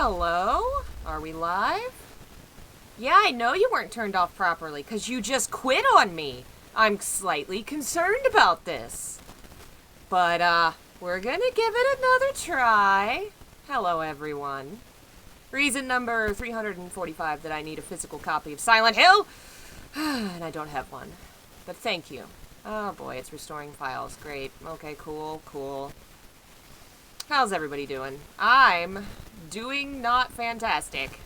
Hello? Are we live? Yeah, I know you weren't turned off properly, because you just quit on me. I'm slightly concerned about this. But, we're gonna give it another try. Hello, everyone. Reason number 345 that I need a physical copy of Silent Hill. And I don't have one. But thank you. Oh boy, it's restoring files. Great. Okay, cool. How's everybody doing? I'm doing not fantastic.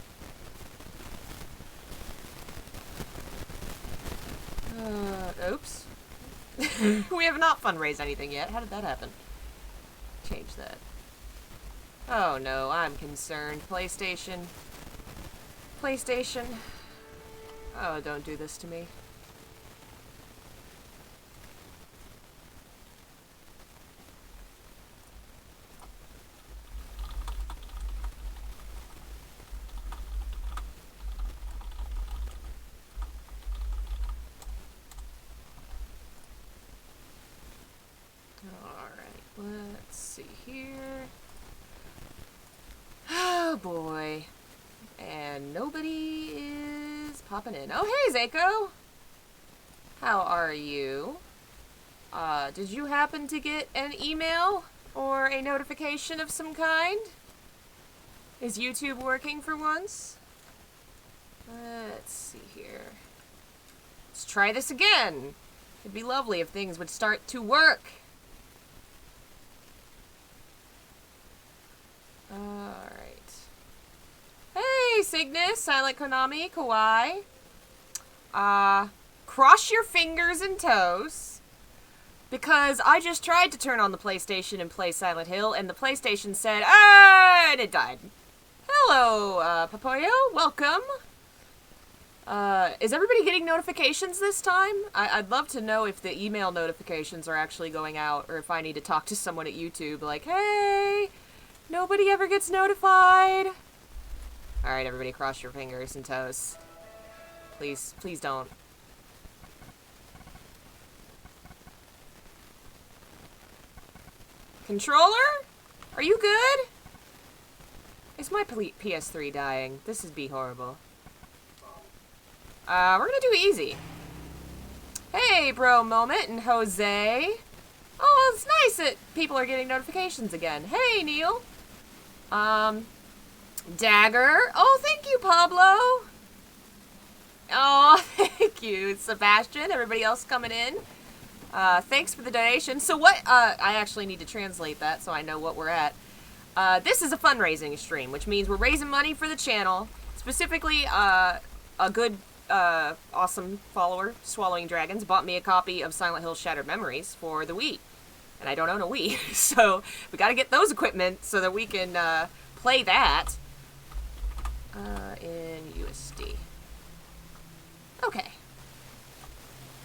Oops. We have not fundraised anything yet. How did that happen? Change that. Oh no, I'm concerned. PlayStation. Oh, don't do this to me. Let's see here. Oh boy. And nobody is popping in. Oh hey Zako! How are you? Did you happen to get an email or a notification of some kind? Is YouTube working for once? Let's see here. Let's try this again. It'd be lovely if things would start to work. Alright. Hey, Cygnus, Silent Konami, Kawaii. Cross your fingers and toes. Because I just tried to turn on the PlayStation and play Silent Hill, and the PlayStation said, and it died. Hello, Papoyo, welcome. Is everybody getting notifications this time? I'd love to know if the email notifications are actually going out, or if I need to talk to someone at YouTube, like, hey... Nobody ever gets notified. Alright, everybody cross your fingers and toes. Please don't. Controller? Are you good? Is my PS3 dying? This would be horrible. We're gonna do easy. Hey, Bro Moment and Jose. Oh, it's nice that people are getting notifications again. Hey, Neil. Dagger. Oh, thank you, Pablo. Oh, thank you, Sebastian. Everybody else coming in. Thanks for the donation. So what, I actually need to translate that so I know what we're at. This is a fundraising stream, which means we're raising money for the channel. Specifically, a good, awesome follower, Swallowing Dragons, bought me a copy of Silent Hill Shattered Memories for the Wii. And I don't own a Wii, so we gotta get those equipment so that we can play that in USD. Okay.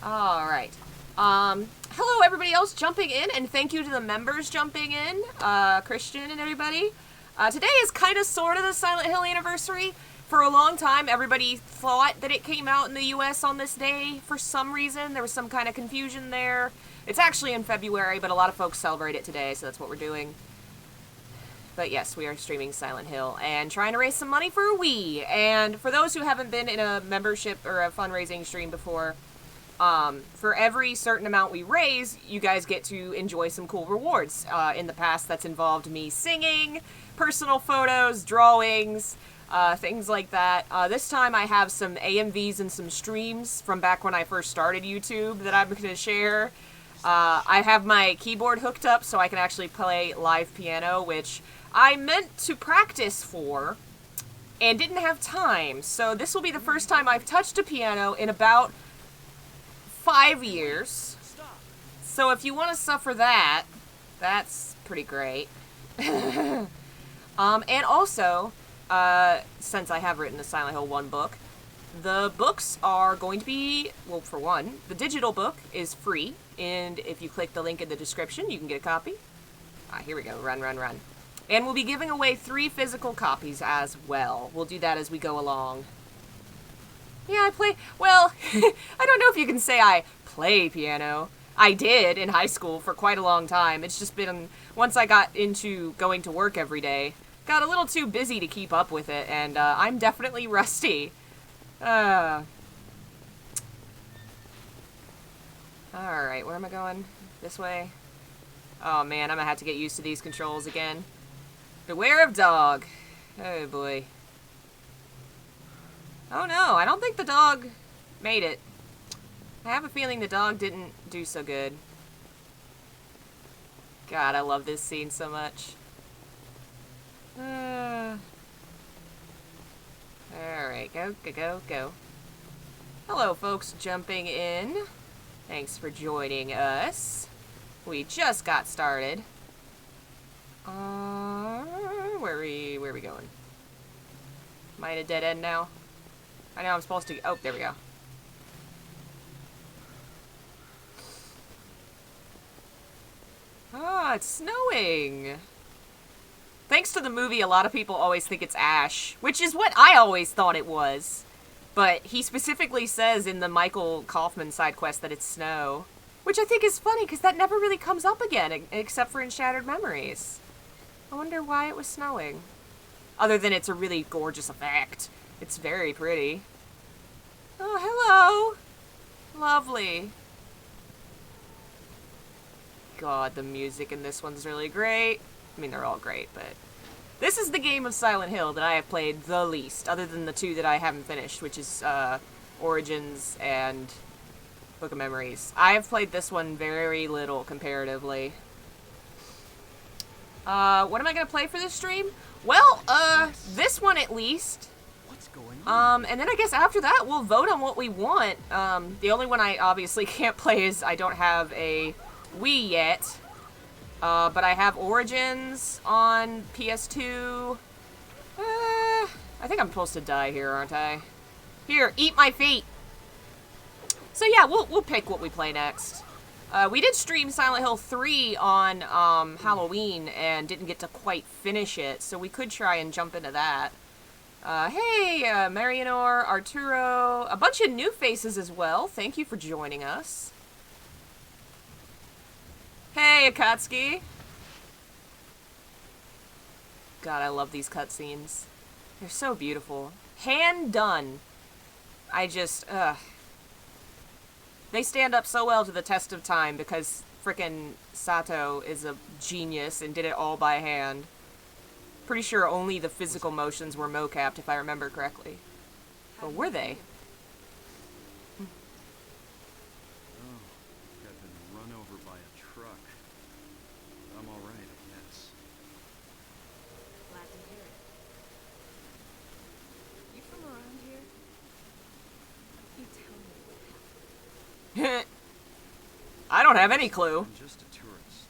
Alright. Hello everybody else jumping in, and thank you to the members jumping in, Christian and everybody. Today is kind of sort of the Silent Hill anniversary. For a long time, everybody thought that it came out in the US on this day for some reason. There was some kind of confusion there. It's actually in February, but a lot of folks celebrate it today, so that's what we're doing. But yes, we are streaming Silent Hill and trying to raise some money for a Wii. And for those who haven't been in a membership or a fundraising stream before, for every certain amount we raise, you guys get to enjoy some cool rewards. In the past, that's involved me singing, personal photos, drawings, things like that. This time I have some AMVs and some streams from back when I first started YouTube that I'm going to share. I have my keyboard hooked up so I can actually play live piano, which I meant to practice for and didn't have time. So this will be the first time I've touched a piano in about 5 years. So if you want to suffer that, that's pretty great. And also, since I have written the Silent Hill 1 book, the books are going to be, well, for one, the digital book is free, and if you click the link in the description, you can get a copy. Here we go, run. And we'll be giving away 3 physical copies as well. We'll do that as we go along. Yeah, I play, well, I don't know if you can say I play piano. I did in high school for quite a long time. It's just been, once I got into going to work every day, got a little too busy to keep up with it, and I'm definitely rusty. Alright, where am I going? This way? Oh man, I'm gonna have to get used to these controls again. Beware of dog. Oh boy. Oh no, I don't think the dog made it. I have a feeling the dog didn't do so good. God, I love this scene so much. Alright, go, go, go, go. Hello, folks jumping in. Thanks for joining us. We just got started. Where are we going? Am I in a dead end now? I know I'm supposed to... Oh, there we go. Ah, it's snowing. Thanks to the movie, a lot of people always think it's ash, which is what I always thought it was. But he specifically says in the Michael Kaufman side quest that it's snow, which I think is funny because that never really comes up again, except for in Shattered Memories. I wonder why it was snowing. Other than it's a really gorgeous effect. It's very pretty. Oh, hello. Lovely. God, the music in this one's really great. I mean, they're all great, but... This is the game of Silent Hill that I have played the least, other than the two that I haven't finished, which is, Origins and Book of Memories. I have played this one very little, comparatively. What am I gonna play for this stream? Well, this one at least. What's going on? And then I guess after that, we'll vote on what we want. The only one I obviously can't play is I don't have a Wii yet. But I have Origins on PS2. I think I'm supposed to die here, aren't I? Here, eat my feet! So yeah, we'll pick what we play next. We did stream Silent Hill 3 on, Halloween and didn't get to quite finish it, so we could try and jump into that. Hey, Marianor, Arturo, a bunch of new faces as well. Thank you for joining us. Hey, Akatsuki. God, I love these cutscenes. They're so beautiful. Hand done. I just, They stand up so well to the test of time because frickin' Sato is a genius and did it all by hand. Pretty sure only the physical motions were mocapped, if I remember correctly. Or were they? I don't have any clue. I'm just a tourist.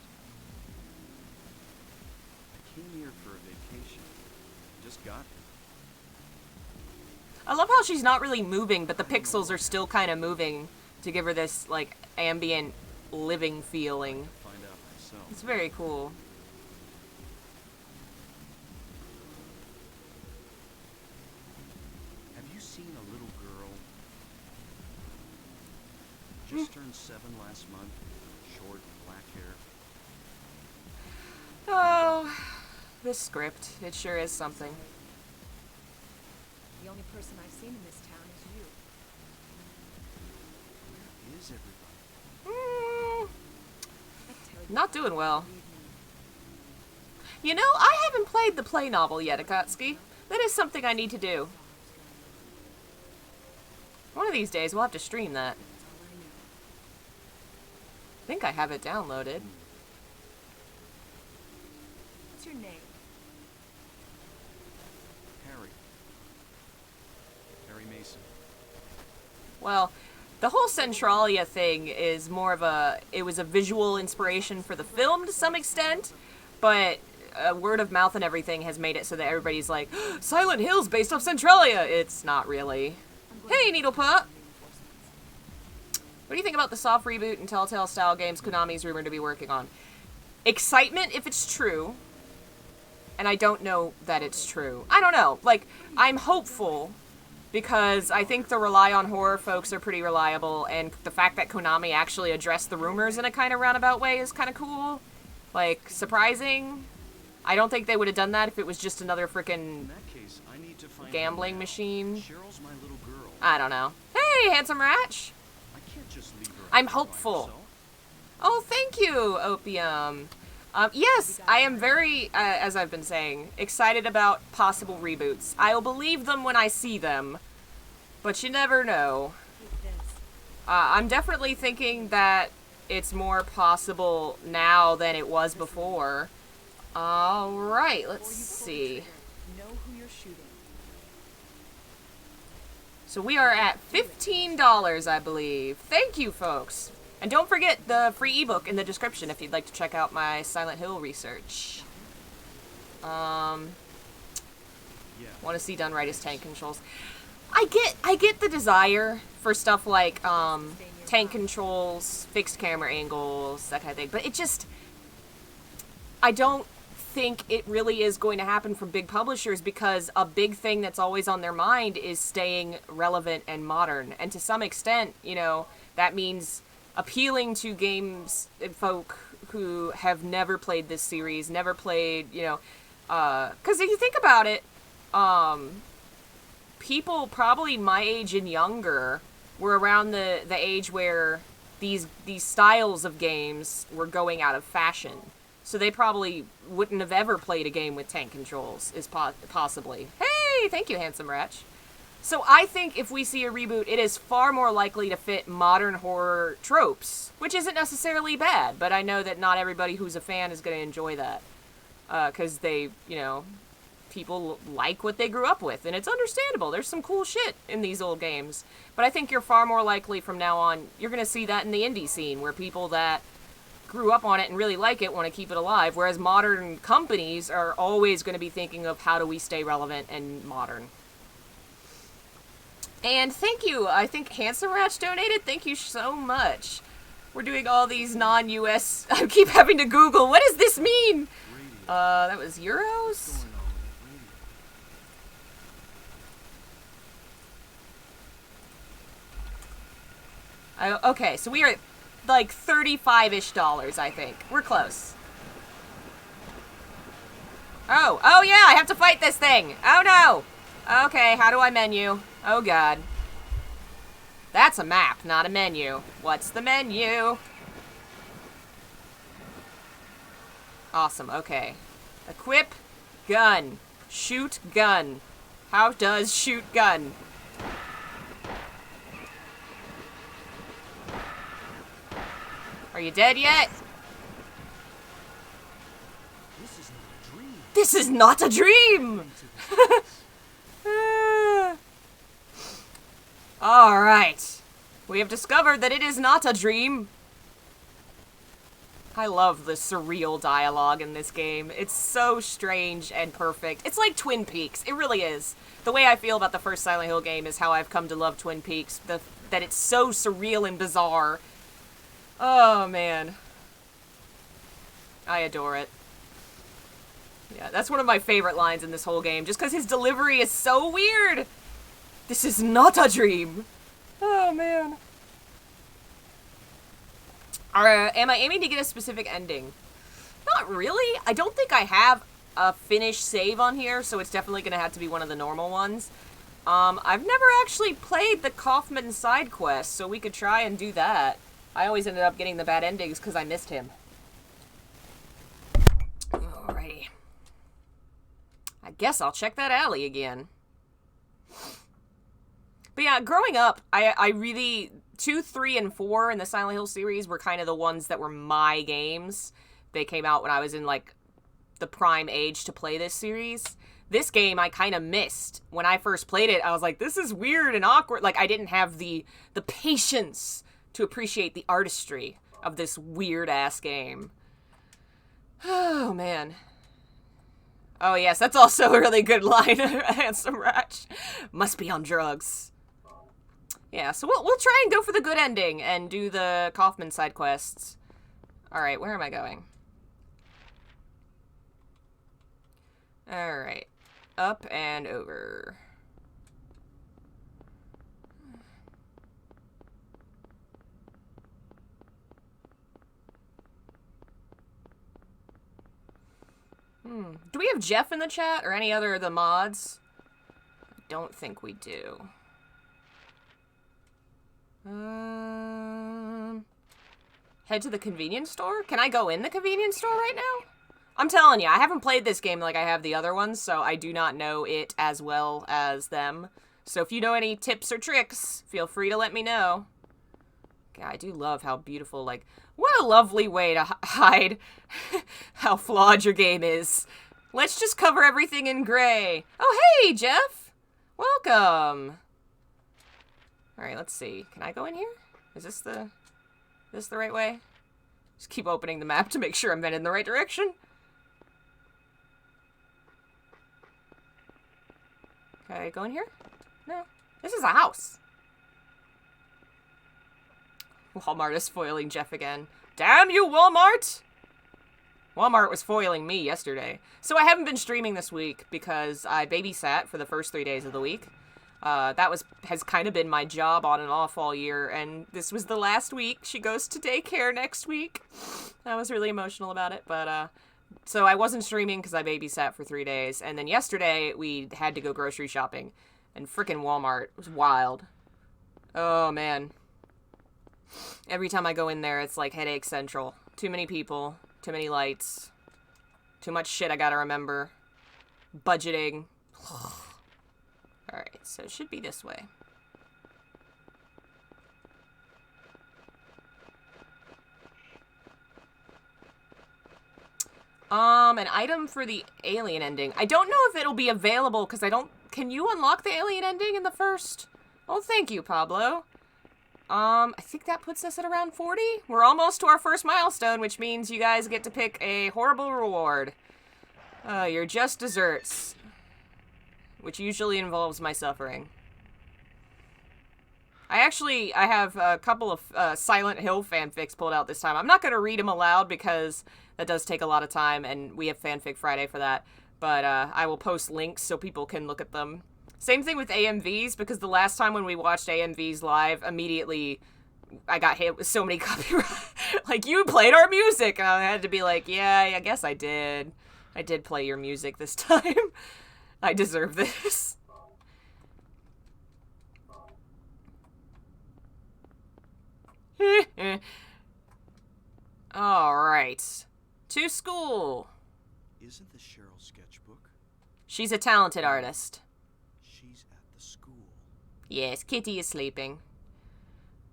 I came here for a vacation. Just got here. I love how she's not really moving, but the pixels are still kind of moving to give her this, like, ambient living feeling. Find out myself. It's very cool. Have you seen a little girl? Just turned 7 last month. Short, black hair. Oh, this script. It sure is something. The only person I've seen in this town is you. Where is everybody? Not doing well. You know, I haven't played the play novel yet, Akatsuki. That is something I need to do. One of these days, we'll have to stream that. I think I have it downloaded. What's your name? Harry Mason. Well, the whole Centralia thing is more of a... It was a visual inspiration for the film to some extent, but word of mouth and everything has made it so that everybody's like, Silent Hill's based off Centralia! It's not really. Hey, Needlepup! What do you think about the soft reboot and Telltale-style games Konami's rumored to be working on? Excitement if it's true, and I don't know that it's true. I don't know. Like, I'm hopeful, because I think the Rely on Horror folks are pretty reliable, and the fact that Konami actually addressed the rumors in a kind of roundabout way is kind of cool. Like, surprising. I don't think they would have done that if it was just another frickin' In that case, I need to find gambling her now. machine. Cheryl's my little girl. I don't know. Hey, Handsome Ratch! I can't just leave her. I'm out there by hopeful. herself. Oh, thank you, Opium. Yes, I am very, as I've been saying, excited about possible reboots. I'll believe them when I see them, but you never know. Take this. I'm definitely thinking that it's more possible now than it was before. Alright, let's Before you pull the see. trigger, know who you're shooting. So we are at $15, I believe. Thank you, folks. And don't forget the free ebook in the description if you'd like to check out my Silent Hill research. Yeah. Want to see done right as tank controls. I get the desire for stuff like tank controls, fixed camera angles, that kind of thing, but it just, I don't think it really is going to happen from big publishers, because a big thing that's always on their mind is staying relevant and modern. And to some extent, you know, that means appealing to games folk who have never played this series, never played, you know, because if you think about it, people probably my age and younger were around the age where these styles of games were going out of fashion. So they probably wouldn't have ever played a game with tank controls, is possibly. Hey, thank you, Handsome Ratch. So I think if we see a reboot, it is far more likely to fit modern horror tropes, which isn't necessarily bad, but I know that not everybody who's a fan is going to enjoy that. Because they, you know, people like what they grew up with, and it's understandable. There's some cool shit in these old games. But I think you're far more likely from now on, you're going to see that in the indie scene, where people that grew up on it and really like it want to keep it alive, whereas modern companies are always going to be thinking of how do we stay relevant and modern. And thank you, I think Handsome Ratch donated, thank you so much. We're doing all these non-US, I keep having to Google, what does this mean? That was euros? What's going on with that radio? Okay, so we are at like $35-ish, I think. We're close. Oh yeah, I have to fight this thing. Oh no. Okay, how do I menu? Oh god. That's a map, not a menu. What's the menu? Awesome, okay. Equip gun. Shoot gun. How does shoot gun? Are you dead yet? This is not a dream. This is not a dream! Alright. We have discovered that it is not a dream. I love the surreal dialogue in this game. It's so strange and perfect. It's like Twin Peaks. It really is. The way I feel about the first Silent Hill game is how I've come to love Twin Peaks. That it's so surreal and bizarre. Oh, man. I adore it. Yeah, that's one of my favorite lines in this whole game, just because his delivery is so weird. This is not a dream. Oh, man. Am I aiming to get a specific ending? Not really. I don't think I have a finished save on here, so it's definitely going to have to be one of the normal ones. I've never actually played the Kaufman side quest, so we could try and do that. I always ended up getting the bad endings because I missed him. Alrighty. I guess I'll check that alley again. But yeah, growing up, I really... 2, 3, and 4 in the Silent Hill series were kind of the ones that were my games. They came out when I was in, like, the prime age to play this series. This game I kind of missed. When I first played it, I was like, this is weird and awkward. Like, I didn't have the patience to appreciate the artistry of this weird-ass game. Oh, man. Oh, yes, that's also a really good line. Handsome Ratch. Must be on drugs. Yeah, so we'll try and go for the good ending and do the Kaufman side quests. Alright, where am I going? Alright. Up and over. Do we have Jeff in the chat or any other of the mods? I don't think we do. Head to the convenience store? Can I go in the convenience store right now? I'm telling you, I haven't played this game like I have the other ones, so I do not know it as well as them. So if you know any tips or tricks, feel free to let me know. God, I do love how beautiful, like, what a lovely way to hide how flawed your game is. Let's just cover everything in gray. Oh, hey, Jeff! Welcome! Alright, let's see. Can I go in here? Is this the right way? Just keep opening the map to make sure I'm headed in the right direction. Can I go in here? No. This is a house. Walmart is foiling Jeff again. Damn you, Walmart! Walmart was foiling me yesterday. So I haven't been streaming this week because I babysat for the first 3 days of the week. That has kind of been my job on and off all year, and this was the last week. She goes to daycare next week. I was really emotional about it, but, so I wasn't streaming because I babysat for 3 days, and then yesterday we had to go grocery shopping, and frickin' Walmart was wild. Oh, man. Every time I go in there, it's like headache central. Too many people, too many lights, too much shit I gotta remember. Budgeting. Alright, so it should be this way. An item for the alien ending. I don't know if it'll be available, because I don't... Can you unlock the alien ending in the first? Oh, thank you, Pablo. I think that puts us at around 40. We're almost to our first milestone, which means you guys get to pick a horrible reward. You're just desserts. Which usually involves my suffering. I have a couple of Silent Hill fanfics pulled out this time. I'm not going to read them aloud because that does take a lot of time, and we have Fanfic Friday for that. But I will post links so people can look at them. Same thing with AMVs, because the last time when we watched AMVs live, immediately I got hit with so many copyright. Like, you played our music! And I had to be like, yeah, I guess I did. I did play your music this time. I deserve this. Alright. To school. Isn't the Cheryl sketchbook? She's a talented artist. She's at the school. Yes, Kitty is sleeping.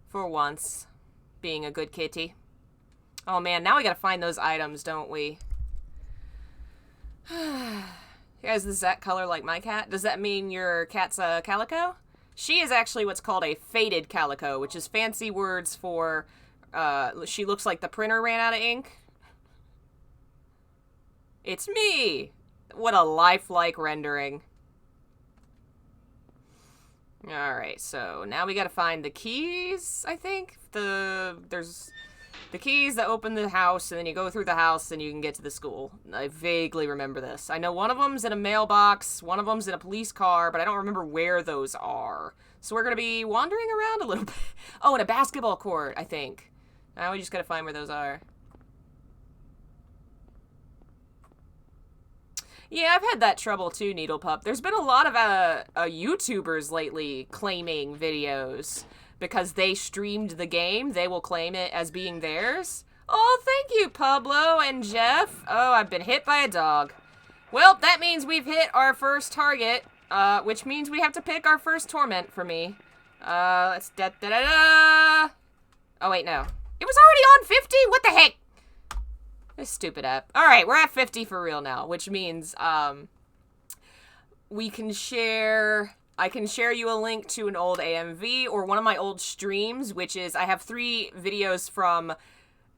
For once. Being a good kitty. Oh man, now we gotta find those items, don't we? Guys, is that color like my cat? Does that mean your cat's a calico? She is actually what's called a faded calico, which is fancy words for, she looks like the printer ran out of ink. It's me! What a lifelike rendering. Alright, so now we gotta find the keys, I think? There's the keys that open the house, and then you go through the house and you can get to the school. I vaguely remember this. I know one of them's in a mailbox, one of them's in a police car, but I don't remember where those are. So we're gonna be wandering around a little bit. Oh, and a basketball court, I think. Now we just gotta find where those are. Yeah, I've had that trouble too, Needle Pup. There's been a lot of YouTubers lately claiming videos. Because they streamed the game, they will claim it as being theirs. Oh, thank you, Pablo and Jeff. Oh, I've been hit by a dog. Well, that means we've hit our first target, which means we have to pick our first torment for me. Let's da-da-da-da. Oh, wait, no. It was already on 50? What the heck? This stupid app. Alright, we're at 50 for real now, which means, we can share... I can share you a link to an old AMV or one of my old streams, which is, I have 3 videos from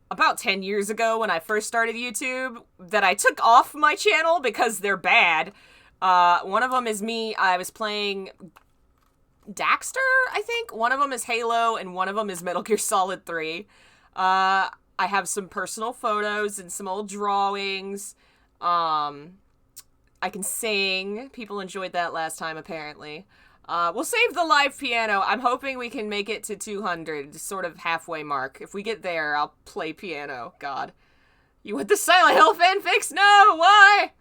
about 10 years ago when I first started YouTube that I took off my channel because they're bad. One of them is me, I was playing Daxter, I think? One of them is Halo, and one of them is Metal Gear Solid 3. I have some personal photos and some old drawings. I can sing. People enjoyed that last time, apparently. We'll save the live piano. I'm hoping we can make it to 200, sort of halfway mark. If we get there, I'll play piano. God. You want the Silent Hill fanfics? No! Why?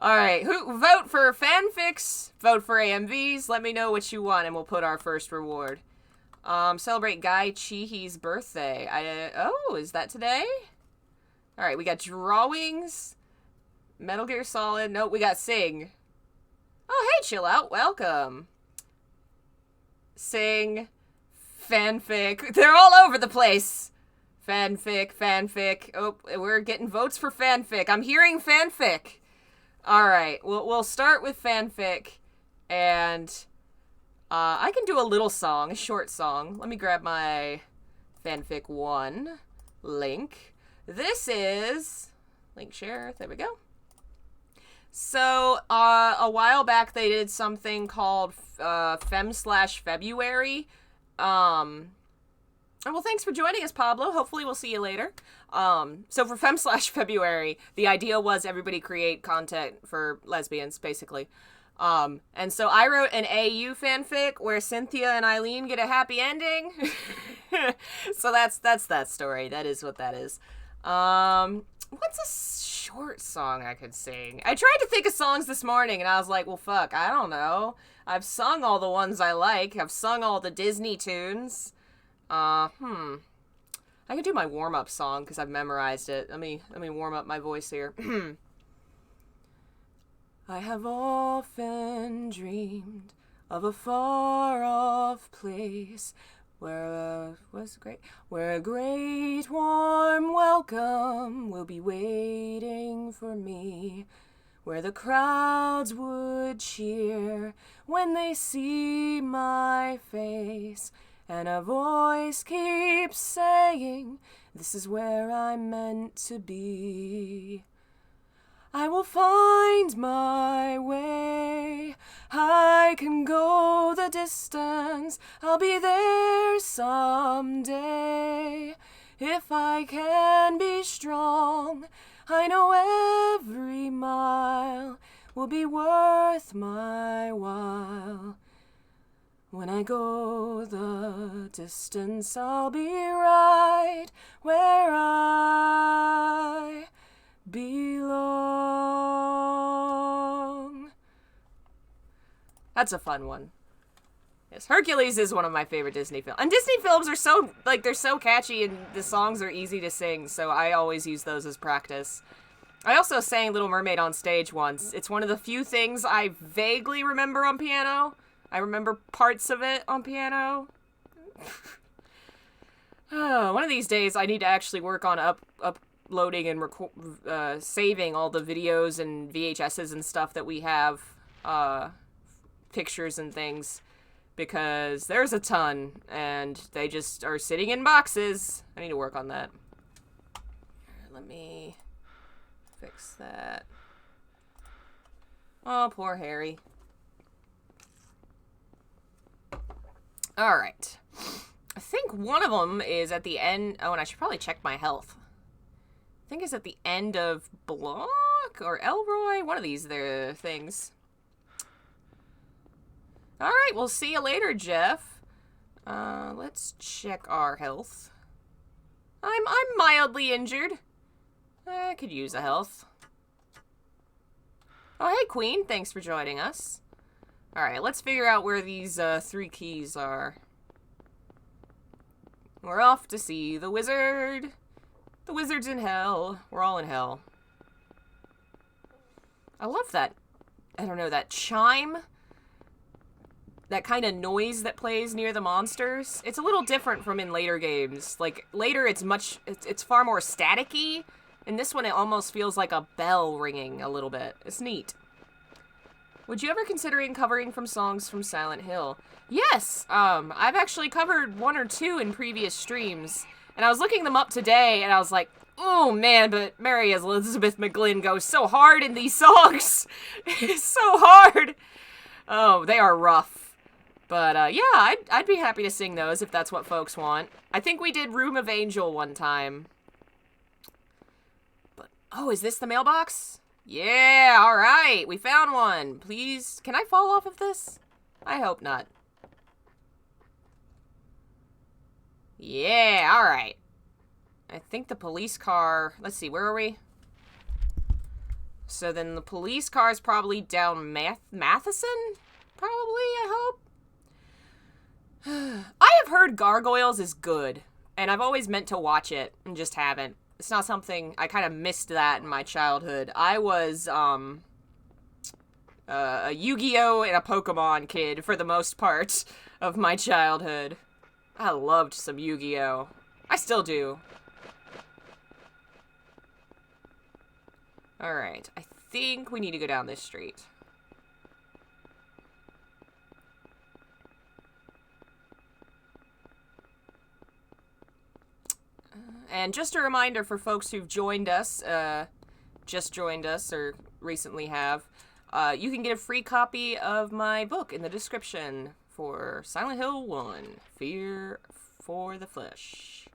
Alright, who vote for fanfics, vote for AMVs, let me know what you want and we'll put our first reward. Celebrate Guy Chihi's birthday. Oh, is that today? Alright, we got drawings, Metal Gear Solid, nope, we got Sing. Oh, hey, chill out, welcome. Sing, fanfic, they're all over the place. Fanfic. Oh, we're getting votes for fanfic. I'm hearing fanfic. Alright, we'll start with fanfic, and I can do a little song, a short song. Let me grab my fanfic 1 link. This is, link share, there we go. So, a while back they did something called Fem/February. Well, thanks for joining us, Pablo. Hopefully we'll see you later. So for Fem/February, the idea was everybody create content for lesbians, basically. And so I wrote an AU fanfic where Cynthia and Eileen get a happy ending. So that's that story. That is what that is. What's a short song I could sing? I tried to think of songs this morning, and I was like, well, fuck, I don't know. I've sung all the ones I like. I've sung all the Disney tunes. I could do my warm-up song because I've memorized it. Let me warm up my voice here. I have often dreamed of a far-off place where a great warm welcome will be waiting for me, where the crowds would cheer when they see my face. And a voice keeps saying, this is where I'm meant to be. I will find my way. I can go the distance. I'll be there someday. If I can be strong, I know every mile will be worth my while. When I go the distance, I'll be right where I belong. That's a fun one. Yes, Hercules is one of my favorite Disney films. And Disney films are so, they're so catchy and the songs are easy to sing, so I always use those as practice. I also sang Little Mermaid on stage once. It's one of the few things I vaguely remember on piano. I remember parts of it on piano. One of these days, I need to actually work on uploading and saving all the videos and VHSs and stuff that we have, pictures and things, because there's a ton, and they just are sitting in boxes. I need to work on that. Let me fix that. Oh, poor Harry. Alright. I think one of them is at the end. Oh, and I should probably check my health. I think it's at the end of Block or Elroy. One of these things. Alright, we'll see you later, Jeff. Let's check our health. I'm mildly injured. I could use a health. Oh, hey, Queen. Thanks for joining us. Alright, let's figure out where these 3 keys are. We're off to see the wizard. The wizard's in hell. We're all in hell. I love that, I don't know, that chime. That kind of noise that plays near the monsters. It's a little different from in later games. Like, later it's far more staticky. In this one it almost feels like a bell ringing a little bit. It's neat. Would you ever considering covering from songs from Silent Hill? Yes! I've actually covered 1 or 2 in previous streams, and I was looking them up today, and I was like, oh man, but Mary Elizabeth McGlynn goes so hard in these songs! It's so hard! Oh, they are rough. But, yeah, I'd be happy to sing those if that's what folks want. I think we did Room of Angel one time. But, oh, is this the mailbox? Yeah, alright, we found one. Please, can I fall off of this? I hope not. Yeah, alright. I think the police car, let's see, where are we? So then the police car is probably down Matheson? Probably, I hope. I have heard Gargoyles is good, and I've always meant to watch it and just haven't. It's not something, I kind of missed that in my childhood. I was, a Yu-Gi-Oh! And a Pokemon kid for the most part of my childhood. I loved some Yu-Gi-Oh! I still do. Alright, I think we need to go down this street. And just a reminder for folks who've joined us, just joined us, or recently have, you can get a free copy of my book in the description for Silent Hill 1, Fear for the Flesh.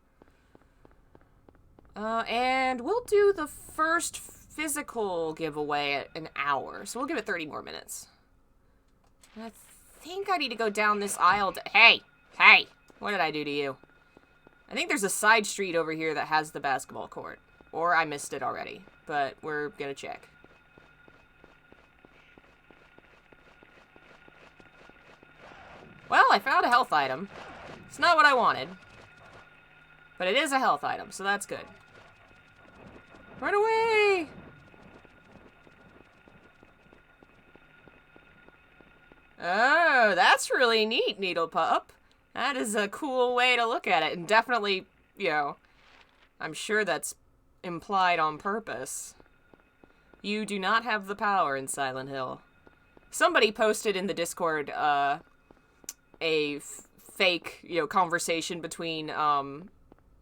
And we'll do the first physical giveaway at an hour, so we'll give it 30 more minutes. I think I need to go down this aisle Hey! What did I do to you? I think there's a side street over here that has the basketball court. Or I missed it already, but we're gonna check. Well, I found a health item. It's not what I wanted. But it is a health item, so that's good. Run away! Oh, that's really neat, Needle Pup. That is a cool way to look at it, and definitely, you know, I'm sure that's implied on purpose. You do not have the power in Silent Hill. Somebody posted in the Discord, a fake, you know, conversation between,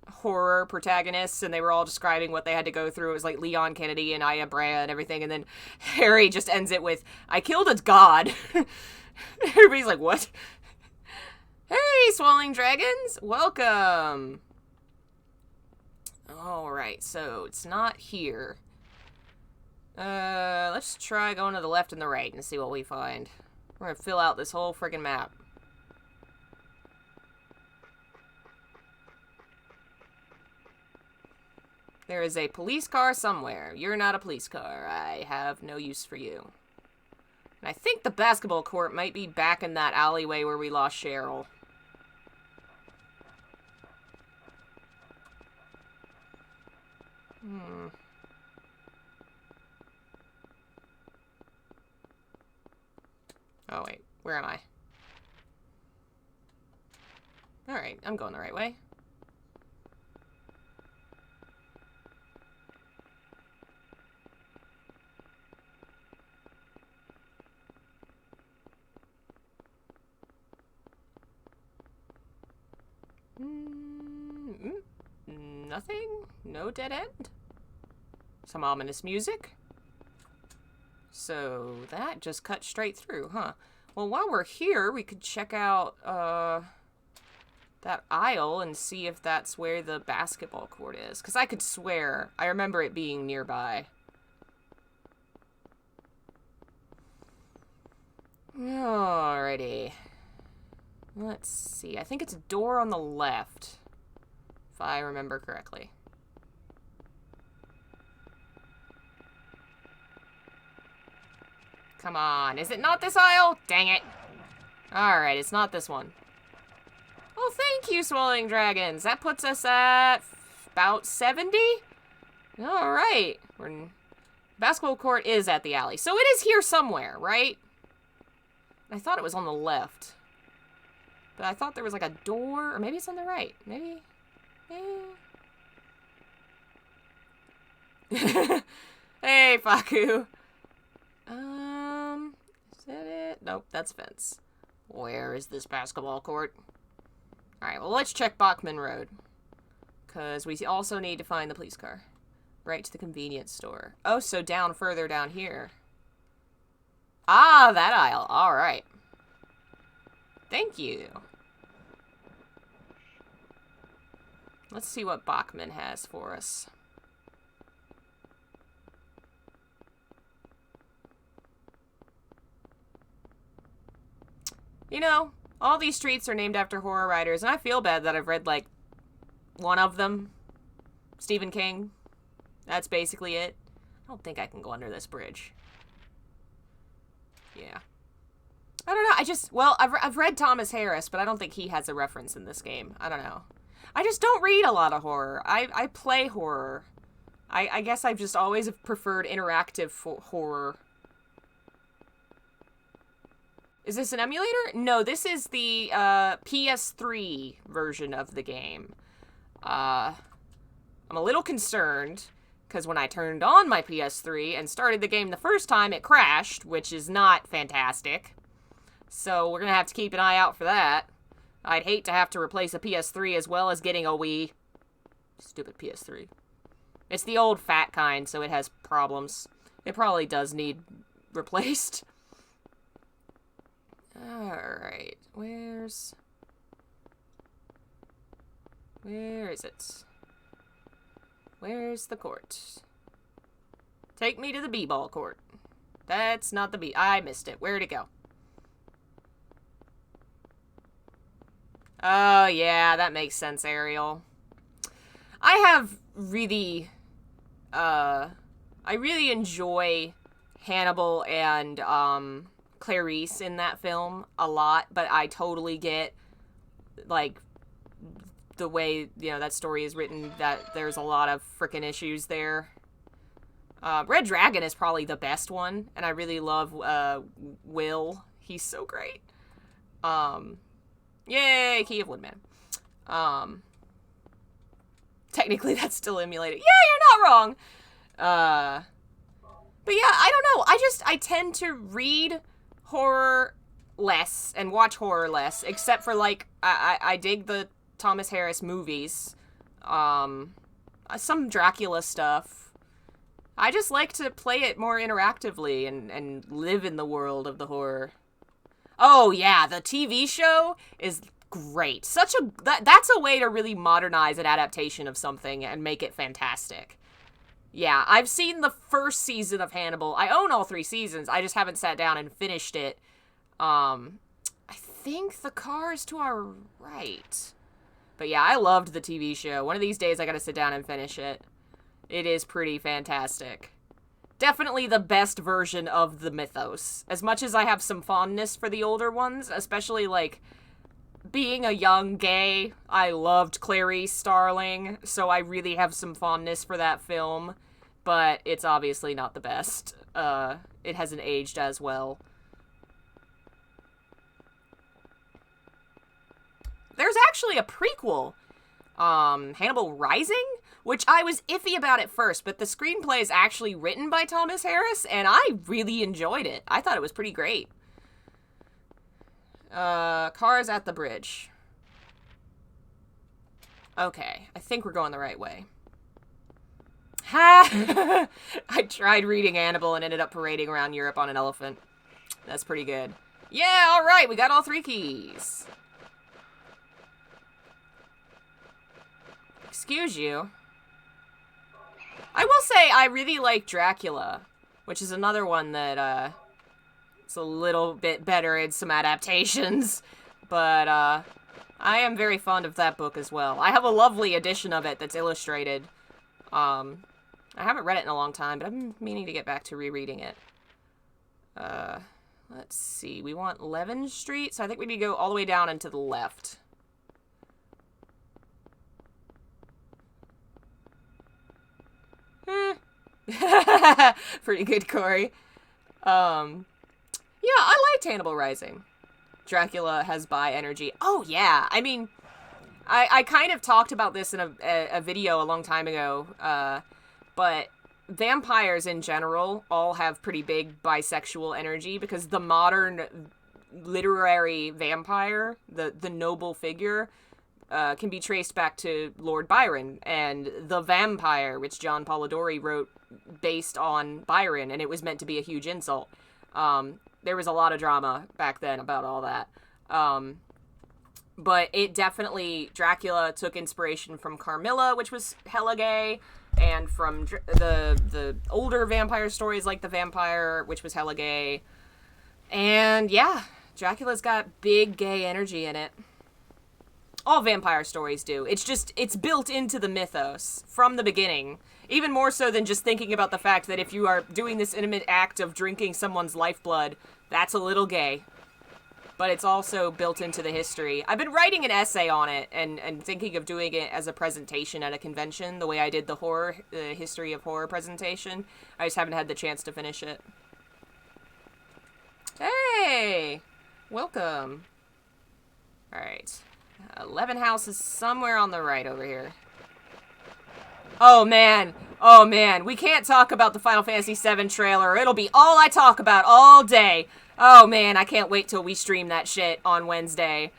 horror protagonists, and they were all describing what they had to go through. It was like Leon Kennedy and Aya Brea and everything, and then Harry just ends it with, I killed a god. Everybody's like, what? Hey, Swelling Dragons! Welcome! Alright, so it's not here. Let's try going to the left and the right and see what we find. We're gonna fill out this whole friggin' map. There is a police car somewhere. You're not a police car. I have no use for you. And I think the basketball court might be back in that alleyway where we lost Cheryl. Oh, wait. Where am I? Alright, I'm going the right way. Nothing? No dead end? Some ominous music? So that just cut straight through, huh? Well, while we're here, we could check out, that aisle and see if that's where the basketball court is. Because I could swear, I remember it being nearby. Alrighty. Let's see. I think it's a door on the left, if I remember correctly. Come on. Is it not this aisle? Dang it. Alright, it's not this one. Oh, thank you, Swelling Dragons. That puts us at about 70? Alright. Basketball court is at the alley. So it is here somewhere, right? I thought it was on the left. But I thought there was like a door, or maybe it's on the right. Maybe. Hey, Faku. Is that it? Nope, that's fence. Where is this basketball court? Alright, well, let's check Bachman Road. Because we also need to find the police car. Right to the convenience store. Oh, so further down here. Ah, that aisle. Alright. Thank you. Let's see what Bachman has for us. You know, all these streets are named after horror writers, and I feel bad that I've read, like, one of them. Stephen King. That's basically it. I don't think I can go under this bridge. Yeah. I don't know. Well, I've read Thomas Harris, but I don't think he has a reference in this game. I don't know. I just don't read a lot of horror. I play horror. I guess I've just always preferred interactive horror. Is this an emulator? No, this is the PS3 version of the game. I'm a little concerned, because when I turned on my PS3 and started the game the first time, it crashed, which is not fantastic. So we're going to have to keep an eye out for that. I'd hate to have to replace a PS3 as well as getting a Wii. Stupid PS3. It's the old fat kind, so it has problems. It probably does need replaced. Alright, where is it? Where's the court? Take me to the b-ball court. That's not the I missed it. Where'd it go? Oh, yeah, that makes sense, Ariel. I really enjoy Hannibal and, Clarice in that film a lot, but I totally get, like, the way, that story is written, that there's a lot of frickin' issues there. Red Dragon is probably the best one, and I really love, Will. He's so great. Yay, Key of Woodman. Technically that's still emulated. Yeah, you're not wrong. But yeah, I don't know. I tend to read horror less and watch horror less, except for, like, I dig the Thomas Harris movies, some Dracula stuff. I just like to play it more interactively and live in the world of the horror. Oh yeah, the TV show is great. That's a way to really modernize an adaptation of something and make it fantastic. Yeah, I've seen the first season of Hannibal. I own all 3 seasons. I just haven't sat down and finished it. I think the car is to our right. But yeah, I loved the TV show. One of these days I gotta sit down and finish it. It is pretty fantastic. Definitely the best version of the mythos. As much as I have some fondness for the older ones, especially, like, being a young gay, I loved Clarice Starling, so I really have some fondness for that film, but it's obviously not the best. It hasn't aged as well. There's actually a prequel, Hannibal Rising, which I was iffy about at first, but the screenplay is actually written by Thomas Harris, and I really enjoyed it. I thought it was pretty great. Cars at the bridge. Okay, I think we're going the right way. Ha! I tried reading Hannibal and ended up parading around Europe on an elephant. That's pretty good. Yeah, alright, we got all 3 keys. Excuse you. I will say I really like Dracula, which is another one that, it's a little bit better in some adaptations, but, I am very fond of that book as well. I have a lovely edition of it that's illustrated. I haven't read it in a long time, but I'm meaning to get back to rereading it. Let's see, we want Leven Street, so I think we need to go all the way down and to the left. Pretty good, Corey. Yeah, I liked Hannibal Rising. Dracula has bi energy. Oh, yeah. I mean, I kind of talked about this in a video a long time ago, but vampires in general all have pretty big bisexual energy because the modern literary vampire, the noble figure, can be traced back to Lord Byron and The Vampire, which John Polidori wrote based on Byron, and it was meant to be a huge insult. There was a lot of drama back then about all that. But it definitely, Dracula took inspiration from Carmilla, which was hella gay, and from the older vampire stories like The Vampire, which was hella gay. And yeah, Dracula's got big gay energy in it. All vampire stories do. It's built into the mythos from the beginning. Even more so than just thinking about the fact that if you are doing this intimate act of drinking someone's lifeblood, that's a little gay. But it's also built into the history. I've been writing an essay on it and thinking of doing it as a presentation at a convention, the way I did the history of horror presentation. I just haven't had the chance to finish it. Hey! Welcome. Alright. 11 House is somewhere on the right over here. Oh man, we can't talk about the Final Fantasy VII trailer. It'll be all I talk about all day. Oh man, I can't wait till we stream that shit on Wednesday.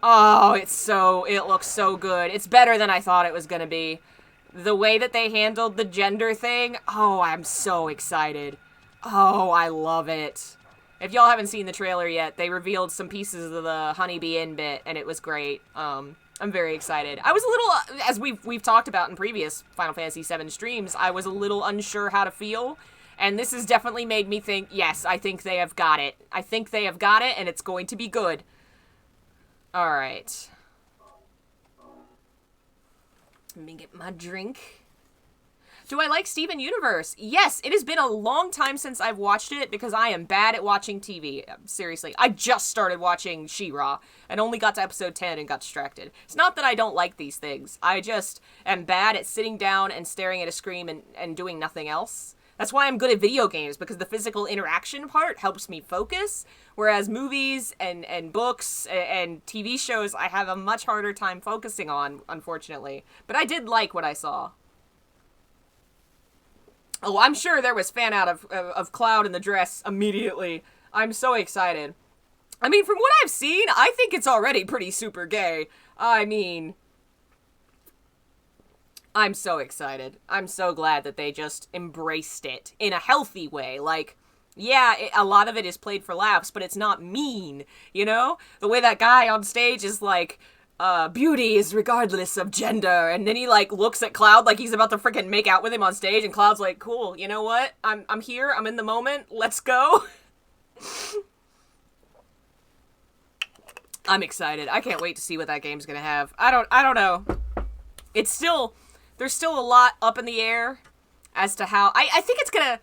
Oh, it looks so good. It's better than I thought it was gonna be. The way that they handled the gender thing, oh, I'm so excited. Oh, I love it. If y'all haven't seen the trailer yet, they revealed some pieces of the Honeybee Inn bit, and it was great. I'm very excited. I was a little, as we've talked about in previous Final Fantasy VII streams, I was a little unsure how to feel. And this has definitely made me think, yes, I think they have got it. I think they have got it, and it's going to be good. Alright. Let me get my drink. Do I like Steven Universe? Yes, it has been a long time since I've watched it because I am bad at watching TV. Seriously, I just started watching She-Ra and only got to episode 10 and got distracted. It's not that I don't like these things. I just am bad at sitting down and staring at a screen and doing nothing else. That's why I'm good at video games, because the physical interaction part helps me focus, whereas movies and books and TV shows I have a much harder time focusing on, unfortunately. But I did like what I saw. Oh, I'm sure there was fan out of Cloud in the dress immediately. I'm so excited. I mean, from what I've seen, I think it's already pretty super gay. I mean, I'm so excited. I'm so glad that they just embraced it in a healthy way. Like, yeah, a lot of it is played for laughs, but it's not mean, you know? The way that guy on stage is like, beauty is regardless of gender, and then he, like, looks at Cloud like he's about to freaking make out with him on stage, and Cloud's like, cool, you know what? I'm here, I'm in the moment, let's go. I'm excited. I can't wait to see what that game's gonna have. I don't know. It's still, there's still a lot up in the air as to how, I think it's gonna,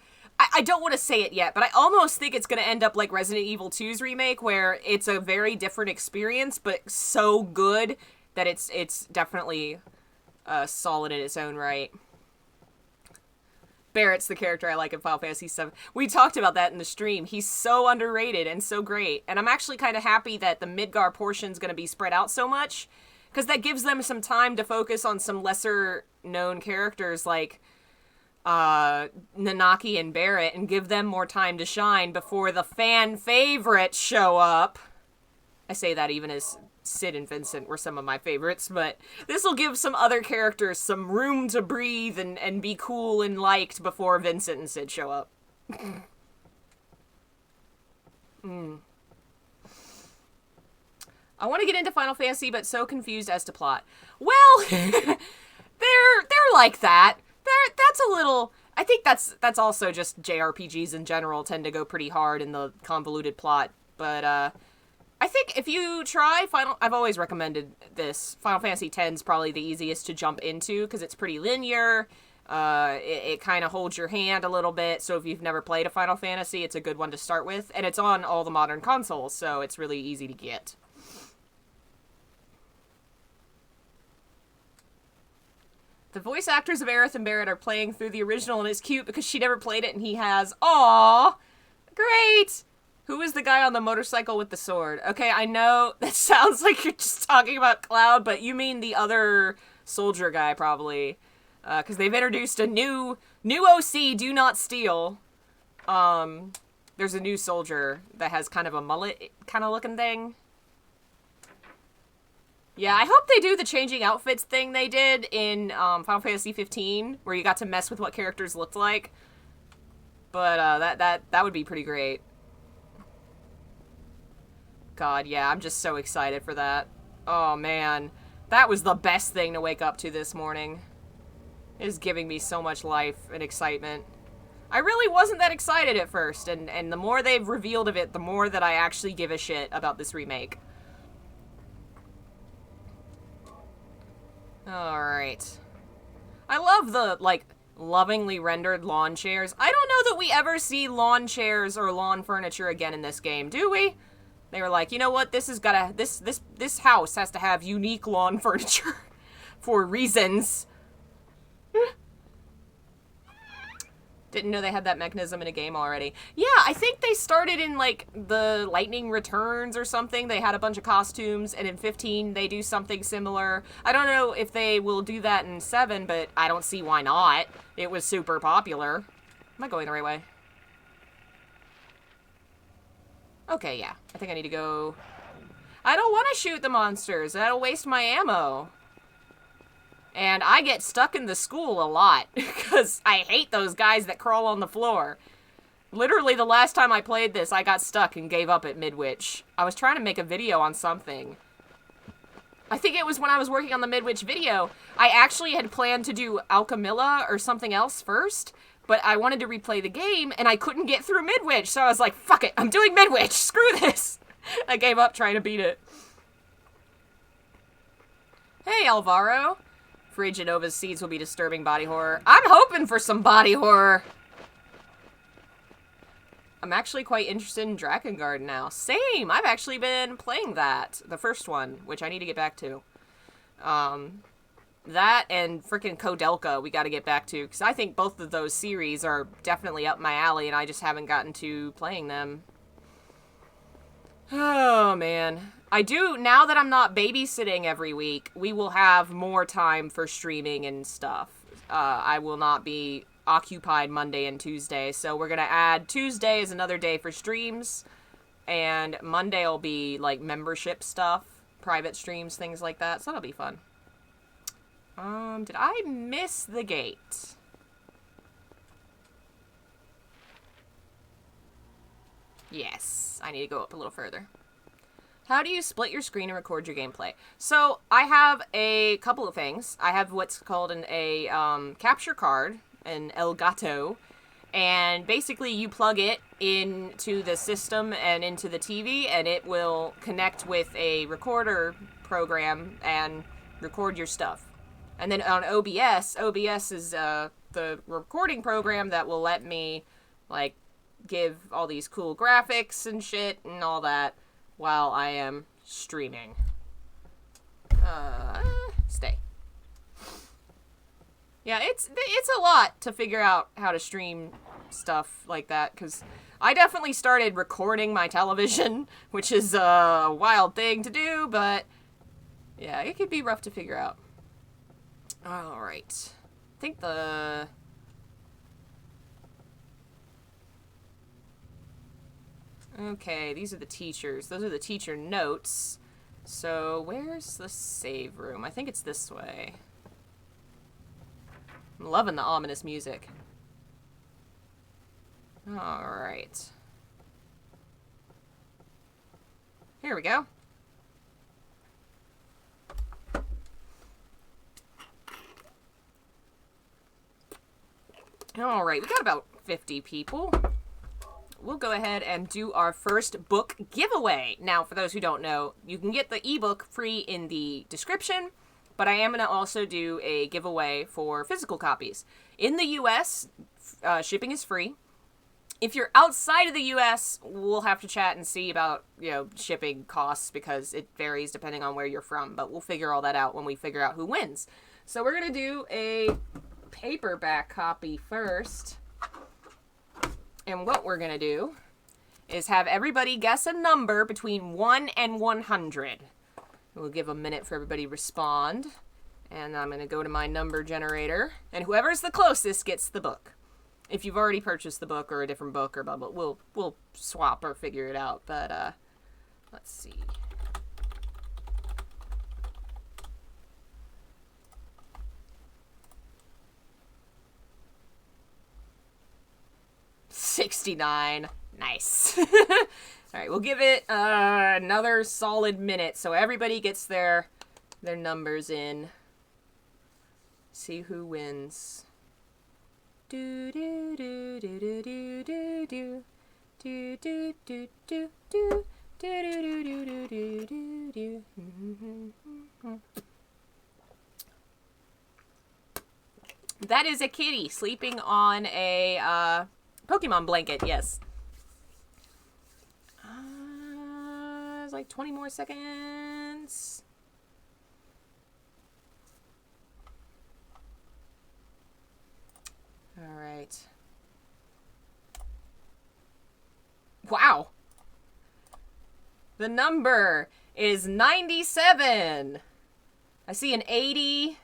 I don't want to say it yet, but I almost think it's going to end up like Resident Evil 2's remake, where it's a very different experience, but so good that it's definitely solid in its own right. Barrett's the character I like in Final Fantasy VII. We talked about that in the stream. He's so underrated and so great, and I'm actually kind of happy that the Midgar portion's going to be spread out so much, because that gives them some time to focus on some lesser-known characters like Nanaki and Barrett, and give them more time to shine before the fan favorites show up. I say that even as Sid and Vincent were some of my favorites, but this will give some other characters some room to breathe and be cool and liked before Vincent and Sid show up. I want to get into Final Fantasy, but so confused as to plot. Well, they're like that. That's a little, I think that's also just JRPGs in general tend to go pretty hard in the convoluted plot, but I think if you try I've always recommended this. Final Fantasy X's probably the easiest to jump into because it's pretty linear. It kind of holds your hand a little bit, so if you've never played a Final Fantasy, it's a good one to start with, and it's on all the modern consoles, so it's really easy to get. The voice actors of Aerith and Barrett are playing through the original, and it's cute because she never played it and he has. Aww! Great! Who is the guy on the motorcycle with the sword? Okay, I know that sounds like you're just talking about Cloud, but you mean the other soldier guy, probably. Because they've introduced a new OC, Do Not Steal. There's a new soldier that has kind of a mullet kind of looking thing. Yeah, I hope they do the changing outfits thing they did in Final Fantasy 15, where you got to mess with what characters looked like. But that would be pretty great. God, yeah, I'm just so excited for that. Oh man, that was the best thing to wake up to this morning. It is giving me so much life and excitement. I really wasn't that excited at first, and the more they've revealed of it, the more that I actually give a shit about this remake. Alright. I love the, like, Lovingly rendered lawn chairs. I don't know that we ever see lawn chairs or lawn furniture again in this game, do we? They were like, you know what? This house has to have unique lawn furniture for reasons. Didn't know they had that mechanism in a game already. Yeah, I think they started in, like, the Lightning Returns or something. They had a bunch of costumes, and in 15 they do something similar. I don't know if they will do that in 7, but I don't see why not. It was super popular. Am I going the right way? Okay, yeah. I think I need to go... I don't want to shoot the monsters. That'll waste my ammo. And I get stuck in the school a lot, because I hate those guys that crawl on the floor. Literally, the last time I played this, I got stuck and gave up at Midwich. I was trying to make a video on something. I think it was when I was working on the Midwich video. I actually had planned to do Alchemilla or something else first, but I wanted to replay the game, and I couldn't get through Midwich, so I was like, fuck it, I'm doing Midwich, screw this! I gave up trying to beat it. Hey, Alvaro. Free Genova's seeds will be disturbing body horror. I'm hoping for some body horror. I'm actually quite interested in Drakengard now. Same! I've actually been playing that. The first one, which I need to get back to. That and frickin' Kodelka we gotta get back to, because I think both of those series are definitely up my alley, and I just haven't gotten to playing them. Oh, man. I do, now that I'm not babysitting every week, we will have more time for streaming and stuff. I will not be occupied Monday and Tuesday, so we're gonna add Tuesday as another day for streams, and Monday will be, like, membership stuff, private streams, things like that, so that'll be fun. Did I miss the gate? Yes, I need to go up a little further. How do you split your screen and record your gameplay? So, I have a couple of things. I have what's called a capture card, an Elgato, and basically you plug it into the system and into the TV, and it will connect with a recorder program and record your stuff. And then on OBS is the recording program that will let me, like, give all these cool graphics and shit and all that while I am streaming. Stay. Yeah, it's a lot to figure out how to stream stuff like that, because I definitely started recording my television, which is a wild thing to do, but yeah, it could be rough to figure out. Alright. I think okay, these are the teachers. Those are the teacher notes. So, where's the save room? I think it's this way. I'm loving the ominous music. Alright. Here we go. Alright, we got about 50 people. We'll go ahead and do our first book giveaway. Now, for those who don't know, you can get the ebook free in the description, but I am going to also do a giveaway for physical copies. In the US, shipping is free. If you're outside of the US, we'll have to chat and see about, you know, shipping costs, because it varies depending on where you're from, but we'll figure all that out when we figure out who wins. So we're going to do a paperback copy first. And what we're going to do is have everybody guess a number between 1 and 100. We'll give a minute for everybody to respond. And I'm going to go to my number generator. And whoever's the closest gets the book. If you've already purchased the book or a different book or blah, blah, we'll swap or figure it out. But, let's see. $69. Nice. Alright, we'll give it another solid minute so everybody gets their numbers in. See who wins. Do do do do do do do do do do do do do do do do do do. That is a kitty sleeping on a Pokemon blanket, yes. It's like 20 more seconds. All right. Wow. The number is 97. I see an 80.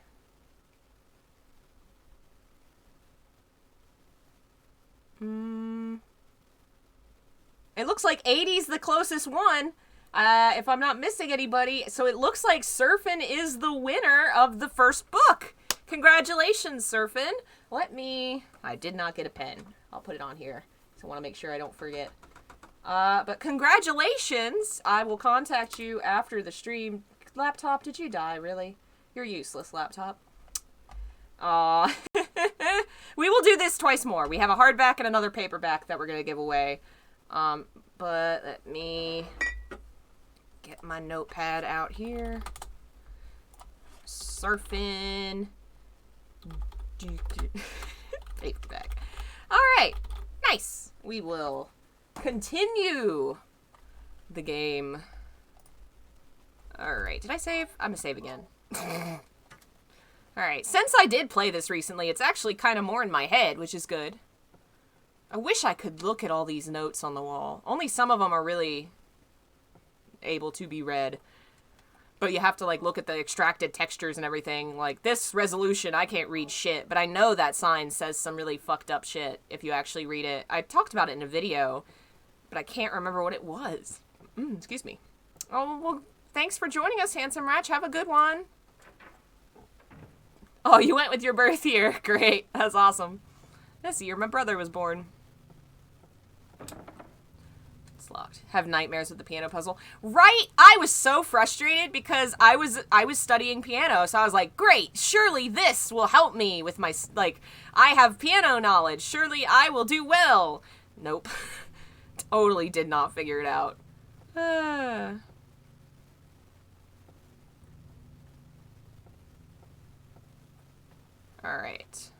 It looks like 80's the closest one, if I'm not missing anybody. So it looks like Surfin is the winner of the first book. Congratulations, Surfin. I did not get a pen. I'll put it on here. So I want to make sure I don't forget. But congratulations. I will contact you after the stream. Laptop, did you die, really? You're useless, laptop. Aw. We will do this twice more. We have a hardback and another paperback that we're going to give away. But let me get my notepad out here. Surfing. Paperback. Alright. Nice. We will continue the game. Alright. Did I save? I'm gonna save again. Alright. Since I did play this recently, it's actually kind of more in my head, which is good. I wish I could look at all these notes on the wall. Only some of them are really able to be read. But you have to, like, look at the extracted textures and everything. Like, this resolution, I can't read shit. But I know that sign says some really fucked up shit if you actually read it. I talked about it in a video, but I can't remember what it was. Excuse me. Oh, well, thanks for joining us, Handsome Ratch. Have a good one. Oh, you went with your birth year. Great. That's awesome. This year, my brother was born. It's locked. Have nightmares with the piano puzzle. Right? I was so frustrated because I was studying piano, so I was like, great, surely this will help me with my, like, I have piano knowledge. Surely I will do well. Nope. Totally did not figure it out. Alright.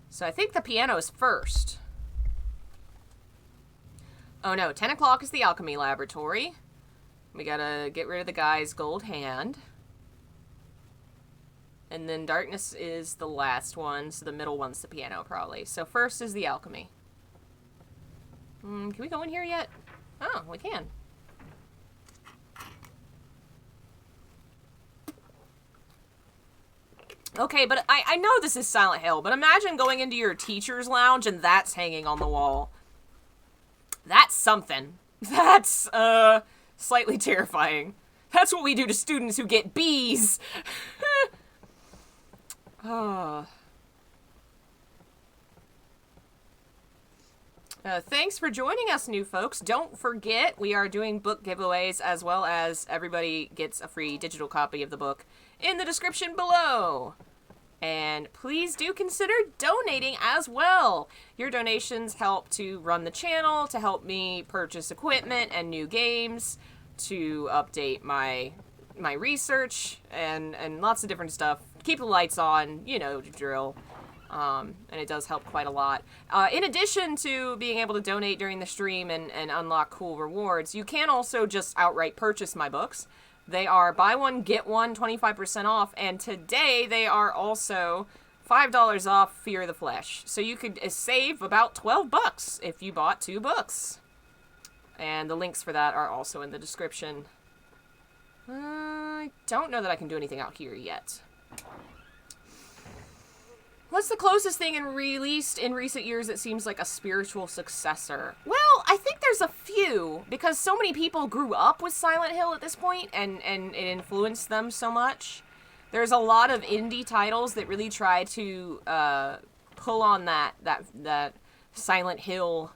So I think the piano is first. Oh no, 10 o'clock is the alchemy laboratory. We gotta get rid of the guy's gold hand. And then darkness is the last one, so the middle one's the piano probably. So first is the alchemy. Can we go in here yet? Oh, we can. Okay, but I know this is Silent Hill, but imagine going into your teacher's lounge and that's hanging on the wall. That's something. That's, slightly terrifying. That's what we do to students who get B's. Thanks for joining us, new folks. Don't forget, we are doing book giveaways as well as everybody gets a free digital copy of the book in the description below. And please do consider donating as well. Your donations help to run the channel, to help me purchase equipment and new games, to update my research, and lots of different stuff. Keep the lights on, you know, the drill. And it does help quite a lot. In addition to being able to donate during the stream and unlock cool rewards, you can also just outright purchase my books. They are buy one, get one, 25% off, and today they are also $5 off Fear the Flesh. So you could save about $12 if you bought 2 books. And the links for that are also in the description. I don't know that I can do anything out here yet. What's the closest thing released in recent years that seems like a spiritual successor? Well, I think there's a few, because so many people grew up with Silent Hill at this point, and it influenced them so much. There's a lot of indie titles that really try to pull on that Silent Hill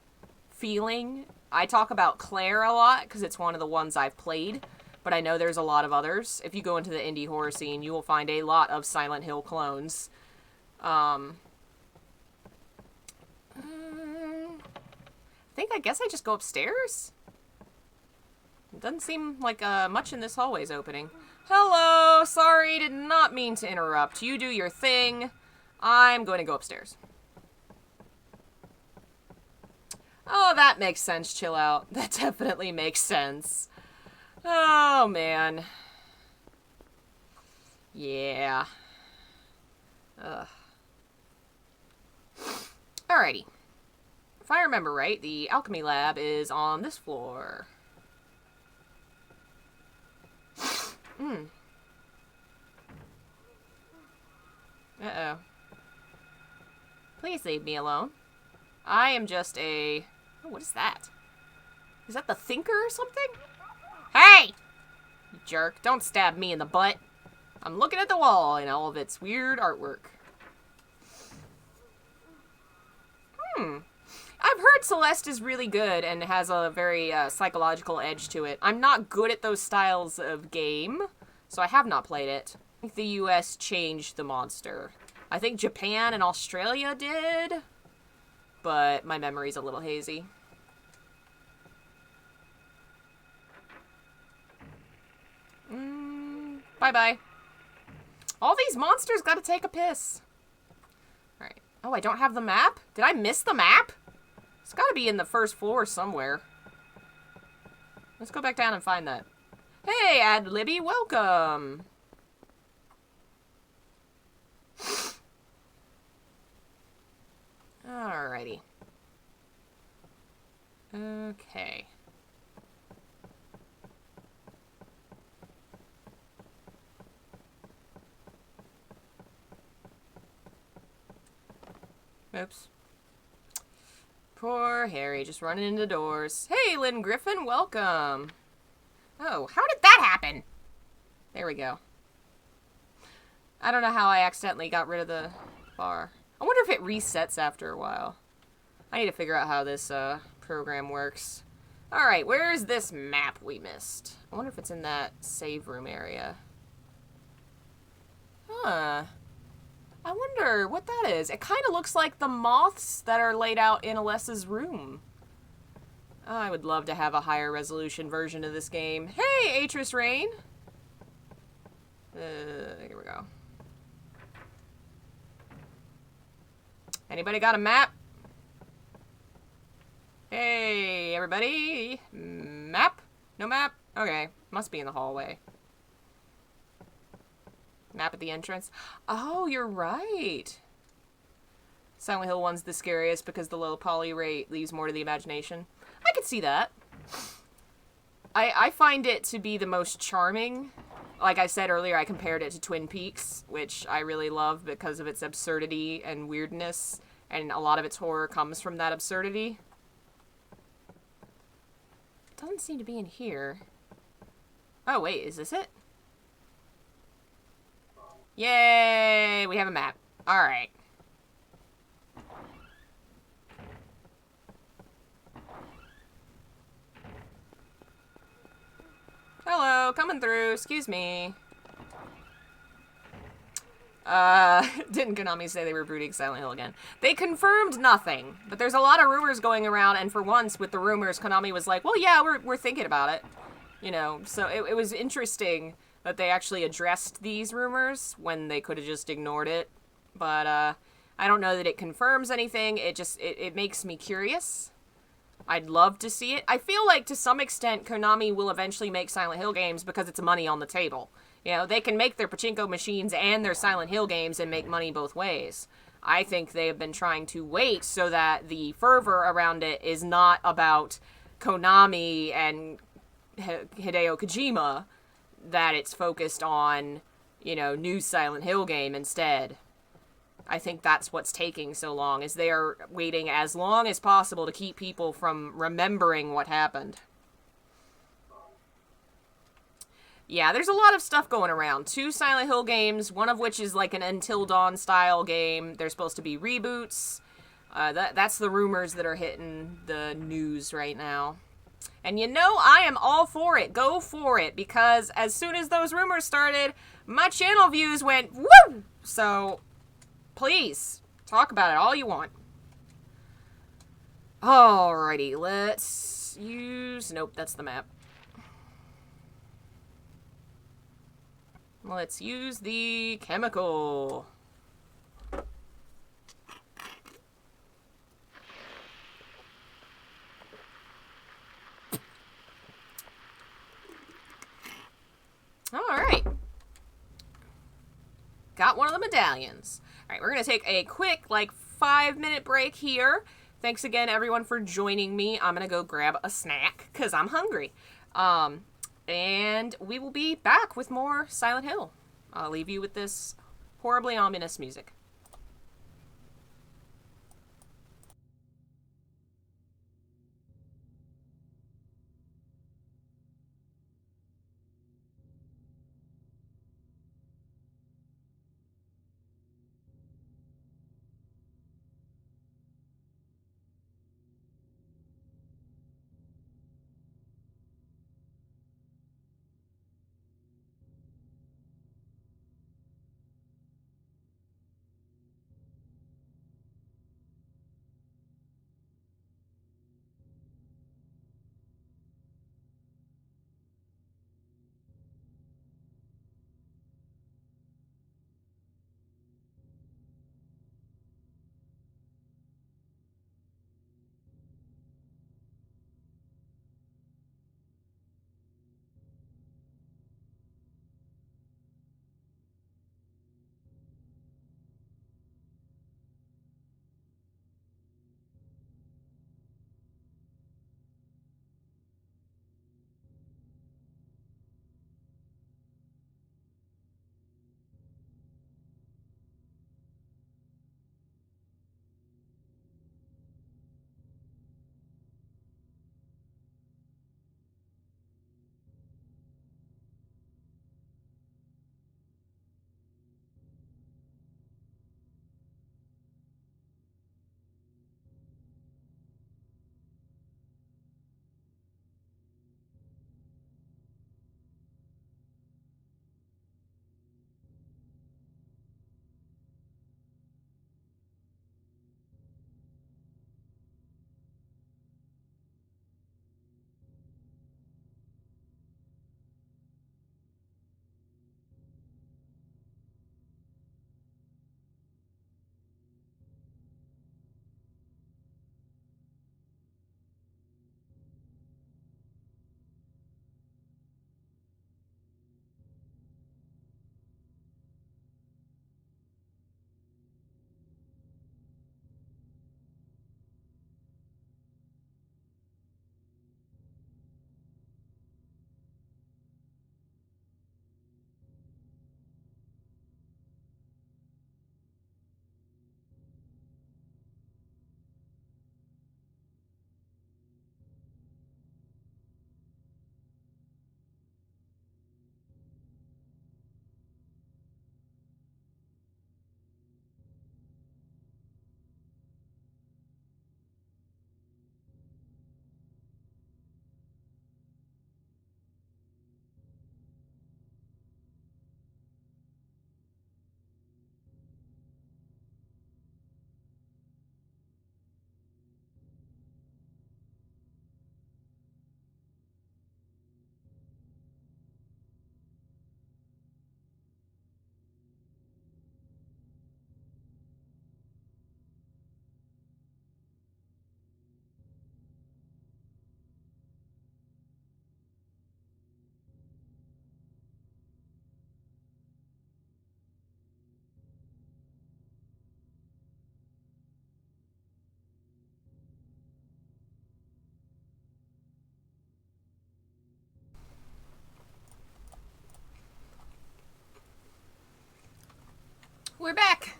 feeling. I talk about Claire a lot, because it's one of the ones I've played, but I know there's a lot of others. If you go into the indie horror scene, you will find a lot of Silent Hill clones. I guess I just go upstairs? It doesn't seem like much in this hallway's opening. Hello! Sorry, did not mean to interrupt. You do your thing. I'm going to go upstairs. Oh, that makes sense, chill out. That definitely makes sense. Oh, man. Yeah. Ugh. Alrighty. If I remember right, the alchemy lab is on this floor. Uh-oh. Please leave me alone. I am just a... Oh, what is that? Is that the thinker or something? Hey! You jerk, don't stab me in the butt. I'm looking at the wall and all of its weird artwork. I've heard Celeste is really good and has a very psychological edge to it. I'm not good at those styles of game, so I have not played it. I think the US changed the monster. I think Japan and Australia did, but my memory's a little hazy. Bye-bye. All these monsters gotta take a piss. Alright. Oh, I don't have the map? Did I miss the map? It's gotta be in the first floor somewhere. Let's go back down and find that. Hey, Ad Libby, welcome! Alrighty. Okay. Oops. Poor Harry, just running into doors. Hey, Lynn Griffin, welcome. Oh, how did that happen? There we go. I don't know how I accidentally got rid of the bar. I wonder if it resets after a while. I need to figure out how this program works. Alright, where is this map we missed? I wonder if it's in that save room area. Huh. I wonder what that is. It kind of looks like the moths that are laid out in Alessa's room. Oh, I would love to have a higher resolution version of this game. Hey, Atris Rain! Here we go. Anybody got a map? Hey, everybody! Map? No map? Okay, must be in the hallway. Map at the entrance. Oh, you're right. Silent Hill 1's the scariest because the low poly rate leaves more to the imagination. I could see that. I find it to be the most charming. Like I said earlier, I compared it to Twin Peaks, which I really love because of its absurdity and weirdness, and a lot of its horror comes from that absurdity. It doesn't seem to be in here. Oh, wait, is this it? Yay! We have a map. Alright. Hello, coming through. Excuse me. Didn't Konami say they were rebooting Silent Hill again? They confirmed nothing, but there's a lot of rumors going around, and for once, with the rumors, Konami was like, well, yeah, we're thinking about it. You know, so it was interesting that they actually addressed these rumors when they could have just ignored it. But, I don't know that it confirms anything. It makes me curious. I'd love to see it. I feel like, to some extent, Konami will eventually make Silent Hill games because it's money on the table. You know, they can make their pachinko machines and their Silent Hill games and make money both ways. I think they have been trying to wait so that the fervor around it is not about Konami and Hideo Kojima, that it's focused on, you know, new Silent Hill game instead. I think that's what's taking so long, is they are waiting as long as possible to keep people from remembering what happened. Yeah, there's a lot of stuff going around. 2 Silent Hill games, one of which is like an Until Dawn style game. There's supposed to be reboots. That's the rumors that are hitting the news right now. And you know, I am all for it. Go for it. Because as soon as those rumors started, my channel views went woo! So, please, talk about it all you want. Alrighty, let's use... Nope, that's the map. Let's use the chemical. got one of the medallions. All right, we're going to take a quick, like, 5-minute break here. Thanks again, everyone, for joining me. I'm going to go grab a snack because I'm hungry. And we will be back with more Silent Hill. I'll leave you with this horribly ominous music. We're back.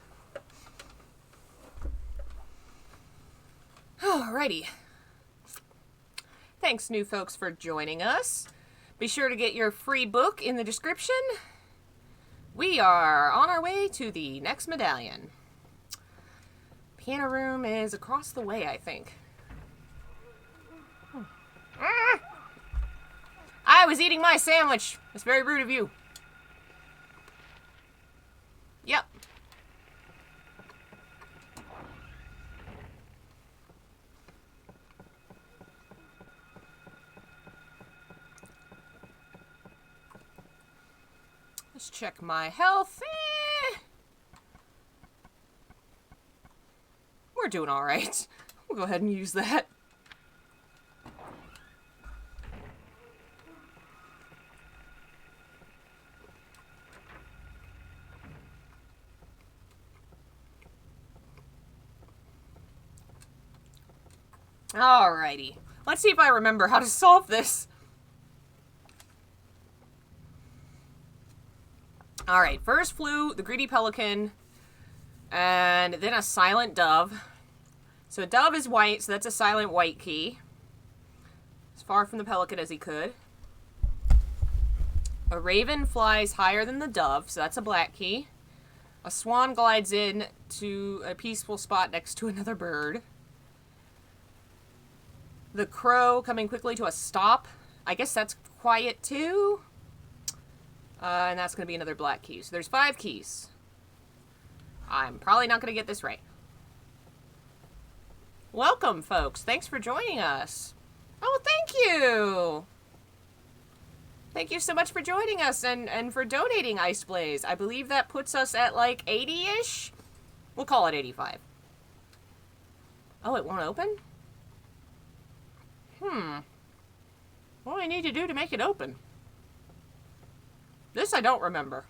Alrighty. Thanks, new folks, for joining us. Be sure to get your free book in the description. We are on our way to the next medallion. Piano room is across the way, I think. I was eating my sandwich. It's very rude of you. Yep. Let's check my health. We're doing all right. We'll go ahead and use that. Alrighty. Let's see if I remember how to solve this. Alright, first flew the greedy pelican, and then a silent dove. So a dove is white, so that's a silent white key. As far from the pelican as he could. A raven flies higher than the dove, so that's a black key. A swan glides in to a peaceful spot next to another bird. The crow coming quickly to a stop. I guess that's quiet too. And that's going to be another black key. So there's 5 keys. I'm probably not going to get this right. Welcome, folks. Thanks for joining us. Oh, thank you. Thank you so much for joining us and for donating, Ice Blaze. I believe that puts us at like 80-ish. We'll call it 85. Oh, it won't open? What do I need to do to make it open? This I don't remember.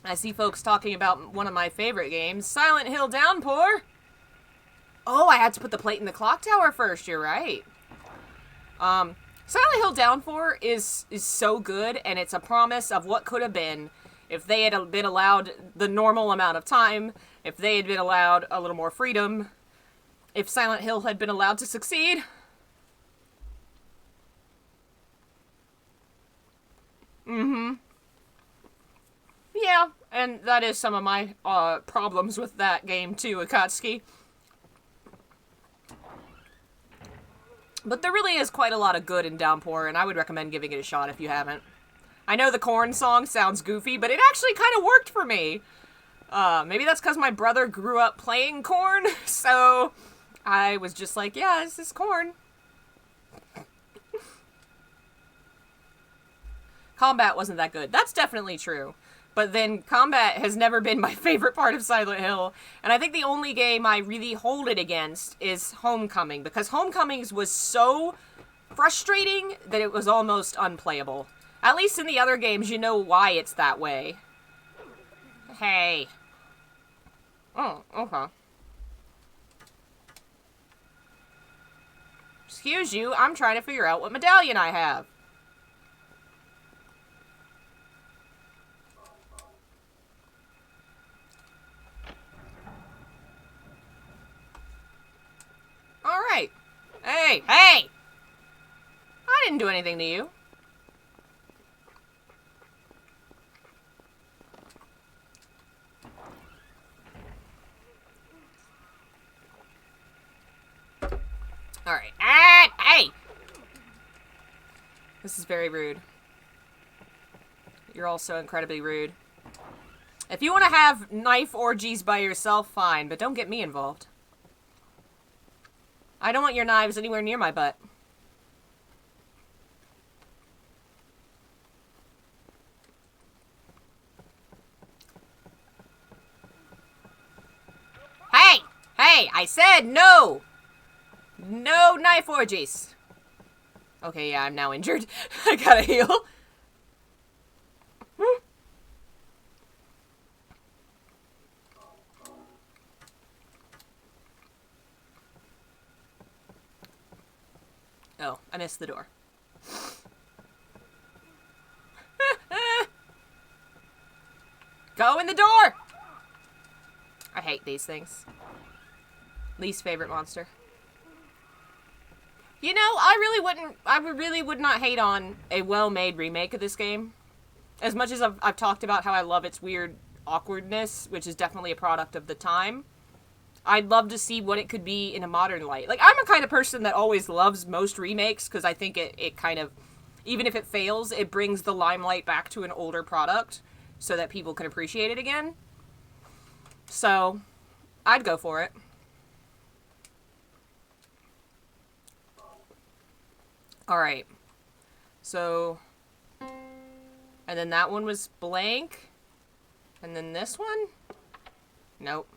I see folks talking about one of my favorite games, Silent Hill Downpour. Oh, I had to put the plate in the clock tower first, you're right. Silent Hill Downpour is so good, and it's a promise of what could have been if they had been allowed the normal amount of time, if they had been allowed a little more freedom, if Silent Hill had been allowed to succeed. Yeah, and that is some of my problems with that game too, Akatsuki. But there really is quite a lot of good in Downpour, and I would recommend giving it a shot if you haven't. I know the Korn song sounds goofy, but it actually kind of worked for me. Maybe that's because my brother grew up playing Korn, so I was just like, yeah, this is Korn. Combat wasn't that good. That's definitely true. But then combat has never been my favorite part of Silent Hill. And I think the only game I really hold it against is Homecoming, because Homecomings was so frustrating that it was almost unplayable. At least in the other games, you know why it's that way. Hey. Oh, okay. Excuse you, I'm trying to figure out what medallion I have. Alright. Hey, hey! I didn't do anything to you. Alright. Ah, hey! This is very rude. You're all so incredibly rude. If you want to have knife orgies by yourself, fine, but don't get me involved. I don't want your knives anywhere near my butt. Hey! Hey! I said no! No knife orgies! Okay, yeah, I'm now injured. I gotta heal. Oh, I missed the door. Go in the door! I hate these things. Least favorite monster. You know, I really would not hate on a well-made remake of this game. As much as I've talked about how I love its weird awkwardness, which is definitely a product of the time. I'd love to see what it could be in a modern light. Like, I'm a kind of person that always loves most remakes, because I think it kind of, even if it fails, it brings the limelight back to an older product, so that people can appreciate it again. So, I'd go for it. Alright. So, and then that one was blank. And then this one? Nope.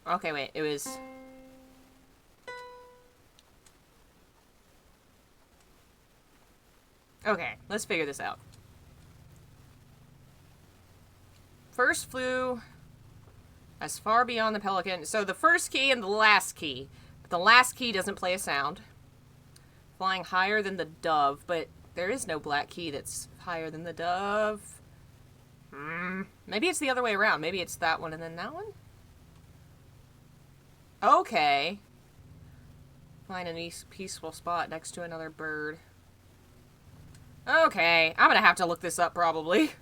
Okay, wait, it was... Okay, let's figure this out. First flew As far beyond the pelican. So the first key and the last key. But the last key doesn't play a sound. Flying higher than the dove, but there is no black key that's higher than the dove. Maybe it's the other way around. Maybe it's that one and then that one? Okay. Find a peaceful spot next to another bird. Okay, I'm gonna have to look this up probably.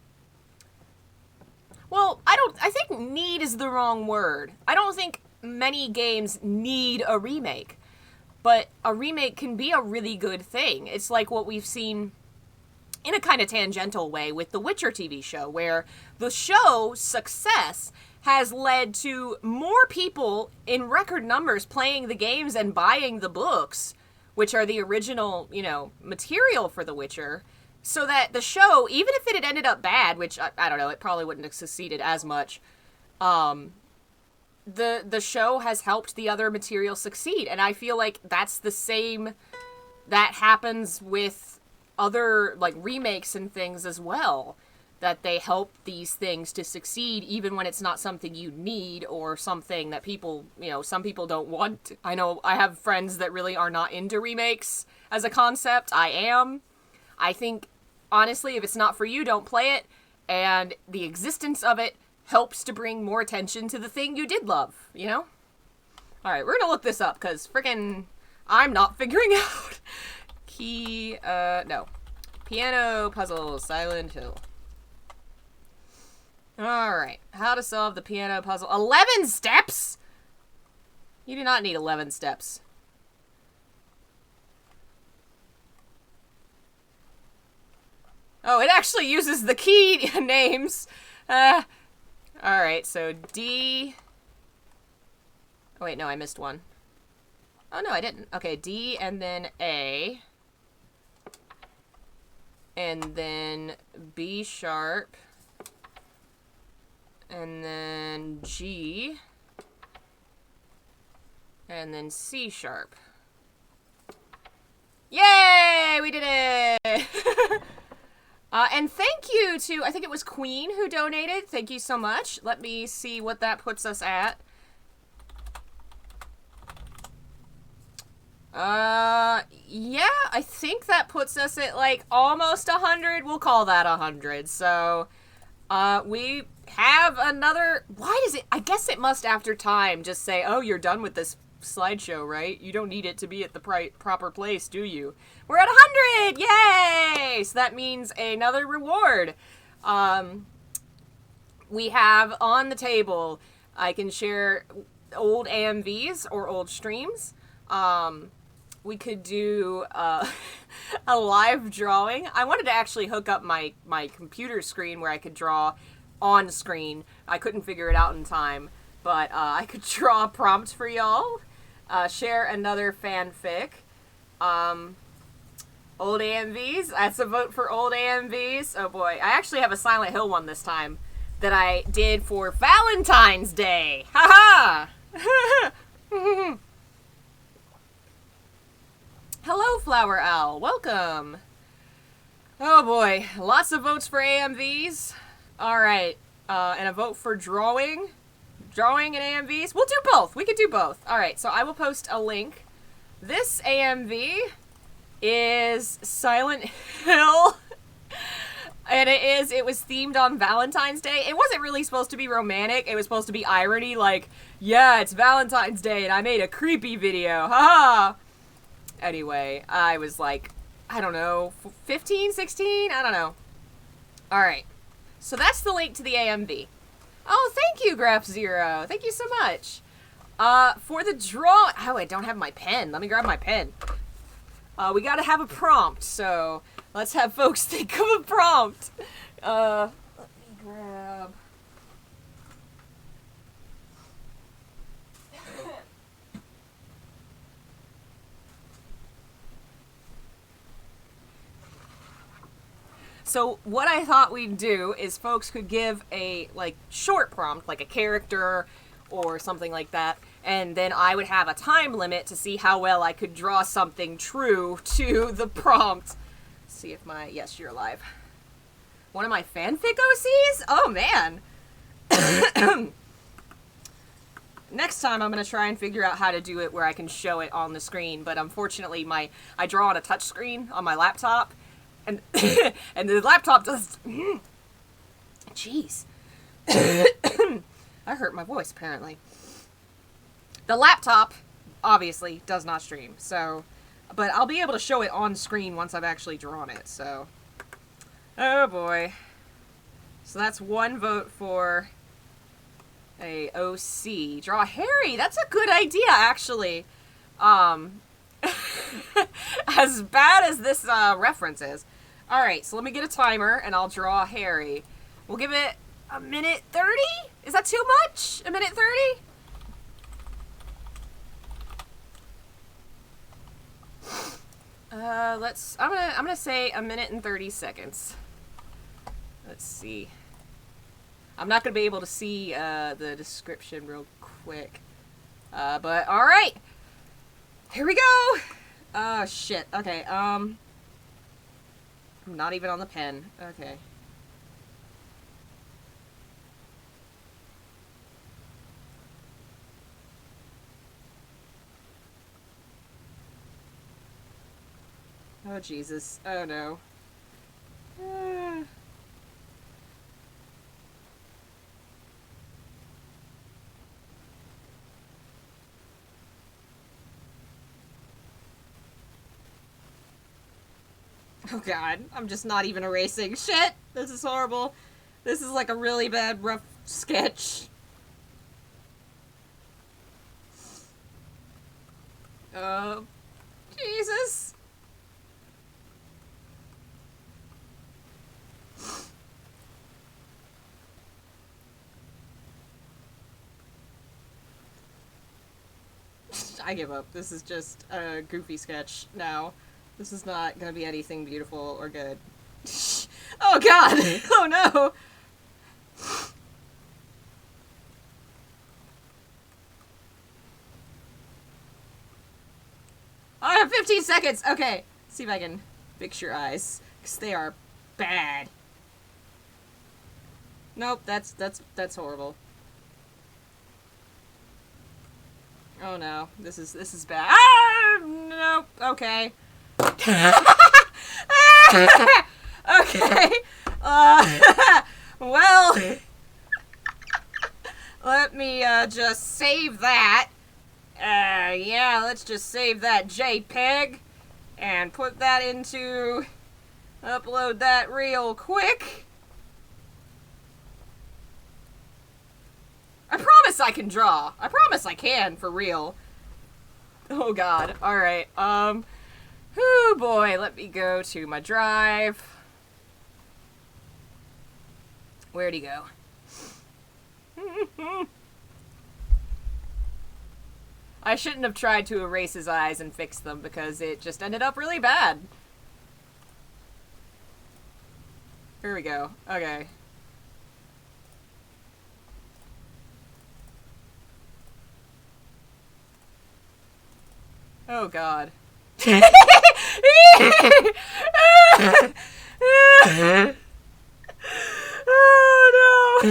Well, I think need is the wrong word. I don't think many games need a remake. But a remake can be a really good thing. It's like what we've seen in a kind of tangential way with the Witcher TV show, where the show's success has led to more people in record numbers playing the games and buying the books, which are the original, material for The Witcher, so that the show, even if it had ended up bad, which, I don't know, it probably wouldn't have succeeded as much, the show has helped the other material succeed, and I feel like that's the same that happens with other remakes and things as well, that they help these things to succeed even when it's not something you need or something that people, some people don't want. I know I have friends that really are not into remakes as a concept. I am. I think honestly, if it's not for you, don't play it, and the existence of it helps to bring more attention to the thing you did love, Alright, we're gonna look this up, because frickin' I'm not figuring out. No. Piano puzzle, Silent Hill. Alright, how to solve the piano puzzle. 11 steps?! You do not need 11 steps. Oh, it actually uses the key names. Alright, so D... Oh, wait, no, I missed one. Oh, no, I didn't. Okay, D and then A. And then B sharp. And then G. And then C sharp. Yay! We did it! And thank you to, I think it was Queen who donated. Thank you so much. Let me see what that puts us at. Yeah, I think that puts us at almost 100. We'll call that 100. So, we have another, why does it, I guess it must after time just say, oh, you're done with this slideshow, right? You don't need it to be at the proper place, do you? We're at 100! Yay! So that means another reward. We have on the table, I can share old AMVs or old streams. We could do a live drawing. I wanted to actually hook up my computer screen where I could draw on screen. I couldn't figure it out in time, but I could draw a prompt for y'all. Share another fanfic. Old AMVs. That's a vote for old AMVs. Oh boy. I actually have a Silent Hill one this time that I did for Valentine's Day. Haha! Hello, Flower Owl. Welcome. Oh boy. Lots of votes for AMVs. Alright. And a vote for drawing. Drawing and AMVs. We'll do both. We could do both. Alright, so I will post a link. This AMV is Silent Hill. And it was themed on Valentine's Day. It wasn't really supposed to be romantic. It was supposed to be irony, yeah, it's Valentine's Day and I made a creepy video. Haha! Anyway, I was I don't know, 15, 16? I don't know. Alright. So that's the link to the AMV. Oh, thank you, Graph Zero. Thank you so much. For the draw... Oh, I don't have my pen. Let me grab my pen. We gotta have a prompt, so let's have folks think of a prompt. Let me grab... So what I thought we'd do is folks could give a, short prompt, like a character or something like that, and then I would have a time limit to see how well I could draw something true to the prompt. Let's see if yes, you're alive. One of my fanfic OCs? Oh, man. Next time I'm gonna try and figure out how to do it where I can show it on the screen, but unfortunately I draw on a touch screen on my laptop, and and the laptop does jeez. I hurt my voice apparently. The laptop obviously does not stream, so but I'll be able to show it on screen once I've actually drawn it, so oh boy. So that's one vote for a OC. Draw Harry. That's a good idea, actually. As bad as this reference is. Alright, so let me get a timer, and I'll draw Harry. We'll give it a minute 30? Is that too much? A minute 30? I'm gonna say a minute and 30 seconds. Let's see. I'm not gonna be able to see the description real quick. But alright. Here we go! Oh shit. Okay, I'm not even on the pen. Okay. Oh Jesus. Oh no. Oh god, I'm just not even erasing. Shit! This is horrible. This is like a really bad, rough sketch. Oh, Jesus. I give up. This is just a goofy sketch now. This is not gonna be anything beautiful or good. Oh god! Oh no! I have 15 seconds! Okay. See if I can fix your eyes. Because they are bad. Nope, that's horrible. Oh no. This is bad. Ah! Nope. Okay. Okay. Well, let me just save that. Yeah, let's just save that JPEG and put that into upload that real quick. I promise I can draw. I promise I can, for real. Oh god. Alright, oh boy, let me go to my drive. Where'd he go? I shouldn't have tried to erase his eyes and fix them because it just ended up really bad. Here we go. Okay. Oh god. Oh no!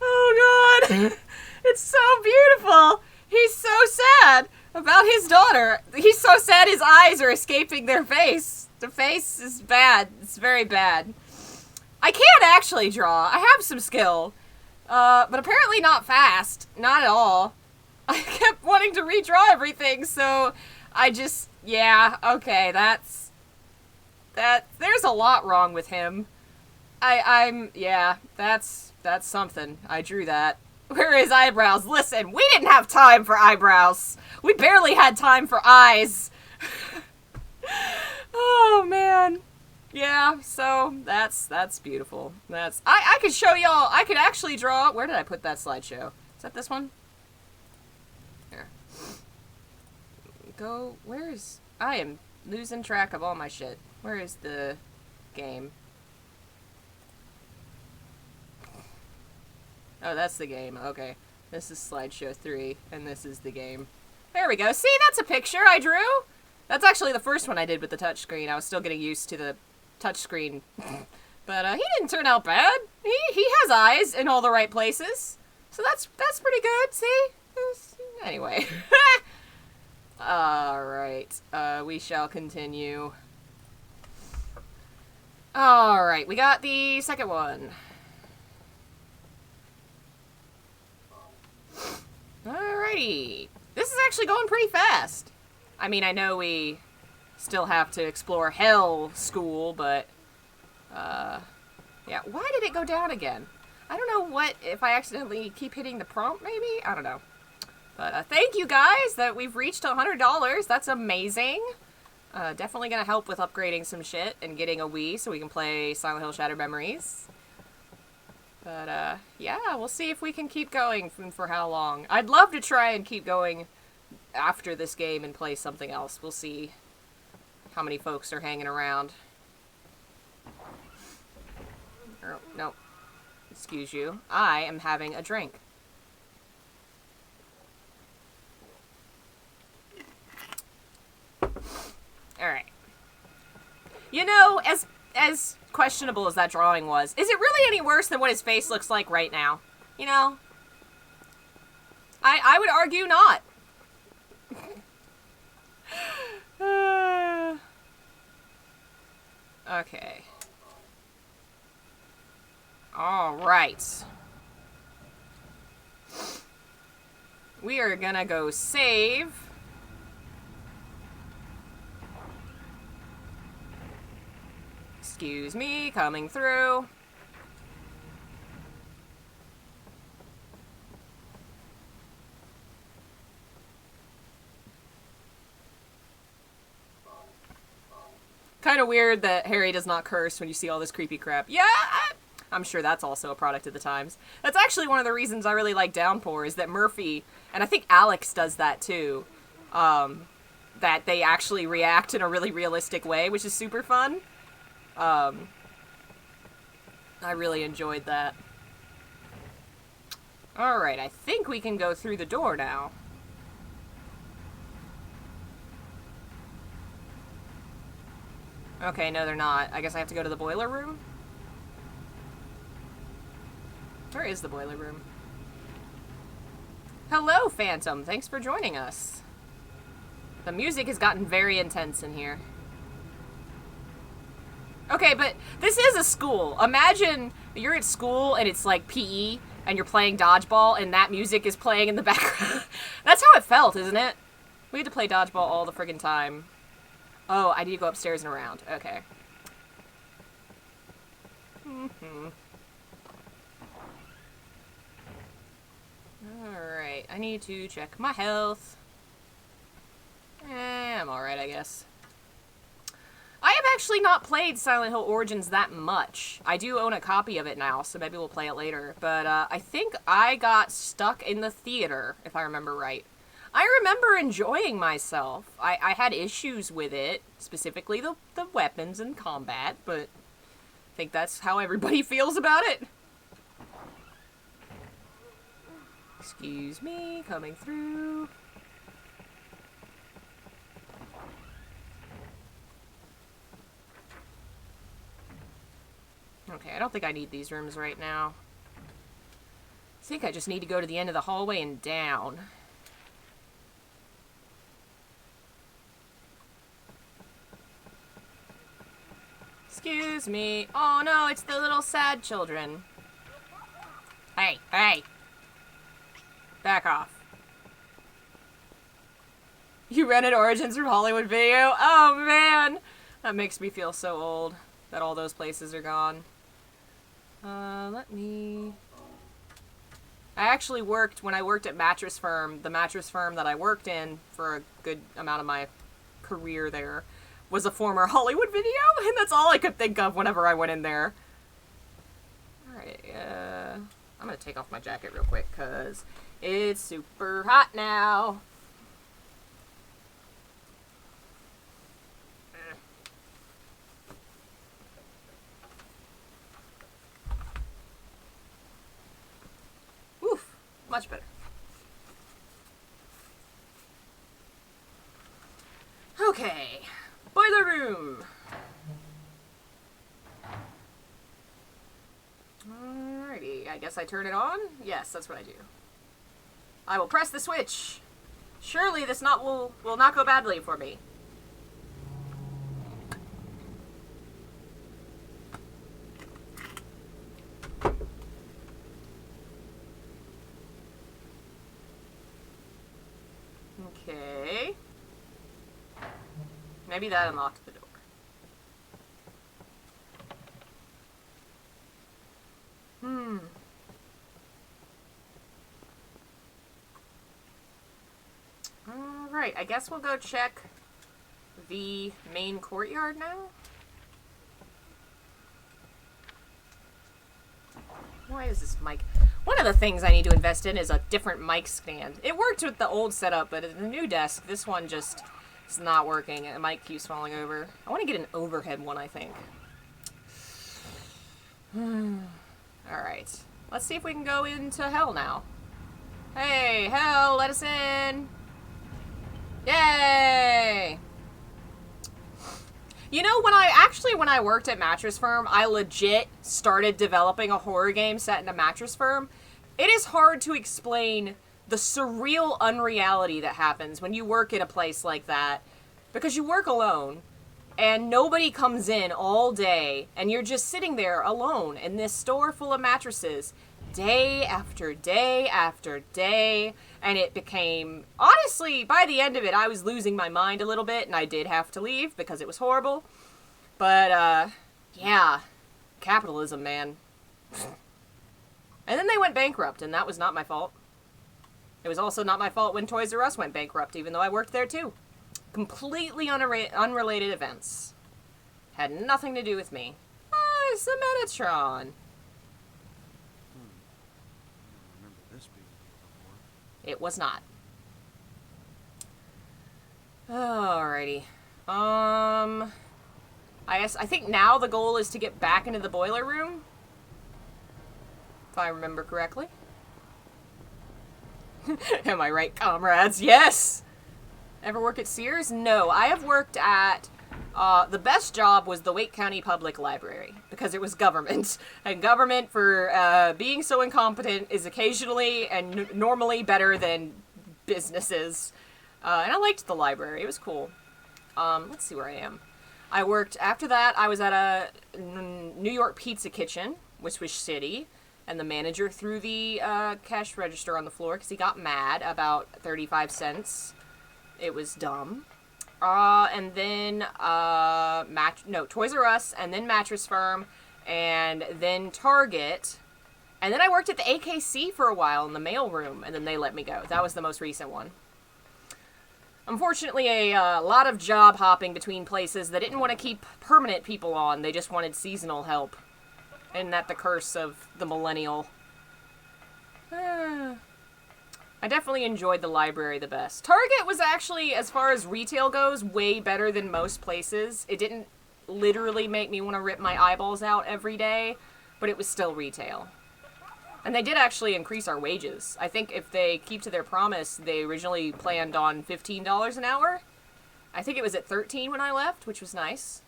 Oh god! It's so beautiful! He's so sad about his daughter. He's so sad his eyes are escaping their face. The face is bad. It's very bad. I can actually draw. I have some skill. But apparently not fast. Not at all. I kept wanting to redraw everything, so I just, yeah, okay, there's a lot wrong with him. Yeah, that's something. I drew that. Where are his eyebrows? Listen, we didn't have time for eyebrows. We barely had time for eyes. Oh, man. Yeah, so that's beautiful. I could show y'all, I could actually draw, where did I put that slideshow? Is that this one? Here. Go, I am losing track of all my shit. Where is the game? Oh, that's the game. Okay. This is slideshow 3, and this is the game. There we go. See, that's a picture I drew. That's actually the first one I did with the touchscreen. I was still getting used to the touchscreen. But he didn't turn out bad. He has eyes in all the right places. So that's pretty good, see? Anyway. Alright. We shall continue. Alright, we got the second one. Alrighty. This is actually going pretty fast. I mean, I know we still have to explore Hell School, but, yeah. Why did it go down again? I don't know what, if I accidentally keep hitting the prompt, maybe? I don't know. But, thank you guys that we've reached $100. That's amazing. Definitely gonna help with upgrading some shit and getting a Wii so we can play Silent Hill Shattered Memories. But, yeah, we'll see if we can keep going for how long. I'd love to try and keep going after this game and play something else. We'll see how many folks are hanging around. Oh, no. Excuse you. I am having a drink. Alright. You know, as questionable as that drawing was, is it really any worse than what his face looks like right now? You know? I would argue not. Okay. Alright. We are gonna go save. Excuse me, coming through. Kind of weird that Harry does not curse when you see all this creepy crap. Yeah, I'm sure that's also a product of the times. That's actually one of the reasons I really like Downpour, is that Murphy, and I think Alex does that too, that they actually react in a really realistic way, which is super fun. I really enjoyed that. Alright, I think we can go through the door now. Okay, no they're not. I guess I have to go to the boiler room? Where is the boiler room? Hello, Phantom. Thanks for joining us. The music has gotten very intense in here. Okay, but this is a school. Imagine you're at school and it's like PE and you're playing dodgeball and that music is playing in the background. That's how it felt, isn't it? We had to play dodgeball all the friggin' time. Oh, I need to go upstairs and around. Okay. Alright, I need to check my health. I'm alright, I guess. I have actually not played Silent Hill Origins that much. I do own a copy of it now, so maybe we'll play it later. But I think I got stuck in the theater, if I remember right. I remember enjoying myself. I had issues with it, specifically the weapons and combat, but I think that's how everybody feels about it. Excuse me, coming through. Okay, I don't think I need these rooms right now. I think I just need to go to the end of the hallway and down. Excuse me. Oh no, it's the little sad children. Hey, hey. Back off. You rented Origins from Hollywood Video? Oh man! That makes me feel so old that all those places are gone. Let me... I actually worked, when I worked at Mattress Firm, the mattress firm that I worked in for a good amount of my career there was a former Hollywood Video, and that's all I could think of whenever I went in there. Alright, I'm gonna take off my jacket real quick, because it's super hot now. Oof, much better. Okay, boiler room. Alrighty, I guess I turn it on? Yes, that's what I do. I will press the switch. Surely this will not go badly for me. Okay. Maybe that unlocked the door. Alright, I guess we'll go check the main courtyard now. Why is this mic? One of the things I need to invest in is a different mic stand. It worked with the old setup, but at the new desk, this one just is not working. The mic keeps falling over. I want to get an overhead one, I think. Alright. Let's see if we can go into hell now. Hey, hell, let us in! Yay! You know, when I worked at Mattress Firm, I legit started developing a horror game set in a mattress firm. It is hard to explain the surreal unreality that happens when you work in a place like that, because you work alone, and nobody comes in all day, and you're just sitting there alone in this store full of mattresses, day after day after day, and it became, honestly, by the end of it, I was losing my mind a little bit, and I did have to leave because it was horrible. But, yeah, capitalism, man. And then they went bankrupt, and that was not my fault. It was also not my fault when Toys R Us went bankrupt, even though I worked there too. Completely unrelated events. Had nothing to do with me. Oh, it's a Metatron. Remember this being before. It was not. Alrighty. I think now the goal is to get back into the boiler room. If I remember correctly. Am I right, comrades? Yes! Ever work at Sears? No. I have worked at... the best job was the Wake County Public Library, because it was government. And government, for being so incompetent, is occasionally and normally better than businesses. And I liked the library. It was cool. Let's see where I am. I worked... After that, I was at a New York pizza kitchen, which was shitty. And the manager threw the cash register on the floor because he got mad about 35 cents. It was dumb. And then Toys R Us, and then Mattress Firm, and then Target. And then I worked at the AKC for a while in the mail room, and then they let me go. That was the most recent one. Unfortunately, a lot of job hopping between places that didn't want to keep permanent people on. They just wanted seasonal help. Isn't that the curse of the millennial? I definitely enjoyed the library the best. Target was actually, as far as retail goes, way better than most places. It didn't literally make me want to rip my eyeballs out every day, but it was still retail. And they did actually increase our wages. I think if they keep to their promise, they originally planned on $15 an hour. I think it was at $13 when I left, which was nice.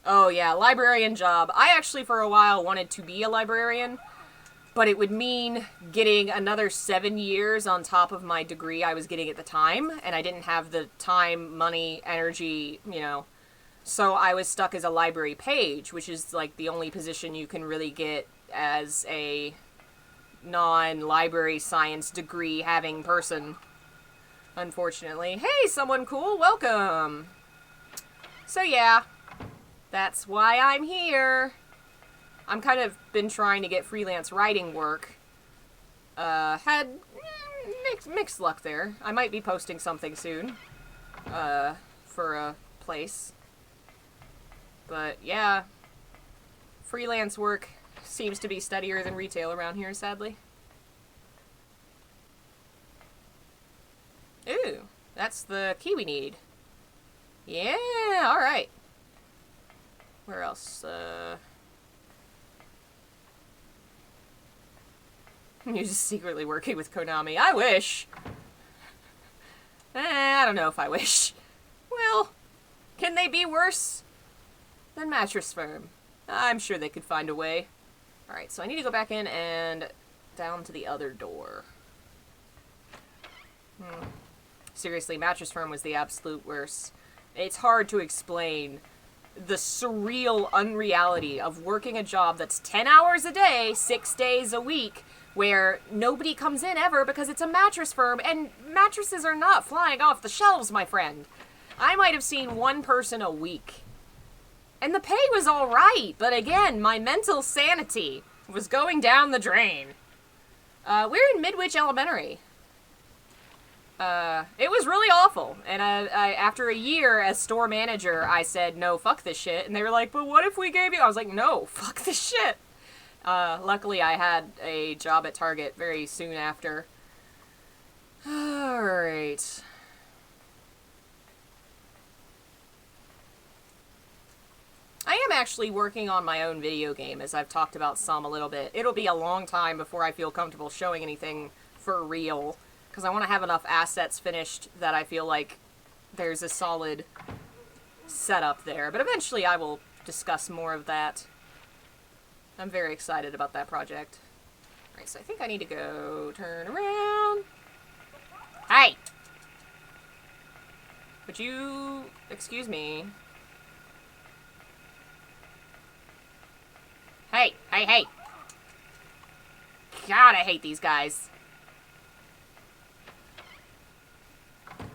Oh yeah, librarian job. I actually for a while wanted to be a librarian, but it would mean getting another 7 years on top of my degree I was getting at the time, and I didn't have the time, money, energy, So I was stuck as a library page, which is like the only position you can really get as a non-library science degree having person. Unfortunately. Hey, someone cool, welcome! So yeah. That's why I'm here. I'm kind of been trying to get freelance writing work. Had mixed luck there. I might be posting something soon. For a place. But yeah. Freelance work seems to be steadier than retail around here, sadly. Ooh, that's the key we need. Yeah, alright. Where else? You're just secretly working with Konami. I wish. I don't know if I wish. Well, can they be worse than Mattress Firm? I'm sure they could find a way. Alright, so I need to go back in and down to the other door. Seriously, Mattress Firm was the absolute worst. It's hard to explain the surreal unreality of working a job that's 10 hours a day, 6 days a week, where nobody comes in ever because it's a mattress firm, and mattresses are not flying off the shelves, my friend. I might have seen one person a week. And the pay was alright, but again, my mental sanity was going down the drain. We're in Midwich Elementary. It was really awful, and I after a year as store manager, I said, no, fuck this shit, and they were like, but what if we gave you... I was like, no, fuck this shit. Luckily I had a job at Target very soon after. Alright. I am actually working on my own video game, as I've talked about some a little bit. It'll be a long time before I feel comfortable showing anything for real, because I want to have enough assets finished that I feel like there's a solid setup there. But eventually I will discuss more of that. I'm very excited about that project. Alright, so I think I need to go turn around. Hey! Would you excuse me? Hey, hey, hey. God, I hate these guys.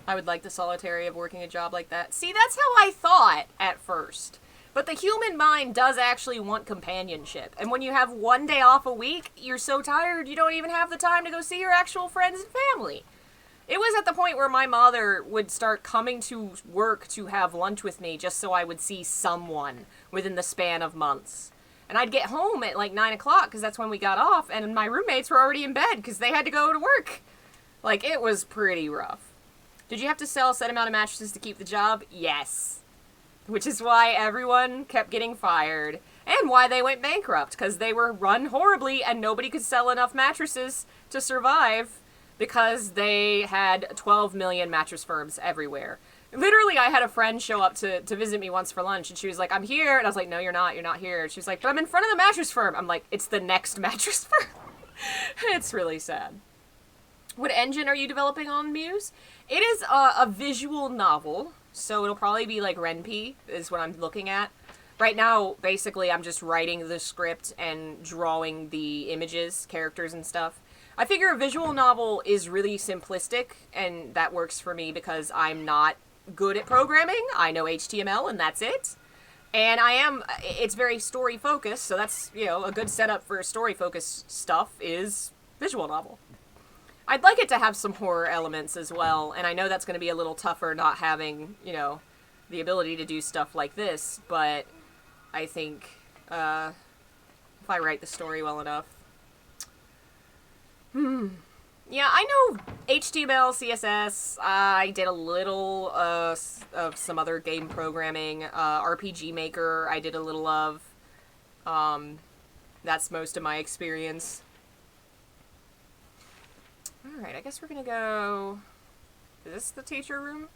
I would like the solitary of working a job like that. See, that's how I thought at first. But the human mind does actually want companionship. And when you have one day off a week, you're so tired you don't even have the time to go see your actual friends and family. It was at the point where my mother would start coming to work to have lunch with me just so I would see someone within the span of months. And I'd get home at like 9 o'clock because that's when we got off, and my roommates were already in bed because they had to go to work. Like, it was pretty rough. Did you have to sell a set amount of mattresses to keep the job? Yes. Which is why everyone kept getting fired, and why they went bankrupt, because they were run horribly and nobody could sell enough mattresses to survive because they had 12 million mattress firms everywhere. Literally, I had a friend show up to visit me once for lunch, and she was like, I'm here. And I was like, no, you're not here. She was like, but I'm in front of the mattress firm. I'm like, it's the next mattress firm. It's really sad. What engine are you developing on, Muse? It is a visual novel, so it'll probably be like Ren'Py is what I'm looking at. Right now, basically, I'm just writing the script and drawing the images, characters, and stuff. I figure a visual novel is really simplistic, and that works for me because I'm not good at programming. I know HTML, and that's it. And it's very story-focused, so that's, a good setup for story-focused stuff is visual novel. I'd like it to have some horror elements as well, and I know that's going to be a little tougher not having, the ability to do stuff like this, but I think, if I write the story well enough. Yeah, I know HTML, CSS, I did a little of some other game programming, RPG Maker I did a little of. That's most of my experience. Alright, I guess we're gonna go... Is this the teacher room?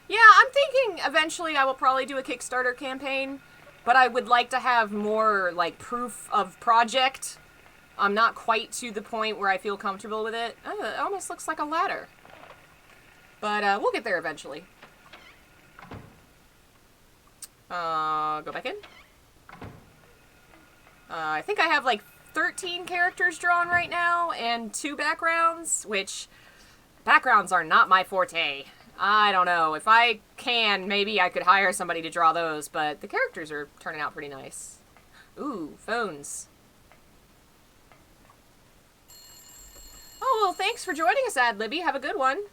Yeah, I'm thinking eventually I will probably do a Kickstarter campaign, but I would like to have more, proof of project. I'm not quite to the point where I feel comfortable with it. Oh, it almost looks like a ladder. But, we'll get there eventually. Go back in. I think I have, 13 characters drawn right now, and 2 backgrounds, which backgrounds are not my forte. I don't know. If I can, maybe I could hire somebody to draw those, but the characters are turning out pretty nice. Ooh, phones. Oh, well, thanks for joining us, Ad Libby. Have a good one.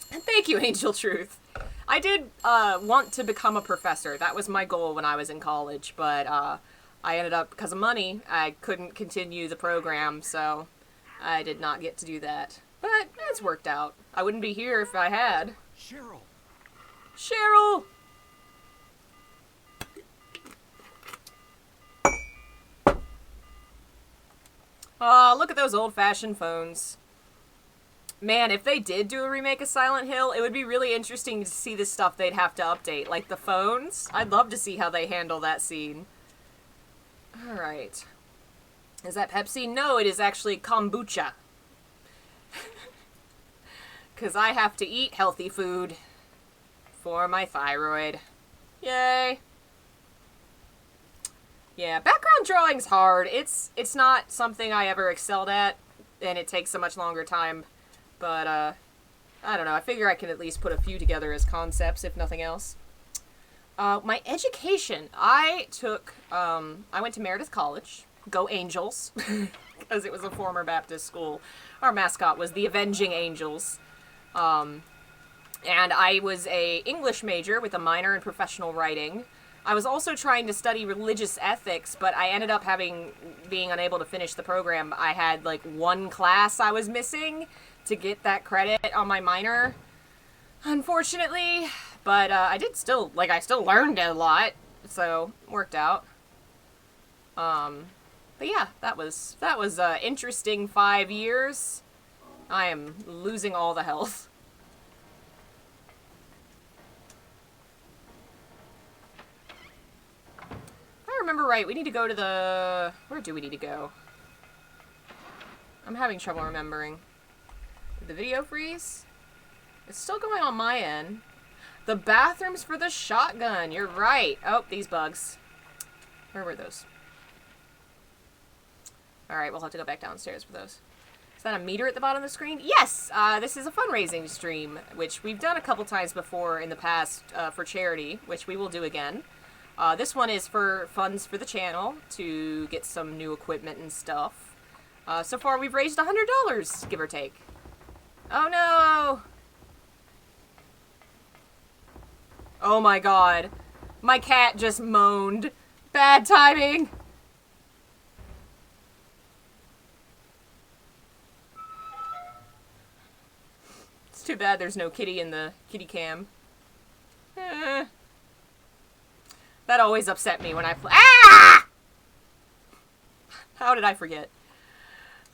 Thank you, Angel Truth. I did want to become a professor. That was my goal when I was in college, but I ended up, because of money, I couldn't continue the program, so I did not get to do that. But it's worked out. I wouldn't be here if I had. Cheryl! Cheryl! Aw, look at those old-fashioned phones. Man, if they did do a remake of Silent Hill, it would be really interesting to see the stuff they'd have to update. Like the phones. I'd love to see how they handle that scene. Alright. Is that Pepsi? No, it is actually kombucha. Because I have to eat healthy food for my thyroid. Yay. Yeah, background drawing's hard. It's not something I ever excelled at, and it takes so much longer time. But, I don't know. I figure I can at least put a few together as concepts, if nothing else. My education. I went to Meredith College. Go Angels. Because it was a former Baptist school. Our mascot was the Avenging Angels. And I was a English major with a minor in professional writing. I was also trying to study religious ethics, but I ended up being unable to finish the program. I had, like, one class I was missing to get that credit on my minor, unfortunately. But, I still learned a lot, so it worked out. But yeah, that was a interesting 5 years. I am losing all the health. If I remember right, we need to go to the... Where do we need to go? I'm having trouble remembering. Did the video freeze? It's still going on my end. The bathrooms for the shotgun. You're right. Oh, these bugs. Where were those? Alright, we'll have to go back downstairs for those. Is that a meter at the bottom of the screen? Yes! This is a fundraising stream, which we've done a couple times before in the past for charity, which we will do again. This one is for funds for the channel to get some new equipment and stuff. So far we've raised $100, give or take. Oh no! Oh my god. My cat just moaned. Bad timing! It's too bad there's no kitty in the kitty cam. That always upset me when I play. Ah! How did I forget?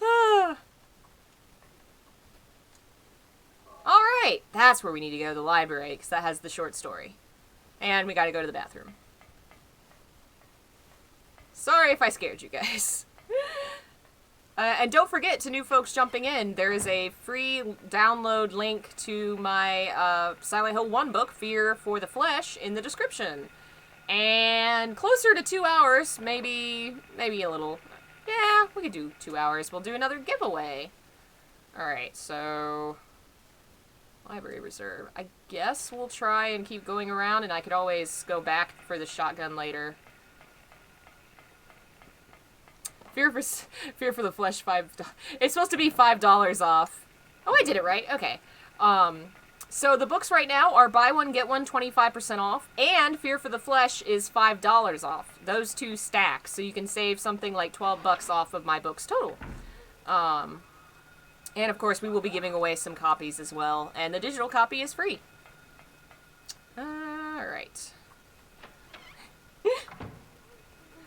Ah. Alright, that's where we need to go, the library, because that has the short story. And we gotta go to the bathroom. Sorry if I scared you guys. And don't forget, to new folks jumping in, there is a free download link to my Silent Hill 1 book, Fear for the Flesh, in the description. And closer to 2 hours, maybe a little. Yeah, we could do 2 hours. We'll do another giveaway. Alright, so... Library Reserve. I guess we'll try and keep going around, and I could always go back for the shotgun later. Fear for the Flesh, it's supposed to be $5 off. Oh, I did it right. Okay. So the books right now are buy one, get one, 25% off, and Fear for the Flesh is $5 off. Those two stack, so you can save something like 12 bucks off of my books total. And of course, we will be giving away some copies as well, and the digital copy is free. Alright.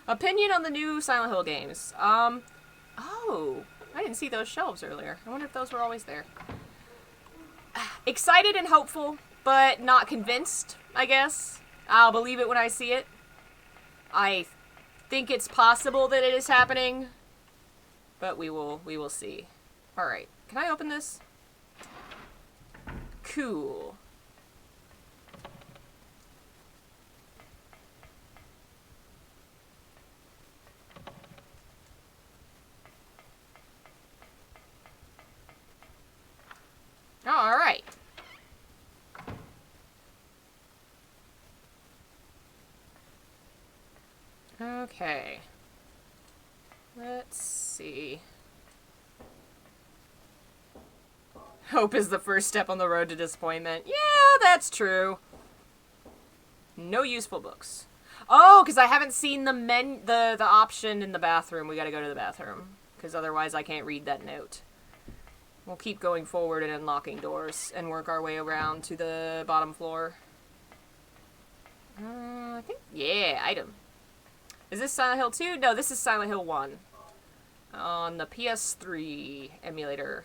Opinion on the new Silent Hill games. Oh, I didn't see those shelves earlier. I wonder if those were always there. Excited and hopeful, but not convinced, I guess. I'll believe it when I see it. I think it's possible that it is happening, but we will see. Alright, can I open this? Cool. Alright. Okay. Let's see. Hope is the first step on the road to disappointment. Yeah, that's true. No useful books. Oh, because I haven't seen the option in the bathroom. We gotta go to the bathroom. Because otherwise I can't read that note. We'll keep going forward and unlocking doors and work our way around to the bottom floor. I think... Yeah, item. Is this Silent Hill 2? No, this is Silent Hill 1. On the PS3 emulator.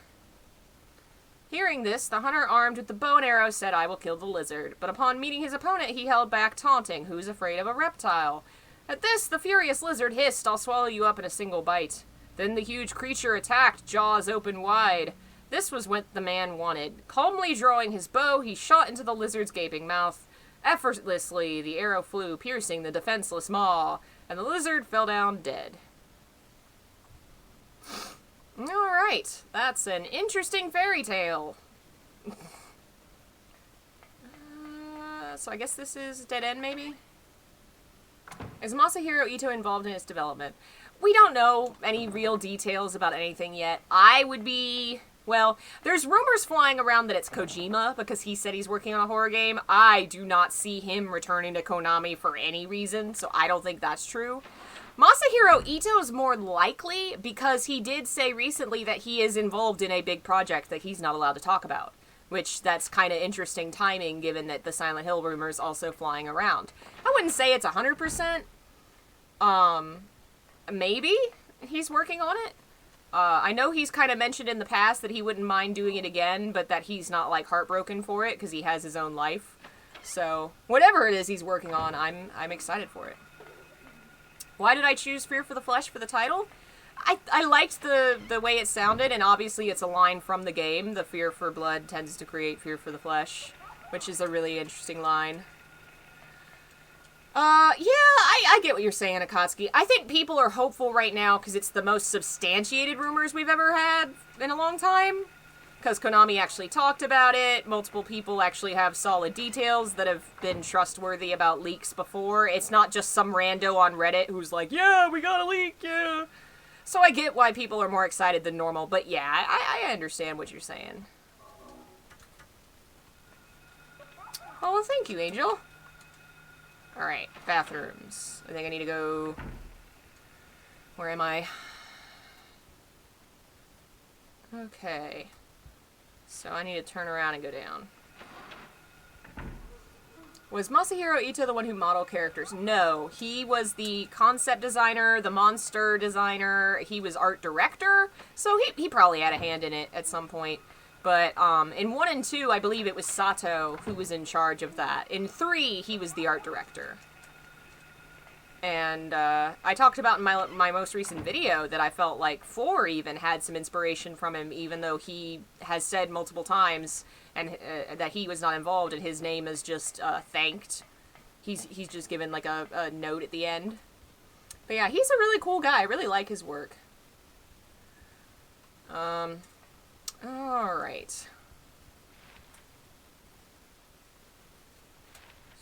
Hearing this, the hunter armed with the bow and arrow said, "I will kill the lizard." But upon meeting his opponent, he held back, taunting, "Who's afraid of a reptile?" At this, the furious lizard hissed, "I'll swallow you up in a single bite." Then the huge creature attacked, jaws open wide. This was what the man wanted. Calmly drawing his bow, he shot into the lizard's gaping mouth. Effortlessly, the arrow flew, piercing the defenseless maw, and the lizard fell down dead. Alright, that's an interesting fairy tale. So I guess this is dead end, maybe? Is Masahiro Ito involved in its development? We don't know any real details about anything yet. I would be... Well, there's rumors flying around that it's Kojima, because he said he's working on a horror game. I do not see him returning to Konami for any reason, so I don't think that's true. Masahiro Ito is more likely, because he did say recently that he is involved in a big project that he's not allowed to talk about. Which, that's kind of interesting timing, given that the Silent Hill rumor's also flying around. I wouldn't say it's 100%. Maybe he's working on it. I know he's kind of mentioned in the past that he wouldn't mind doing it again, but that he's not, like, heartbroken for it, because he has his own life. So, whatever it is he's working on, I'm excited for it. Why did I choose Fear for the Flesh for the title? I liked the way it sounded, and obviously it's a line from the game. The fear for blood tends to create fear for the flesh, which is a really interesting line. Yeah, I get what you're saying, Akatsuki. I think people are hopeful right now because it's the most substantiated rumors we've ever had in a long time. Because Konami actually talked about it. Multiple people actually have solid details that have been trustworthy about leaks before. It's not just some rando on Reddit who's like, yeah, we got a leak, yeah. So I get why people are more excited than normal, but yeah, I understand what you're saying. Oh, well, thank you, Angel. Alright, bathrooms. I think I need to go... Where am I? Okay. So I need to turn around and go down. Was Masahiro Ito the one who modeled characters? No. He was the concept designer, the monster designer, he was art director, so he probably had a hand in it at some point. But in 1 and 2, I believe it was Sato who was in charge of that. In 3, he was the art director. And I talked about in my most recent video that I felt like 4 even had some inspiration from him, even though he has said multiple times and that he was not involved and his name is just thanked. He's just given like a note at the end. But yeah, he's a really cool guy. I really like his work. Alright.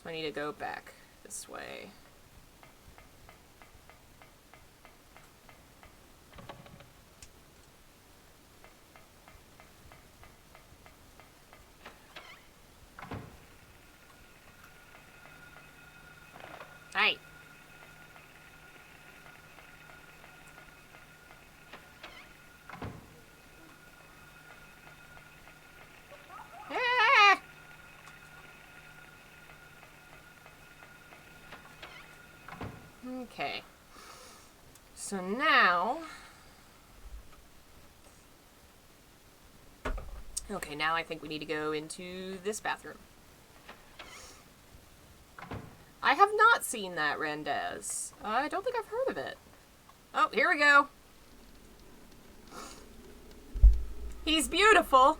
So I need to go back this way. Hey. Ah! Okay. So now... Okay, now I think we need to go into this bathroom. I have not seen that Rendez. I don't think I've heard of it. Oh, here we go. He's beautiful.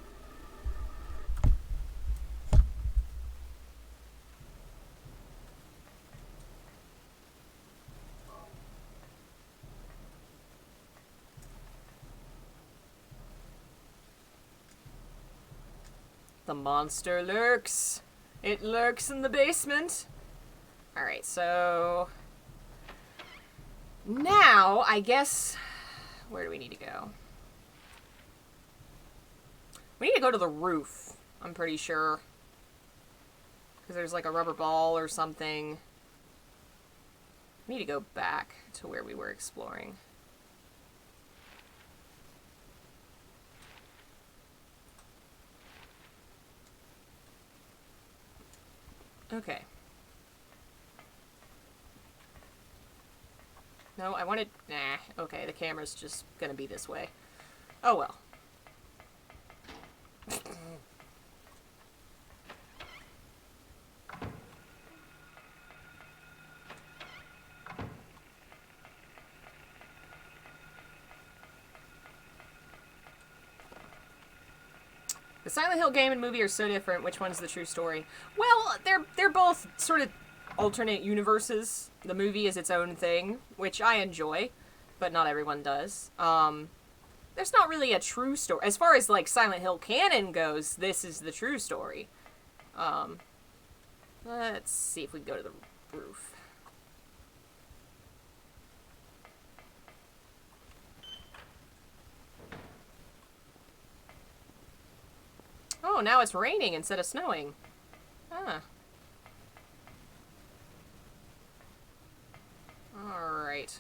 The monster lurks. It lurks in the basement. Alright, so... Now, I guess... Where do we need to go? We need to go to the roof, I'm pretty sure. Because there's like a rubber ball or something. We need to go back to where we were exploring. Okay. No, I wanted... Nah, okay, the camera's just gonna be this way. Oh well. The Silent Hill game and movie are so different. Which one's the true story? Well, they're both sort of alternate universes. The movie is its own thing, which I enjoy, but not everyone does. There's not really a true story. As far as, like, Silent Hill canon goes, this is the true story. Let's see if we can go to the roof. Oh, now it's raining instead of snowing. Huh. Alright.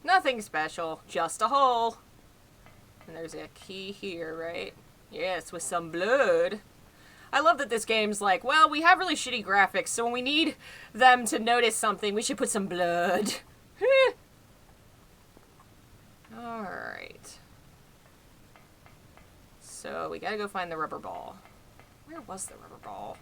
Nothing special, just a hole. And there's a key here, right? Yes, with some blood. I love that this game's like, well, we have really shitty graphics, so when we need them to notice something, we should put some blood. Alright. So, we gotta go find the rubber ball. Where was the rubber ball?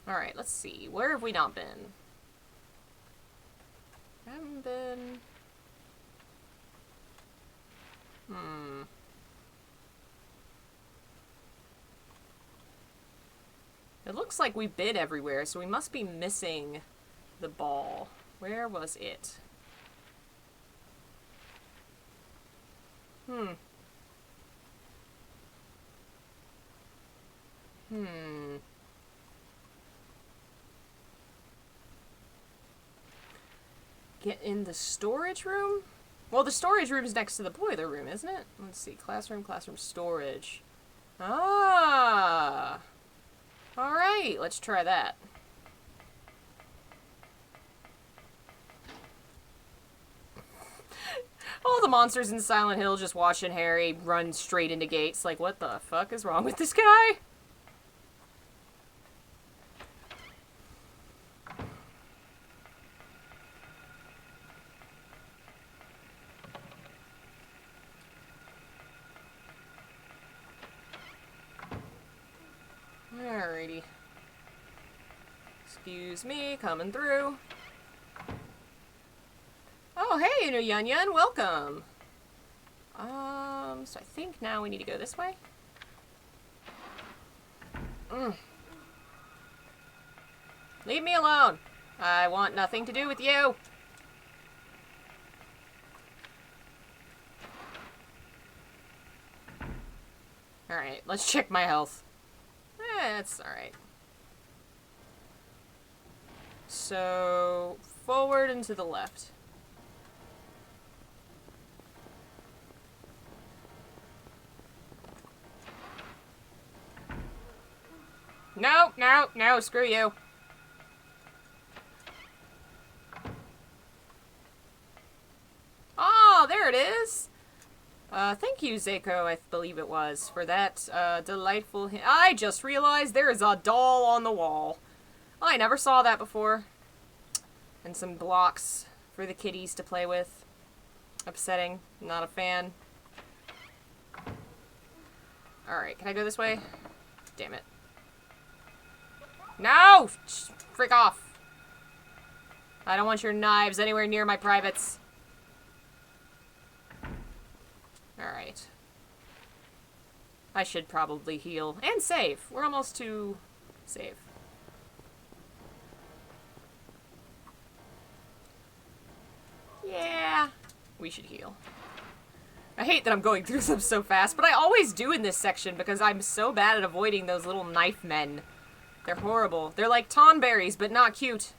Alright, let's see. Where have we not been? Haven't been... It looks like we've been everywhere, so we must be missing the ball. Where was it? Get in the storage room? Well, the storage room is next to the boiler room, isn't it? Let's see. Classroom, storage. Ah! Alright, let's try that. All the monsters in Silent Hill just watching Harry run straight into gates. Like, what the fuck is wrong with this guy? Alrighty. Excuse me, coming through. Oh, hey, Inu Yun Yun, welcome. So I think now we need to go this way. Leave me alone. I want nothing to do with you. Alright, let's check my health. That's alright. So, forward and to the left. No, no, no, screw you. Oh, there it is. Thank you, Zeko, I believe it was, for that, delightful hint. I just realized there is a doll on the wall. I never saw that before. And some blocks for the kitties to play with. Upsetting. Not a fan. Alright, can I go this way? Damn it. No! Frick off. I don't want your knives anywhere near my privates. Alright. I should probably heal. And save. We're almost to save. Yeah. We should heal. I hate that I'm going through them so fast, but I always do in this section because I'm so bad at avoiding those little knife men. They're horrible. They're like tonberries, but not cute.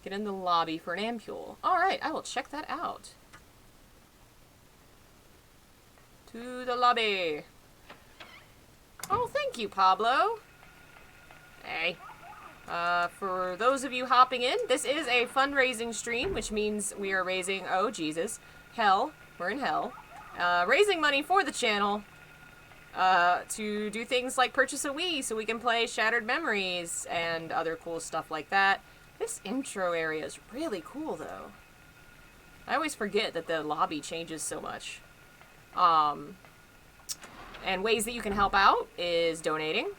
Get in the lobby for an ampule. Alright, I will check that out. To the lobby. Oh, thank you, Pablo. Hey. For those of you hopping in, this is a fundraising stream, which means we are raising, oh Jesus, hell, we're in hell, raising money for the channel, to do things like purchase a Wii so we can play Shattered Memories and other cool stuff like that. This intro area is really cool, though. I always forget that the lobby changes so much. And ways that you can help out is donating,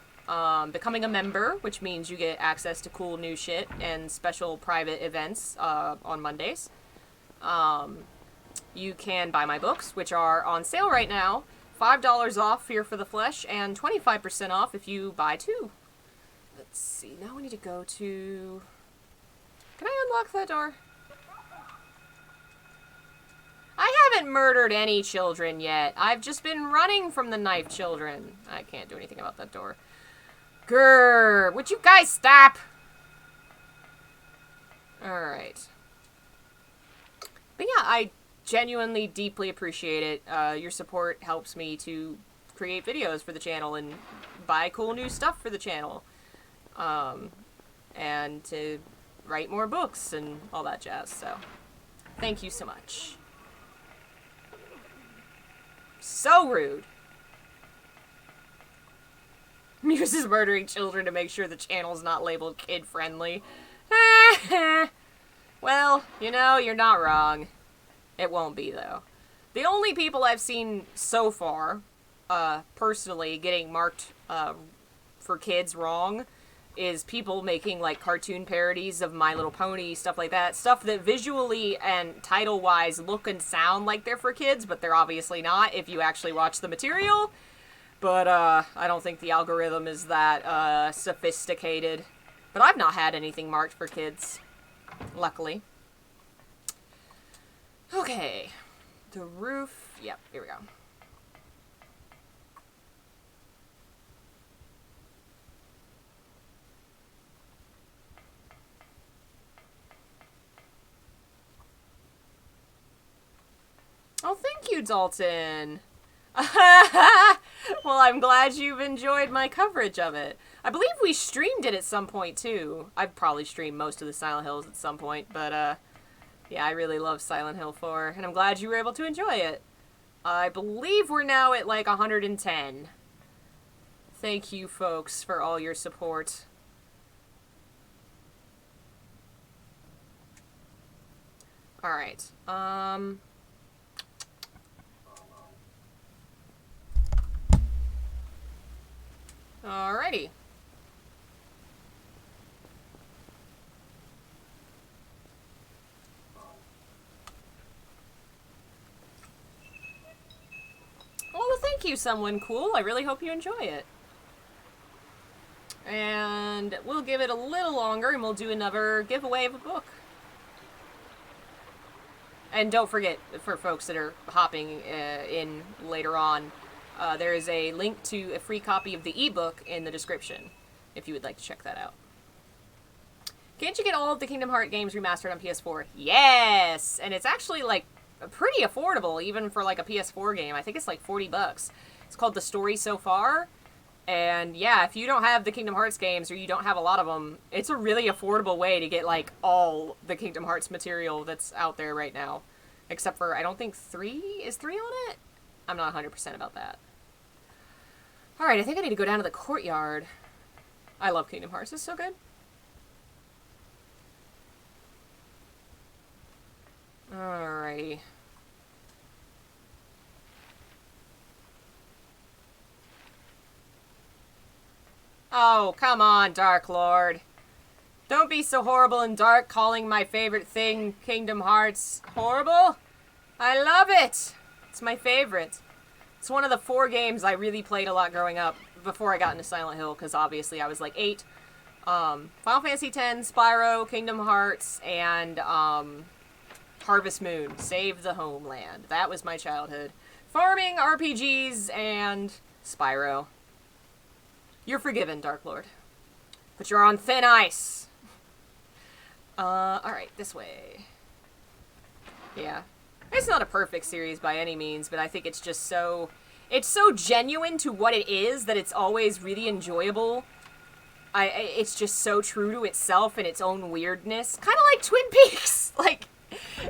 becoming a member, which means you get access to cool new shit and special private events on Mondays. You can buy my books, which are on sale right now. $5 off Fear for the Flesh, and 25% off if you buy 2. Let's see, now we need to go to... Can I unlock that door? I haven't murdered any children yet. I've just been running from the knife children. I can't do anything about that door. Grrr, would you guys stop? Alright. But yeah, I genuinely deeply appreciate it. Your support helps me to create videos for the channel and buy cool new stuff for the channel. And to write more books and all that jazz, so thank you so much. So rude. Muse is murdering children to make sure the channel's not labeled kid-friendly. Well, you know, you're not wrong. It won't be, though. The only people I've seen so far, personally, getting marked for kids wrong is people making, like, cartoon parodies of My Little Pony, stuff like that. Stuff that visually and title-wise look and sound like they're for kids, but they're obviously not if you actually watch the material. But, I don't think the algorithm is that, sophisticated. But I've not had anything marked for kids. Luckily. Okay. The roof. Yep, here we go. Oh, thank you, Dalton. Well, I'm glad you've enjoyed my coverage of it. I believe we streamed it at some point, too. I've probably streamed most of the Silent Hills at some point, but, yeah, I really love Silent Hill 4, and I'm glad you were able to enjoy it. I believe we're now at, like, 110. Thank you, folks, for all your support. Alright, alrighty. Well, thank you, someone cool. I really hope you enjoy it. And we'll give it a little longer, and we'll do another giveaway of a book. And don't forget, for folks that are hopping in later on, there is a link to a free copy of the ebook in the description, if you would like to check that out. Can't you get all of the Kingdom Hearts games remastered on PS4? Yes! And it's actually, like, pretty affordable, even for, like, a PS4 game. I think it's, like, $40. It's called The Story So Far. And, yeah, if you don't have the Kingdom Hearts games, or you don't have a lot of them, it's a really affordable way to get, like, all the Kingdom Hearts material that's out there right now. Except for, I don't think 3? Is 3 on it? I'm not 100% about that. Alright, I think I need to go down to the courtyard. I love Kingdom Hearts. It's so good. Alrighty. Oh, come on, Dark Lord. Don't be so horrible and dark, calling my favorite thing, Kingdom Hearts, horrible. I love it. It's my favorite. It's one of the 4 games I really played a lot growing up before I got into Silent Hill, because obviously I was like 8. Final Fantasy X, Spyro, Kingdom Hearts, and Harvest Moon, Save the Homeland. That was my childhood. Farming, RPGs, and Spyro. You're forgiven, Dark Lord. But you're on thin ice. Alright, this way. Yeah. It's not a perfect series by any means, but I think it's just so... It's so genuine to what it is that it's always really enjoyable. It's just so true to itself and its own weirdness. Kind of like Twin Peaks! Like,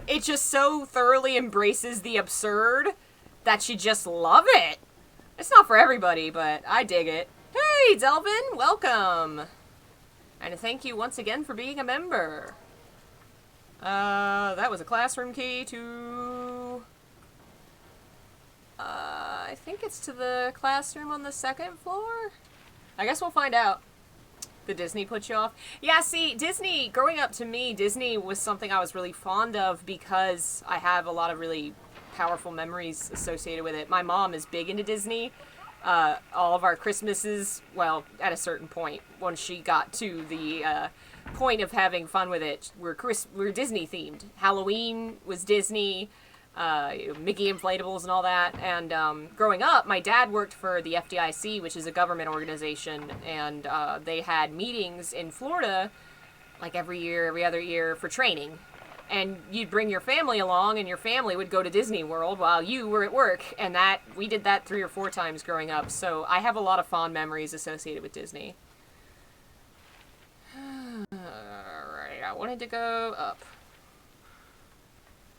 it just so thoroughly embraces the absurd that you just love it. It's not for everybody, but I dig it. Hey, Delvin, welcome. And thank you once again for being a member. That was a classroom key to... I think it's to the classroom on the second floor? I guess we'll find out. Did Disney put you off? Yeah, see, Disney, growing up to me, Disney was something I was really fond of because I have a lot of really powerful memories associated with it. My mom is big into Disney. All of our Christmases, well, at a certain point, once she got to the point of having fun with it, were Disney themed. Halloween was Disney, Mickey inflatables and all that. And growing up, my dad worked for the FDIC, which is a government organization, and they had meetings in Florida, like every year, every other year, for training. And you'd bring your family along, and your family would go to Disney World while you were at work. And we did that 3 or 4 times growing up. So I have a lot of fond memories associated with Disney. Alright, I wanted to go up.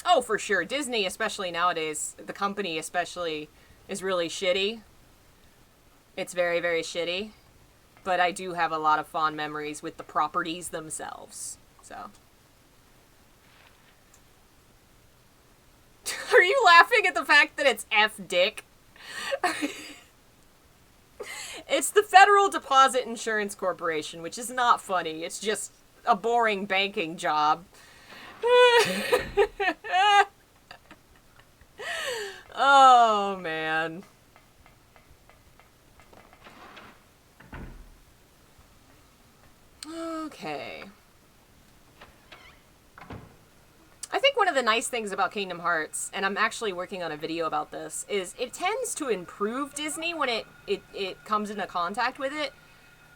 Oh, for sure. Disney, especially nowadays, the company especially, is really shitty. It's very, very shitty. But I do have a lot of fond memories with the properties themselves. So... Are you laughing at the fact that it's F. Dick? It's the Federal Deposit Insurance Corporation, which is not funny. It's just a boring banking job. Oh, man. Okay. I think one of the nice things about Kingdom Hearts, and I'm actually working on a video about this, is it tends to improve Disney when it comes into contact with it.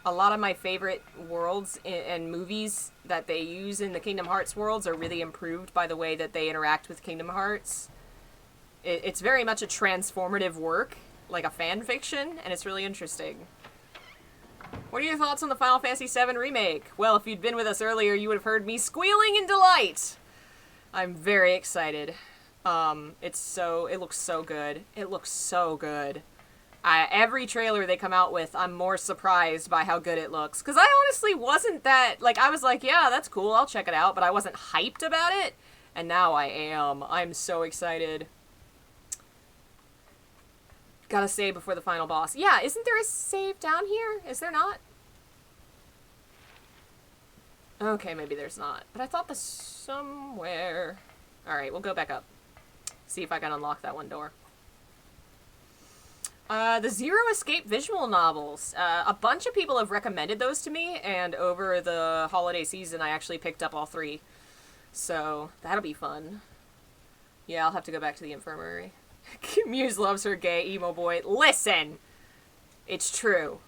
A lot of my favorite worlds and movies that they use in the Kingdom Hearts worlds are really improved by the way that they interact with Kingdom Hearts. It's very much a transformative work, like a fan fiction, and it's really interesting. What are your thoughts on the Final Fantasy VII Remake? Well, if you'd been with us earlier, you would have heard me squealing in delight! I'm very excited. It looks so good. It looks so good. Every trailer they come out with, I'm more surprised by how good it looks. Because I honestly wasn't that, I was like, yeah, that's cool, I'll check it out, but I wasn't hyped about it. And now I am. I'm so excited. Gotta save before the final boss. Yeah, isn't there a save down here? Is there not? Okay, maybe there's not. But I thought there's somewhere. Alright, we'll go back up. See if I can unlock that one door. The Zero Escape visual novels. A bunch of people have recommended those to me, and over the holiday season I actually picked up all 3. So, that'll be fun. Yeah, I'll have to go back to the infirmary. Muse loves her gay emo boy. Listen! It's true.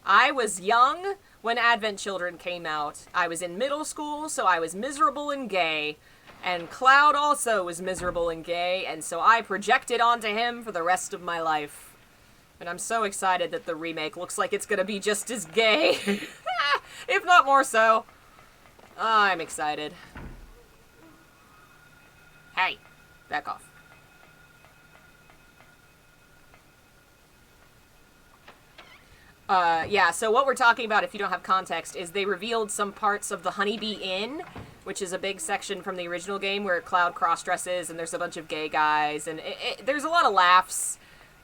I was young when Advent Children came out. I was in middle school, so I was miserable and gay. And Cloud also was miserable and gay, and so I projected onto him for the rest of my life. And I'm so excited that the remake looks like it's gonna be just as gay. If not more so. I'm excited. Hey, back off. Yeah, so what we're talking about, if you don't have context, is they revealed some parts of the Honeybee Inn, which is a big section from the original game where Cloud cross-dresses and there's a bunch of gay guys, and there's a lot of laughs.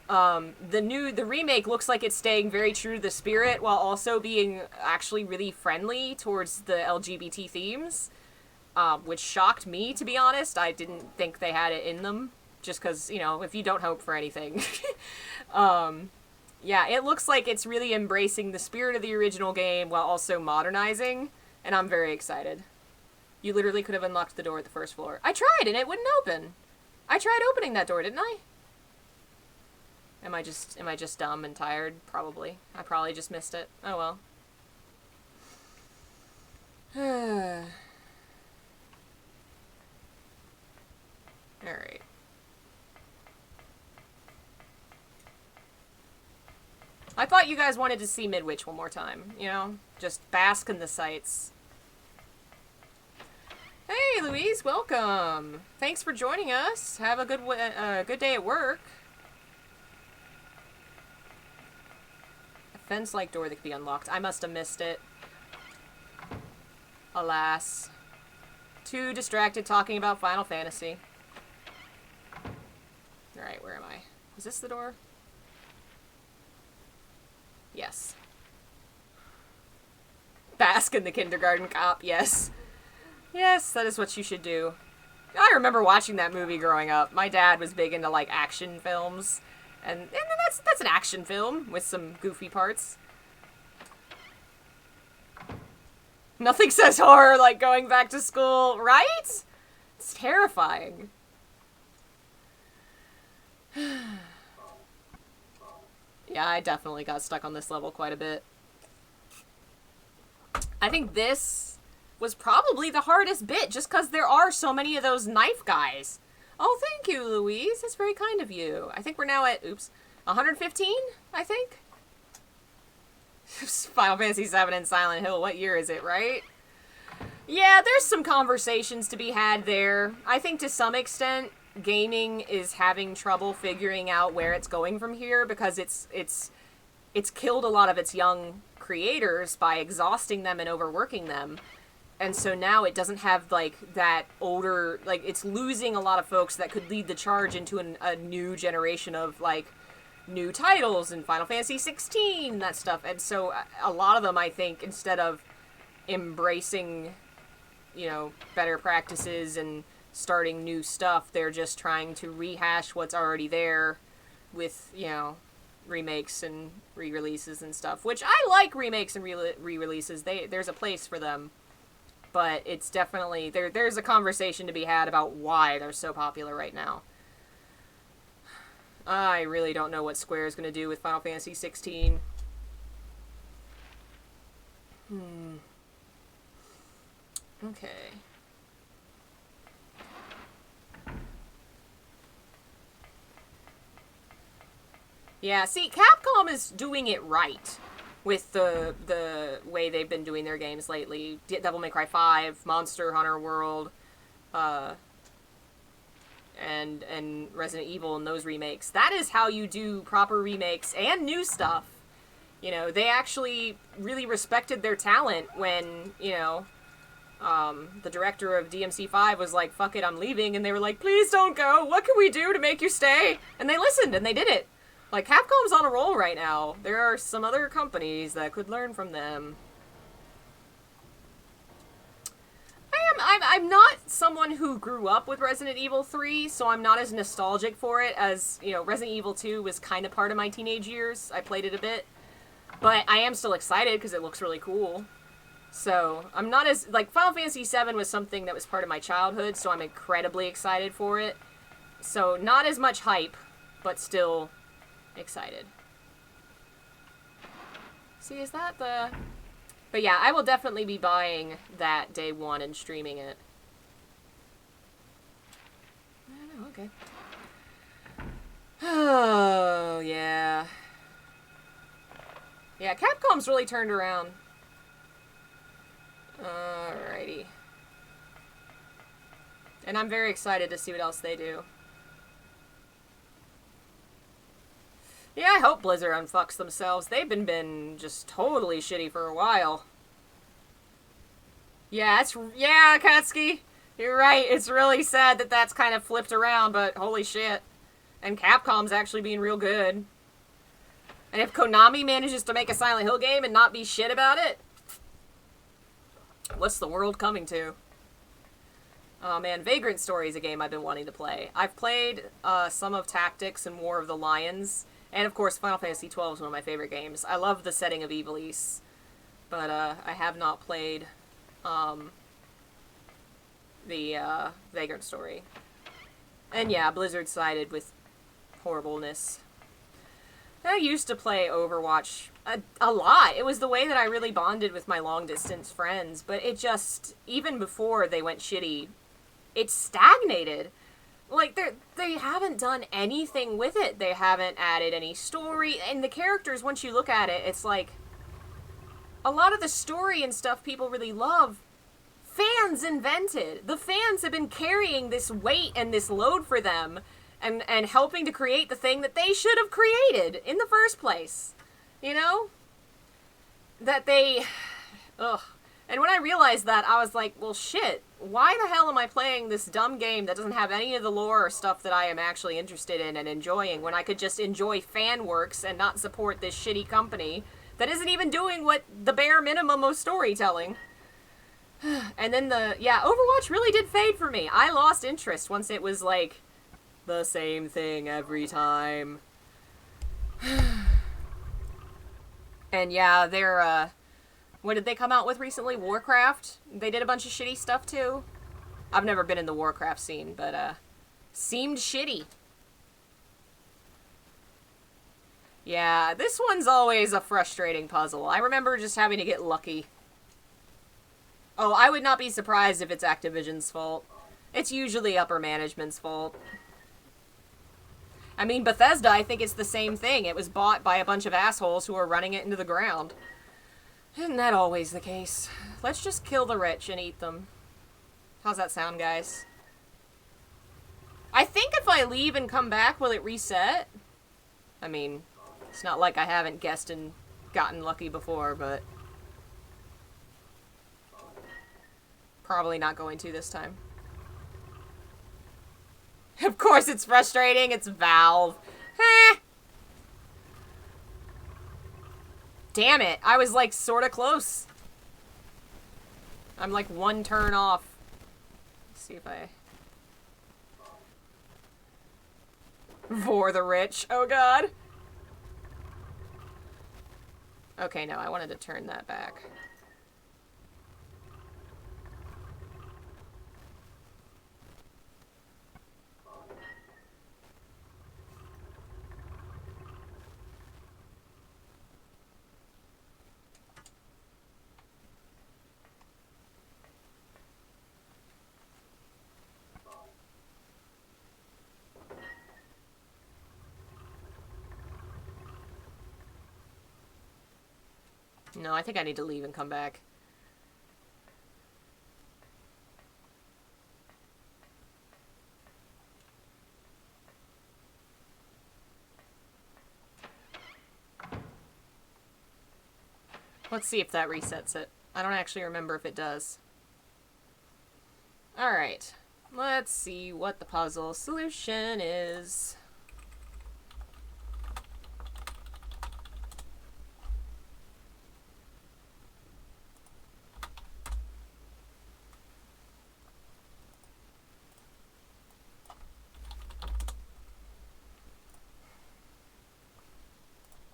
The remake looks like it's staying very true to the spirit while also being actually really friendly towards the LGBT themes, which shocked me, to be honest. I didn't think they had it in them, just because, you know, if you don't hope for anything. Yeah, it looks like it's really embracing the spirit of the original game while also modernizing, and I'm very excited. You literally could have unlocked the door at the first floor. I tried, and it wouldn't open. I tried opening that door, didn't I? Am I just dumb and tired? Probably. I probably just missed it. Oh well. Alright. I thought you guys wanted to see Midwich one more time, you know? Just bask in the sights. Hey, Louise, welcome. Thanks for joining us. Have a good day at work. Fence-like door that could be unlocked. I must have missed it. Alas. Too distracted talking about Final Fantasy. Alright, where am I? Is this the door? Yes. Bask in the kindergarten cop, yes. Yes, that is what you should do. I remember watching that movie growing up. My dad was big into, like, action films. And that's an action film with some goofy parts. Nothing says horror like going back to school, right? It's terrifying. Yeah, I definitely got stuck on this level quite a bit. I think this was probably the hardest bit, just because there are so many of those knife guys. Oh, thank you, Louise. That's very kind of you. I think we're now at, 115, I think? Final Fantasy VII and Silent Hill. What year is it, right? Yeah, there's some conversations to be had there. I think to some extent, gaming is having trouble figuring out where it's going from here, because it's killed a lot of its young creators by exhausting them and overworking them. And so now it doesn't have, like, that older, like, it's losing a lot of folks that could lead the charge into a new generation of, like, new titles in Final Fantasy 16, that stuff. And so a lot of them, I think, instead of embracing, you know, better practices and starting new stuff, they're just trying to rehash what's already there with, you know, remakes and re-releases and stuff. Which I like remakes and re-releases. There's a place for them. But it's definitely, there's a conversation to be had about why they're so popular right now. I really don't know what Square is going to do with Final Fantasy 16. Okay. Yeah, see, Capcom is doing it right with the way they've been doing their games lately. Devil May Cry 5, Monster Hunter World, and Resident Evil and those remakes. That is how you do proper remakes and new stuff. You know, they actually really respected their talent when, you know, the director of DMC5 was like, fuck it, I'm leaving. And they were like, please don't go. What can we do to make you stay? And they listened and they did it. Like, Capcom's on a roll right now. There are some other companies that could learn from them. I'm not someone who grew up with Resident Evil 3, so I'm not as nostalgic for it as, you know, Resident Evil 2 was kind of part of my teenage years. I played it a bit. But I am still excited because it looks really cool. So, I'm not as, like, Final Fantasy VII was something that was part of my childhood, so I'm incredibly excited for it. So, not as much hype, but still excited. See, is that the... But yeah, I will definitely be buying that day one and streaming it. I don't know, okay. Oh, yeah. Yeah, Capcom's really turned around. Alrighty. And I'm very excited to see what else they do. Yeah, I hope Blizzard unfucks themselves. They've been just totally shitty for a while. Yeah, yeah, Katsuki. You're right. It's really sad that that's kind of flipped around, but holy shit. And Capcom's actually being real good. And if Konami manages to make a Silent Hill game and not be shit about it, what's the world coming to? Oh man, Vagrant Story is a game I've been wanting to play. I've played some of Tactics and War of the Lions. And, of course, Final Fantasy XII is one of my favorite games. I love the setting of Ivalice. But, I have not played, the, Vagrant Story. And, yeah, Blizzard sided with horribleness. I used to play Overwatch a lot. It was the way that I really bonded with my long-distance friends. But it just, even before they went shitty, it stagnated. Like, they haven't done anything with it. They haven't added any story. And the characters, once you look at it, it's like... A lot of the story and stuff people really love, fans invented. The fans have been carrying this weight and this load for them and helping to create the thing that they should have created in the first place. You know? that they... Ugh. And when I realized that, I was like, well, shit. Why the hell am I playing this dumb game that doesn't have any of the lore or stuff that I am actually interested in and enjoying when I could just enjoy fan works and not support this shitty company that isn't even doing what the bare minimum of storytelling? And then Overwatch really did fade for me. I lost interest once it was like the same thing every time. And yeah, they're, what did they come out with recently? Warcraft? They did a bunch of shitty stuff too. I've never been in the Warcraft scene, but, seemed shitty. Yeah, this one's always a frustrating puzzle. I remember just having to get lucky. Oh, I would not be surprised if it's Activision's fault. It's usually upper management's fault. I mean, Bethesda, I think it's the same thing. It was bought by a bunch of assholes who are running it into the ground. Isn't that always the case? Let's just kill the rich and eat them. How's that sound, guys? I think if I leave and come back, will it reset? I mean, it's not like I haven't guessed and gotten lucky before, but... probably not going to this time. Of course it's frustrating, it's Valve. Eh. Damn it, I was like sorta close. I'm like one turn off. Let's see if I... For the rich, oh god. Okay, no, I wanted to turn that back. No, I think I need to leave and come back. Let's see if that resets it. I don't actually remember if it does. Alright. Let's see what the puzzle solution is.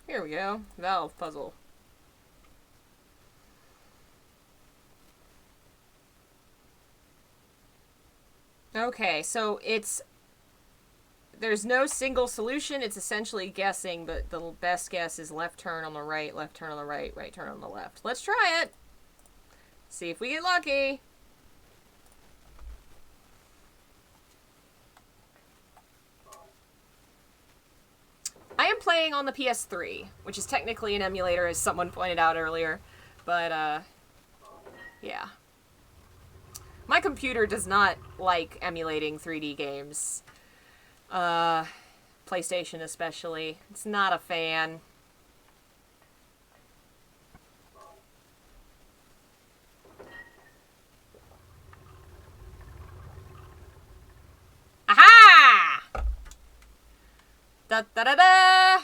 Here we go. Valve puzzle. Okay, so there's no single solution. It's essentially guessing, but the best guess is left turn on the right, left turn on the right, right turn on the left. Let's try it. See if we get lucky. I am playing on the PS3, which is technically an emulator, as someone pointed out earlier. But, yeah. My computer does not like emulating 3D games. PlayStation especially. It's not a fan. Aha! Da da da da!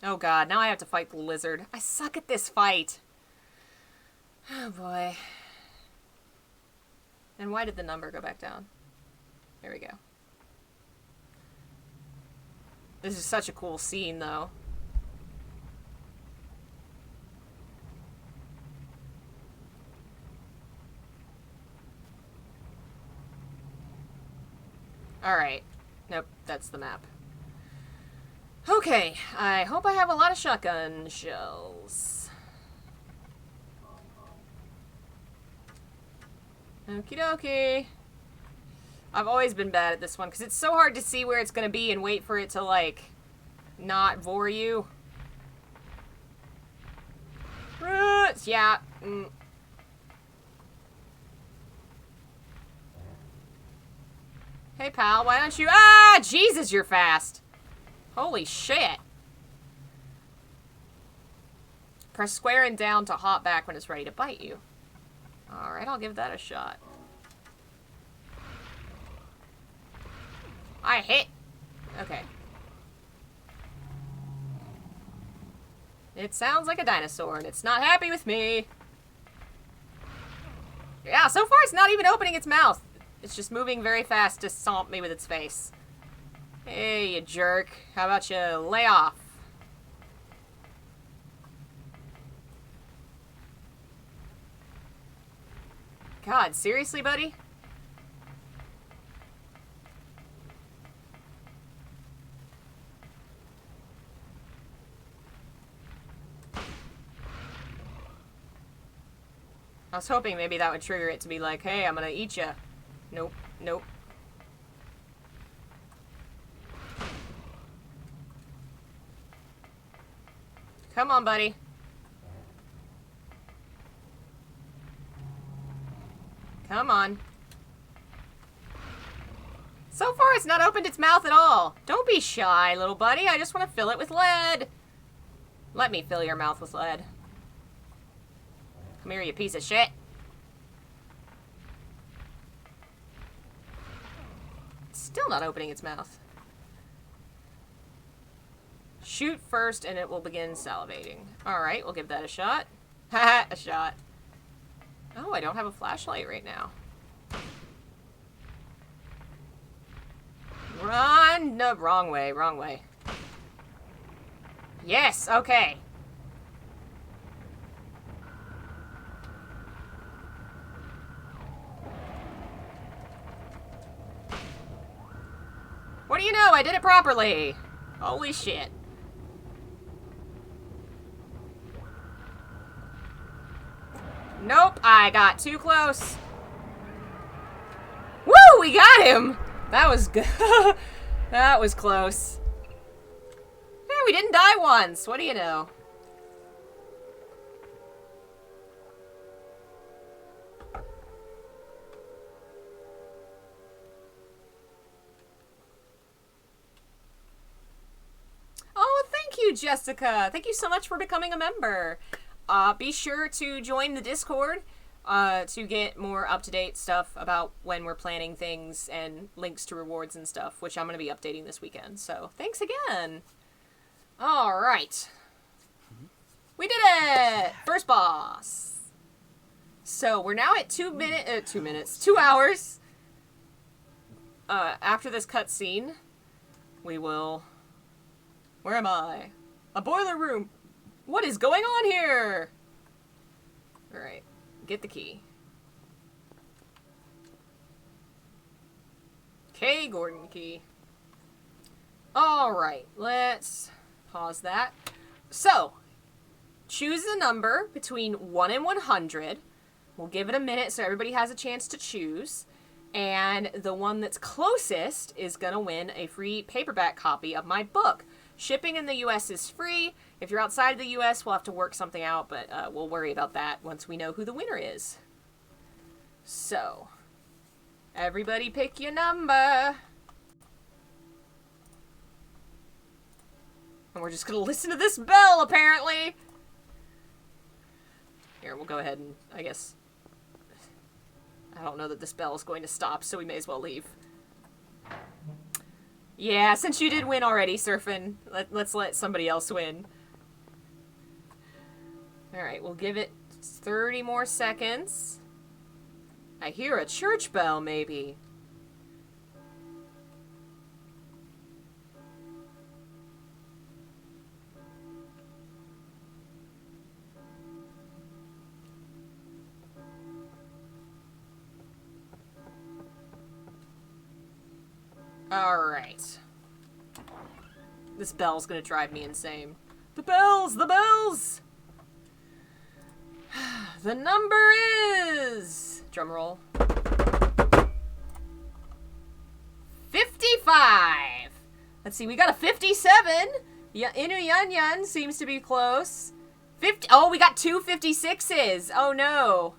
Oh god, now I have to fight the lizard. I suck at this fight. Oh boy. And why did the number go back down? There we go. This is such a cool scene, though. Alright. Nope, that's the map. Okay, I hope I have a lot of shotgun shells. Okie dokie. I've always been bad at this one, because it's so hard to see where it's going to be and wait for it to, like, not vor you. Yeah. Hey, pal, why don't you... Ah, Jesus, you're fast. Holy shit. Press square and down to hop back when it's ready to bite you. Alright, I'll give that a shot. I hit. Okay. It sounds like a dinosaur, and it's not happy with me. Yeah, so far it's not even opening its mouth. It's just moving very fast to stomp me with its face. Hey, you jerk. How about you lay off? God, seriously, buddy? I was hoping maybe that would trigger it to be like, hey, I'm gonna eat ya. Nope, nope. Come on, buddy. Come on. So far, it's not opened its mouth at all. Don't be shy, little buddy. I just want to fill it with lead. Let me fill your mouth with lead. Come here, you piece of shit. It's still not opening its mouth. Shoot first and it will begin salivating. Alright, we'll give that a shot. Haha, a shot. Oh, I don't have a flashlight right now. Run! No, wrong way, wrong way. Yes, okay. What do you know? I did it properly. Holy shit. Nope, I got too close. Woo! We got him! That was good. That was close. Yeah, we didn't die once. What do you know? Oh, thank you, Jessica. Thank you so much for becoming a member. Be sure to join the Discord to get more up-to-date stuff about when we're planning things and links to rewards and stuff, which I'm going to be updating this weekend. So, thanks again. All right. We did it! First boss. So, we're now at 2 hours. After this cutscene, we will... Where am I? A boiler room. What is going on here? Alright. Get the key. Okay, Gordon key. Alright, let's pause that. So, choose a number between 1 and 100. We'll give it a minute so everybody has a chance to choose. And the one that's closest is gonna win a free paperback copy of my book. Shipping in the US is free. If you're outside of the US, we'll have to work something out, but we'll worry about that once we know who the winner is. So, everybody pick your number. And we're just gonna listen to this bell, apparently. Here, we'll go ahead and, I guess... I don't know that this bell is going to stop, so we may as well leave. Yeah, since you did win already, Surfin', let's let somebody else win. Alright, we'll give it 30 more seconds. I hear a church bell, maybe. Alright. This bell's gonna drive me insane. The bells! The bells! The number is... Drumroll. 55! Let's see, we got a 57! Yeah, Inu Yan Yan seems to be close. 50... Oh, we got two 56s! Oh no!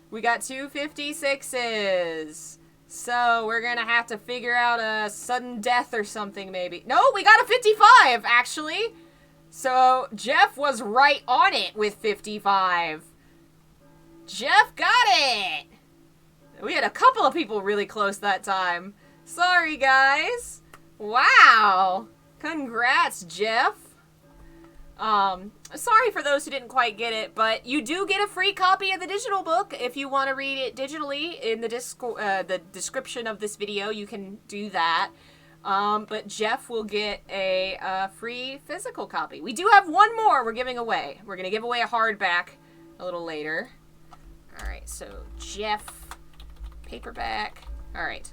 We got two 56s! So we're gonna have to figure out a sudden death or something, maybe. No, we got a 55, actually. So Jeff was right on it with 55. Jeff got it. We had a couple of people really close that time. Sorry, guys. Wow. Congrats, Jeff. Sorry for those who didn't quite get it, but you do get a free copy of the digital book if you want to read it digitally. In the description of this video, you can do that. But Jeff will get a free physical copy. We do have one more we're giving away. We're going to give away a hardback a little later. All right, so Jeff, paperback. All right.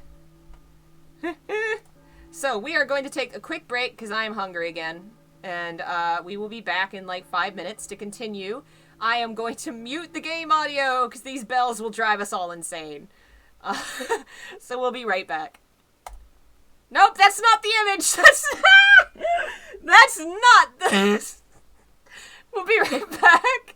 So we are going to take a quick break because I am hungry again. And we will be back in like 5 minutes to continue. I am going to mute the game audio because these bells will drive us all insane. So we'll be right back. Nope, that's not the image. That's not this. We'll be right back.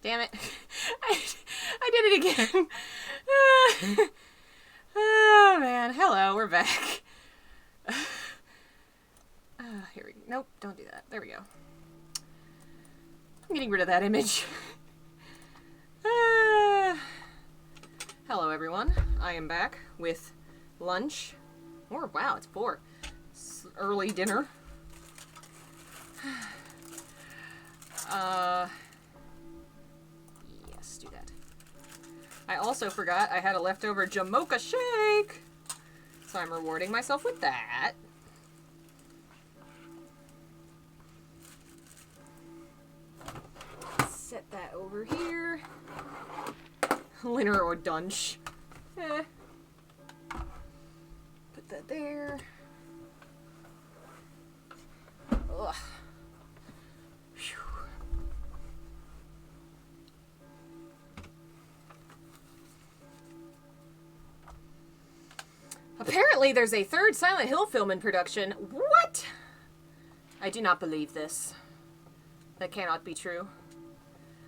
Damn it. I did it again. Oh, man. Hello, we're back. Here we go. Nope, don't do that. There we go. I'm getting rid of that image. Hello, everyone. I am back with lunch. Or, wow, it's 4. It's early dinner. Yes, do that. I also forgot I had a leftover Jamocha shake. So I'm rewarding myself with that. Set that over here. Linner or Dunch. Put that there. Ugh. Whew. Apparently there's a third Silent Hill film in production. What? I do not believe this. That cannot be true.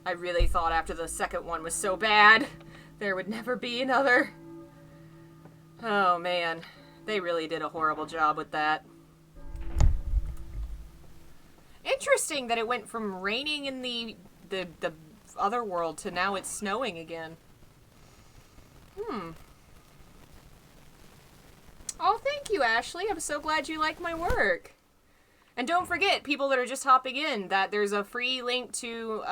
I really thought after the second one was so bad, there would never be another. Oh man, they really did a horrible job with that. Interesting that it went from raining in the other world to now it's snowing again. Oh, thank you, Ashley. I'm so glad you like my work. And don't forget, people that are just hopping in, that there's a free link to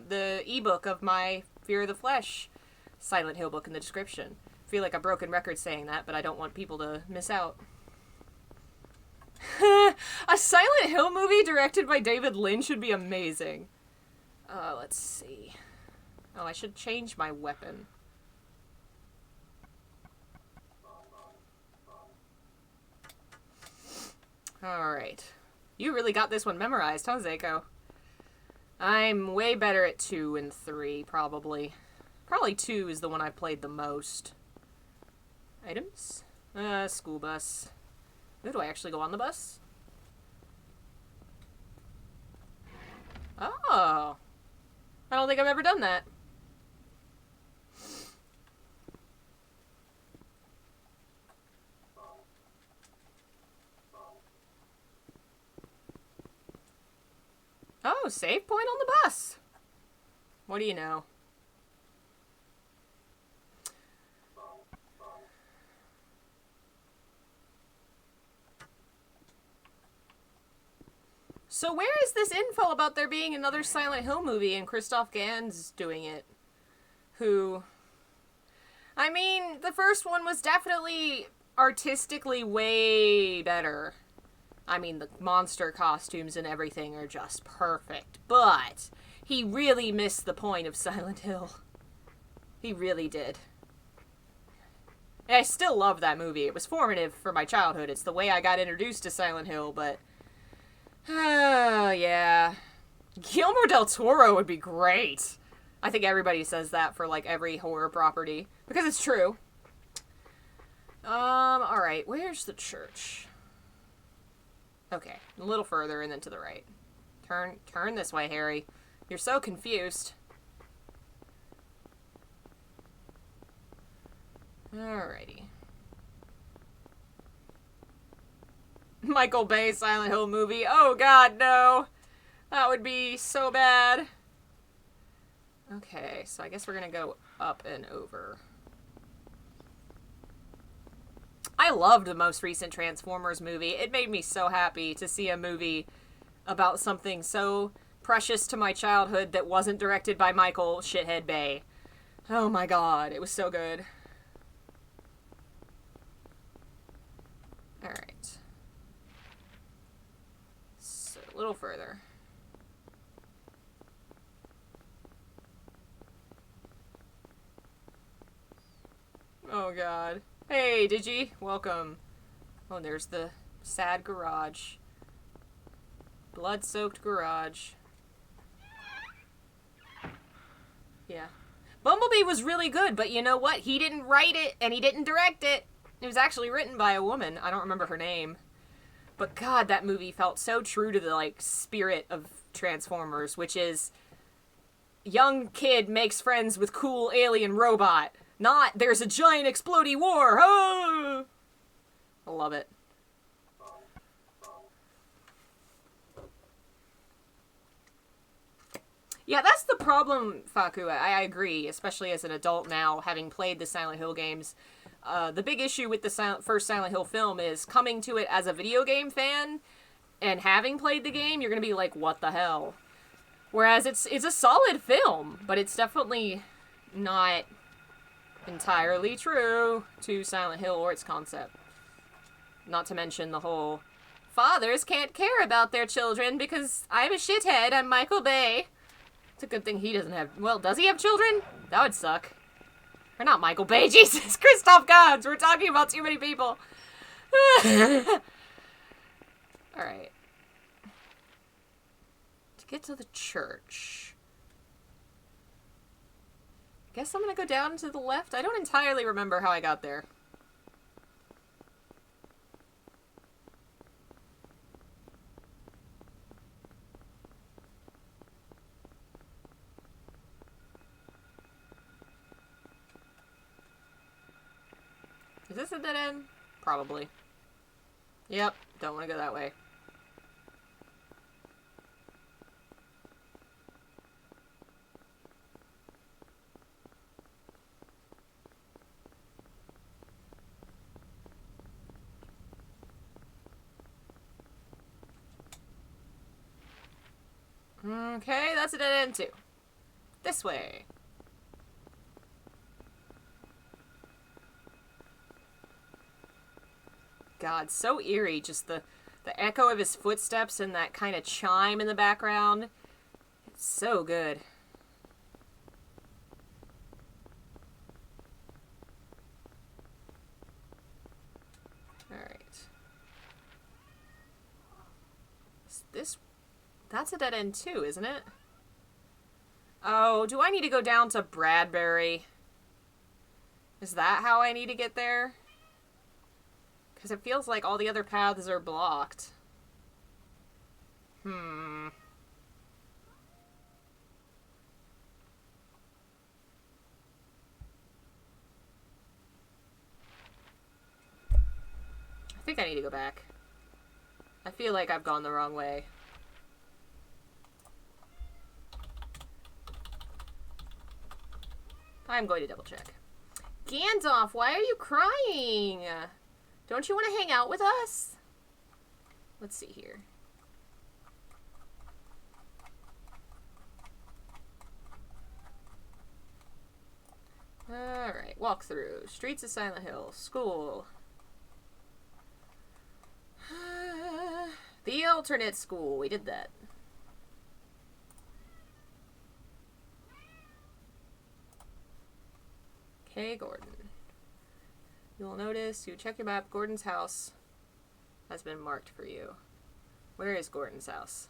the ebook of my Fear of the Flesh Silent Hill book in the description. I feel like a broken record saying that, but I don't want people to miss out. A Silent Hill movie directed by David Lynch would be amazing. Let's see. Oh, I should change my weapon. Alright. You really got this one memorized, huh, Zako? I'm way better at 2 and 3, probably. Probably 2 is the one I've played the most. Items? School bus. Ooh, do I actually go on the bus? Oh. I don't think I've ever done that. Oh, save point on the bus. What do you know? So where is this info about there being another Silent Hill movie and Christoph Gans doing it? Who... I mean, the first one was definitely artistically way better. I mean, the monster costumes and everything are just perfect. But he really missed the point of Silent Hill. He really did. And I still love that movie. It was formative for my childhood. It's the way I got introduced to Silent Hill, but... yeah. Guillermo del Toro would be great. I think everybody says that for, like, every horror property. Because it's true. Alright. Where's the church? Okay. A little further and then to the right. Turn this way, Harry. You're so confused. Alrighty. Michael Bay Silent Hill movie. Oh god, no. That would be so bad. Okay, so I guess we're gonna go up and over. I loved the most recent Transformers movie. It made me so happy to see a movie about something so precious to my childhood that wasn't directed by Michael Shithead Bay. Oh my god, it was so good. Alright. So, a little further. Oh god. Hey, Digi. Welcome. Oh, there's the sad garage. Blood-soaked garage. Yeah. Bumblebee was really good, but you know what? He didn't write it, and he didn't direct it. It was actually written by a woman. I don't remember her name. But god, that movie felt so true to the, like, spirit of Transformers, which is young kid makes friends with cool alien robot. Not, there's a giant explodey war. Oh! I love it. Yeah, that's the problem, Faku. I agree, especially as an adult now, having played the Silent Hill games. The big issue with the first Silent Hill film is coming to it as a video game fan, and having played the game, you're gonna be like, what the hell? Whereas it's a solid film, but it's definitely not entirely true to Silent Hill or its concept. Not to mention the whole, fathers can't care about their children because I'm a shithead, I'm Michael Bay. It's a good thing he doesn't have... Well, does he have children? That would suck. Or not Michael Bay, Jesus. Christoph Gans. We're talking about too many people. Alright. To get to the church. I guess I'm gonna go down to the left. I don't entirely remember how I got there. Is this a dead end? Probably. Yep, don't want to go that way. Okay, that's a dead end too. This way. God, so eerie. Just the echo of his footsteps and that kind of chime in the background. It's so good. Alright. That's a dead end too, isn't it? Oh, do I need to go down to Bradbury? Is that how I need to get there? Because it feels like all the other paths are blocked. I think I need to go back. I feel like I've gone the wrong way. I'm going to double check. Gandalf, why are you crying? Don't you want to hang out with us? Let's see here. Alright, walk through. Streets of Silent Hill. School. The alternate school. We did that. Okay, Gordon. You'll notice, you check your map, Gordon's house has been marked for you. Where is Gordon's house?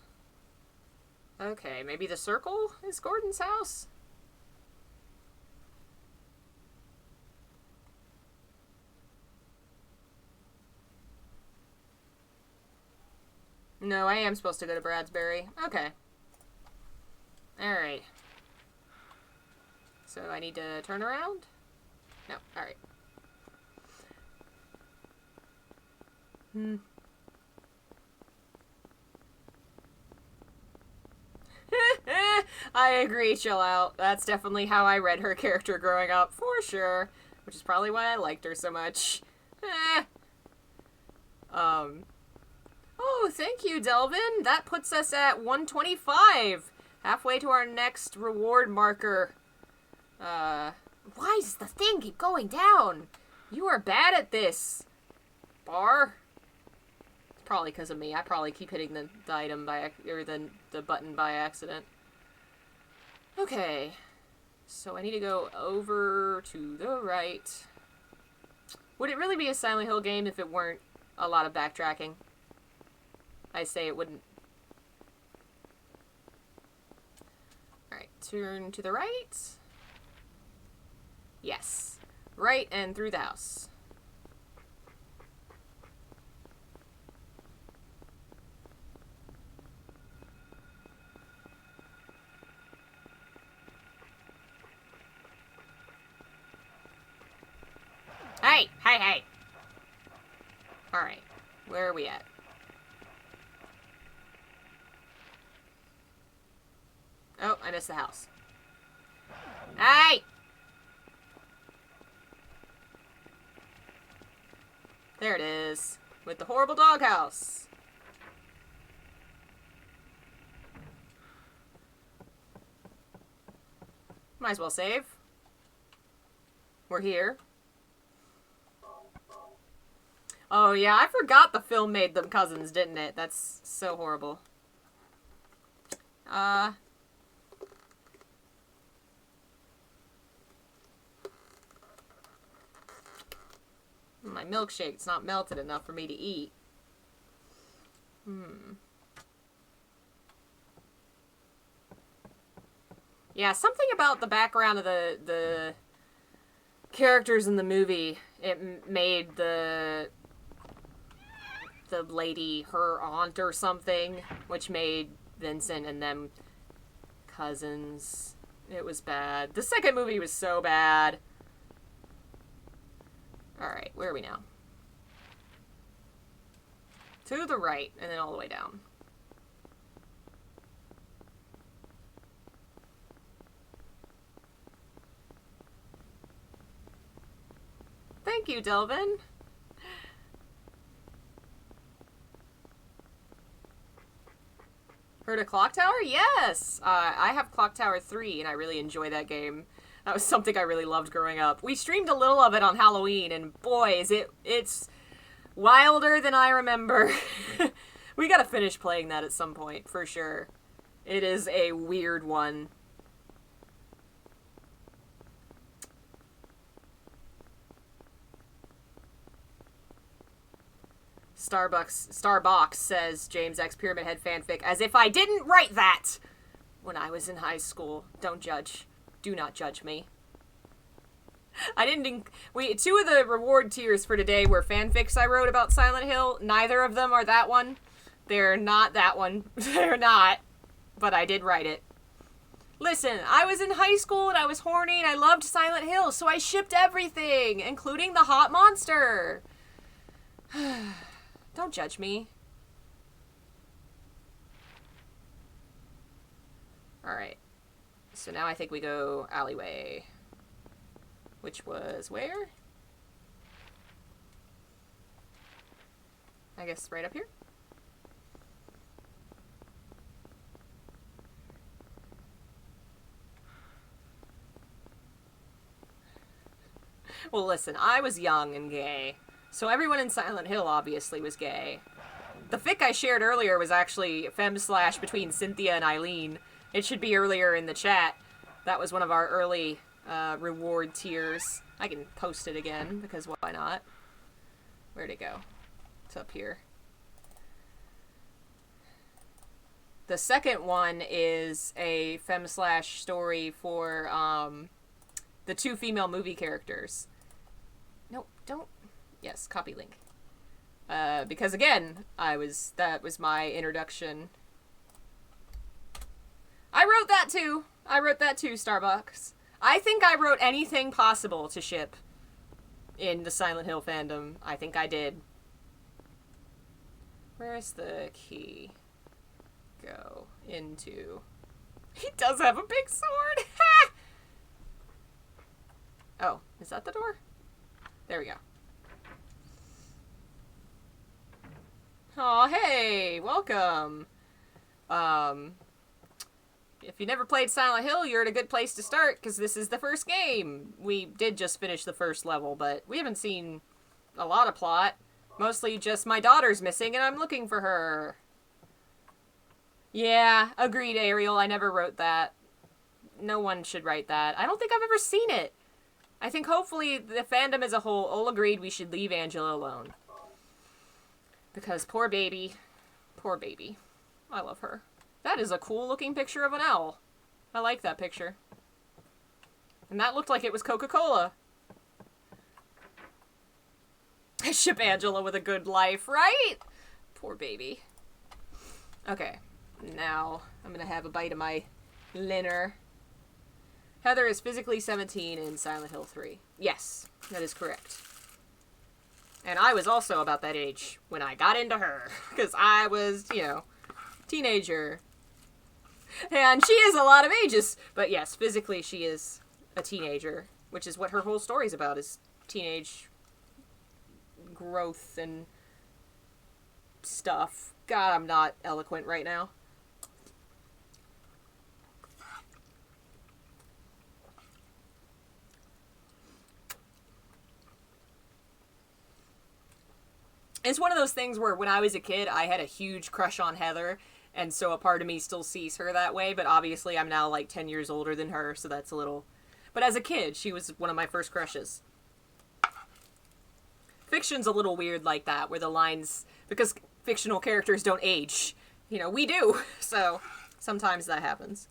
Okay, maybe the circle is Gordon's house? No, I am supposed to go to Bradbury. Okay. Alright. So I need to turn around? No, alright. I agree, chill out. That's definitely how I read her character growing up, for sure. Which is probably why I liked her so much. Oh, thank you, Delvin. That puts us at 125. Halfway to our next reward marker. Why does the thing keep going down? You are bad at this. Bar. It's probably because of me. I probably keep hitting the item by, or the button by accident. Okay. So I need to go over to the right. Would it really be a Silent Hill game if it weren't a lot of backtracking? I say it wouldn't. Alright, turn to the right. Yes. Right and through the house. hey! Alright. Where are we at? Oh, I missed the house. Hey! There it is. With the horrible doghouse. Might as well save. We're here. Oh yeah, I forgot the film made them cousins, didn't it? That's so horrible. My milkshake's not melted enough for me to eat. Yeah, something about the background of the characters in the movie, it made the lady her aunt or something, which made Vincent and them cousins. It was bad. The second movie was so bad. Alright, where are we now? To the right, and then all the way down. Thank you, Delvin. Heard of Clock Tower? Yes! I have Clock Tower 3, and I really enjoy that game. That was something I really loved growing up. We streamed a little of it on Halloween, and boy, it's wilder than I remember. We gotta finish playing that at some point, for sure. It is a weird one. Starbucks says James X Pyramid Head fanfic, as if I didn't write that when I was in high school. Don't judge. Do not judge me. I didn't. Two of the reward tiers for today were fanfics I wrote about Silent Hill. Neither of them are that one. They're not that one. They're not. But I did write it. Listen, I was in high school and I was horny and I loved Silent Hill, so I shipped everything, including the hot monster. Don't judge me. Alright. So now I think we go alleyway. Which was where? I guess right up here? Well, listen, I was young and gay. So everyone in Silent Hill obviously was gay. The fic I shared earlier was actually fem/slash between Cynthia and Eileen. It should be earlier in the chat. That was one of our early reward tiers. I can post it again, because why not? Where'd it go? It's up here. The second one is a fem/slash story for the two female movie characters. No, don't. Yes, copy link. Because again, that was my introduction. I wrote that too. Starbucks. I think I wrote anything possible to ship in the Silent Hill fandom. I think I did. Where is the key? Go into... He does have a big sword! Oh, is that the door? There we go. Aw, hey! Welcome! If you never played Silent Hill, you're at a good place to start, because this is the first game. We did just finish the first level, but we haven't seen a lot of plot. Mostly just my daughter's missing, and I'm looking for her. Yeah, agreed, Ariel. I never wrote that. No one should write that. I don't think I've ever seen it. I think hopefully the fandom as a whole all agreed we should leave Angela alone. Because poor baby. Poor baby. I love her. That is a cool looking picture of an owl. I like that picture. And that looked like it was Coca-Cola. I ship Angela with a good life, right? Poor baby. Okay. Now, I'm gonna have a bite of my dinner. Heather is physically 17 in Silent Hill 3. Yes, that is correct. And I was also about that age when I got into her. Because I was, you know, teenager. And she is a lot of ages. But yes, physically she is a teenager. Which is what her whole story's about, is teenage growth and stuff. God, I'm not eloquent right now. It's one of those things where when I was a kid, I had a huge crush on Heather, and so a part of me still sees her that way, but obviously I'm now like 10 years older than her, so that's a little... But as a kid, she was one of my first crushes. Fiction's a little weird like that, where the lines... Because fictional characters don't age. You know, we do, so sometimes that happens.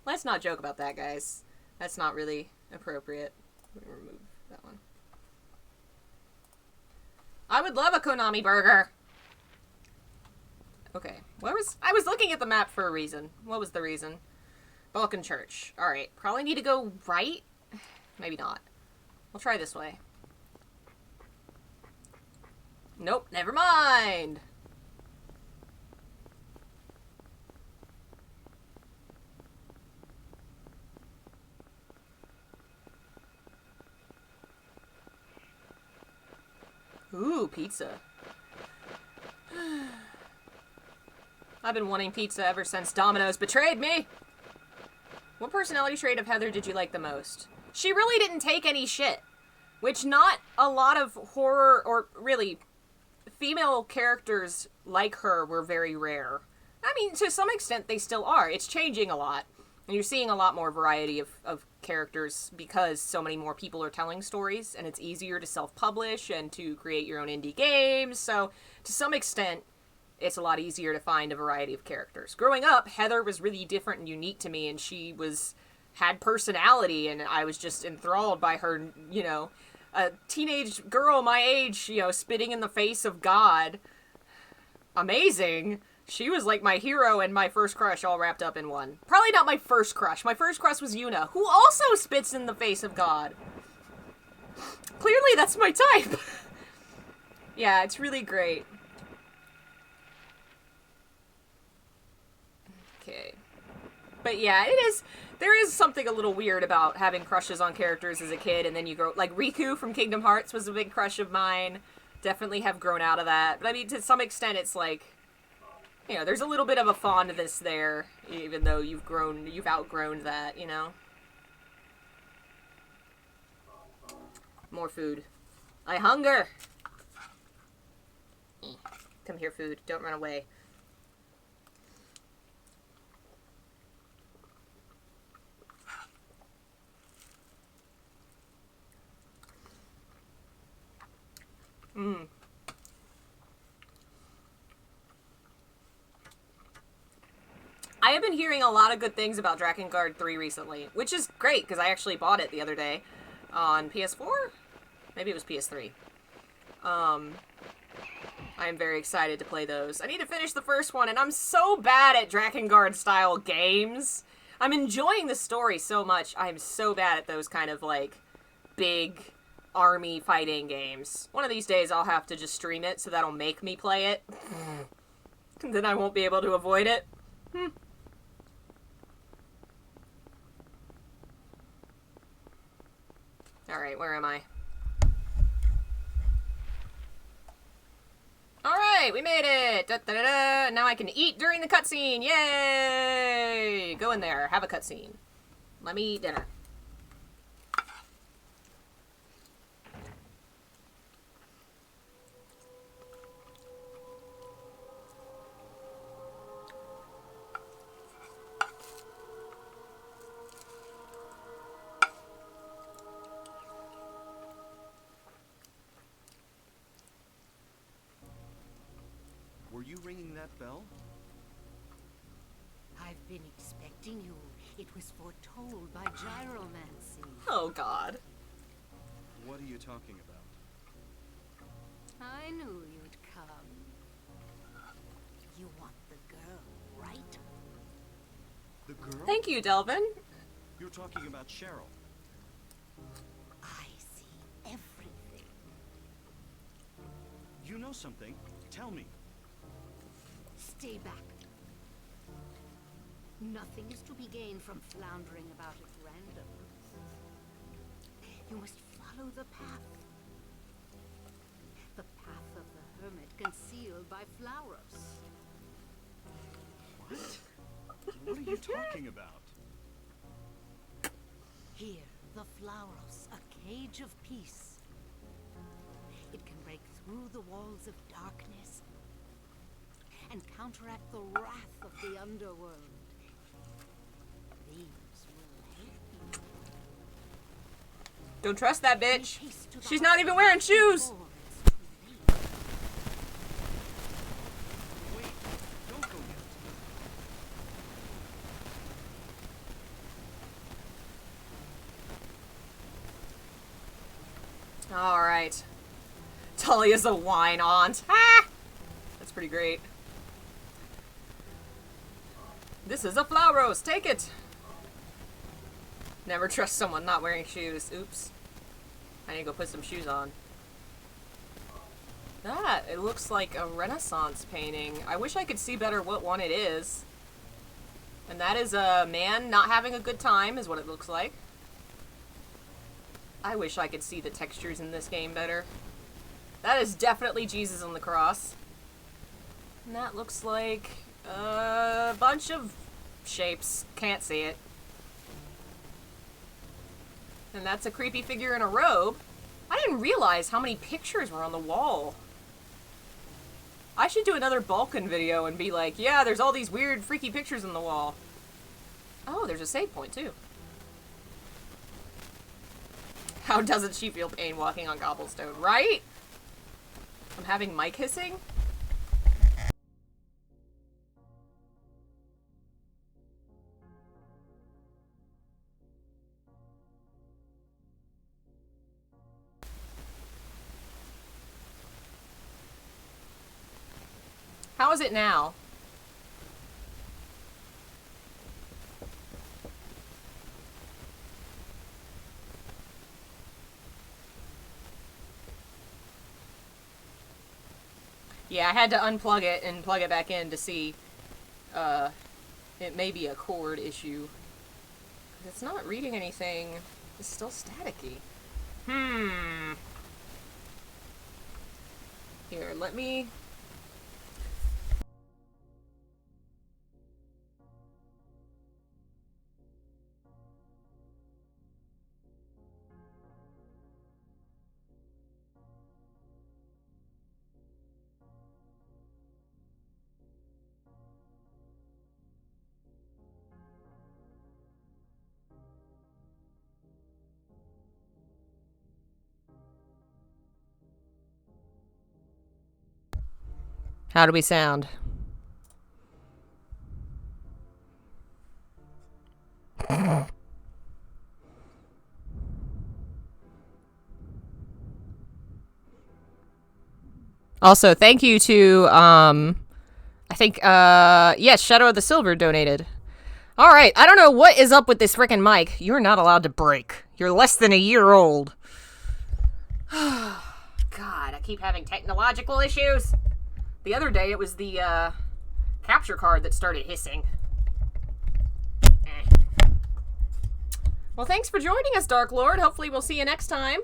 Let's not joke about that, guys. That's not really appropriate. Let me remove that one. I would love a Konami burger. Okay. I was looking at the map for a reason. What was the reason? Balkan Church. Alright. Probably need to go right? Maybe not. We'll try this way. Nope. Never mind. Ooh, pizza. I've been wanting pizza ever since Domino's betrayed me. What personality trait of Heather did you like the most? She really didn't take any shit. Which not a lot of horror, or really, female characters like her were very rare. I mean, to some extent they still are. It's changing a lot. And you're seeing a lot more variety of characters because so many more people are telling stories, and it's easier to self-publish and to create your own indie games. So, to some extent, it's a lot easier to find a variety of characters. Growing up, Heather was really different and unique to me, and she had personality, and I was just enthralled by her, you know, a teenage girl my age, you know, spitting in the face of God. Amazing. She was like my hero and my first crush all wrapped up in one. Probably not my first crush. My first crush was Yuna, who also spits in the face of God. Clearly that's my type. Yeah, it's really great. Okay. But yeah, there is something a little weird about having crushes on characters as a kid, and then you grow, like Riku from Kingdom Hearts was a big crush of mine. Definitely have grown out of that. But I mean, to some extent it's like, you know, there's a little bit of a fondness there, even though you've outgrown that, you know? More food. I hunger! Come here, food. Don't run away. I have been hearing a lot of good things about Drakengard 3 recently, which is great, because I actually bought it the other day on PS4? Maybe it was PS3. I am very excited to play those. I need to finish the first one, and I'm so bad at Drakengard-style games. I'm enjoying the story so much. I'm so bad at those kind of, like, big army fighting games. One of these days I'll have to just stream it, so that'll make me play it. Then I won't be able to avoid it. Alright, where am I? Alright, we made it! Da, da, da, da. Now I can eat during the cutscene! Yay! Go in there, have a cutscene. Let me eat dinner. Were you ringing that bell? I've been expecting you. It was foretold by gyromancy. Oh, God. What are you talking about? I knew you'd come. You want girl? Thank you, Delvin. You're talking about Cheryl. I see everything. You know something. Tell me. Stay back. Nothing is to be gained from floundering about at random. You must follow the path. The path of the hermit concealed by flowers. What? What are you talking about? Here, the flowers, a cage of peace. It can break through the walls of darkness and counteract the wrath of the underworld. These will help you. Don't trust that bitch. Haste to the She's not even wearing shoes. before it's too late. Wait, don't go yet. All right. Talia's a wine aunt. Ah! That's pretty great. This is a Flowros. Take it. Never trust someone not wearing shoes. Oops. I need to go put some shoes on. That, it looks like a Renaissance painting. I wish I could see better what one it is. And that is a man not having a good time, is what it looks like. I wish I could see the textures in this game better. That is definitely Jesus on the cross. And that looks like a bunch of shapes. Can't see it. And that's a creepy figure in a robe. I didn't realize how many pictures were on the wall. I should do another Balkan video and be like, yeah, there's all these weird, freaky pictures on the wall. Oh, there's a save point, too. How doesn't she feel pain walking on cobblestone, right? I'm having mic hissing? How is it now? Yeah, I had to unplug it and plug it back in to see. It may be a cord issue. It's not reading anything. It's still staticky. Here, let me... How do we sound? Also, thank you to, I think, yes, Shadow of the Silver donated. Alright, I don't know what is up with this frickin' mic. You're not allowed to break. You're less than a year old. God, I keep having technological issues. The other day, it was the, capture card that started hissing. Well, thanks for joining us, Dark Lord. Hopefully we'll see you next time.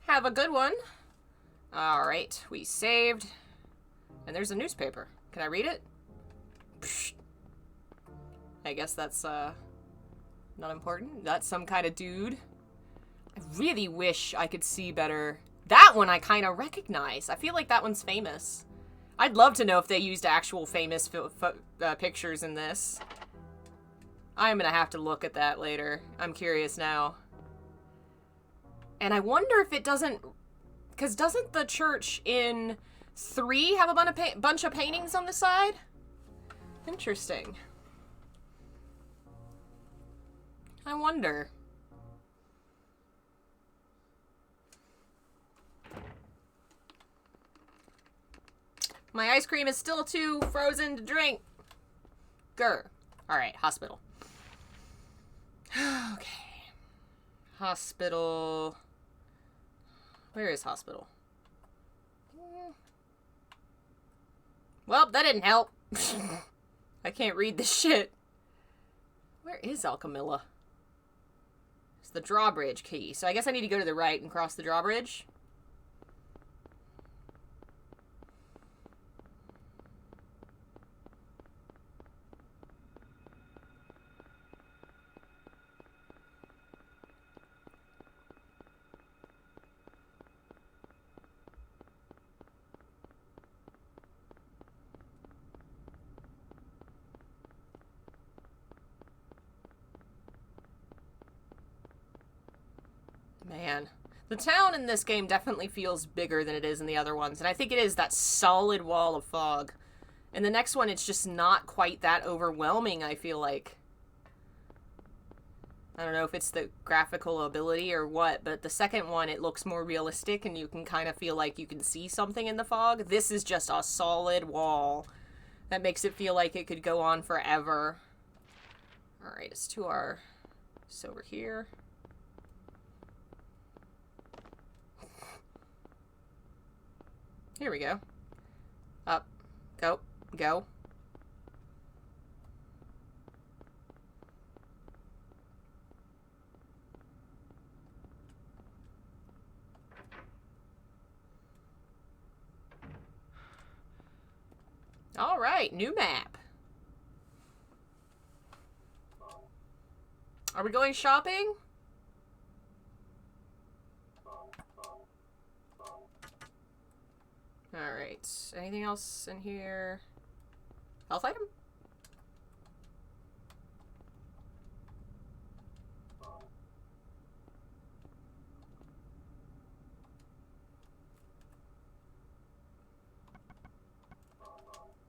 Have a good one. Alright, we saved. And there's a newspaper. Can I read it? Psh. I guess that's, not important. That's some kind of dude. I really wish I could see better. That one I kind of recognize. I feel like that one's famous. I'd love to know if they used actual famous pictures in this. I'm gonna have to look at that later. I'm curious now. And I wonder if it doesn't... Because doesn't the church in 3 have a bunch of paintings on the side? Interesting. I wonder. My ice cream is still too frozen to drink. Grr. Alright, hospital. Okay. Hospital. Where is hospital? Well, that didn't help. I can't read this shit. Where is Alchemilla? It's the drawbridge key. So I guess I need to go to the right and cross the drawbridge. Man, the town in this game definitely feels bigger than it is in the other ones, and I think it is that solid wall of fog. In the next one, it's just not quite that overwhelming, I feel like. I don't know if it's the graphical ability or what, but the second one, it looks more realistic, and you can kind of feel like you can see something in the fog. This is just a solid wall that makes it feel like it could go on forever. Alright, it's to our... It's over here. Here we go. Up. Go. Go. All right, new map. Are we going shopping? Alright, anything else in here? Health item?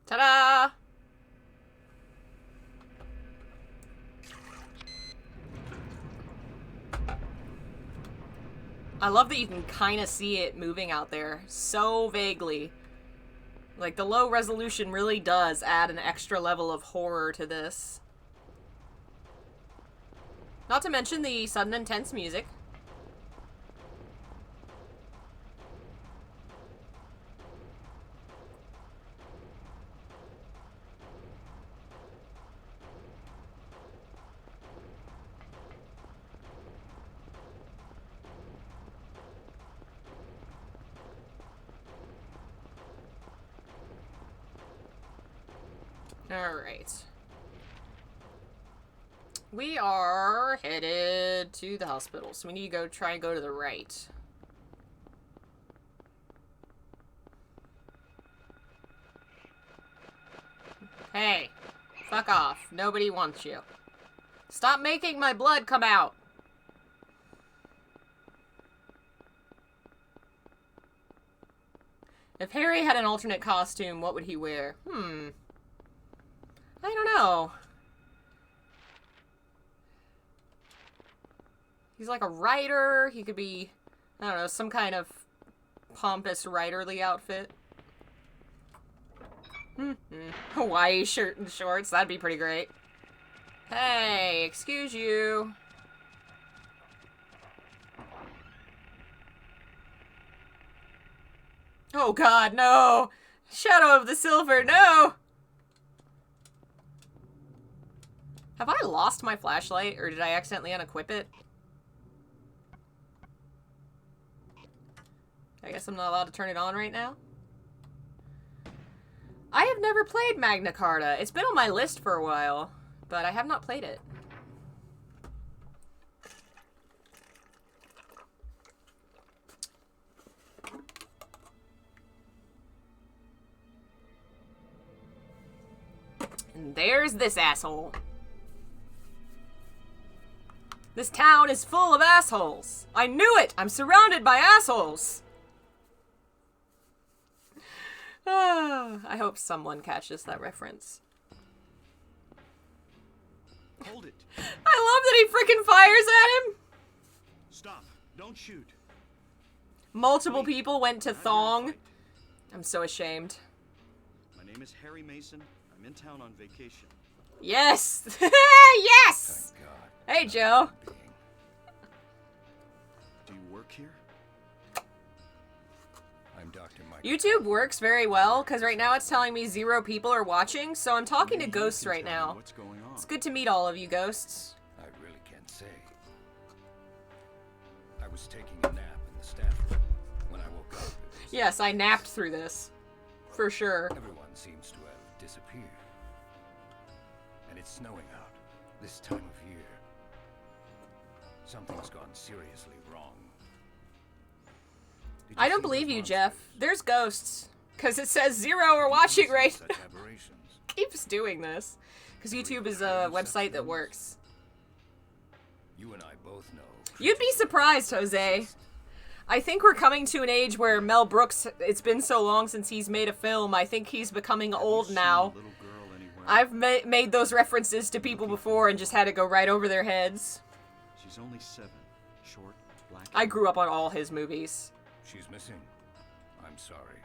Ta-da! I love that you can kind of see it moving out there so vaguely. Like, the low resolution really does add an extra level of horror to this. Not to mention the sudden intense music. Alright. We are headed to the hospital, so we need to try and go to the right. Hey, fuck off. Nobody wants you. Stop making my blood come out! If Harry had an alternate costume, what would he wear? I don't know. He's like a writer. He could be, I don't know, some kind of pompous writerly outfit. Hawaii shirt and shorts. That'd be pretty great. Hey, excuse you. Oh god, no! Shadow of the Silver, no! Have I lost my flashlight, or did I accidentally unequip it? I guess I'm not allowed to turn it on right now. I have never played Magna Carta. It's been on my list for a while, but I have not played it. And there's this asshole. This town is full of assholes. I knew it! I'm surrounded by assholes! I hope someone catches that reference. Hold it. I love that he freaking fires at him! Stop. Don't shoot. Multiple people went to Not your Thong. fight. I'm so ashamed. My name is Harry Mason. I'm in town on vacation. Yes! Yes! Thank God. Hey, Joe. Do you work here? I'm Dr. Mike. YouTube works very well, because right now it's telling me 0 people are watching, so I'm talking to Maybe you ghosts can right tell me now. What's going on? It's good to meet all of you ghosts. I really can't say. I was taking a nap in the staff room. When I woke up, it was Yes, I napped through this. For sure. everyone seems to have disappeared. And it's snowing out this time of year. Something's gone seriously wrong. Did I you don't see believe those you, Jeff. monsters? There's ghosts. Because it says 0 are watching right Such now. aberrations. Keeps doing this. Because YouTube is a website that works. You and I both know. You'd be surprised, Jose. I think we're coming to an age where Mel Brooks, it's been so long since he's made a film, I think he's becoming Have you old seen now. a little girl anywhere? I've made those references to people before and just had to go right over their heads. She's only 7. Short, black. I grew up on all his movies. She's missing. I'm sorry.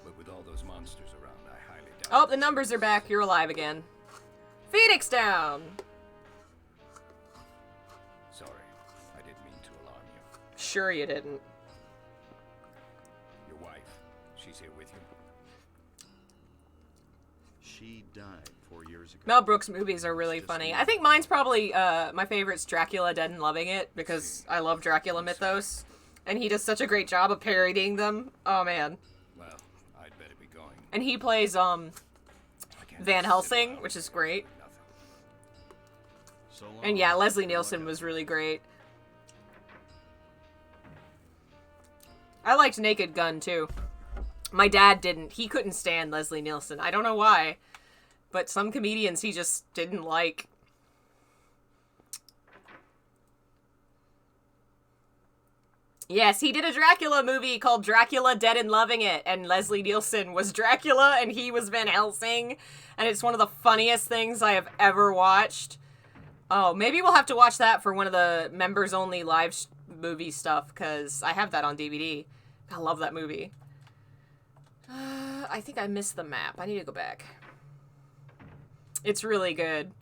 But with all those monsters around, I highly doubt. Oh, the numbers are back. You're alive again. Phoenix down. Sorry, I didn't mean to alarm you. Sure you didn't. Your wife, she's here with you. She died 4 years ago. Mel Brooks movies are really funny. I think mine's probably, my favorite's Dracula Dead and Loving It, because I love Dracula mythos. And he does such a great job of parodying them. Oh, man. Well, I'd better be going. And he plays, I can't Van just sit Helsing, around which is and great. do nothing. So long. And yeah, Leslie Nielsen was really great. I liked Naked Gun, too. My dad didn't. He couldn't stand Leslie Nielsen. I don't know why. But some comedians he just didn't like. Yes, he did a Dracula movie called Dracula Dead and Loving It, and Leslie Nielsen was Dracula and he was Van Helsing, and it's one of the funniest things I have ever watched. Oh, maybe we'll have to watch that for one of the members-only live movie stuff, because I have that on DVD. I love that movie. I think I missed the map. I need to go back. It's really good.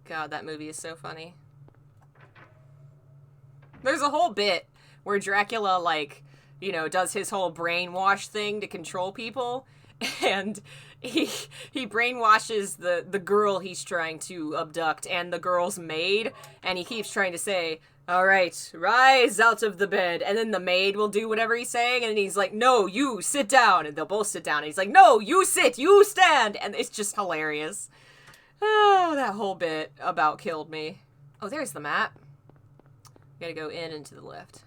God, that movie is so funny. There's a whole bit where Dracula, like, you know, does his whole brainwash thing to control people, and he brainwashes the girl he's trying to abduct and the girl's maid, and he keeps trying to say, "All right, rise out of the bed," and then the maid will do whatever he's saying, and he's like, "No, you sit down," and they'll both sit down, and he's like, "No, you sit, you stand," and it's just hilarious. Oh, that whole bit about killed me. Oh, there's the map. Gotta go in and to the left.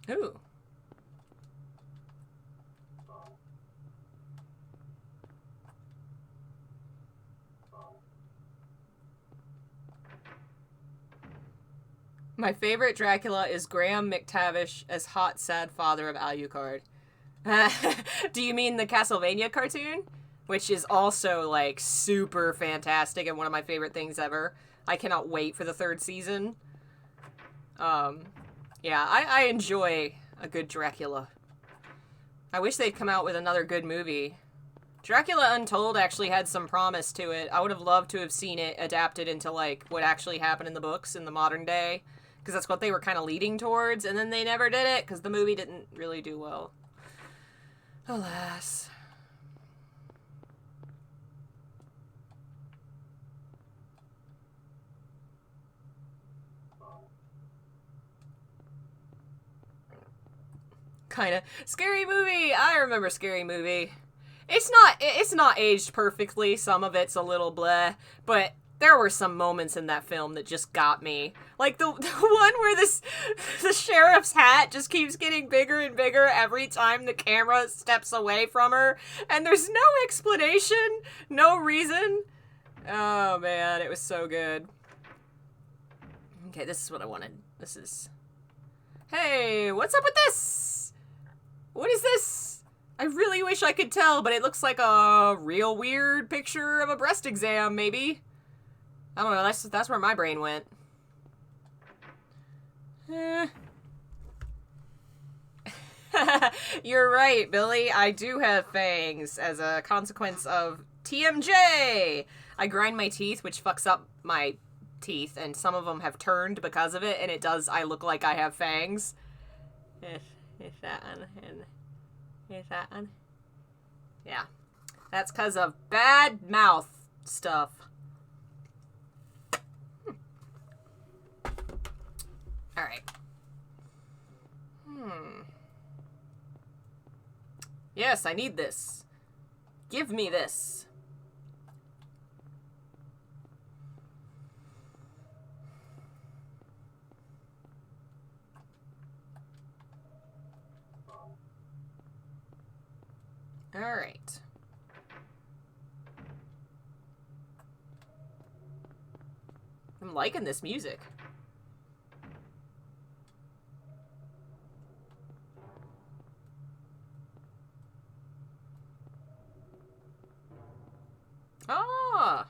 Ooh. My favorite Dracula is Graham McTavish as hot, sad father of Alucard. Do you mean the Castlevania cartoon? Which is also, like, super fantastic and one of my favorite things ever. I cannot wait for the 3rd season. Yeah, I enjoy a good Dracula. I wish they'd come out with another good movie. Dracula Untold actually had some promise to it. I would have loved to have seen it adapted into, like, what actually happened in the books in the modern day. Because that's what they were kind of leading towards, and then they never did it, because the movie didn't really do well. Alas. Kind of. Scary Movie! I remember Scary Movie. It's not aged perfectly, some of it's a little bleh, but there were some moments in that film that just got me. Like the one where the sheriff's hat just keeps getting bigger and bigger every time the camera steps away from her, and there's no explanation, no reason. Oh man, it was so good. Okay, this is what I wanted. This is... Hey, what's up with this? What is this? I really wish wish I could tell, but it looks like a real weird picture of a breast exam, maybe. I don't know, that's where my brain went. You're right, Billy. I do have fangs as a consequence of TMJ. I grind my teeth, which fucks up my teeth, and some of them have turned because of it, and I look like I have fangs. Is that one, and is that one? Yeah. That's because of bad mouth stuff. Alright. Yes, I need this. Give me this. Alright. I'm liking this music. Ah!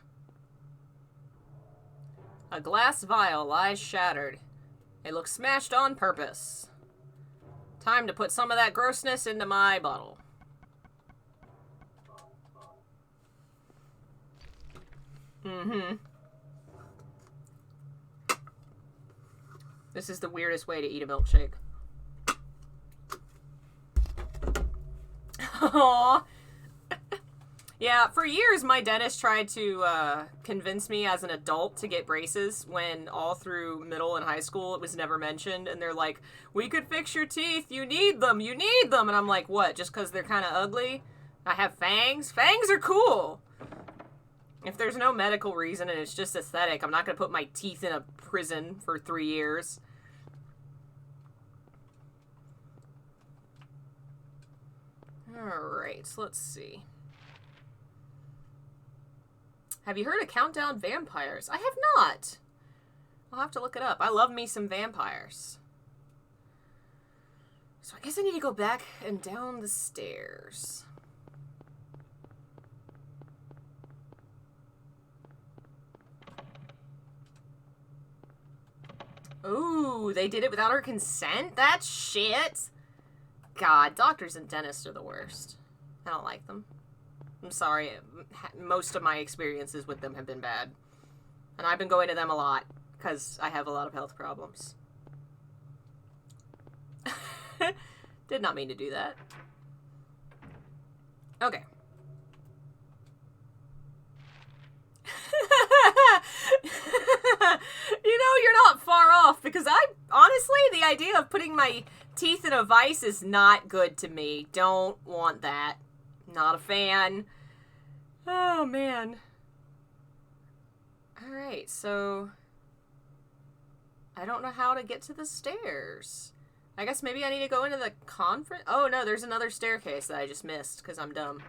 A glass vial lies shattered. It looks smashed on purpose. Time to put some of that grossness into my bottle. This is the weirdest way to eat a milkshake. Aww. Yeah, for years my dentist tried to convince me as an adult to get braces when all through middle and high school it was never mentioned. And they're like, we could fix your teeth. You need them. You need them. And I'm like, what? Just because they're kind of ugly? I have fangs? Fangs are cool. If there's no medical reason and it's just aesthetic, I'm not going to put my teeth in a prison for 3 years. Alright, so let's see. Have you heard of Countdown Vampires? I have not. I'll have to look it up. I love me some vampires. So I guess I need to go back and down the stairs. Ooh, they did it without her consent? That's shit. God, doctors and dentists are the worst. I don't like them. I'm sorry, most of my experiences with them have been bad. And I've been going to them a lot, because I have a lot of health problems. Did not mean to do that. Okay. You know, you're not far off, because honestly, the idea of putting my teeth in a vice is not good to me. Don't want that. Not a fan. Oh, man. Alright, so I don't know how to get to the stairs. I guess maybe I need to go into the conference. Oh, no, there's another staircase that I just missed because I'm dumb.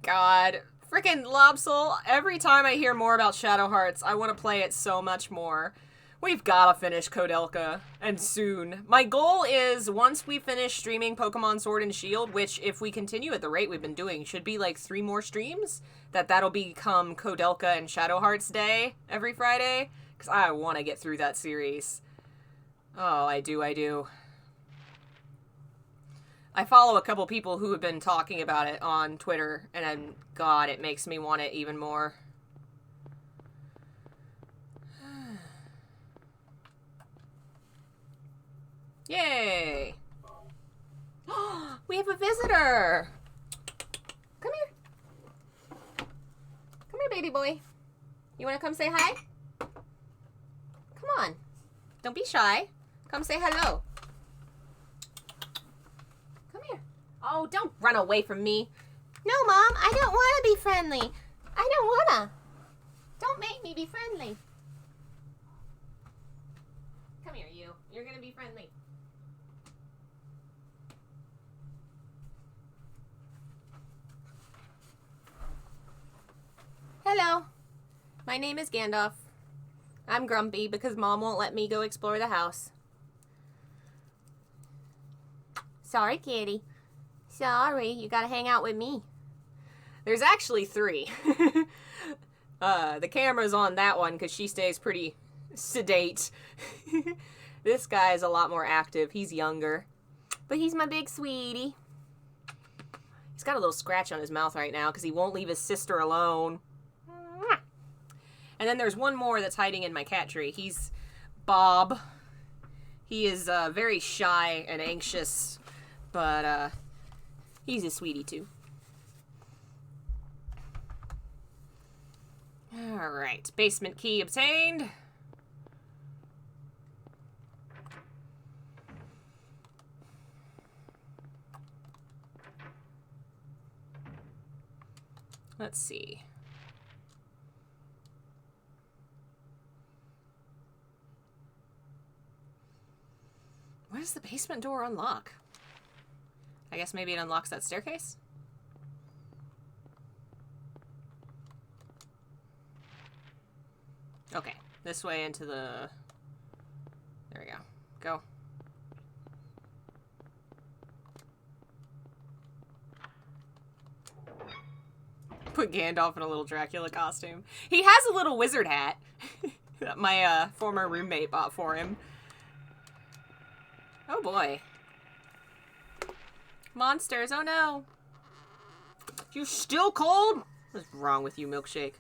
God. Freaking Lobsoul, every time I hear more about Shadow Hearts, I want to play it so much more. We've gotta finish Kodelka, and soon. My goal is, once we finish streaming Pokemon Sword and Shield, which, if we continue at the rate we've been doing, should be like 3 more streams, that'll become Kodelka and Shadow Hearts Day every Friday, because I want to get through that series. Oh, I do. I follow a couple people who have been talking about it on Twitter, and God, it makes me want it even more. Yay! We have a visitor! Come here. Come here, baby boy. You want to come say hi? Come on. Don't be shy. Come say hello. Oh, don't run away from me. No, Mom, I don't want to be friendly. I don't want to. Don't make me be friendly. Come here, you. You're going to be friendly. Hello. My name is Gandalf. I'm grumpy because Mom won't let me go explore the house. Sorry, kitty. Sorry, you gotta hang out with me. There's actually 3. The camera's on that one because she stays pretty sedate. This guy's a lot more active. He's younger. But he's my big sweetie. He's got a little scratch on his mouth right now because he won't leave his sister alone. And then there's one more that's hiding in my cat tree. He's Bob. He is very shy and anxious, but he's a sweetie too. Alright, basement key obtained. Let's see. Why does the basement door unlock? I guess maybe it unlocks that staircase? Okay, this way into the... There we go. Go. Put Gandalf in a little Dracula costume. He has a little wizard hat that my former roommate bought for him. Oh boy. Monsters, oh no. You still cold? What's wrong with you, milkshake?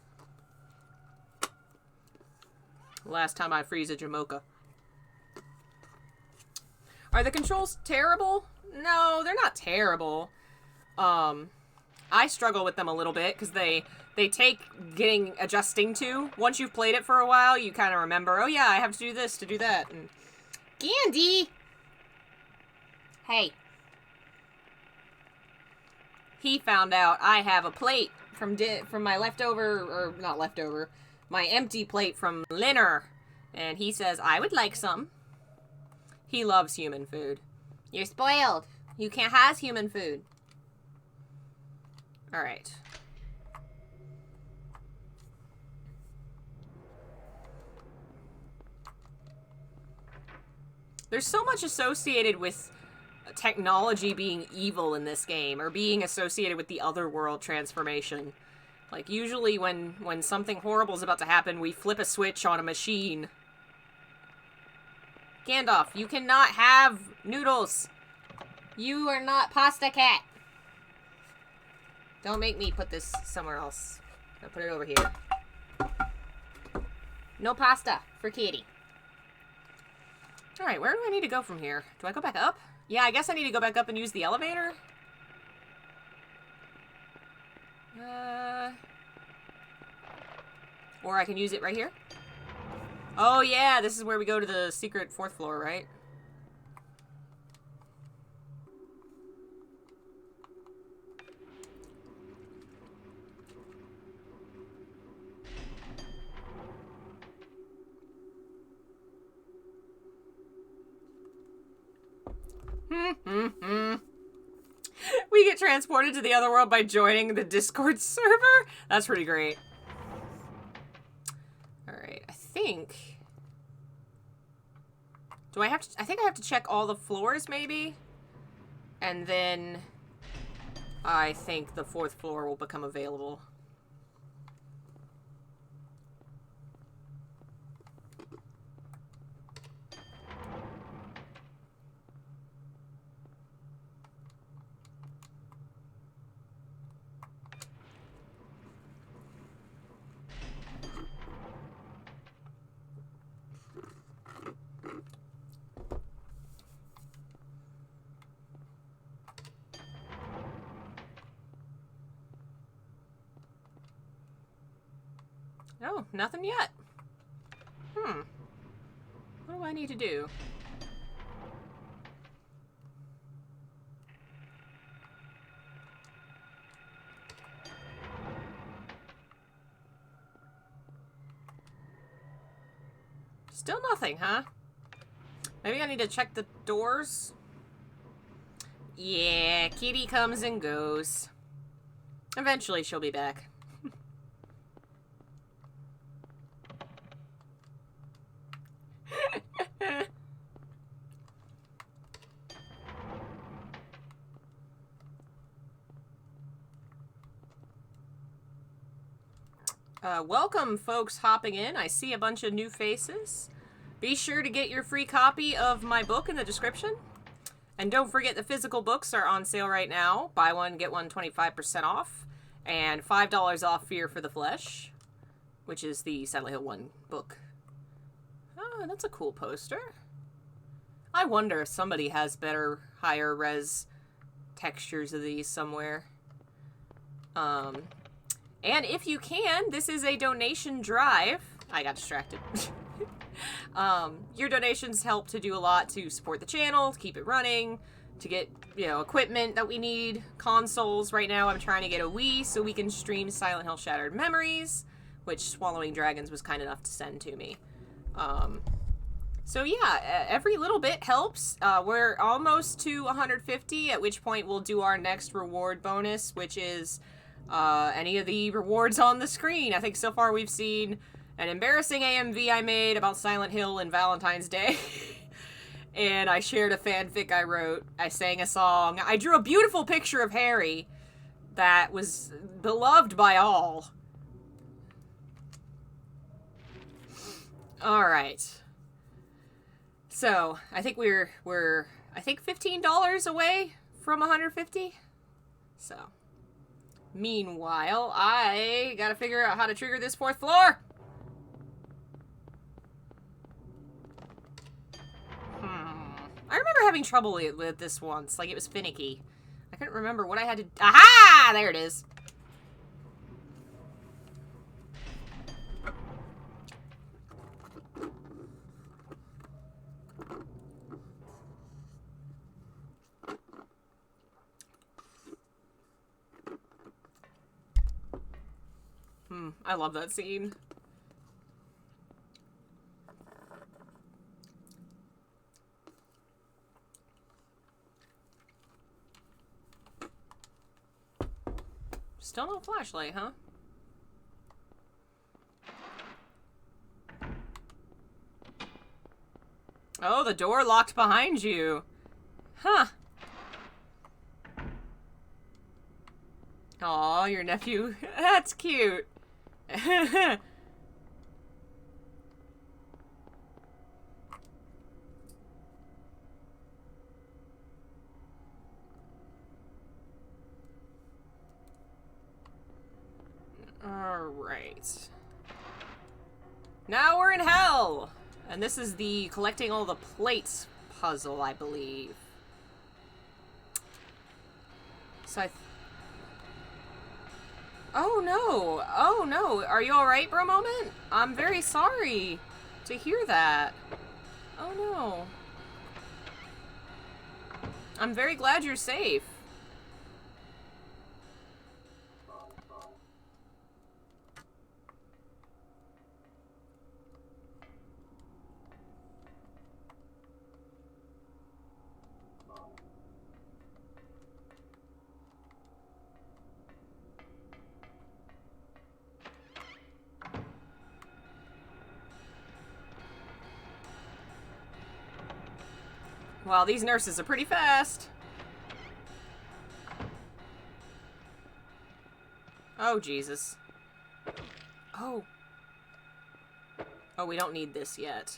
Last time I freeze a Jamocha. Are the controls terrible? No, they're not terrible. I struggle with them a little bit because they take getting adjusting to. Once you've played it for a while, you kind of remember, oh yeah, I have to do this to do that. And Gandhi! Hey. He found out I have a plate from my leftover, or not leftover, my empty plate from dinner. And he says, I would like some. He loves human food. You're spoiled. You can't have human food. Alright. There's so much associated with technology being evil in this game, or being associated with the otherworld transformation. Like, usually when something horrible is about to happen, we flip a switch on a machine. Gandalf, you cannot have noodles. You are not Pasta Cat. Don't make me put this somewhere else. I'll put it over here. No pasta for Kitty. Alright, where do I need to go from here? Do I go back up? Yeah, I guess I need to go back up and use the elevator. Or I can use it right here. Oh yeah, this is where we go to the secret 4th floor, right? We get transported to the other world by joining the Discord server? That's pretty great. Alright, I think... I think I have to check all the floors, maybe? And then... I think the 4th floor will become available. Oh, nothing yet. What do I need to do? Still nothing, huh? Maybe I need to check the doors? Yeah, Kitty comes and goes. Eventually she'll be back. Welcome, folks hopping in. I see a bunch of new faces. Be sure to get your free copy of my book in the description. And don't forget the physical books are on sale right now. Buy one, get one 25% off. And $5 off Fear for the Flesh, which is the Silent Hill 1 book. Oh, that's a cool poster. I wonder if somebody has better, higher res textures of these somewhere. And if you can, this is a donation drive. I got distracted. Your donations help to do a lot to support the channel, to keep it running, to get, you know, equipment that we need, consoles. Right now I'm trying to get a Wii so we can stream Silent Hill Shattered Memories, which Swallowing Dragons was kind enough to send to me. So yeah, every little bit helps. We're almost to 150, at which point we'll do our next reward bonus, which is any of the rewards on the screen. I think so far we've seen an embarrassing AMV I made about Silent Hill and Valentine's Day. And I shared a fanfic I wrote. I sang a song. I drew a beautiful picture of Harry that was beloved by all. Alright. So, I think we're I think $15 away from 150. So, meanwhile, I gotta figure out how to trigger this 4th floor. I remember having trouble with this once. Like, it was finicky. I couldn't remember what I had to... Aha! There it is. I love that scene. Still no flashlight, huh? Oh, the door locked behind you. Huh. Aw, your nephew. That's cute. Alright. Now we're in hell! And this is the collecting all the plates puzzle, I believe. So oh no! Oh no! Are you alright, bro moment? I'm very sorry to hear that. Oh no. I'm very glad you're safe. Wow, these nurses are pretty fast. Oh, Jesus. Oh. Oh, we don't need this yet.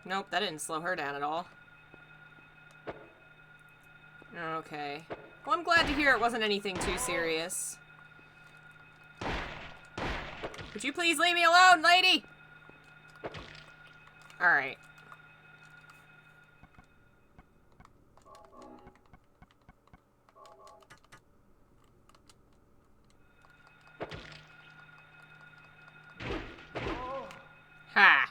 Nope, that didn't slow her down at all. Okay. Well, I'm glad to hear it wasn't anything too serious. Would you please leave me alone, lady? Alright. Ha!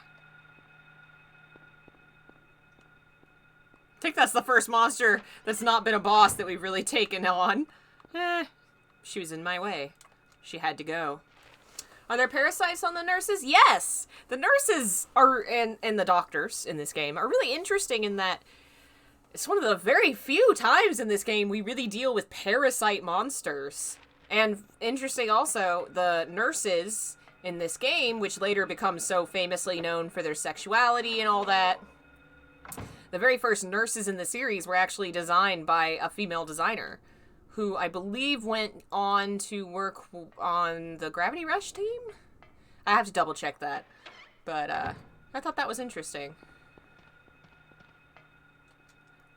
I think that's the first monster that's not been a boss that we've really taken on. She was in my way. She had to go. Are there parasites on the nurses? Yes! The nurses are, and the doctors in this game are really interesting in that it's one of the very few times in this game we really deal with parasite monsters. And interesting also, the nurses in this game, which later becomes so famously known for their sexuality and all that. The very first nurses in the series were actually designed by a female designer, who I believe went on to work on the Gravity Rush team? I have to double check that. But, I thought that was interesting.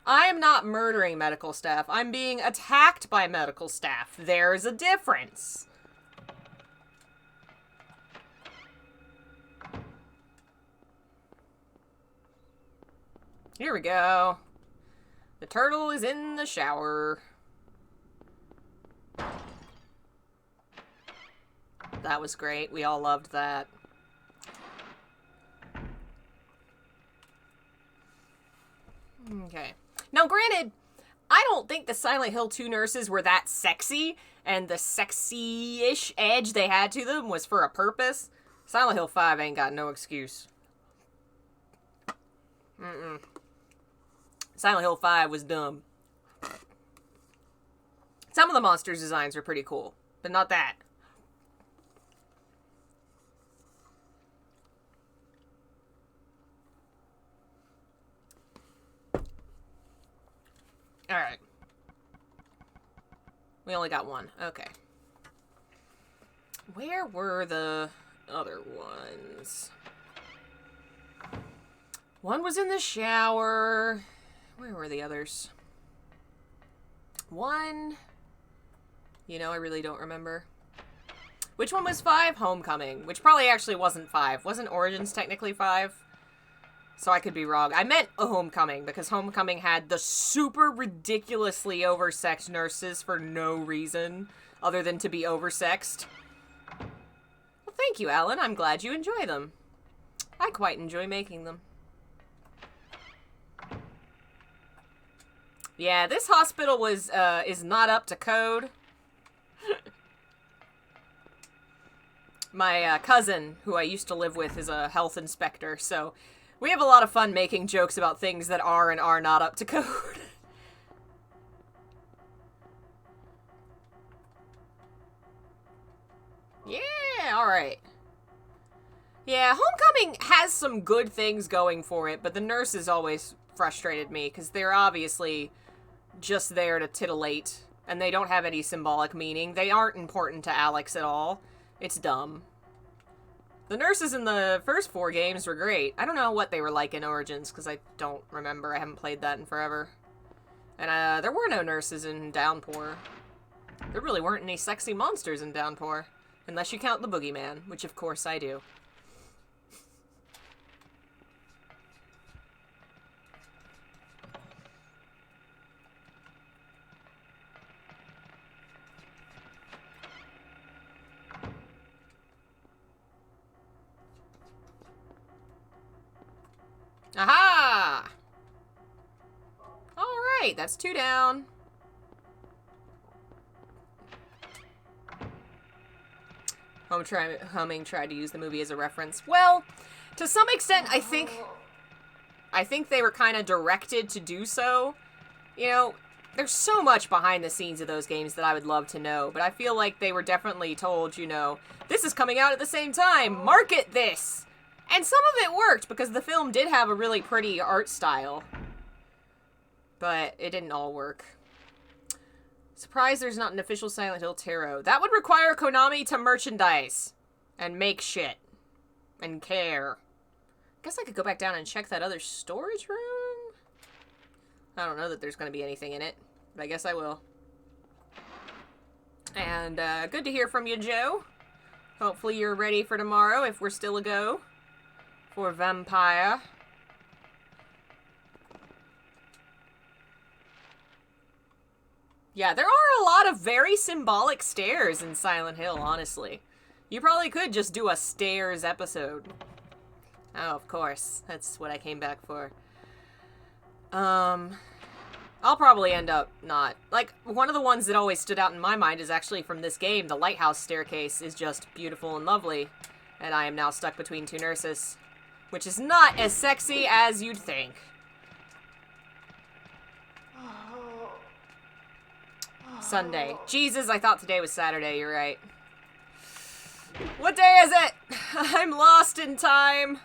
I am not murdering medical staff. I'm being attacked by medical staff. There's a difference. Here we go. The turtle is in the shower. That was great. We all loved that. Okay. Now, granted, I don't think the Silent Hill 2 nurses were that sexy, and the sexy-ish edge they had to them was for a purpose. Silent Hill 5 ain't got no excuse. Silent Hill 5 was dumb. Some of the monsters' designs were pretty cool, but not that. Alright. We only got one. Okay. Where were the other ones? One was in the shower. Where were the others? One... You know, I really don't remember. Which one was 5? Homecoming. Which probably actually wasn't 5. Wasn't Origins technically 5? So I could be wrong. I meant a Homecoming, because Homecoming had the super ridiculously oversexed nurses for no reason other than to be oversexed. Well, thank you, Alan. I'm glad you enjoy them. I quite enjoy making them. Yeah, this hospital was, is not up to code. My cousin, who I used to live with, is a health inspector, so we have a lot of fun making jokes about things that are and are not up to code. Yeah, alright. Yeah, Homecoming has some good things going for it, but the nurses always frustrated me, because they're obviously just there to titillate, and they don't have any symbolic meaning. They aren't important to Alex at all. It's dumb. The nurses in the first 4 games were great. I don't know what they were like in Origins, because I don't remember. I haven't played that in forever. And there were no nurses in Downpour. There really weren't any sexy monsters in Downpour. Unless you count the Boogeyman, which of course I do. Aha! Alright, that's 2 down. Humming tried to use the movie as a reference. Well, to some extent, I think they were kind of directed to do so. You know, there's so much behind the scenes of those games that I would love to know, but I feel like they were definitely told, you know, this is coming out at the same time, market this! And some of it worked, because the film did have a really pretty art style. But it didn't all work. Surprised there's not an official Silent Hill Tarot. That would require Konami to merchandise. And make shit. And care. Guess I could go back down and check that other storage room? I don't know that there's going to be anything in it. But I guess I will. And, good to hear from you, Joe. Hopefully you're ready for tomorrow, if we're still a go. For Vampire. Yeah, there are a lot of very symbolic stairs in Silent Hill, honestly. You probably could just do a stairs episode. Oh, of course. That's what I came back for. I'll probably end up not. Like, one of the ones that always stood out in my mind is actually from this game. The lighthouse staircase is just beautiful and lovely. And I am now stuck between 2 nurses. Which is not as sexy as you'd think. Sunday. Jesus, I thought today was Saturday, you're right. What day is it? I'm lost in time.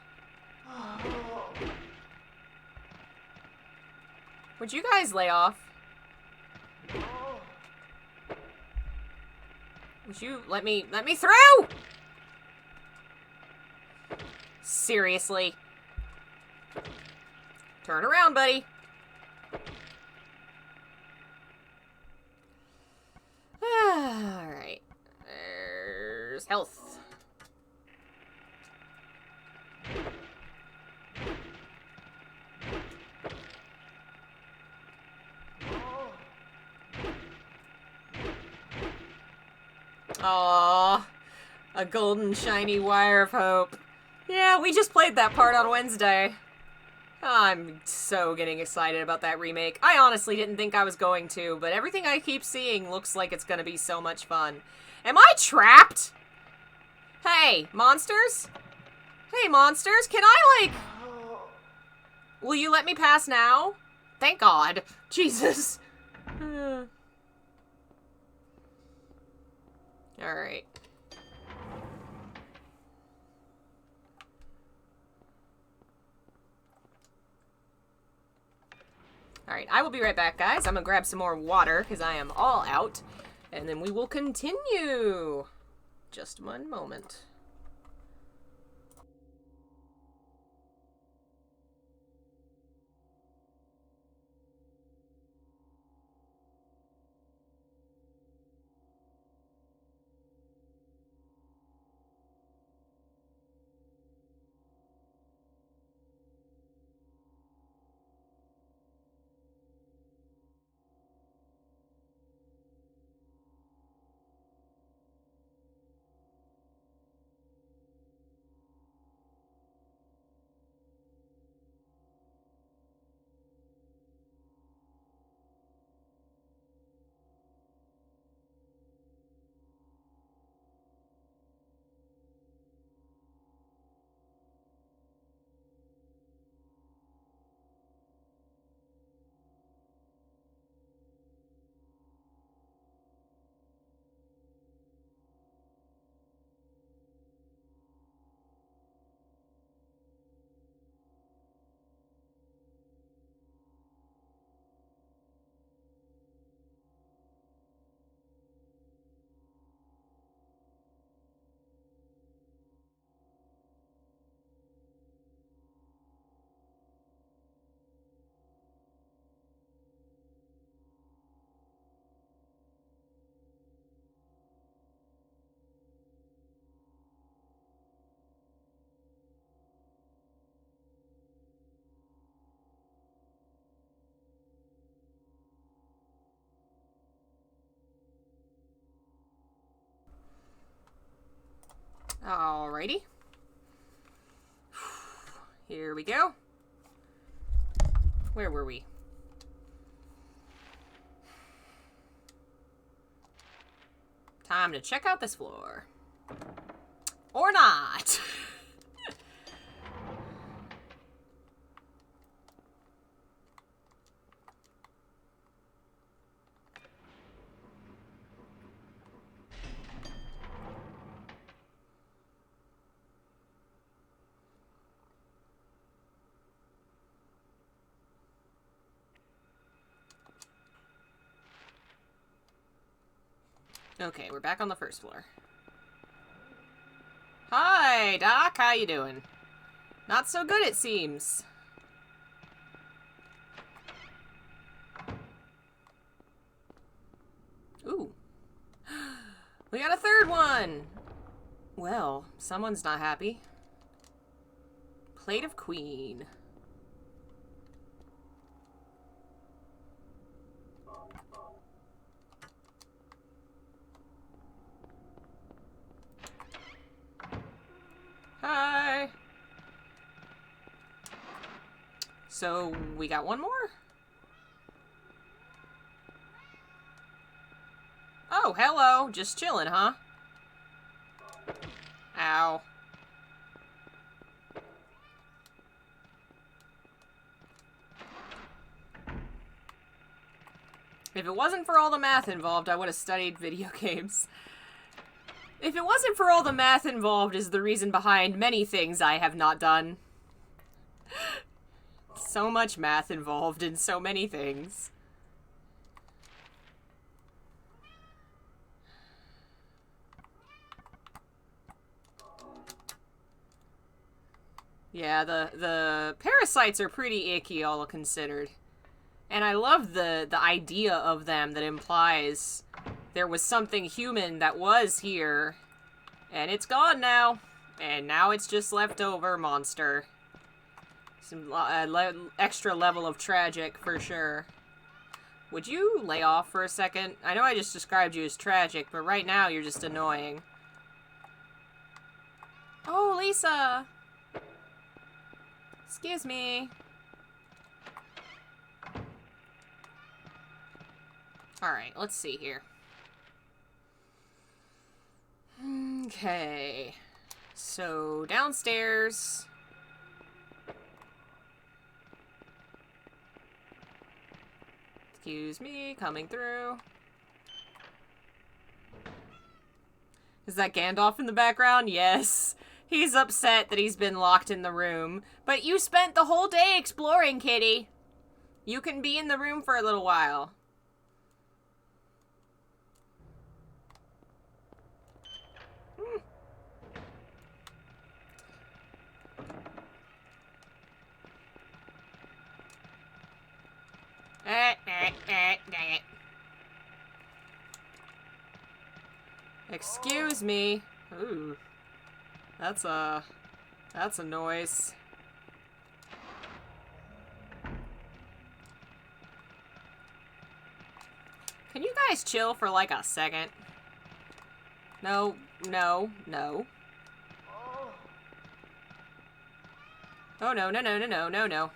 Would you guys lay off? Would you let me through? Seriously. Turn around, buddy. Alright. There's health. Aww. A golden shiny wire of hope. Yeah, we just played that part on Wednesday. I'm so getting excited about that remake. I honestly didn't think I was going to, but everything I keep seeing looks like it's gonna be so much fun. Am I trapped? Hey, monsters? Hey, monsters, can I, like... Will you let me pass now? Thank God. Jesus. Alright. Alright, I will be right back, guys. I'm gonna grab some more water, because I am all out. And then we will continue. Just one moment. Alrighty. Here we go. Where were we? Time to check out this floor. Or not. Okay, we're back on the first floor. Hi, Doc. How you doing? Not so good, it seems. Ooh. We got a third one! Well, someone's not happy. Plate of Queen. Hi! So, we got one more? Oh, hello. Just chilling, huh? Ow. If it wasn't for all the math involved, I would have studied video games. If it wasn't for all the math involved is the reason behind many things I have not done. So much math involved in so many things. Yeah, the parasites are pretty icky, all considered. And I love the idea of them that implies there was something human that was here, and it's gone now. And now it's just leftover monster. Some extra level of tragic, for sure. Would you lay off for a second? I know I just described you as tragic, but right now you're just annoying. Oh, Lisa! Excuse me. Alright, let's see here. Okay. So, downstairs. Excuse me, coming through. Is that Gandalf in the background? Yes. He's upset that he's been locked in the room. But you spent the whole day exploring, kitty. You can be in the room for a little while. Dang it. Excuse me. Ooh. That's a noise. Can you guys chill for like a second? No, no, no. Oh no, no, no, no, no, no, no.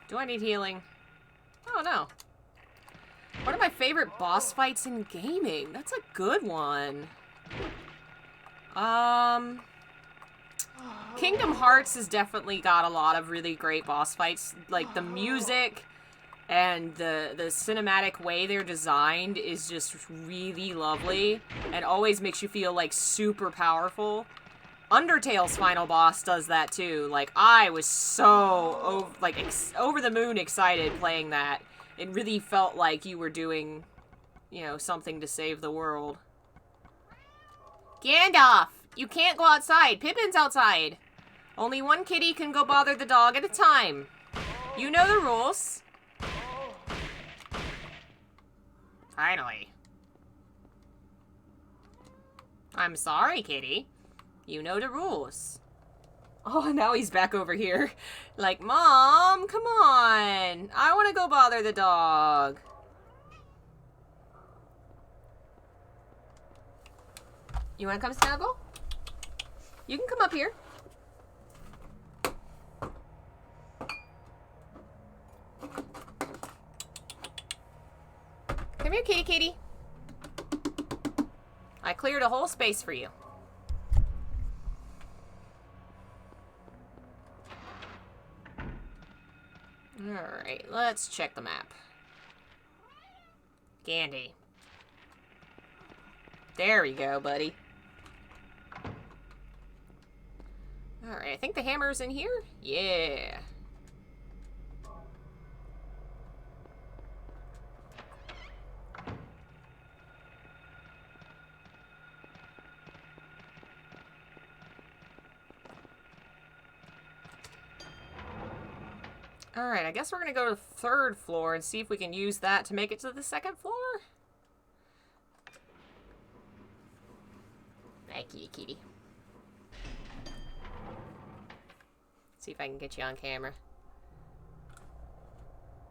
Do I need healing? Oh, no. One of my favorite boss fights in gaming. That's a good one. Kingdom Hearts has definitely got a lot of really great boss fights. Like, the music and the cinematic way they're designed is just really lovely. And always makes you feel, like, super powerful. Undertale's final boss does that too. Like, I was so over the moon excited playing that. It really felt like you were doing, you know, something to save the world. Gandalf, you can't go outside. Pippin's outside. Only one kitty can go bother the dog at a time. You know the rules. Finally. I'm sorry, kitty. You know the rules. Oh, now he's back over here. Like, Mom, come on. I want to go bother the dog. You want to come snuggle? You can come up here. Come here, kitty kitty. I cleared a whole space for you. Alright, let's check the map. Gandy. There we go, buddy. Alright, I think the hammer's in here? Yeah. Alright, I guess we're gonna go to the third floor and see if we can use that to make it to the second floor. Hi, kitty kitty. See if I can get you on camera.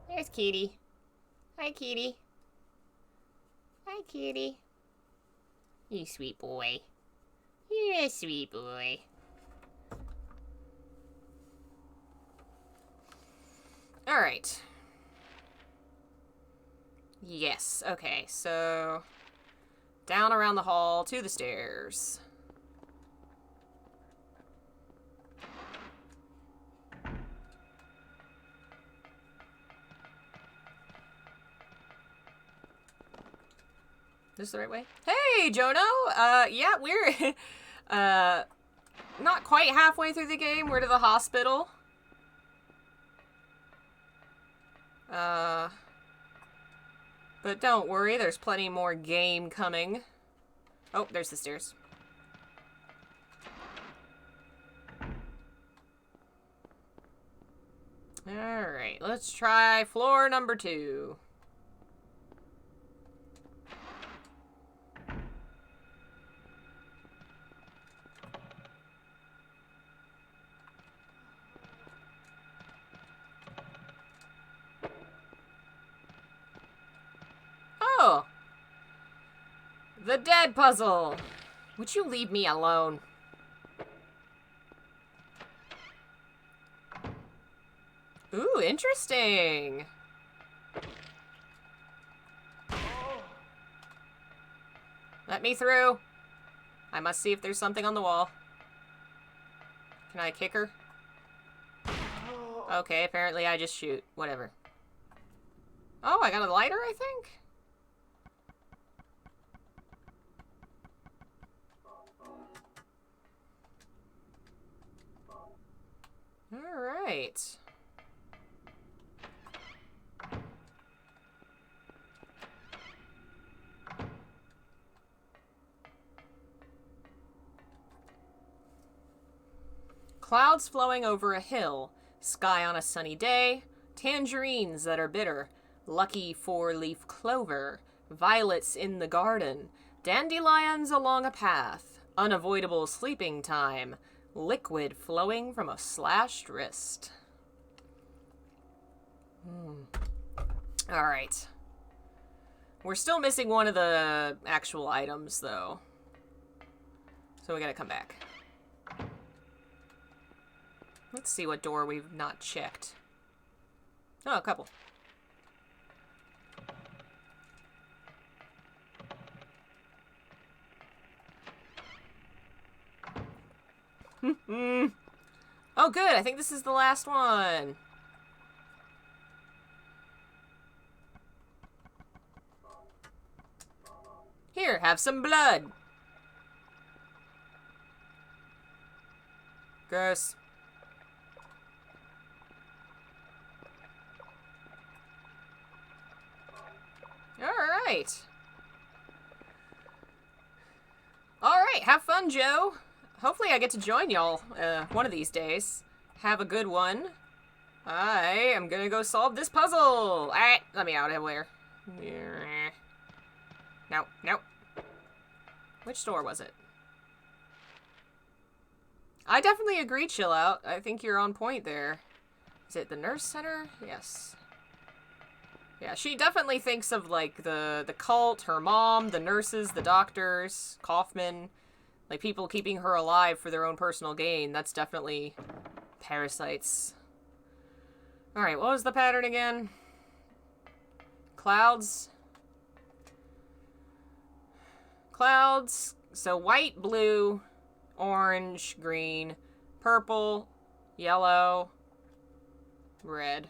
There's Kitty. Hi, Kitty. Hi, Kitty. You sweet boy. You're a sweet boy. Alright. Yes, okay, so down around the hall to the stairs. This the right way? Hey, Jono! Yeah, we're, not quite halfway through the game. We're to the hospital. But don't worry, there's plenty more game coming. Oh, there's the stairs. Alright, let's try floor number 2. Oh! The dead puzzle! Would you leave me alone? Ooh, interesting! Let me through. I must see if there's something on the wall. Can I kick her? Okay, apparently I just shoot. Whatever. Oh, I got a lighter, I think? Alright. Clouds flowing over a hill, sky on a sunny day, tangerines that are bitter, lucky four-leaf clover, violets in the garden, dandelions along a path, unavoidable sleeping time, liquid flowing from a slashed wrist. Alright. We're still missing one of the actual items, though. So we gotta come back. Let's see what door we've not checked. Oh, a couple. Oh, good. I think this is the last one. Here, have some blood. Gross. Alright. Alright, have fun, Joe. Hopefully I get to join y'all one of these days. Have a good one. I am gonna go solve this puzzle. Alright, let me out of here. No, no. Which door was it? I definitely agree, chill out. I think you're on point there. Is it the nurse center? Yes. Yeah, she definitely thinks of, like, the cult, her mom, the nurses, the doctors, Kaufman, like, people keeping her alive for their own personal gain. That's definitely parasites. Alright, what was the pattern again? Clouds. Clouds. So white, blue, orange, green, purple, yellow, red.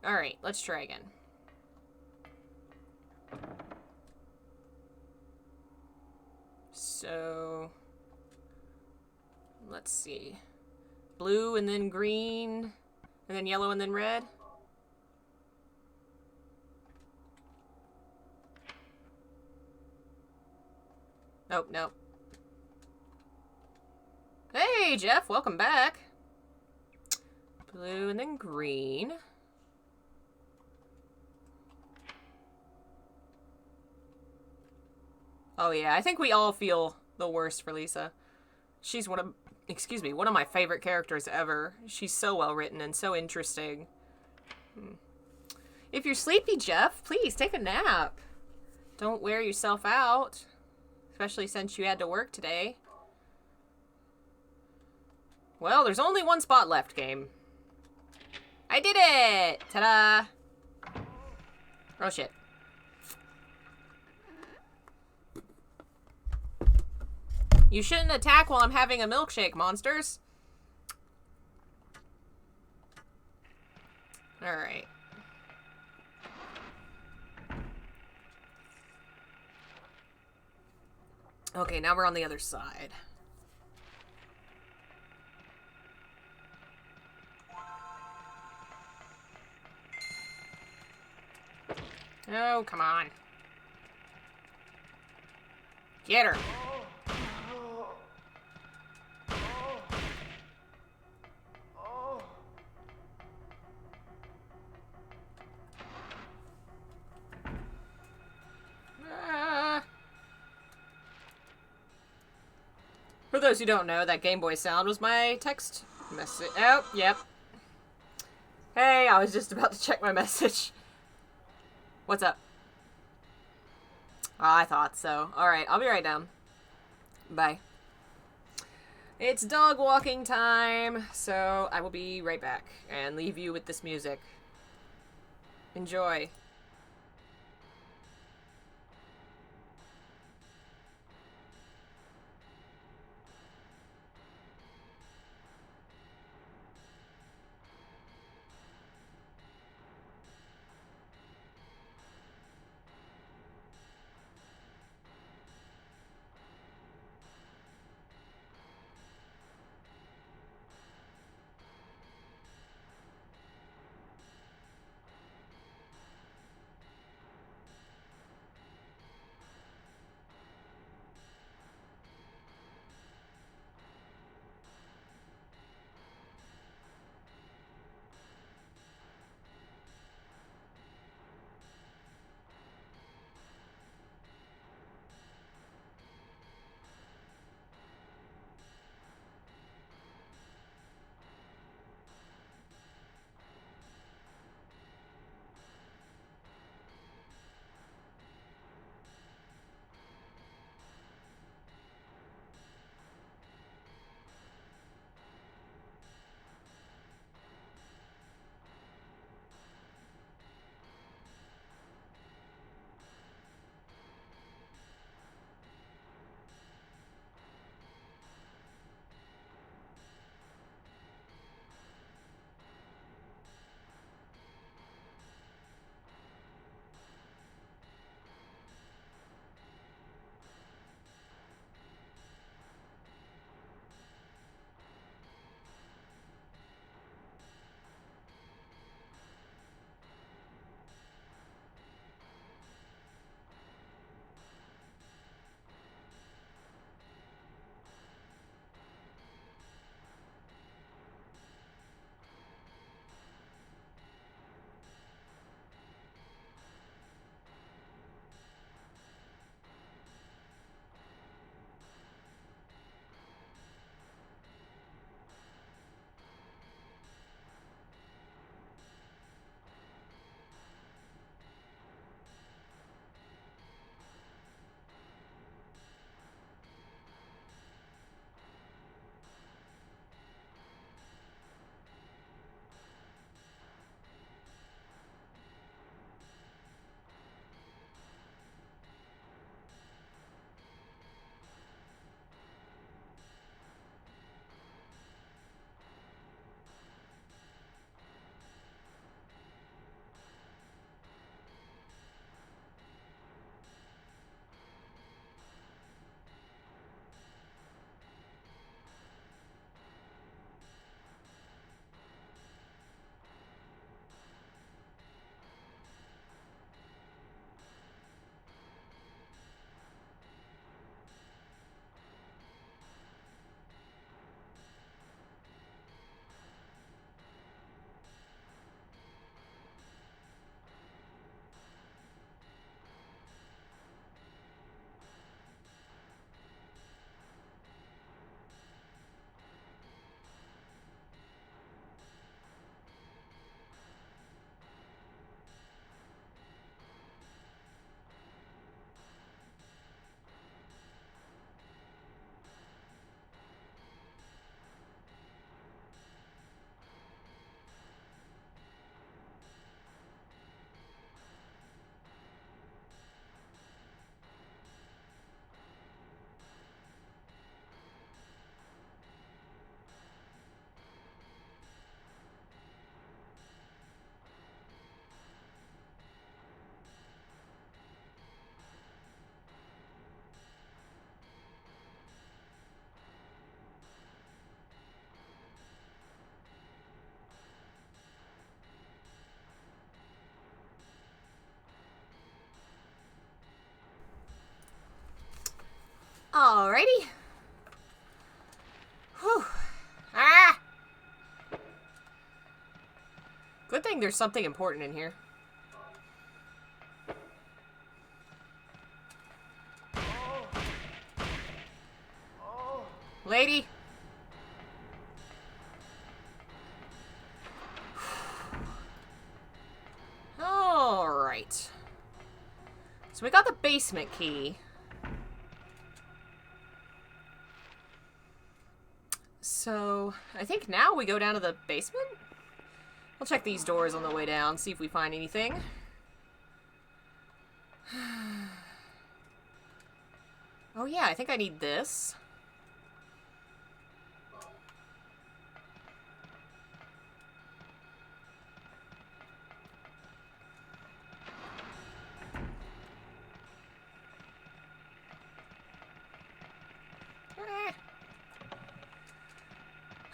Alright, let's try again. So, let's see. Blue and then green, and then yellow and then red. Nope, nope. Hey, Jeff, welcome back. Blue and then green. Oh yeah, I think we all feel the worst for Lisa. She's one of my favorite characters ever. She's so well written and so interesting. If you're sleepy, Jeff, please take a nap. Don't wear yourself out. Especially since you had to work today. Well, there's only one spot left, game. I did it! Ta-da! Oh shit. You shouldn't attack while I'm having a milkshake, monsters. Alright. Okay, now we're on the other side. Oh, come on. Get her. For those who don't know, that Game Boy sound was my text message. Oh, yep. Hey, I was just about to check my message. What's up? I thought so. Alright, I'll be right down. Bye. It's dog walking time, so I will be right back and leave you with this music. Enjoy. Alrighty. Whew. Ah! Good thing there's something important in here. Lady. Alright. So we got the basement key. So, I think now we go down to the basement? I'll check these doors on the way down, see if we find anything. Oh yeah, I think I need this.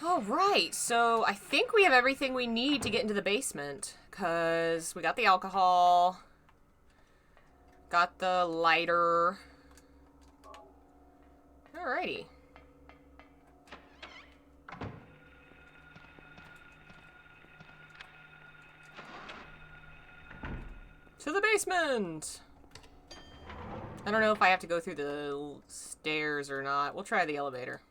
Alright, so I think we have everything we need to get into the basement. Because we got the alcohol. Got the lighter. Alrighty. To the basement! I don't know if I have to go through the stairs or not. We'll try the elevator.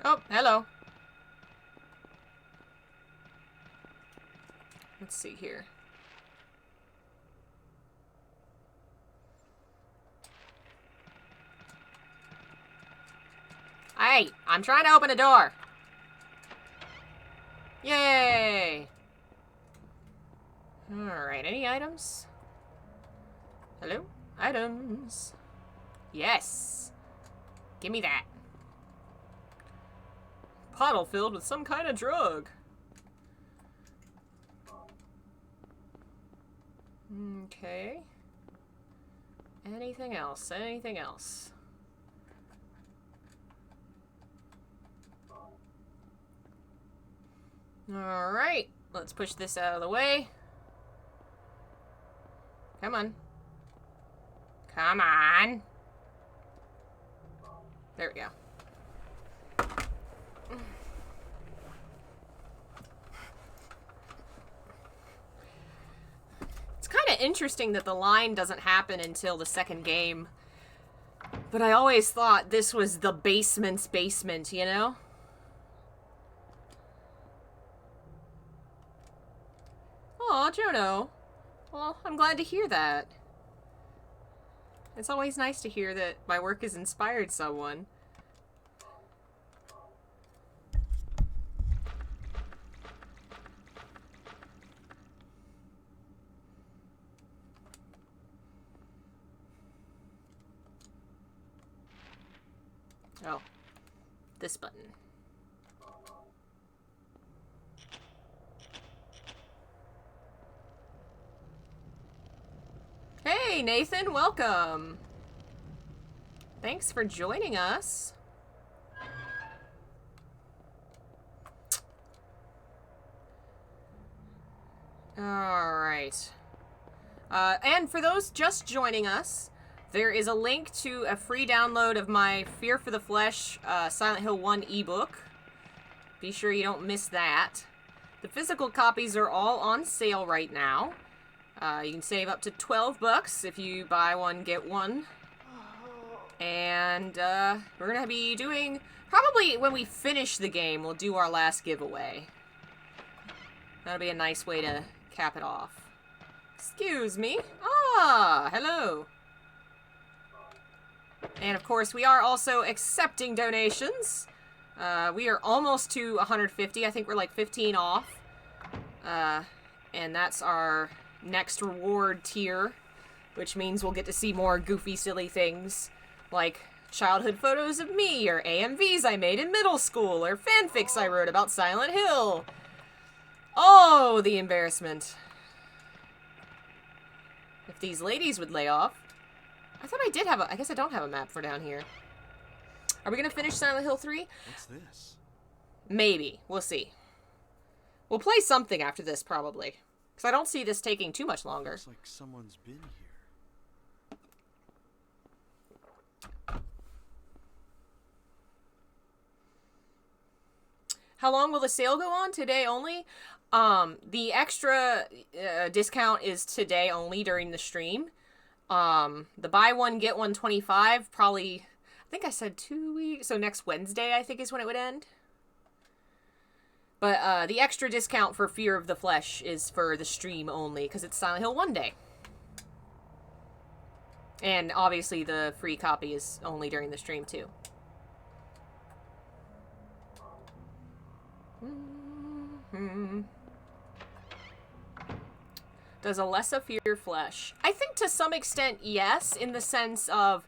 Oh, hello. Let's see here. Hey, I'm trying to open a door. Yay! Alright, any items? Hello? Items. Yes. Give me that. Bottle filled with some kind of drug. Okay. Anything else? Anything else? Alright. Let's push this out of the way. Come on. Come on. There we go. Kind of interesting that the line doesn't happen until the second game. But I always thought this was the basement's basement, you know? Aw, Jono. Well, I'm glad to hear that. It's always nice to hear that my work has inspired someone. Oh, this button. Hey, Nathan, welcome. Thanks for joining us. All right. And for those just joining us, there is a link to a free download of my Fear for the Flesh Silent Hill 1 ebook. Be sure you don't miss that. The physical copies are all on sale right now. You can save up to $12 if you buy one, get one. And we're going to be doing... Probably when we finish the game, we'll do our last giveaway. That'll be a nice way to cap it off. Excuse me. Ah, hello. And of course, we are also accepting donations. We are almost to 150. I think we're like 15 off. And that's our next reward tier, which means we'll get to see more goofy, silly things like childhood photos of me, or AMVs I made in middle school, or fanfics I wrote about Silent Hill. Oh, the embarrassment. If these ladies would lay off. I thought I did have a... I guess I don't have a map for down here. Are we going to finish Silent Hill 3? What's this? Maybe. We'll see. We'll play something after this, probably. Because I don't see this taking too much longer. Looks like someone's been here. How long will the sale go on? Today only? The extra discount is today only during the stream. The buy one, get one 25, probably, I think I said 2 weeks, so next Wednesday I think is when it would end. But the extra discount for Fear of the Flesh is for the stream only, because it's Silent Hill 1 day. And obviously the free copy is only during the stream too. Does Alessa fear flesh? I think to some extent, yes, in the sense of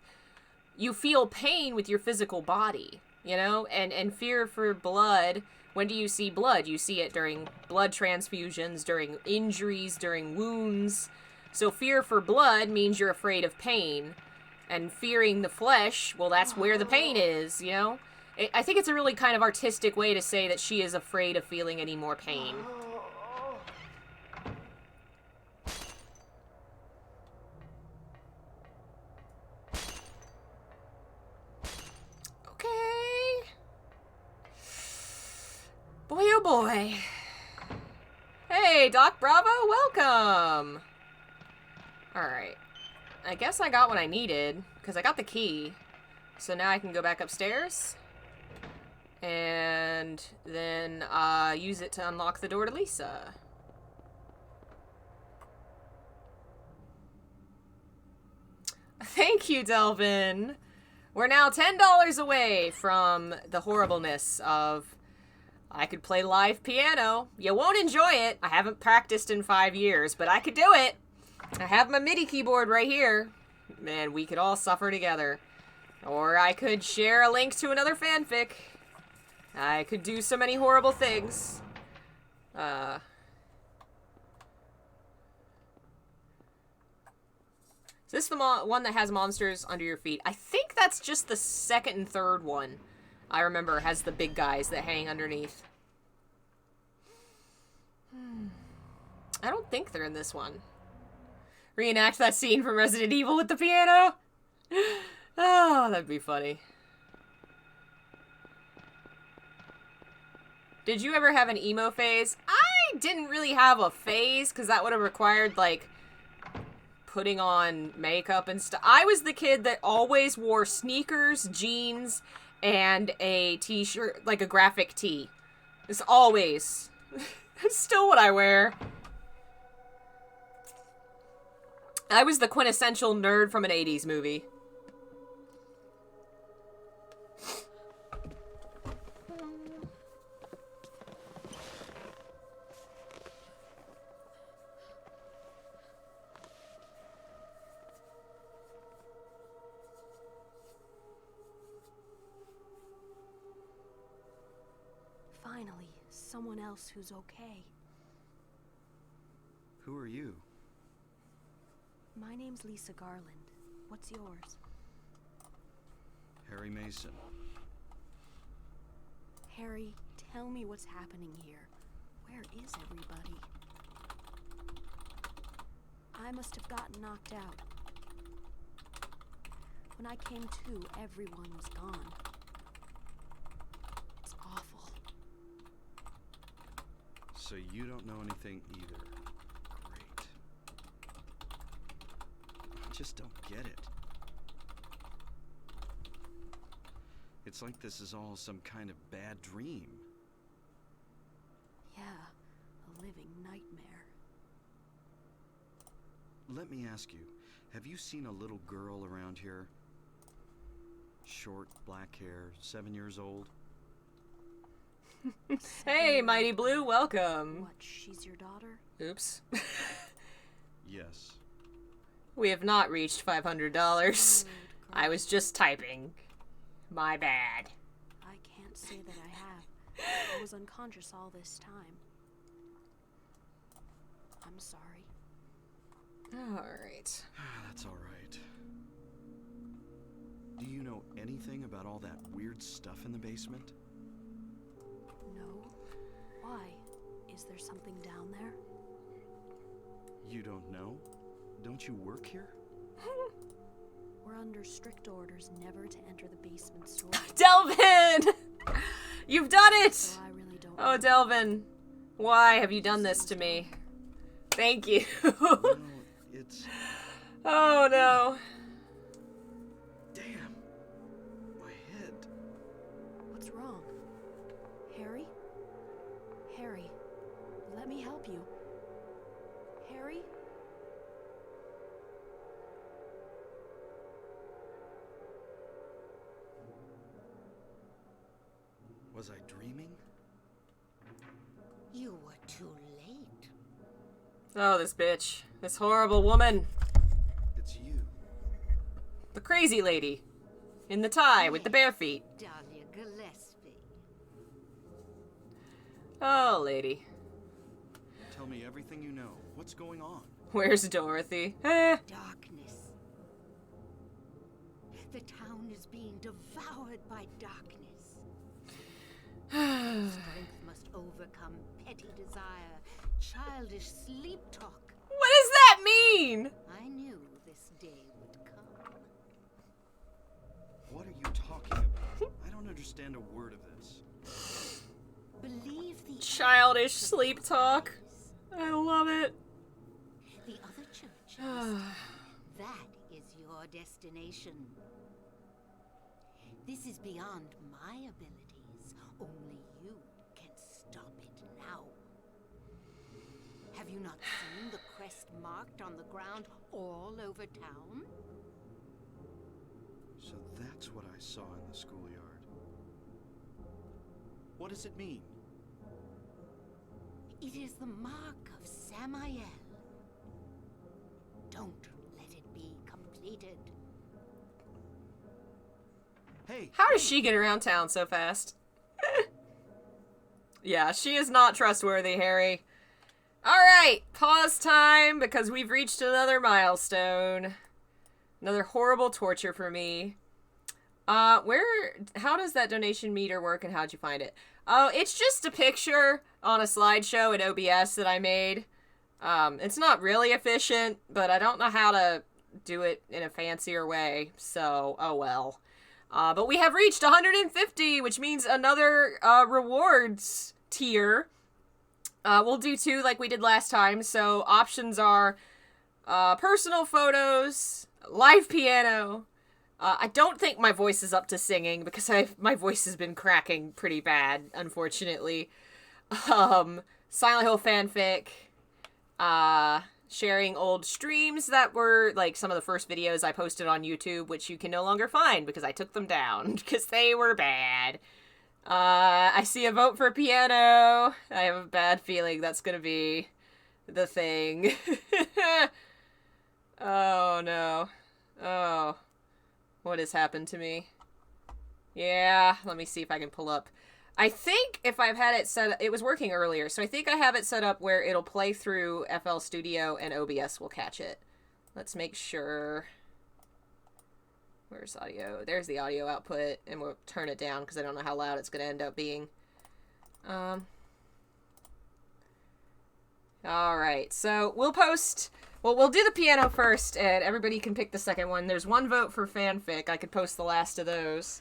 you feel pain with your physical body, you know? And fear for blood, when do you see blood? You see it during blood transfusions, during injuries, during wounds. So fear for blood means you're afraid of pain. And fearing the flesh, well, that's where the pain is, you know? I think it's a really kind of artistic way to say that she is afraid of feeling any more pain. Okay. Boy, oh boy. Hey, Doc Bravo, welcome. Alright. I guess I got what I needed, because I got the key. So now I can go back upstairs. And then use it to unlock the door to Lisa. Thank you, Delvin. We're now $10 away from the horribleness of I could play live piano. You won't enjoy it. I haven't practiced in 5 years, but I could do it. I have my MIDI keyboard right here. Man, we could all suffer together. Or I could share a link to another fanfic. I could do so many horrible things. Is this the one that has monsters under your feet? I think that's just the second and third one. I remember has the big guys that hang underneath. I don't think they're in this one. Reenact that scene from Resident Evil with the piano? Oh, that'd be funny. Did you ever have an emo phase? I didn't really have a phase, because that would have required, like, putting on makeup and stuff. I was the kid that always wore sneakers, jeans, and a t-shirt, like a graphic tee. It's always. It's still what I wear. I was the quintessential nerd from an 80s movie. Finally, someone else who's okay. Who are you? My name's Lisa Garland. What's yours? Harry Mason. Harry, tell me what's happening here. Where is everybody? I must have gotten knocked out. When I came to, everyone was gone. It's awful. So you don't know anything either. Great. I just don't get it. It's like this is all some kind of bad dream. Yeah, a living nightmare. Let me ask you, have you seen a little girl around here? Short, black hair, 7 years old? Hey, Mighty Blue, welcome. What, she's your daughter? Oops. Yes. We have not reached $500. I was just typing. My bad. I can't say that I have. I was unconscious all this time. I'm sorry. Alright. That's all right. Do you know anything about all that weird stuff in the basement? No. Why? Is there something down there? You don't know? Don't you work here? We're under strict orders never to enter the basement store. Delvin! You've done it! So I really don't Oh, know. Delvin. Why have you done this to me? Thank you. No, it's... Oh, no. Damn. My head. What's wrong? Harry? Harry, let me help you. Harry? Was I dreaming? You were too late. Oh, this bitch. This horrible woman. It's you. The crazy lady. In the tie with the bare feet. Dahlia Gillespie. Oh, lady. Tell me everything you know. What's going on? Where's Dorothy? Eh. Darkness. The town is being devoured by darkness. Strength must overcome petty desire, childish sleep talk. What does that mean? I knew this day would come. What are you talking about? I don't understand a word of this. Believe the Childish sleep talk. I love it. The other churches. That is your destination. This is beyond my abilities. Only you can stop it now. Have you not seen the crest marked on the ground all over town? So that's what I saw in the schoolyard. What does it mean? It is the mark of Samael. Don't let it be completed. Hey! How does she get around town so fast? Yeah, she is not trustworthy, Harry. Alright, pause time, because we've reached another milestone. Another horrible torture for me. How does that donation meter work and how'd you find it? Oh, it's just a picture on a slideshow in OBS that I made. It's not really efficient, but I don't know how to do it in a fancier way, so, oh well. But we have reached 150, which means another rewards tier. We'll do 2 like we did last time. So options are personal photos, live piano. I don't think my voice is up to singing because my voice has been cracking pretty bad, unfortunately. Silent Hill fanfic. Sharing old streams that were, like, some of the first videos I posted on YouTube, which you can no longer find because I took them down because they were bad. I see a vote for piano. I have a bad feeling that's gonna be the thing. Oh, no. Oh. What has happened to me? Yeah, let me see if I can pull up. I think if I've had it set up, it was working earlier, so I think I have it set up where it'll play through FL Studio and OBS will catch it. Let's make sure. Where's audio? There's the audio output, and we'll turn it down because I don't know how loud it's going to end up being. Alright, so we'll post... Well, we'll do the piano first, and everybody can pick the second one. There's 1 vote for fanfic. I could post the last of those.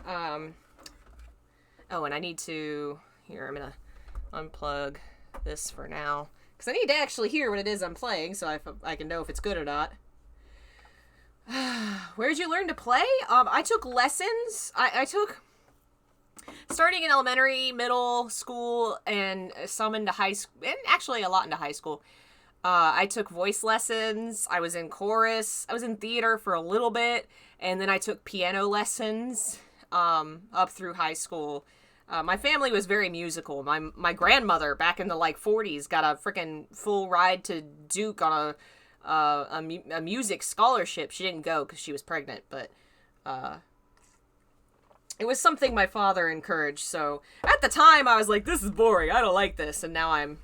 Oh, and I need to... Here, I'm gonna unplug this for now. Because I need to actually hear what it is I'm playing, so I can know if it's good or not. Where'd you learn to play? I took lessons. I took... Starting in elementary, middle school, and some into high school, and actually a lot into high school. I took voice lessons. I was in chorus. I was in theater for a little bit, and then I took piano lessons up through high school. My family was very musical. My grandmother back in the like 40s got a freaking full ride to Duke on a music scholarship. She didn't go because she was pregnant, but it was something my father encouraged. So at the time I was like, this is boring. I don't like this. And now I'm,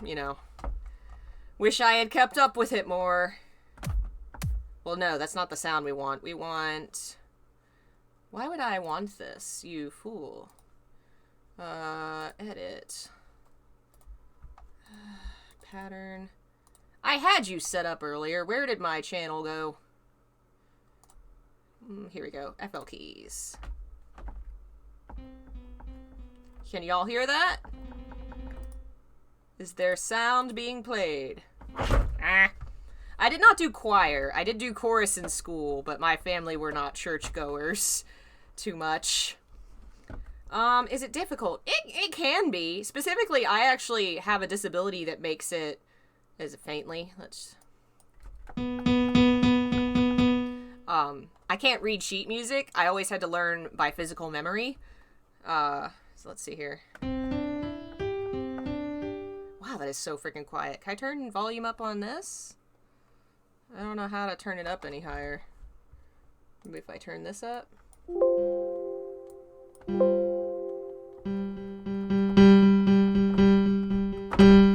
wish I had kept up with it more. Well, no, that's not the sound we want. We want Why would I want this, you fool? Edit. Pattern. I had you set up earlier. Where did my channel go? Here we go. FL keys. Can y'all hear that? Is there sound being played? Ah. I did not do choir. I did do chorus in school, but my family were not churchgoers too much. Is it difficult? It can be. Specifically, I actually have a disability that makes it... Is it faintly? Let's... I can't read sheet music. I always had to learn by physical memory. So let's see here. Wow, that is so freaking quiet. Can I turn volume up on this? I don't know how to turn it up any higher. Maybe if I turn this up.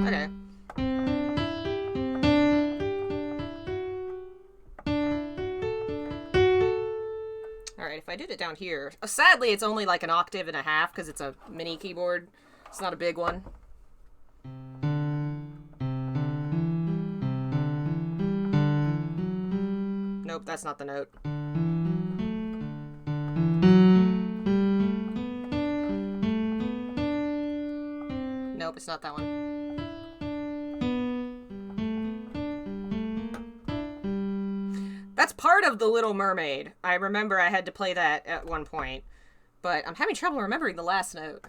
Okay. Alright, if I did it down here... sadly, it's only like an octave and a half because it's a mini keyboard. It's not a big one. Nope, that's not the note. Nope, it's not that one. That's part of The Little Mermaid. I remember I had to play that at one point. But I'm having trouble remembering the last note.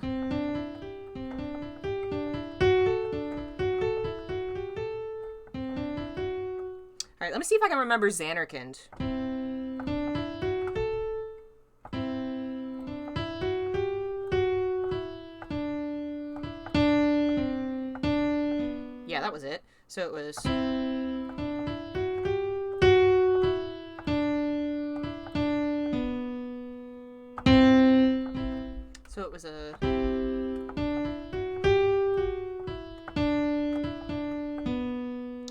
Alright, let me see if I can remember Xanarkand. Yeah, that was it. So it was... So it was a...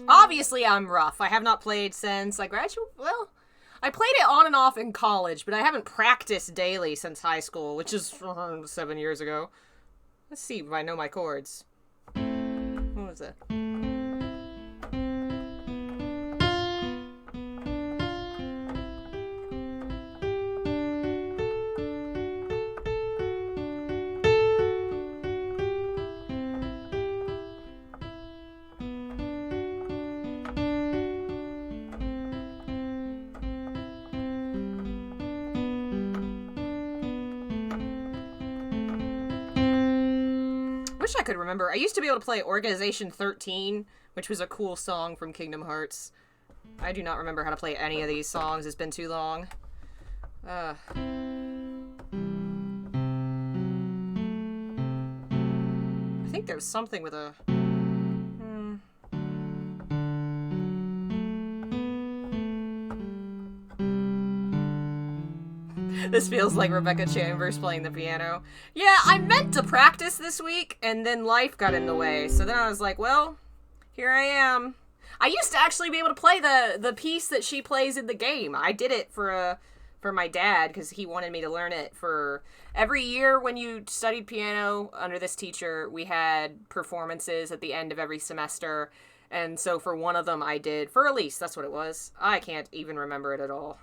Obviously, I'm rough. I have not played since I graduated. Well, I played it on and off in college, but I haven't practiced daily since high school, which is 7 years ago. Let's see if I know my chords. What was it? Wish I could remember. I used to be able to play Organization 13, which was a cool song from Kingdom Hearts. I do not remember how to play any of these songs. It's been too long. I think there was something with a... This feels like Rebecca Chambers playing the piano. Yeah, I meant to practice this week, and then life got in the way. So then I was like, well, here I am. I used to actually be able to play the piece that she plays in the game. I did it for my dad, because he wanted me to learn it for... Every year when you studied piano under this teacher, we had performances at the end of every semester. And so for one of them I did, for Elise, that's what it was. I can't even remember it at all.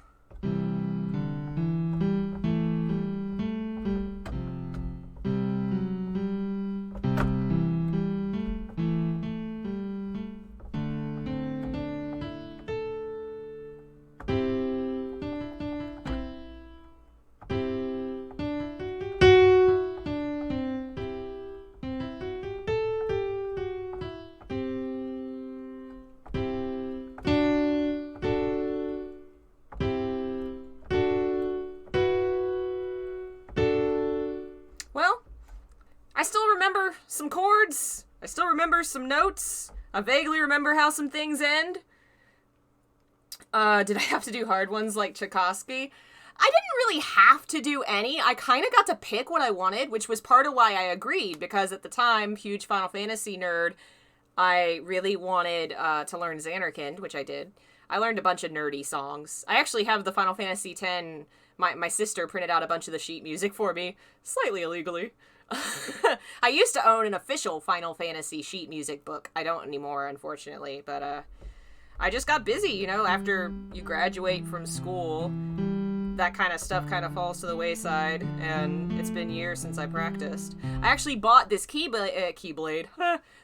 Some chords. I still remember some notes. I vaguely remember how some things end. Did I have to do hard ones like Tchaikovsky? I didn't really have to do any. I kind of got to pick what I wanted, which was part of why I agreed, because at the time, huge Final Fantasy nerd, I really wanted to learn Xanarkand, which I did. I learned a bunch of nerdy songs. I actually have the Final Fantasy X. My sister printed out a bunch of the sheet music for me, slightly illegally. I used to own an official Final Fantasy sheet music book. I don't anymore, unfortunately, but I just got busy, you know, after you graduate from school, that kind of stuff kind of falls to the wayside, and it's been years since I practiced. I actually bought this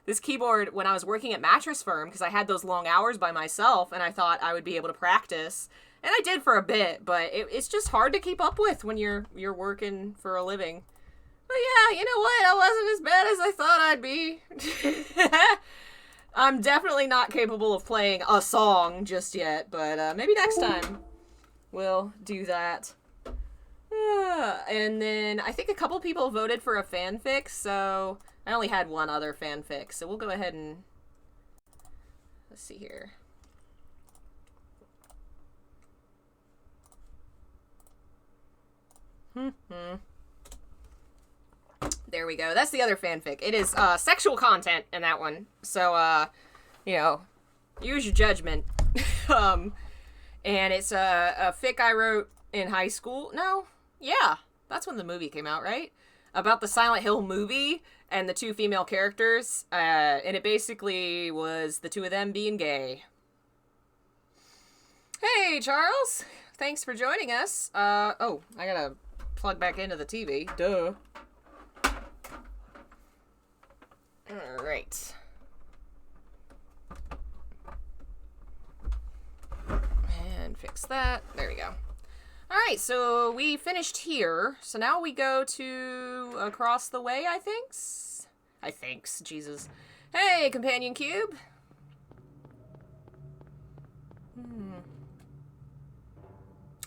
this keyboard when I was working at Mattress Firm, because I had those long hours by myself, and I thought I would be able to practice. And I did for a bit, but it's just hard to keep up with when you're working for a living. But yeah, you know what? I wasn't as bad as I thought I'd be. I'm definitely not capable of playing a song just yet, but maybe next time we'll do that. And then I think a couple people voted for a fanfic, so I only had one other fanfic, so we'll go ahead and... Let's see here. There we go. That's the other fanfic. It is sexual content in that one. So, you know, use your judgment. And it's a fic I wrote in high school. No, yeah, that's when the movie came out, right? About the Silent Hill movie and the two female characters. And it basically was the two of them being gay. Hey, Charles. Thanks for joining us. Oh, I gotta plug back into the TV. Duh. Alright. And fix that. There we go. Alright, so we finished here. So now we go to across the way, I thinks. Jesus. Hey, Companion Cube.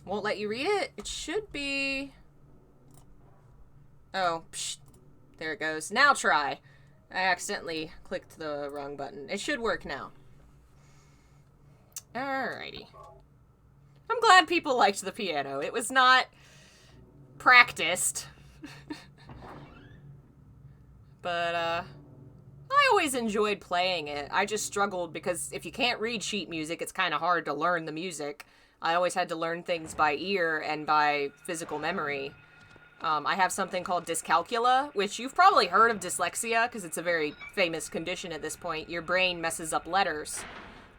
Won't let you read it? It should be... Oh, psh. There it goes. Now try. I accidentally clicked the wrong button. It should work now. Alrighty. I'm glad people liked the piano. It was not practiced. But, I always enjoyed playing it. I just struggled because if you can't read sheet music, it's kind of hard to learn the music. I always had to learn things by ear and by physical memory. I have something called dyscalculia, which you've probably heard of dyslexia, because it's a very famous condition at this point. Your brain messes up letters.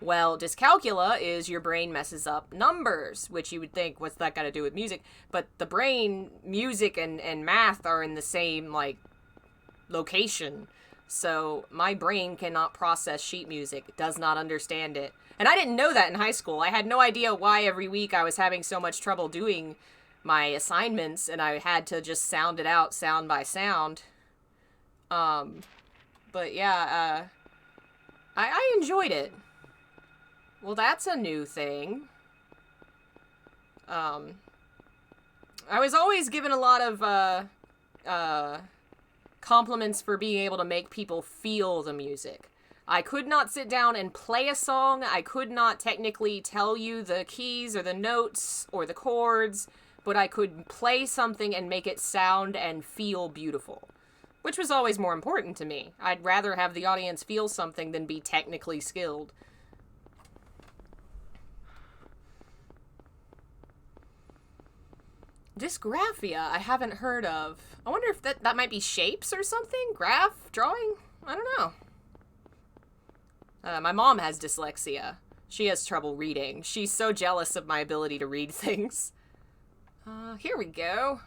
Well, dyscalculia is your brain messes up numbers, which you would think, what's that got to do with music? But the brain, music, and math are in the same, like, location. So my brain cannot process sheet music. It does not understand it. And I didn't know that in high school. I had no idea why every week I was having so much trouble doing my assignments, and I had to just sound it out sound by sound. But yeah, I enjoyed it. Well, that's a new thing. I was always given a lot of compliments for being able to make people feel the music. I could not sit down and play a song. I could not technically tell you the keys or the notes or the chords, but I could play something and make it sound and feel beautiful, which was always more important to me. I'd rather have the audience feel something than be technically skilled. Dysgraphia, I haven't heard of. I wonder if that might be shapes or something? Graph? Drawing? I don't know. My mom has dyslexia. She has trouble reading. She's so jealous of my ability to read things. Here we go.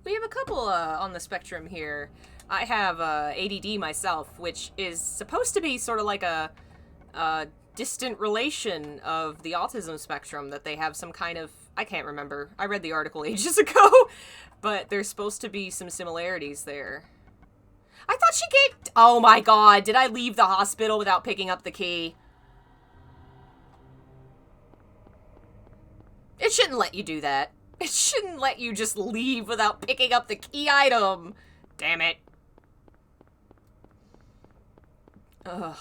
We have a couple on the spectrum here. I have ADD myself, which is supposed to be sort of like a distant relation of the autism spectrum, that they have some kind of... I can't remember. I read the article ages ago, but there's supposed to be some similarities there. I thought she gave... Oh my god, did I leave the hospital without picking up the key? It shouldn't let you do that. It shouldn't let you just leave without picking up the key item. Damn it. Ugh.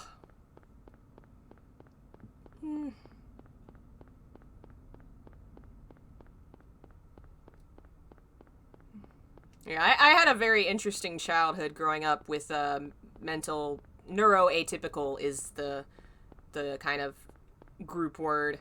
Yeah, I had a very interesting childhood growing up with mental neuroatypical is the kind of group word.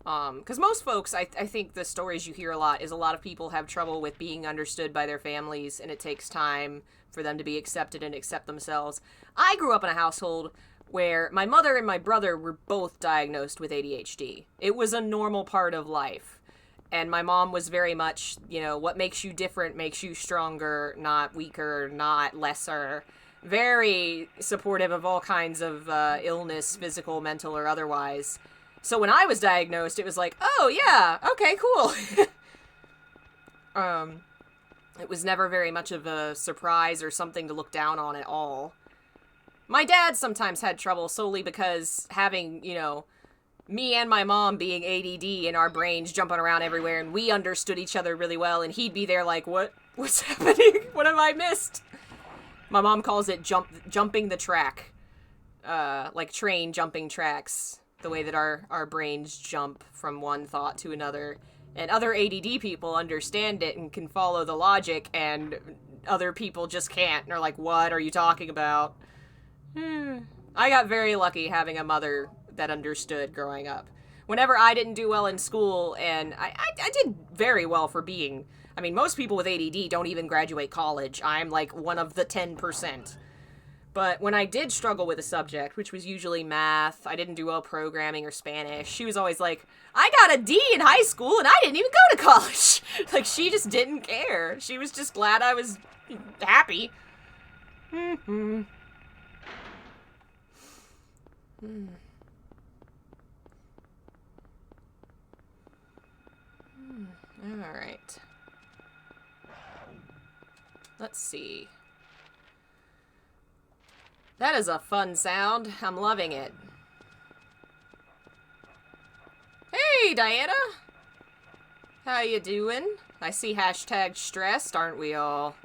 Because most folks, I think the stories you hear a lot is a lot of people have trouble with being understood by their families, and it takes time for them to be accepted and accept themselves. I grew up in a household where my mother and my brother were both diagnosed with ADHD. It was a normal part of life. And my mom was very much, you know, what makes you different makes you stronger, not weaker, not lesser. Very supportive of all kinds of illness, physical, mental, or otherwise. So when I was diagnosed, it was like, oh yeah, okay, cool. It was never very much of a surprise or something to look down on at all. My dad sometimes had trouble solely because having, you know, me and my mom being ADD and our brains jumping around everywhere, and we understood each other really well, and he'd be there like, what's happening? What have I missed? My mom calls it jumping the track. Like train jumping tracks. The way that our brains jump from one thought to another. And other ADD people understand it and can follow the logic, and other people just can't. And are like, what are you talking about? I got very lucky having a mother that understood growing up. Whenever I didn't do well in school, and I did very well for being... I mean, most people with ADD don't even graduate college. I'm like one of the 10%. But when I did struggle with a subject, which was usually math, I didn't do well programming or Spanish, she was always like, I got a D in high school and I didn't even go to college. Like, she just didn't care. She was just glad I was happy. Alright. Let's see. That is a fun sound. I'm loving it. Hey, Diana! How you doing? I see hashtag stressed, aren't we all?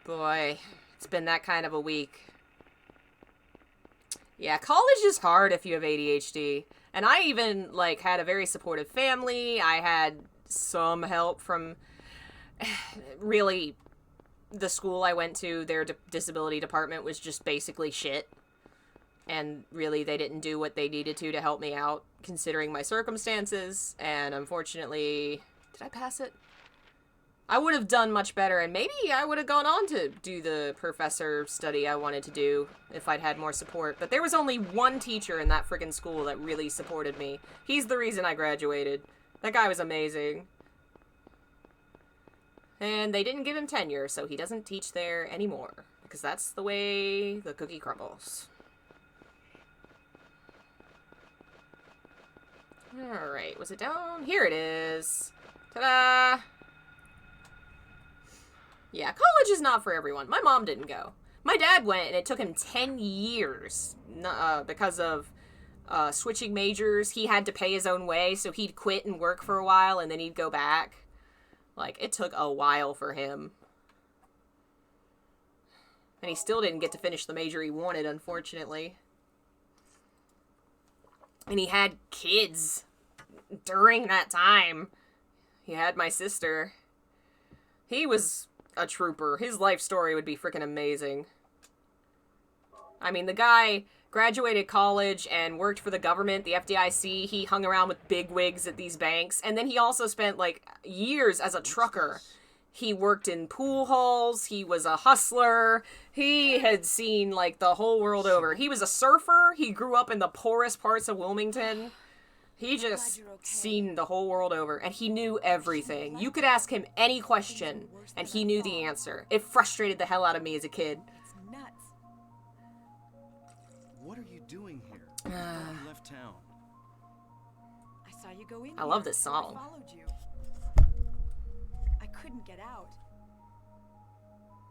Boy, it's been that kind of a week. Yeah, college is hard if you have ADHD. And I even, like, had a very supportive family. I had some help from, really, the school I went to. Their disability department was just basically shit. And really, they didn't do what they needed to help me out, considering my circumstances. And unfortunately, did I pass it? I would have done much better, and maybe I would have gone on to do the professor study I wanted to do if I'd had more support. But there was only one teacher in that friggin' school that really supported me. He's the reason I graduated. That guy was amazing. And they didn't give him tenure, so he doesn't teach there anymore. Because that's the way the cookie crumbles. Alright, was it down? Here it is. Ta-da! Yeah, college is not for everyone. My mom didn't go. My dad went, and it took him 10 years because of switching majors. He had to pay his own way, so he'd quit and work for a while, and then he'd go back. Like, it took a while for him. And he still didn't get to finish the major he wanted, unfortunately. And he had kids during that time. He had my sister. He was a trooper. His life story would be freaking amazing. I mean, the guy graduated college and worked for the government, the FDIC. He hung around with bigwigs at these banks. And then he also spent, like, years as a trucker. He worked in pool halls. He was a hustler. He had seen, like, the whole world over. He was a surfer. He grew up in the poorest parts of Wilmington. He just seen the whole world over, and he knew everything. You could ask him any question, and he knew the answer. It frustrated the hell out of me as a kid. It's nuts. What are you doing here? I thought you left town. I saw you go in. I love this so song. I followed you. I couldn't get out.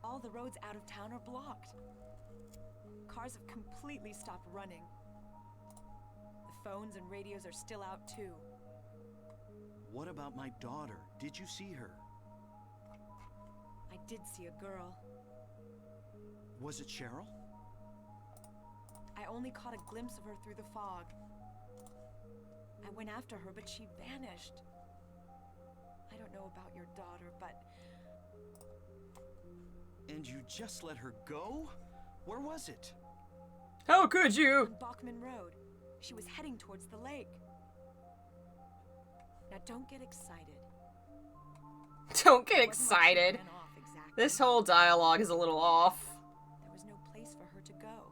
All the roads out of town are blocked. Cars have completely stopped running. The phones and radios are still out too. What about my daughter? Did you see her? I did see a girl. Was it Cheryl? I only caught a glimpse of her through the fog. I went after her, but she vanished. I don't know about your daughter, but And you just let her go? Where was it? How could you? On Bachman Road. She was heading towards the lake. Now don't get excited. Don't get It wasn't like she excited. ran off exactly. This whole dialogue is a little off. There was no place for her to go.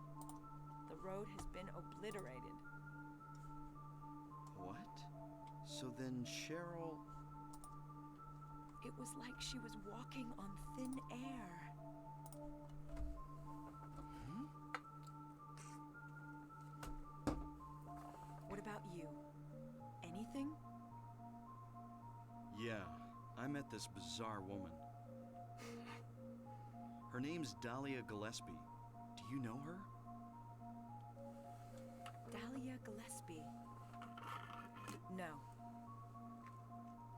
The road has been obliterated. What? So then Cheryl... It was like she was walking on thin air. What about you? Anything? Yeah, I met this bizarre woman. Her name's Dahlia Gillespie. Do you know her? Dahlia Gillespie? No.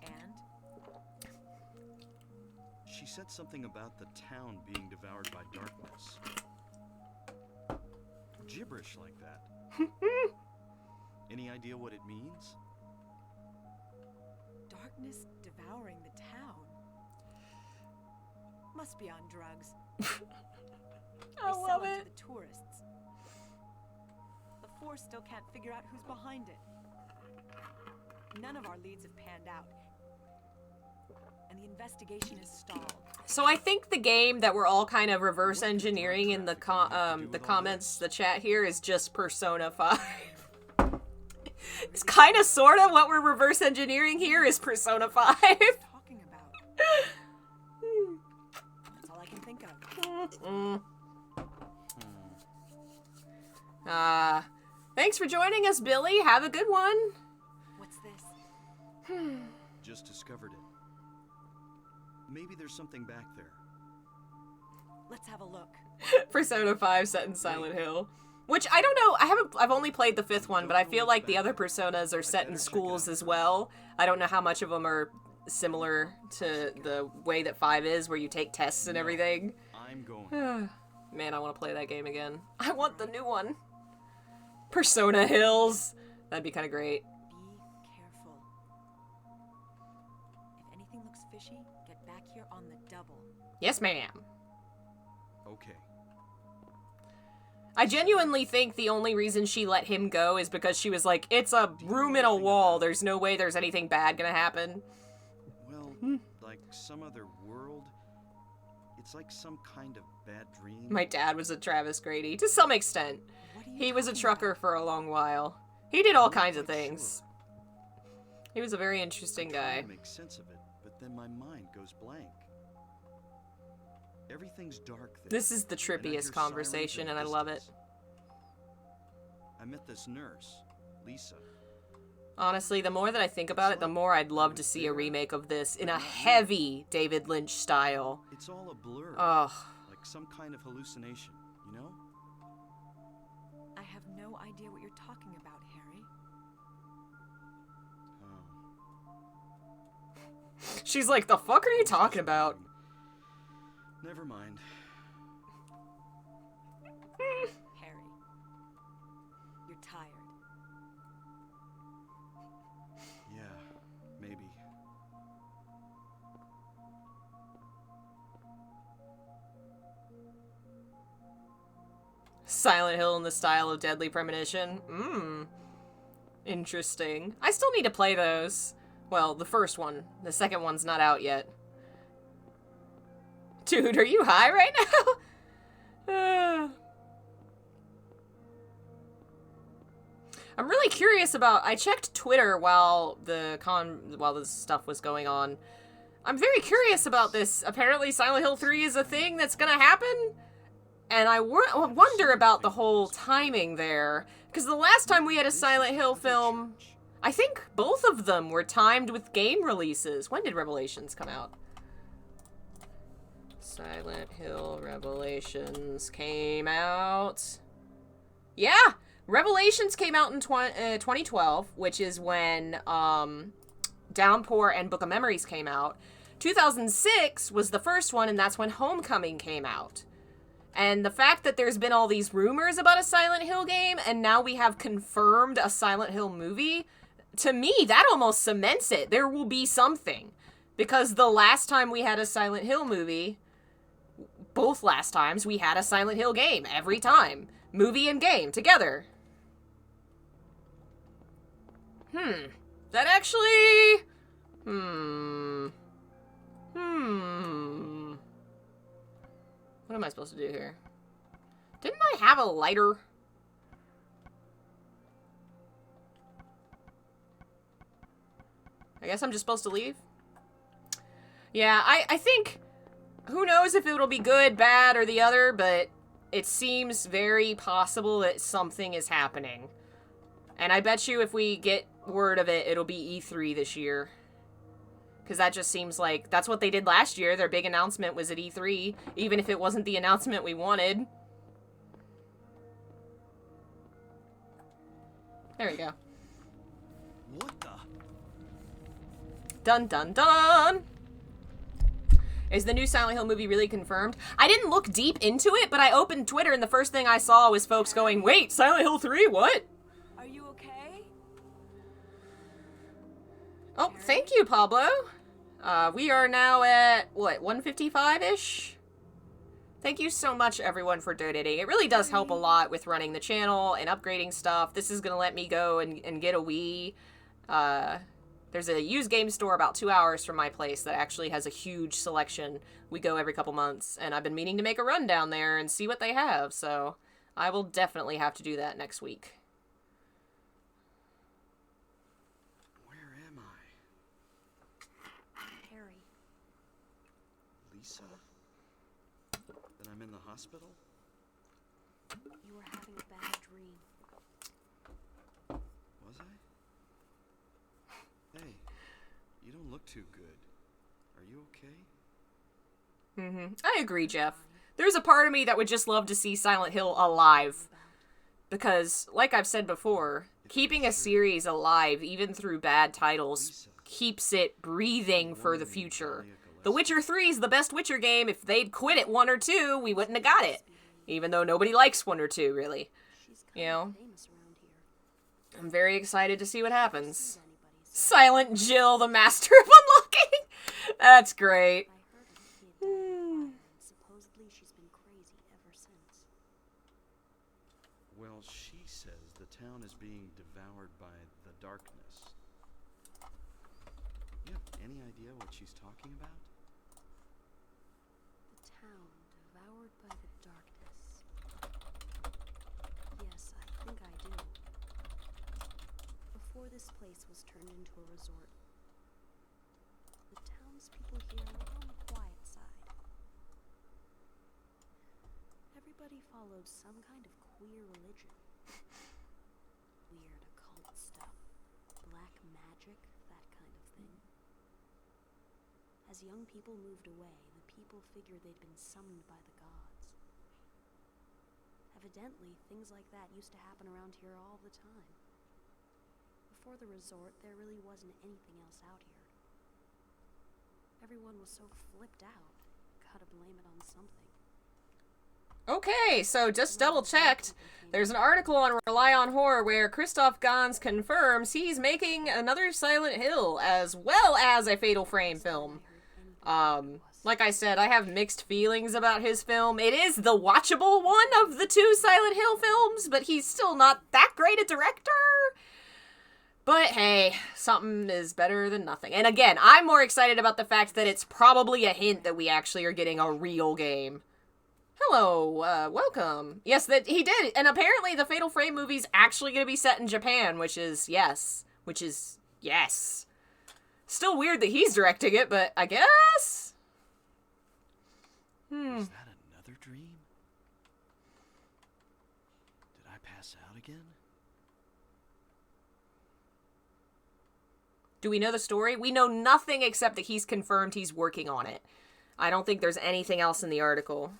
And? She said something about the town being devoured by darkness. Gibberish like that. Any idea what it means? Darkness devouring the town? Must be on drugs. I They love sell 'em it. to the tourists. The Force still can't figure out who's behind it. None of our leads have panned out. And the investigation is stalled. So I think the game that we're all kind of reverse engineering in the comments, the chat here, is just Persona 5. It's kind of sort of what we're reverse engineering here is Persona 5. Talking about. That's all I can think of. Thanks for joining us, Billy. Have a good one. What's this? Just discovered it. Maybe there's something back there. Let's have a look. Persona 5 set in Silent Hill. Which, I don't know, I've only played the 5th one, but I feel like the other Personas are set in schools as well. I don't know how much of them are similar to the way that 5 is, where you take tests and everything. I'm going. Man, I want to play that game again. I want the new one. Persona Hills. That'd be kind of great. Be careful. If anything looks fishy, get back here on the double. Yes, ma'am. Okay. I genuinely think the only reason she let him go is because she was like, it's a room in a wall. There's no way there's anything bad gonna happen. Well, like some other world. It's like some kind of bad dream. My dad was a Travis Grady, to some extent. What are you He was a talking trucker about? for a long while. He did all I'm not kinds of quite things. He was a very interesting I try guy. to make sense of it, but then my mind goes blank. Everything's dark there. This is the and I hear trippiest sirens conversation, in and I the love it. distance. I met this nurse, Lisa. Honestly, the more that I think about it, the more I'd love to see a remake of this in a heavy David Lynch style. It's all a blur. Ugh. Like some kind of hallucination, you know? I have no idea what you're talking about, Harry. Oh. She's like, the fuck are you talking about? Never mind. Harry. You're tired. Yeah, maybe. Silent Hill in the style of Deadly Premonition. Interesting. I still need to play those. Well, the first one. The second one's not out yet. Dude, are you high right now? I'm really curious about... I checked Twitter while this stuff was going on. I'm very curious about this. Apparently Silent Hill 3 is a thing that's gonna happen. And I wonder about the whole timing there. Because the last time we had a Silent Hill film, I think both of them were timed with game releases. When did Revelations come out? Silent Hill Revelations came out... Yeah! Revelations came out in 2012, which is when Downpour and Book of Memories came out. 2006 was the first one, and that's when Homecoming came out. And the fact that there's been all these rumors about a Silent Hill game, and now we have confirmed a Silent Hill movie, to me, that almost cements it. There will be something. Because the last time we had a Silent Hill movie, both last times we had a Silent Hill game every time. Movie and game together. That actually... What am I supposed to do here? Didn't I have a lighter? I guess I'm just supposed to leave? Yeah, I think... Who knows if it'll be good, bad, or the other, but it seems very possible that something is happening. And I bet you if we get word of it, it'll be E3 this year. Because that just seems like... That's what they did last year. Their big announcement was at E3, even if it wasn't the announcement we wanted. There we go. What the? Dun dun dun! Is the new Silent Hill movie really confirmed? I didn't look deep into it, but I opened Twitter and the first thing I saw was folks going, wait, Silent Hill 3? What? Are you okay? Oh, thank you, Pablo. We are now at, what, 155-ish? Thank you so much, everyone, for donating. It really does help a lot with running the channel and upgrading stuff. This is going to let me go and get a Wii. There's a used game store about 2 hours from my place that actually has a huge selection. We go every couple months, and I've been meaning to make a run down there and see what they have, so I will definitely have to do that next week. Where am I? Harry, Lisa? That I'm in the hospital? you were having a bad dream. Was I? Hey, you don't look too good. Are you okay? I agree, Jeff. There's a part of me that would just love to see Silent Hill alive. Because, like I've said before, keeping a series alive, even through bad titles, keeps it breathing for the future. The Witcher 3 is the best Witcher game. If they'd quit at 1 or 2, we wouldn't have got it. Even though nobody likes 1 or 2, really. You know? Famous around here. I'm very excited to see what happens. Anybody say Silent Jill, the master of unlocking! That's great. I heard of a kid died of fire, and supposedly she's been crazy ever since. Well, she says the town is being devoured by the darkness. You have any idea what she's talking about? The town devoured by the darkness. Yes, I think I do. Before this place was turned into a resort, the townspeople here were on the quiet side. Everybody followed some kind of queer religion. Weird occult stuff. Black magic, that kind of thing. As young people moved away, the people figured they'd been summoned by the gods. Evidently, things like that used to happen around here all the time. Before the resort, there really wasn't anything else out here. Everyone was so flipped out. Gotta blame it on something. Okay, so just double checked. There's an article on Rely on Horror where Christoph Gans confirms he's making another Silent Hill as well as a Fatal Frame film. Like I said, I have mixed feelings about his film. It is the watchable one of the 2 Silent Hill films, but he's still not that great a director. But hey, something is better than nothing. And again, I'm more excited about the fact that it's probably a hint that we actually are getting a real game. Hello, welcome. Yes, that he did. And apparently the Fatal Frame movie's actually going to be set in Japan, which is yes. Still weird that he's directing it, but I guess? Is that another dream? Did I pass out again? Do we know the story? We know nothing except that he's confirmed he's working on it. I don't think there's anything else in the article.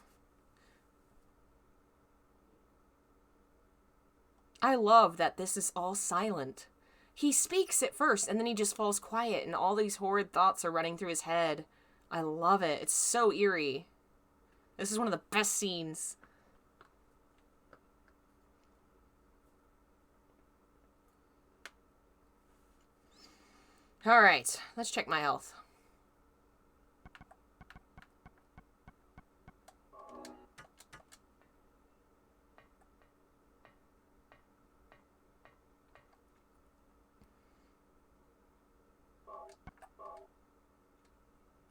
I love that this is all silent. He speaks at first, and then he just falls quiet, and all these horrid thoughts are running through his head. I love it. It's so eerie. This is one of the best scenes. Alright, let's check my health.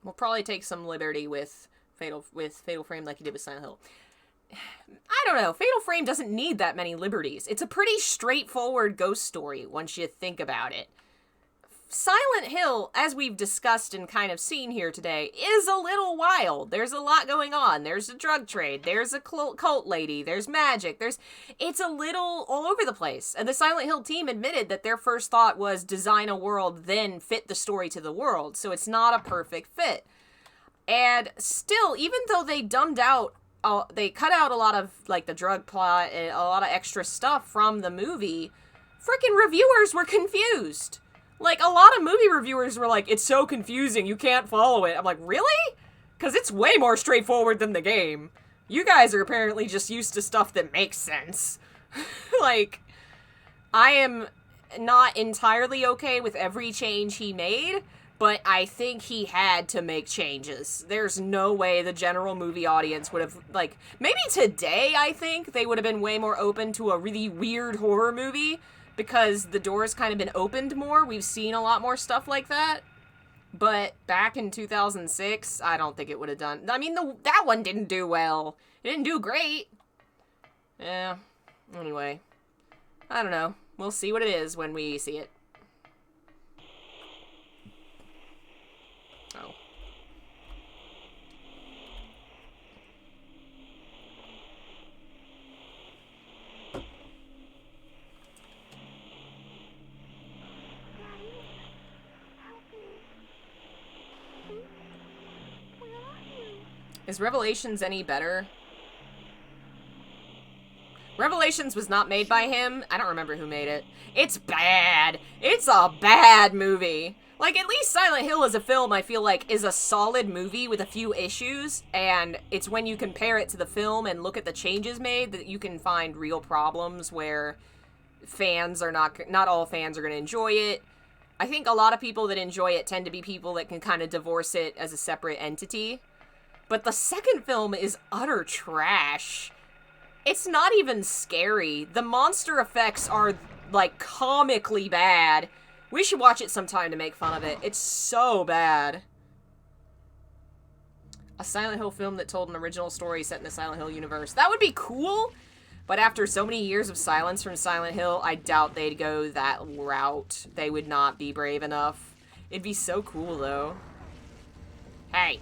We'll probably take some liberty with Fatal Frame like he did with Silent Hill. I don't know. Fatal Frame doesn't need that many liberties. It's a pretty straightforward ghost story once you think about it. Silent Hill, as we've discussed and kind of seen here today, is a little wild. There's a lot going on. There's a drug trade. There's a cult lady. There's magic. It's a little all over the place. And the Silent Hill team admitted that their first thought was design a world, then fit the story to the world. So it's not a perfect fit. And still, even though they dumbed out, they cut out a lot of, like, the drug plot and a lot of extra stuff from the movie, freaking reviewers were confused. Like, a lot of movie reviewers were like, it's so confusing, you can't follow it. I'm like, really? Because it's way more straightforward than the game. You guys are apparently just used to stuff that makes sense. Like, I am not entirely okay with every change he made, but I think he had to make changes. There's no way the general movie audience would have, like, maybe today, I think, they would have been way more open to a really weird horror movie, because the door's kind of been opened more. We've seen a lot more stuff like that. But back in 2006, I don't think it would have done. I mean, that one didn't do well. It didn't do great. Yeah. Anyway. I don't know. We'll see what it is when we see it. Oh. Is Revelations any better? Revelations was not made by him. I don't remember who made it. It's bad. It's a bad movie. Like, at least Silent Hill as a film, I feel like, is a solid movie with a few issues, and it's when you compare it to the film and look at the changes made that you can find real problems where fans are not all fans are going to enjoy it. I think a lot of people that enjoy it tend to be people that can kind of divorce it as a separate entity. But the second film is utter trash. It's not even scary. The monster effects are, like, comically bad. We should watch it sometime to make fun of it. It's so bad. A Silent Hill film that told an original story set in the Silent Hill universe. That would be cool, but after so many years of silence from Silent Hill, I doubt they'd go that route. They would not be brave enough. It'd be so cool, though. Hey.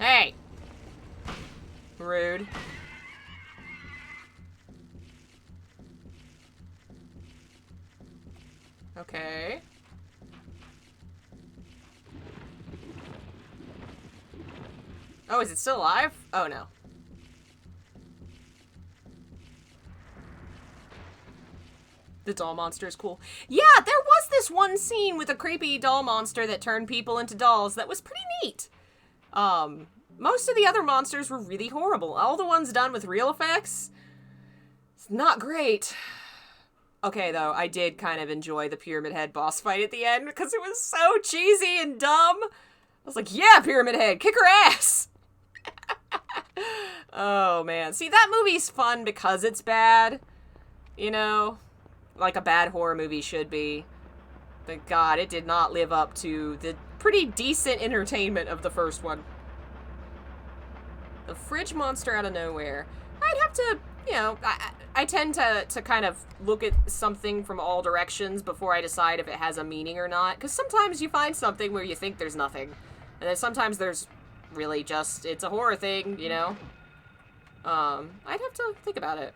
Hey! Rude. Okay. Oh, is it still alive? Oh, no. The doll monster is cool. Yeah, there was this one scene with a creepy doll monster that turned people into dolls that was pretty neat. Most of the other monsters were really horrible. All the ones done with real effects, it's not great. Okay, though, I did kind of enjoy the Pyramid Head boss fight at the end because it was so cheesy and dumb. I was like, yeah, Pyramid Head, kick her ass! Oh, man. See, that movie's fun because it's bad. You know? Like a bad horror movie should be. But God, it did not live up to the pretty decent entertainment of the first one. The fridge monster out of nowhere. I'd have to, you know, I tend to kind of look at something from all directions before I decide if it has a meaning or not. Because sometimes you find something where you think there's nothing. And then sometimes there's really just, it's a horror thing, you know? I'd have to think about it.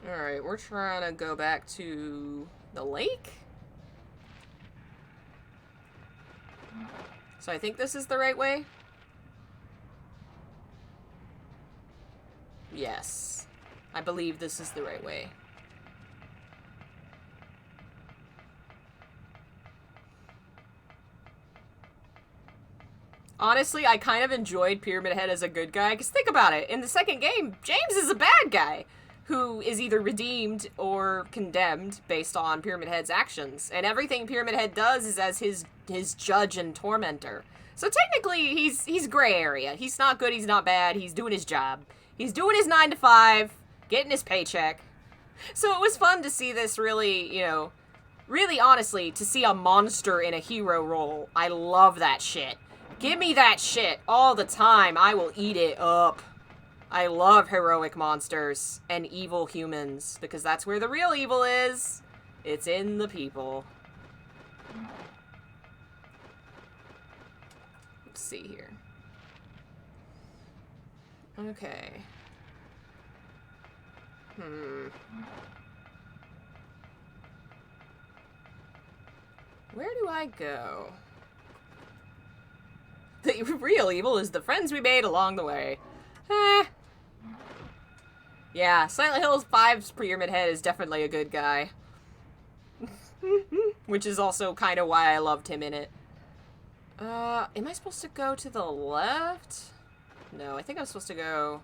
Alright, we're trying to go back to the lake? So I think this is the right way? Yes. I believe this is the right way. Honestly, I kind of enjoyed Pyramid Head as a good guy, because think about it. In the second game, James is a bad guy who is either redeemed or condemned based on Pyramid Head's actions. And everything Pyramid Head does is as his judge and tormentor. So technically, he's gray area. He's not good, he's not bad, he's doing his job. He's doing his 9 to 5, getting his paycheck. So it was fun to see this really, you know, really honestly, to see a monster in a hero role. I love that shit. Give me that shit all the time. I will eat it up. I love heroic monsters and evil humans, because that's where the real evil is. It's in the people. Let's see here. Okay. Where do I go? The real evil is the friends we made along the way. Yeah, Silent Hill 5's Pyramid Head is definitely a good guy. Which is also kind of why I loved him in it. Am I supposed to go to the left? No, I think I'm supposed to go...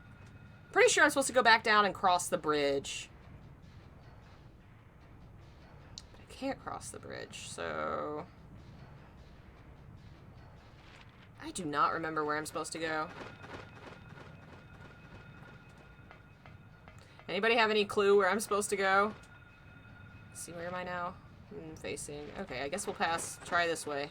Pretty sure I'm supposed to go back down and cross the bridge. But I can't cross the bridge, so... I do not remember where I'm supposed to go. Anybody have any clue where I'm supposed to go? Let's see, where am I now? I'm facing... Okay, I guess we'll pass. Try this way.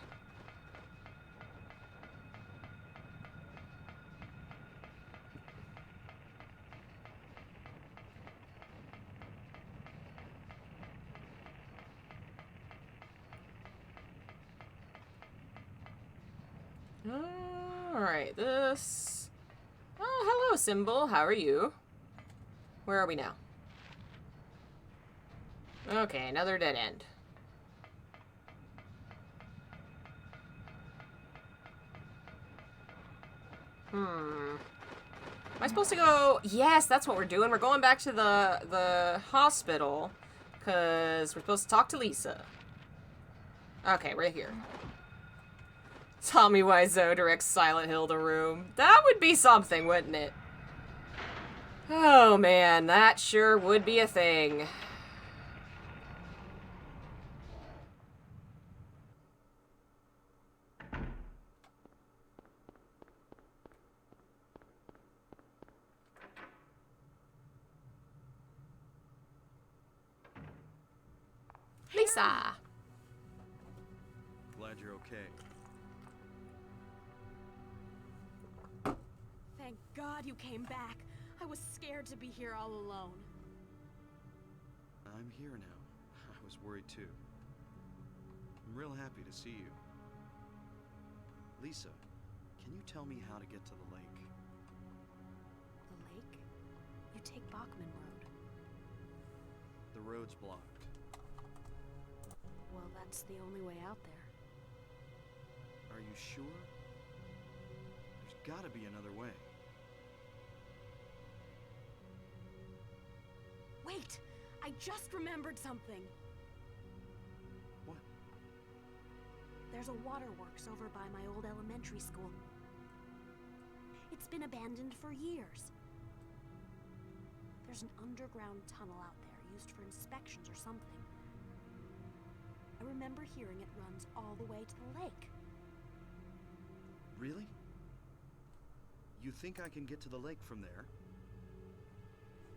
Alright, this... Oh, hello, Symbol. How are you? Where are we now? Okay, another dead end. Am I supposed to go... Yes, that's what we're doing. We're going back to the hospital, because we're supposed to talk to Lisa. Okay, right here. Tommy Wiseau directs Silent Hill The Room. That would be something, wouldn't it? Oh man, that sure would be a thing. Lisa! Glad you're okay. Thank God you came back. I was scared to be here all alone. I'm here now. I was worried too. I'm real happy to see you. Lisa, can you tell me how to get to the lake? The lake? You take Bachman Road. The road's blocked. Well, that's the only way out there. Are you sure? There's gotta be another way. Wait! I just remembered something. What? There's a waterworks over by my old elementary school. It's been abandoned for years. There's an underground tunnel out there used for inspections or something. I remember hearing it runs all the way to the lake. Really? You think I can get to the lake from there?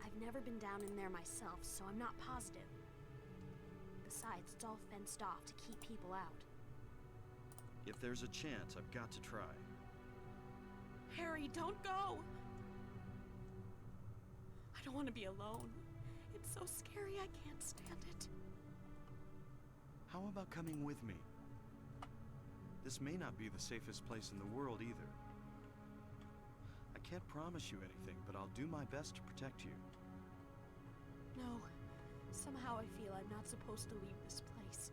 I've never been down in there myself, so I'm not positive. Besides, it's all fenced off to keep people out. If there's a chance, I've got to try. Harry, don't go! I don't want to be alone. It's so scary, I can't stand it. How about coming with me? This may not be the safest place in the world either. I can't promise you anything, but I'll do my best to protect you. No. Somehow I feel I'm not supposed to leave this place.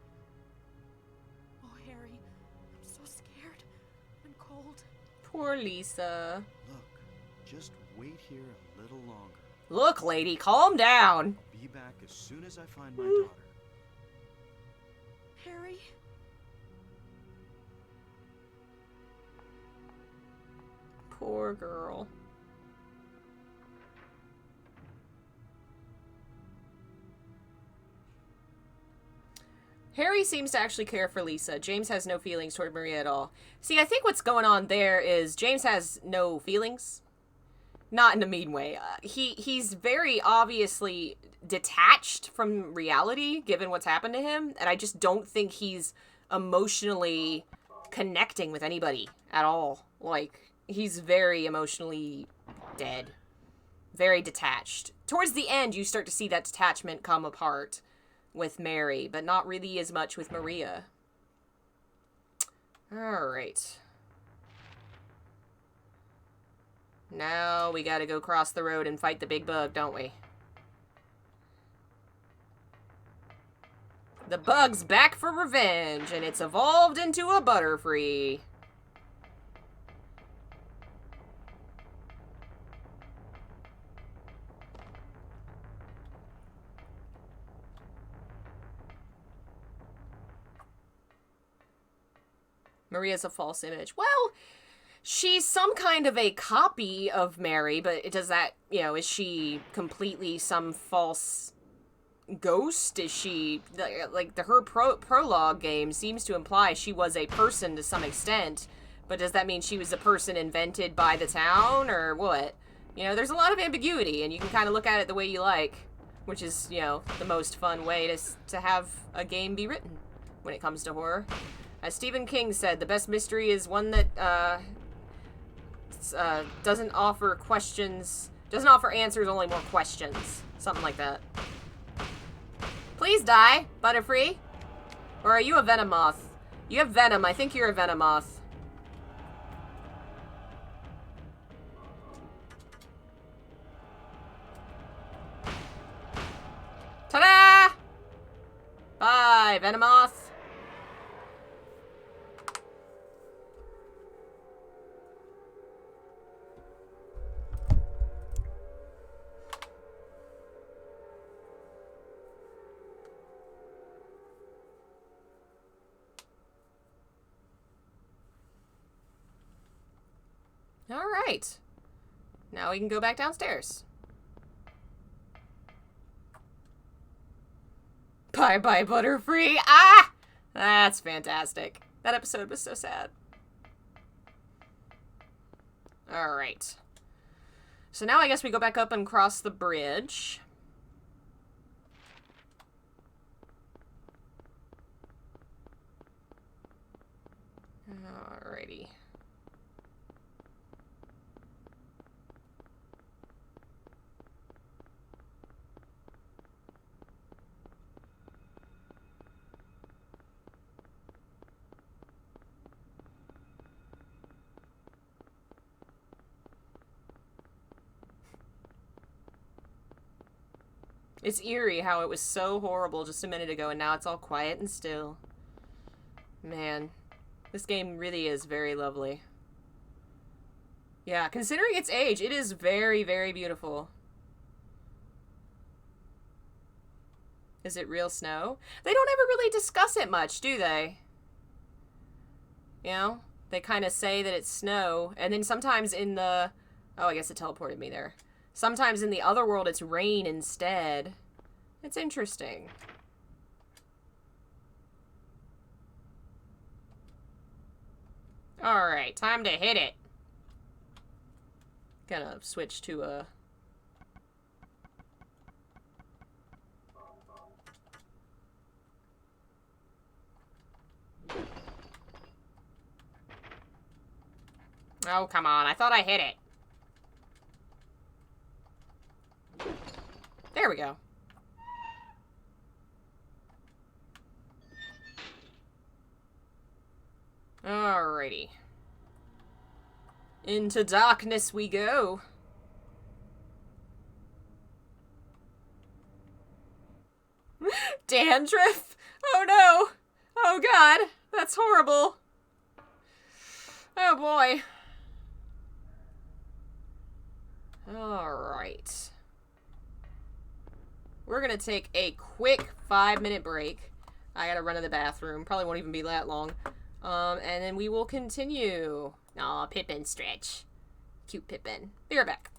Oh, Harry, I'm so scared and cold. Poor Lisa. Look, just wait here a little longer. Look, lady, calm down. I'll be back as soon as I find my daughter. Harry? Poor girl. Harry seems to actually care for Lisa. James has no feelings toward Maria at all. See, I think what's going on there is James has no feelings. Not in a mean way. He's very obviously detached from reality, given what's happened to him, and I just don't think he's emotionally connecting with anybody at all. Like, he's very emotionally dead. Very detached. Towards the end, you start to see that detachment come apart with Mary, but not really as much with Maria. Alright. Now we gotta go cross the road and fight the big bug, don't we? The bug's back for revenge, and it's evolved into a Butterfree. Maria's a false image. Well, she's some kind of a copy of Mary, but does that, you know, is she completely some false ghost? Is she, like, her prologue game seems to imply she was a person to some extent, but does that mean she was a person invented by the town, or what? You know, there's a lot of ambiguity, and you can kind of look at it the way you like, which is, you know, the most fun way to have a game be written when it comes to horror. As Stephen King said, the best mystery is one that, doesn't offer answers, only more questions. Something like that. Please die, Butterfree. Or are you a Venomoth? You have venom. I think you're a Venomoth. Ta-da! Bye, Venomoth. Alright. Now we can go back downstairs. Bye-bye, Butterfree. Ah! That's fantastic. That episode was so sad. Alright. So now I guess we go back up and cross the bridge. Alrighty. It's eerie how it was so horrible just a minute ago, and now it's all quiet and still. Man, this game really is very lovely. Yeah, considering its age, it is very, very beautiful. Is it real snow? They don't ever really discuss it much, do they? You know? They kind of say that it's snow, and then sometimes in the... Oh, I guess it teleported me there. Sometimes in the other world, it's rain instead. It's interesting. Alright, time to hit it. Gonna switch to a... Oh, come on. I thought I hit it. There we go. Alrighty. Into darkness we go. Dandruff? Oh no! Oh god! That's horrible! Oh boy. Alright. We're gonna take a quick 5-minute break. I gotta run to the bathroom. Probably won't even be that long. And then we will continue. Aw, Pippin stretch. Cute Pippin. Be right back.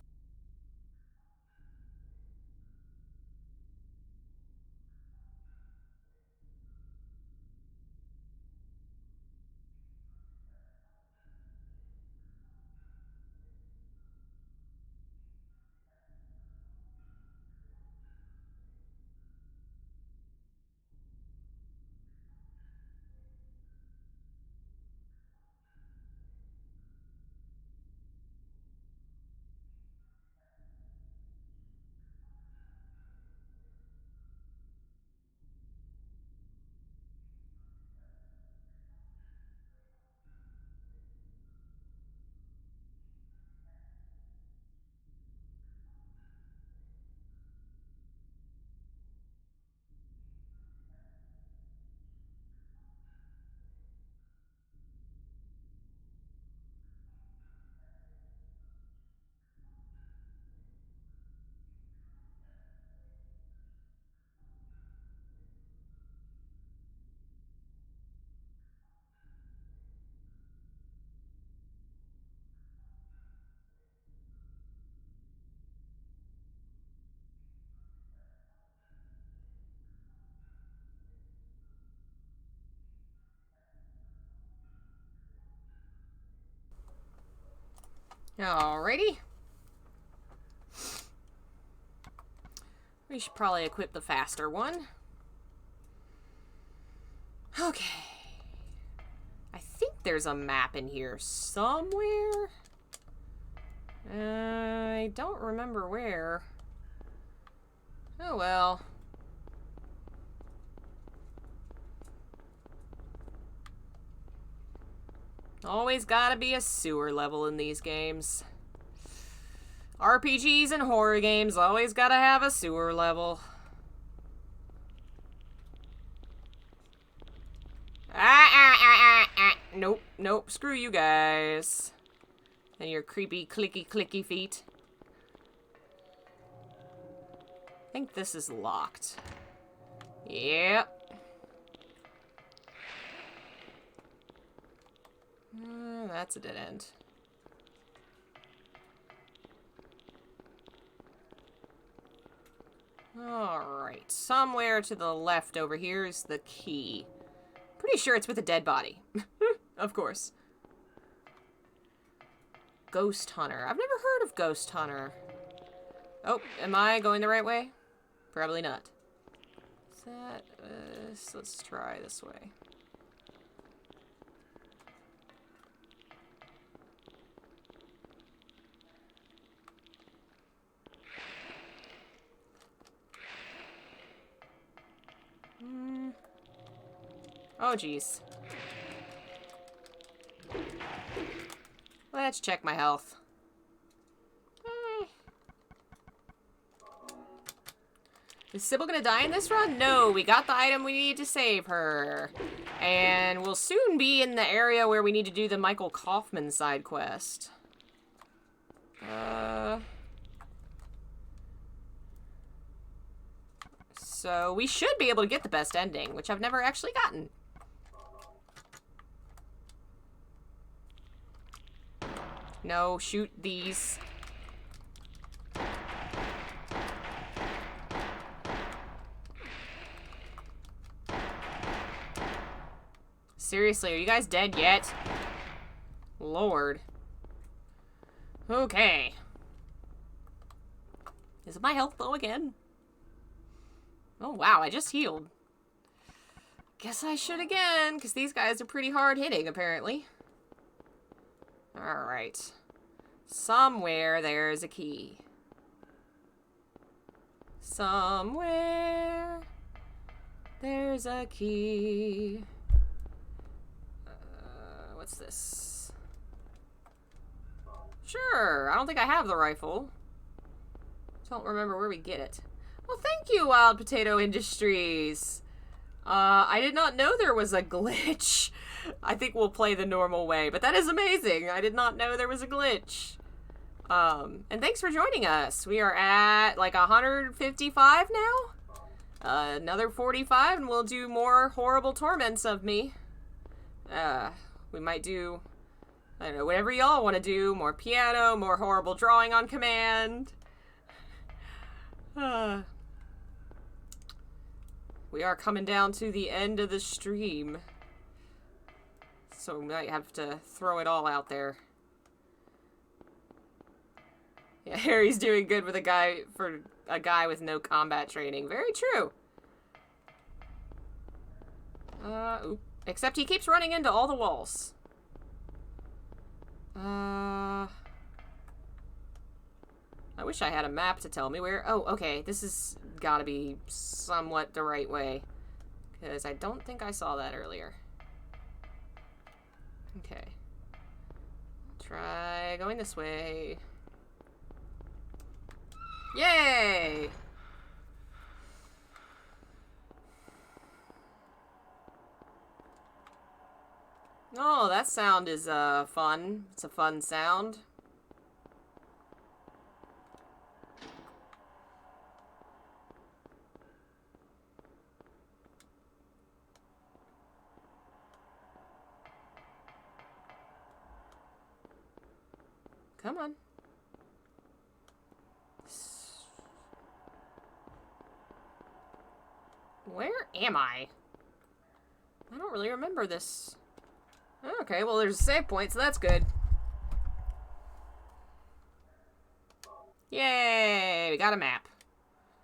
Alrighty. We should probably equip the faster one. Okay. I think there's a map in here somewhere. I don't remember where. Oh well. Always gotta be a sewer level in these games. RPGs and horror games always gotta have a sewer level. Nope, nope, screw you guys. And your creepy clicky feet. I think this is locked. Yep. That's a dead end. Alright, somewhere to the left over here is the key. Pretty sure it's with a dead body. Of course. Ghost Hunter. I've never heard of Ghost Hunter. Oh, am I going the right way? Probably not. Is that... let's try this way. Oh, geez. Let's check my health. Is Sybil gonna die in this run? No, we got the item we need to save her. And we'll soon be in the area where we need to do the Michael Kaufman side quest. So we should be able to get the best ending, which I've never actually gotten. No, shoot these. Seriously, are you guys dead yet? Lord. Okay. Is my health low again? Oh wow, I just healed. Guess I should again, because these guys are pretty hard hitting, apparently. Alright. Somewhere there's a key. Somewhere there's a key. What's this? Sure, I don't think I have the rifle. Don't remember where we get it. Well, thank you, Wild Potato Industries. I did not know there was a glitch. I think we'll play the normal way, but that is amazing. I did not know there was a glitch. And thanks for joining us. We are at like 155 now. Another 45 and we'll do more horrible torments of me. We might do I don't know, whatever y'all want to do. More piano, more horrible drawing on command. We are coming down to the end of the stream. So we might have to throw it all out there. Yeah, Harry's doing good with a guy with no combat training. Very true. Except he keeps running into all the walls. I wish I had a map to tell me where... Oh, okay. This has gotta be somewhat the right way. Because I don't think I saw that earlier. Okay. Try going this way. Yay! Oh, that sound is fun. It's a fun sound. Come on. Where am I? I don't really remember this. Okay, well there's a save point, so that's good. Yay! We got a map.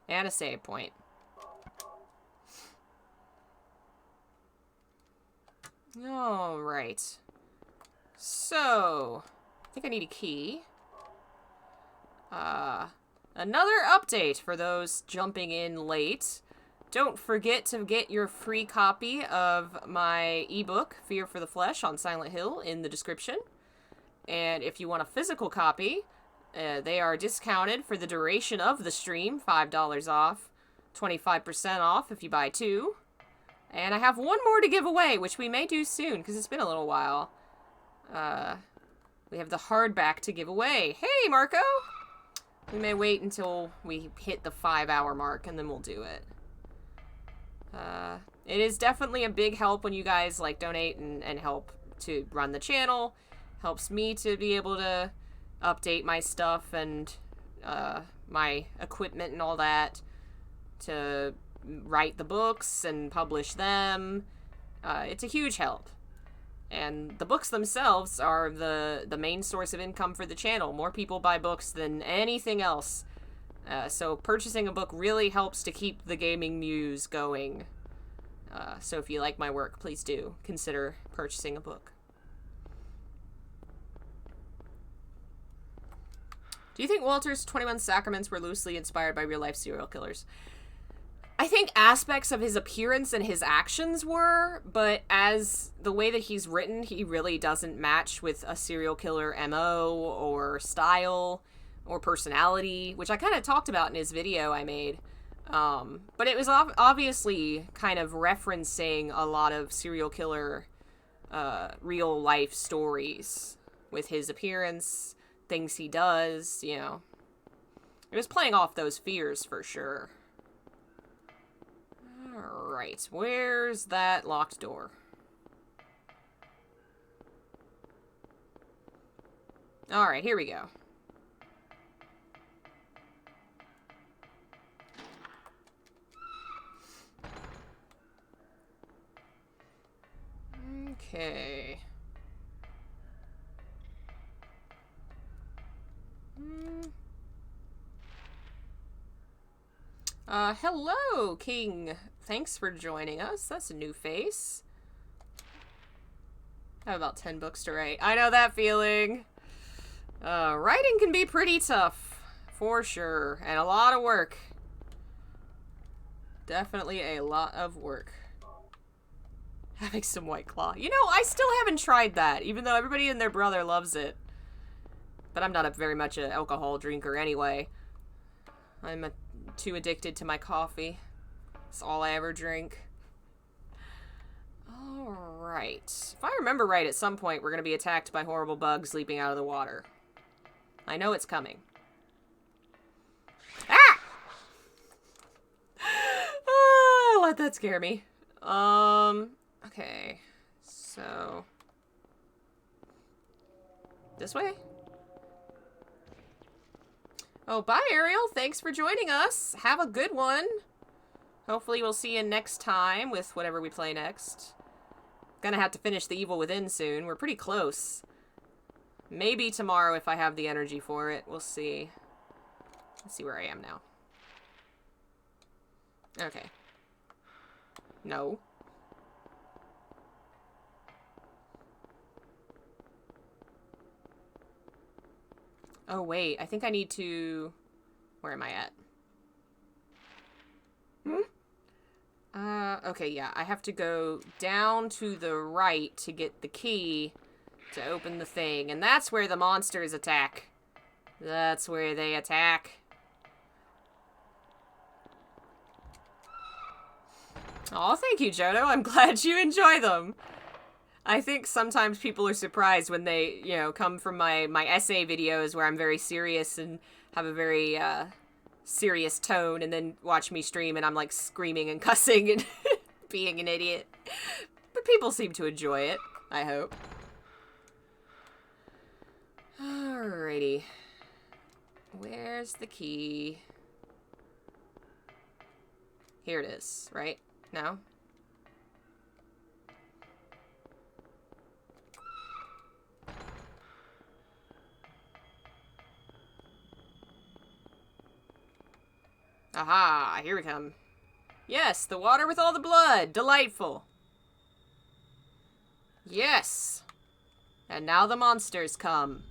And a save point. Alright. So... I think I need a key. Another update for those jumping in late. Don't forget to get your free copy of my ebook, Fear for the Flesh on Silent Hill, in the description. And if you want a physical copy, they are discounted for the duration of the stream, $5 off, 25% off if you buy 2. And I have one more to give away, which we may do soon, because it's been a little while. We have the hardback to give away. Hey, Marco! We may wait until we hit the 5-hour mark, and then we'll do it. It is definitely a big help when you guys, like, donate and help to run the channel. Helps me to be able to update my stuff and, my equipment and all that. To write the books and publish them. It's a huge help. And the books themselves are the main source of income for the channel. More people buy books than anything else. So purchasing a book really helps to keep the gaming muse going. So if you like my work, please do consider purchasing a book. Do you think Walter's 21 Sacraments were loosely inspired by real-life serial killers? I think aspects of his appearance and his actions were, but as the way that he's written, he really doesn't match with a serial killer MO or style or personality, which I kind of talked about in his video I made. But it was obviously kind of referencing a lot of serial killer real life stories with his appearance, things he does, you know. It was playing off those fears for sure. Alright, where's that locked door? Alright, here we go. Okay. Hello, King. Thanks for joining us. That's a new face. I have about 10 books to write. I know that feeling. Writing can be pretty tough, for sure, and a lot of work. Definitely a lot of work. Having some White Claw. You know, I still haven't tried that, even though everybody and their brother loves it. But I'm not very much an alcohol drinker anyway. I'm too addicted to my coffee. It's all I ever drink. Alright. If I remember right, at some point we're going to be attacked by horrible bugs leaping out of the water. I know it's coming. Ah! Oh, let that scare me. Okay. So... This way? Oh, bye, Ariel. Thanks for joining us. Have a good one. Hopefully we'll see you next time with whatever we play next. Gonna have to finish The Evil Within soon. We're pretty close. Maybe tomorrow if I have the energy for it. We'll see. Let's see where I am now. Okay. No. Oh, wait. I think I need to... Where am I at? Okay, yeah. I have to go down to the right to get the key to open the thing. And that's where the monsters attack. That's where they attack. Aw, thank you, Jodo. I'm glad you enjoy them. I think sometimes people are surprised when they, you know, come from my essay videos where I'm very serious and have a very, serious tone, and then watch me stream and I'm, like, screaming and cussing and being an idiot. But people seem to enjoy it, I hope. Alrighty. Where's the key? Here it is, right? No? Aha, here we come. Yes, the water with all the blood. Delightful. Yes. And now the monsters come.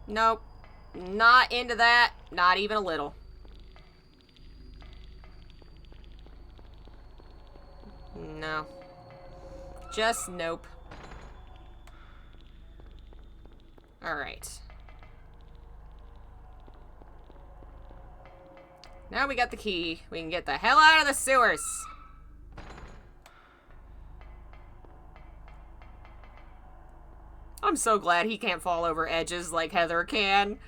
Nope. Not into that. Not even a little. No. Just nope. Alright. Now we got the key. We can get the hell out of the sewers. I'm so glad he can't fall over edges like Heather can.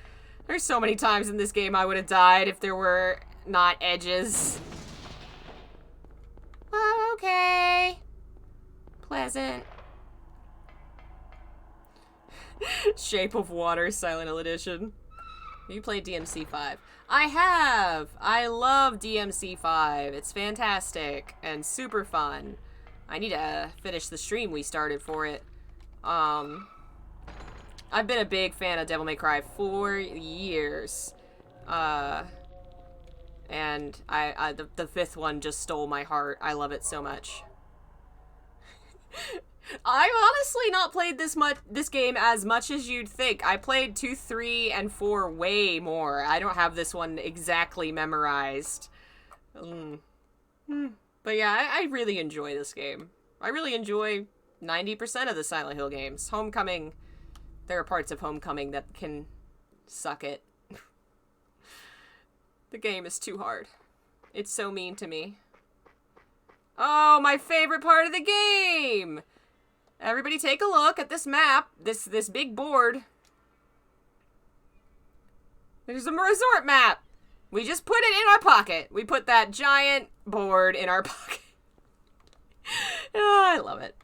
There's so many times in this game I would have died if there were not edges. Oh, okay. Pleasant. Shape of Water, Silent Hill Edition. You played DMC5. I have! I love DMC5. It's fantastic and super fun. I need to finish the stream we started for it. I've been a big fan of Devil May Cry for years. And the fifth one just stole my heart. I love it so much. I've honestly not played this game as much as you'd think. I played 2, 3, and 4 way more. I don't have this one exactly memorized. But yeah, I really enjoy this game. I really enjoy 90% of the Silent Hill games. Homecoming, there are parts of Homecoming that can suck it. The game is too hard. It's so mean to me. Oh, my favorite part of the game! Everybody take a look at this map, this big board. There's a resort map. We just put it in our pocket. We put that giant board in our pocket. Oh, I love it.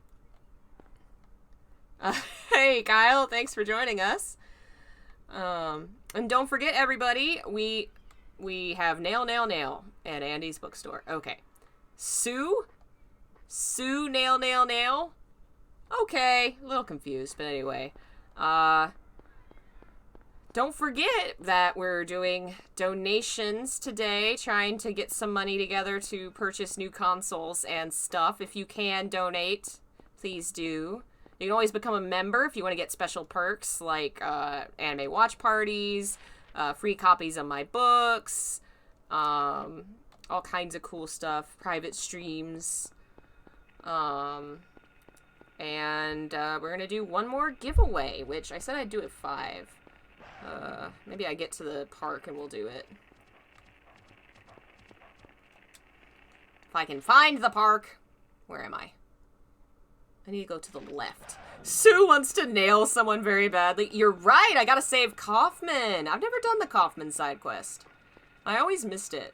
Hey, Kyle, thanks for joining us. And don't forget, everybody, we have Nail, Nail, Nail at Andy's Bookstore. Okay. Sue, Nail, Nail, Nail. Okay, a little confused, but anyway. Don't forget that we're doing donations today, trying to get some money together to purchase new consoles and stuff. If you can donate, please do. You can always become a member if you want to get special perks like anime watch parties, free copies of my books, all kinds of cool stuff, private streams. And we're going to do one more giveaway, which I said I'd do at 5. Maybe I get to the park and we'll do it. If I can find the park. Where am I? I need to go to the left. Sue wants to nail someone very badly. You're right, I gotta save Kaufman. I've never done the Kaufman side quest. I always missed it.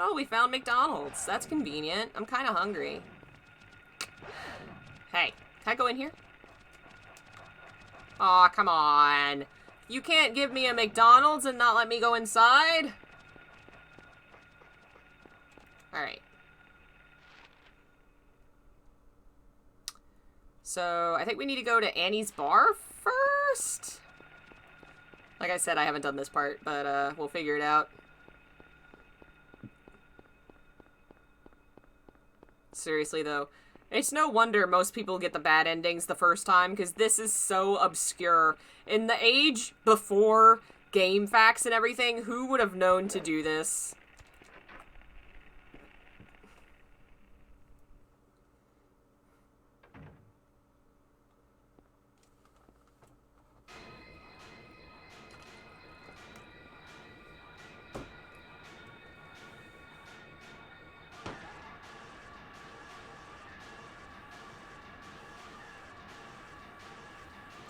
Oh, we found McDonald's. That's convenient. I'm kind of hungry. Hey, can I go in here? Aw, come on. You can't give me a McDonald's and not let me go inside? Alright. So, I think we need to go to Annie's bar first? Like I said, I haven't done this part, but we'll figure it out. Seriously, though. It's no wonder most people get the bad endings the first time, because this is so obscure. In the age before game facts and everything, who would have known to do this?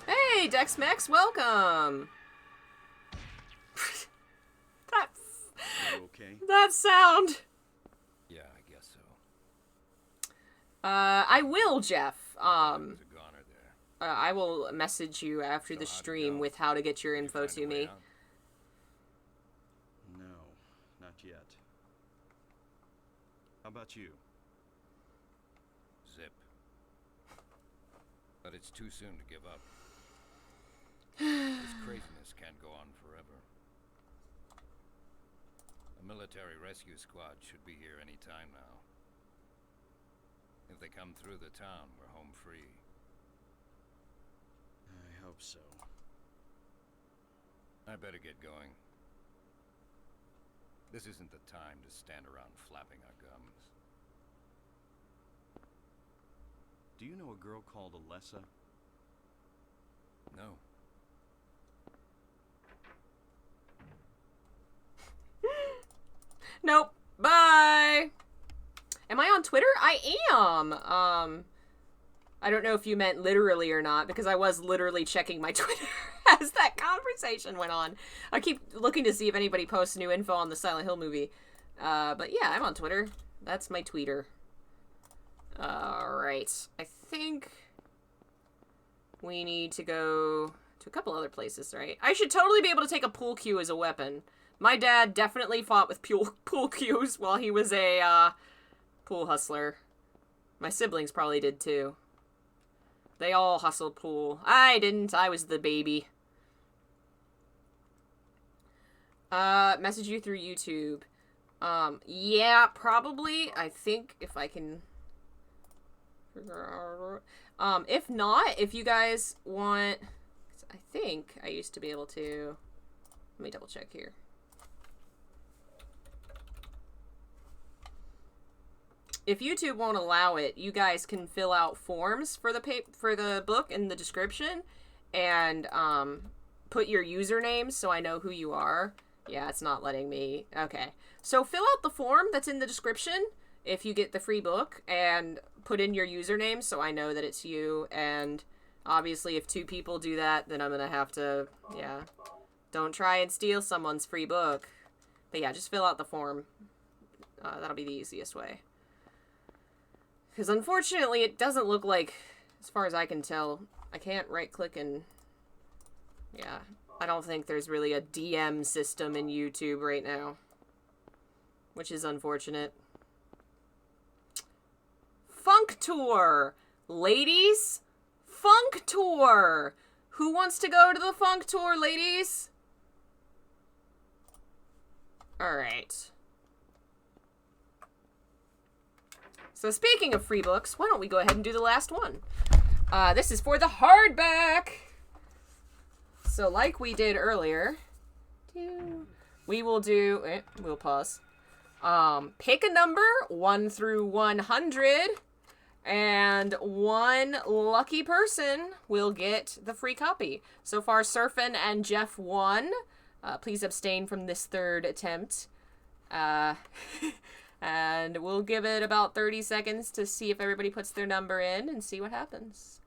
Hey, Dex-Mex, welcome! You okay? That sound! Yeah, I guess so. I will, Jeff. There's a goner there. I will message you after the So how'd it stream go? with how to get your Did you info find a to way me. out? No, not yet. How about you? Zip. But it's too soon to give up. This craziness can't go on forever. A military rescue squad should be here any time now. If they come through the town, we're home free. I hope so. I better get going. This isn't the time to stand around flapping our gums. Do you know a girl called Alessa? No. Nope. Bye! Am I on Twitter? I am! I don't know if you meant literally or not, because I was literally checking my Twitter as that conversation went on. I keep looking to see if anybody posts new info on the Silent Hill movie. But yeah, I'm on Twitter. That's my tweeter. Alright. I think we need to go to a couple other places, right? I should totally be able to take a pool cue as a weapon. My dad definitely fought with pool cues while he was a pool hustler. My siblings probably did too. They all hustled pool. I didn't. I was the baby. Message you through YouTube. Yeah, probably. I think if I can... if not, if you guys want... I think I used to be able to... Let me double check here. If YouTube won't allow it, you guys can fill out forms for the book in the description and put your usernames so I know who you are. Yeah, it's not letting me. Okay. So fill out the form that's in the description if you get the free book and put in your username so I know that it's you. And obviously if 2 people do that, then I'm going to have to, yeah. Don't try and steal someone's free book. But yeah, just fill out the form. That'll be the easiest way. Because unfortunately, it doesn't look like, as far as I can tell, I can't right-click and... Yeah, I don't think there's really a DM system in YouTube right now. Which is unfortunate. Funk Tour! Ladies? Funk Tour! Who wants to go to the Funk Tour, ladies? Alright. So speaking of free books, why don't we go ahead and do the last one? This is for the hardback. So like we did earlier, we will do, we'll pause. Pick a number, 1 through 100, and one lucky person will get the free copy. So far, Surfin and Jeff won. Please abstain from this third attempt. And we'll give it about 30 seconds to see if everybody puts their number in and see what happens.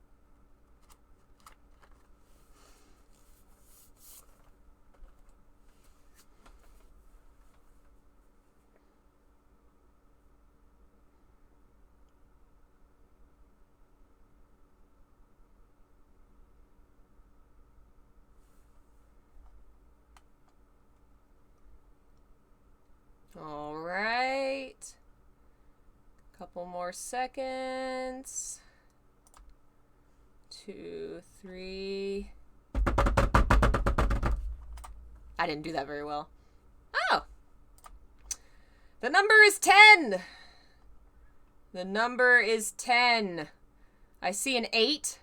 Couple more seconds. 2, 3. I didn't do that very well. Oh! The number is 10! The number is 10. I see an 8.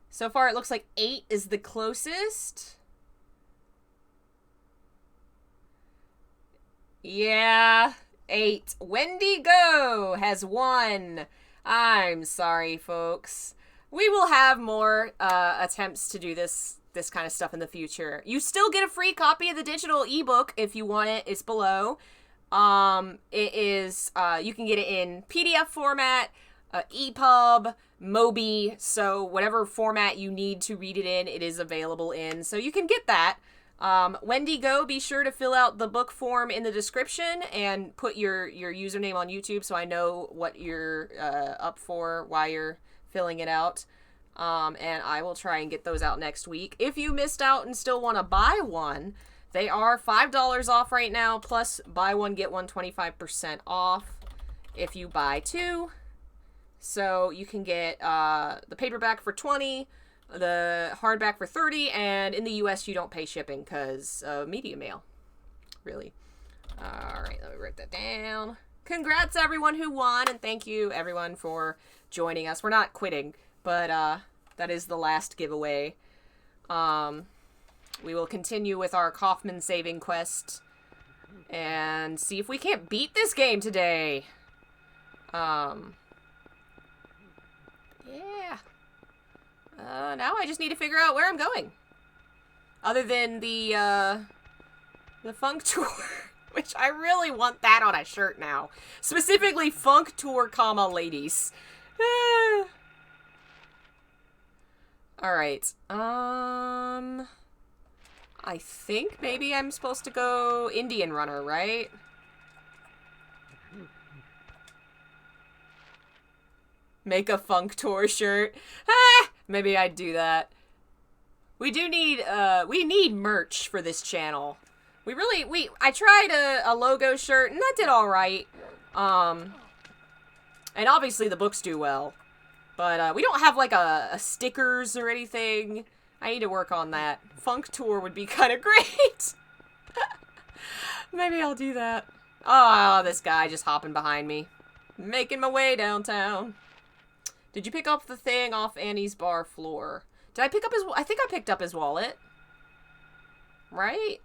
So far it looks like 8 is the closest. Yeah, 8. Wendigo has won. I'm sorry, folks. We will have more attempts to do this kind of stuff in the future. You still get a free copy of the digital ebook if you want it. It's below. It is, you can get it in PDF format, EPUB, Mobi, so whatever format you need to read it in, it is available in. So you can get that. Wendigo, be sure to fill out the book form in the description and put your username on YouTube so I know what you're up for while you're filling it out. And I will try and get those out next week. If you missed out and still want to buy one, they are $5 off right now, plus buy one, get one 25% off if you buy 2. So you can get the paperback for $20, the hardback for $30, and in the US you don't pay shipping because media mail. Really. Alright, let me write that down. Congrats everyone who won, and thank you everyone for joining us. We're not quitting, but that is the last giveaway. We will continue with our Kaufman saving quest and see if we can't beat this game today. Yeah. Now I just need to figure out where I'm going. Other than the Funk Tour, which I really want that on a shirt now. Specifically, Funk Tour, ladies. Alright, I think maybe I'm supposed to go Indian Runner, right? Make a Funk Tour shirt. Ah! Maybe I'd do that. We do need, we need merch for this channel. I tried a logo shirt, and that did alright. And obviously the books do well. But, we don't have, like, a stickers or anything. I need to work on that. Funk Tour would be kind of great. Maybe I'll do that. Oh, this guy just hopping behind me. Making my way downtown. Did you pick up the thing off Annie's bar floor? Did I pick up his... I think I picked up his wallet. Right?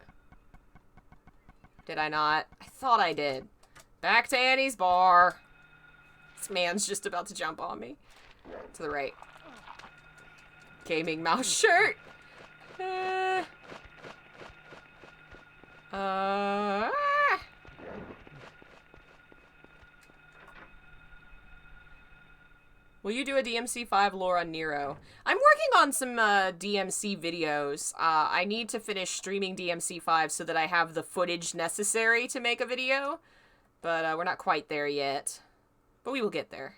Did I not? I thought I did. Back to Annie's bar. This man's just about to jump on me. To the right. Gaming mouse shirt. Will you do a DMC5 lore on Nero? I'm working on some DMC videos. I need to finish streaming DMC5 so that I have the footage necessary to make a video. But we're not quite there yet. But we will get there.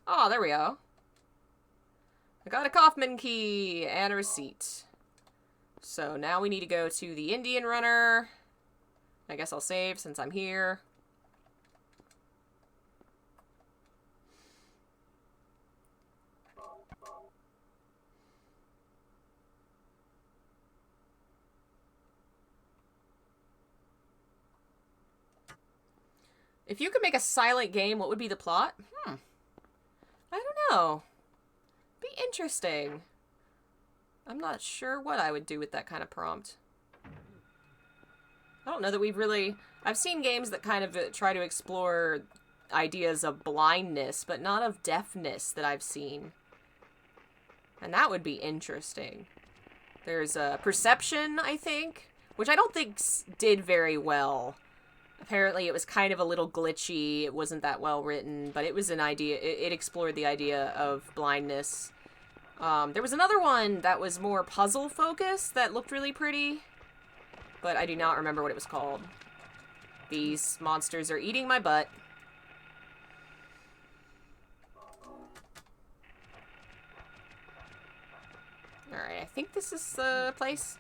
Oh, there we go. I got a Kaufman key and a receipt. So now we need to go to the Indian Runner. I guess I'll save since I'm here. If you could make a silent game, what would be the plot? I don't know. Be interesting. I'm not sure what I would do with that kind of prompt. I don't know that we've really... I've seen games that kind of try to explore ideas of blindness, but not of deafness that I've seen. And that would be interesting. There's Perception, I think, which I don't think did very well. Apparently it was kind of a little glitchy, it wasn't that well written, but it was an idea, it explored the idea of blindness. There was another one that was more puzzle focused that looked really pretty, but I do not remember what it was called. These monsters are eating my butt. Alright, I think this is the place.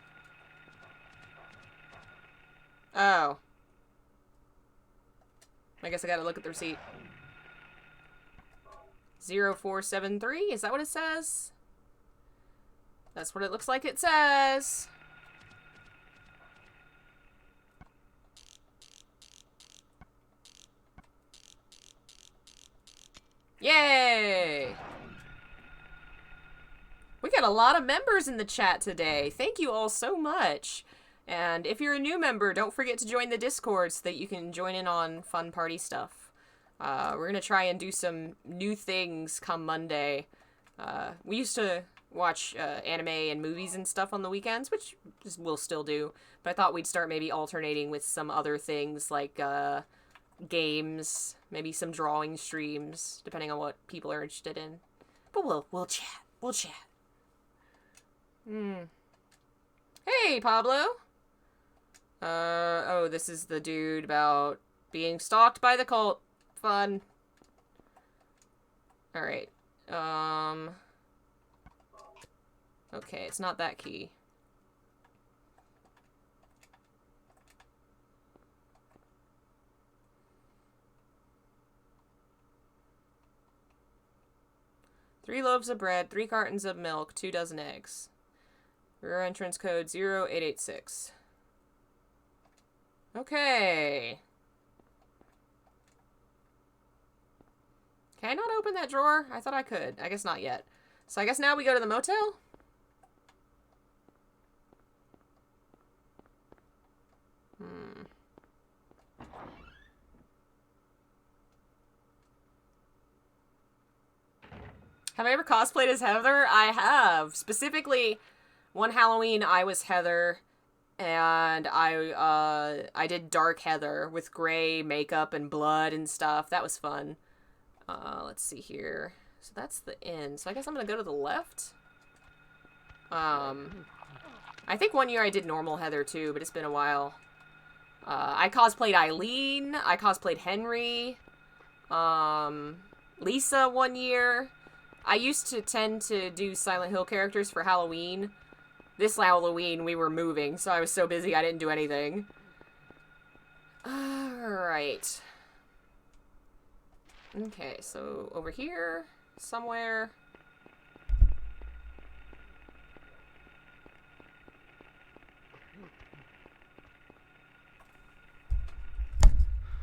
Oh. I guess I gotta look at the receipt. 0473. Is that what it says? That's what it looks like it says. Yay! We got a lot of members in the chat today. Thank you all so much. And if you're a new member, don't forget to join the Discord so that you can join in on fun party stuff. We're going to try and do some new things come Monday. We used to watch anime and movies and stuff on the weekends, which we'll still do. But I thought we'd start maybe alternating with some other things like games, maybe some drawing streams, depending on what people are interested in. But we'll chat. We'll chat. Hey, Pablo. Oh, this is the dude about being stalked by the cult. Fun. Alright. Okay, it's not that key. Three loaves of bread, 3 cartons of milk, 2 dozen eggs. Rear entrance code 0886. Okay. Can I not open that drawer? I thought I could. I guess not yet. So I guess now we go to the motel? Have I ever cosplayed as Heather? I have. Specifically, one Halloween I was Heather, and I did Dark Heather with gray makeup and blood and stuff. That was fun. Let's see here. So that's the inn. So I guess I'm gonna go to the left. I think one year I did normal Heather too, but it's been a while. I cosplayed Eileen. I cosplayed Henry. Lisa one year. I used to tend to do Silent Hill characters for Halloween. This Halloween we were moving, so I was so busy I didn't do anything. Alright. Okay, so over here, somewhere.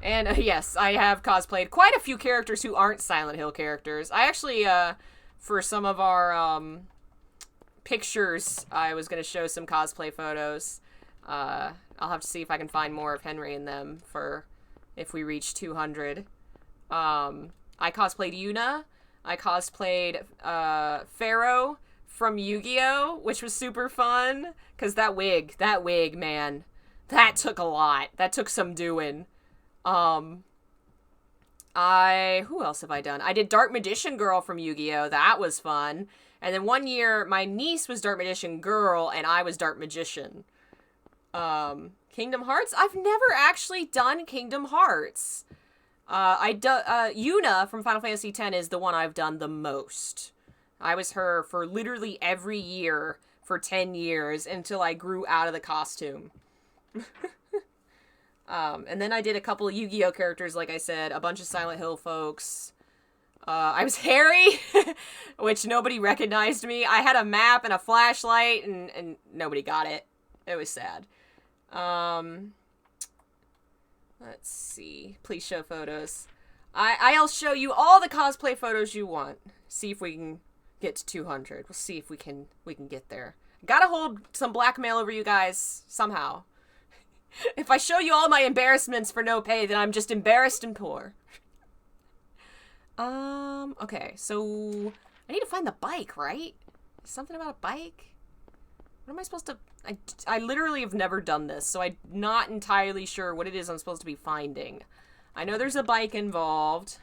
And yes, I have cosplayed quite a few characters who aren't Silent Hill characters. I actually, for some of our pictures, I was going to show some cosplay photos. I'll have to see if I can find more of Henry in them for if we reach 200. I cosplayed Yuna. I cosplayed Pharaoh from Yu-Gi-Oh!, which was super fun. Because that wig, man, that took a lot. That took some doing. Who else have I done? I did Dark Magician Girl from Yu-Gi-Oh! That was fun. And then one year, my niece was Dark Magician Girl, and I was Dark Magician. Kingdom Hearts? I've never actually done Kingdom Hearts. Yuna from Final Fantasy X is the one I've done the most. I was her for literally every year for 10 years until I grew out of the costume. And then I did a couple of Yu-Gi-Oh! Characters, like I said, a bunch of Silent Hill folks. I was Harry, which nobody recognized me. I had a map and a flashlight, and nobody got it. It was sad. Let's see. Please show photos. I'll show you all the cosplay photos you want. See if we can get to 200. We'll see if we can get there. Gotta hold some blackmail over you guys somehow. If I show you all my embarrassments for no pay, then I'm just embarrassed and poor. Okay, so I need to find the bike, right? Something about a bike? What am I supposed to... I literally have never done this, so I'm not entirely sure what it is I'm supposed to be finding. I know there's a bike involved.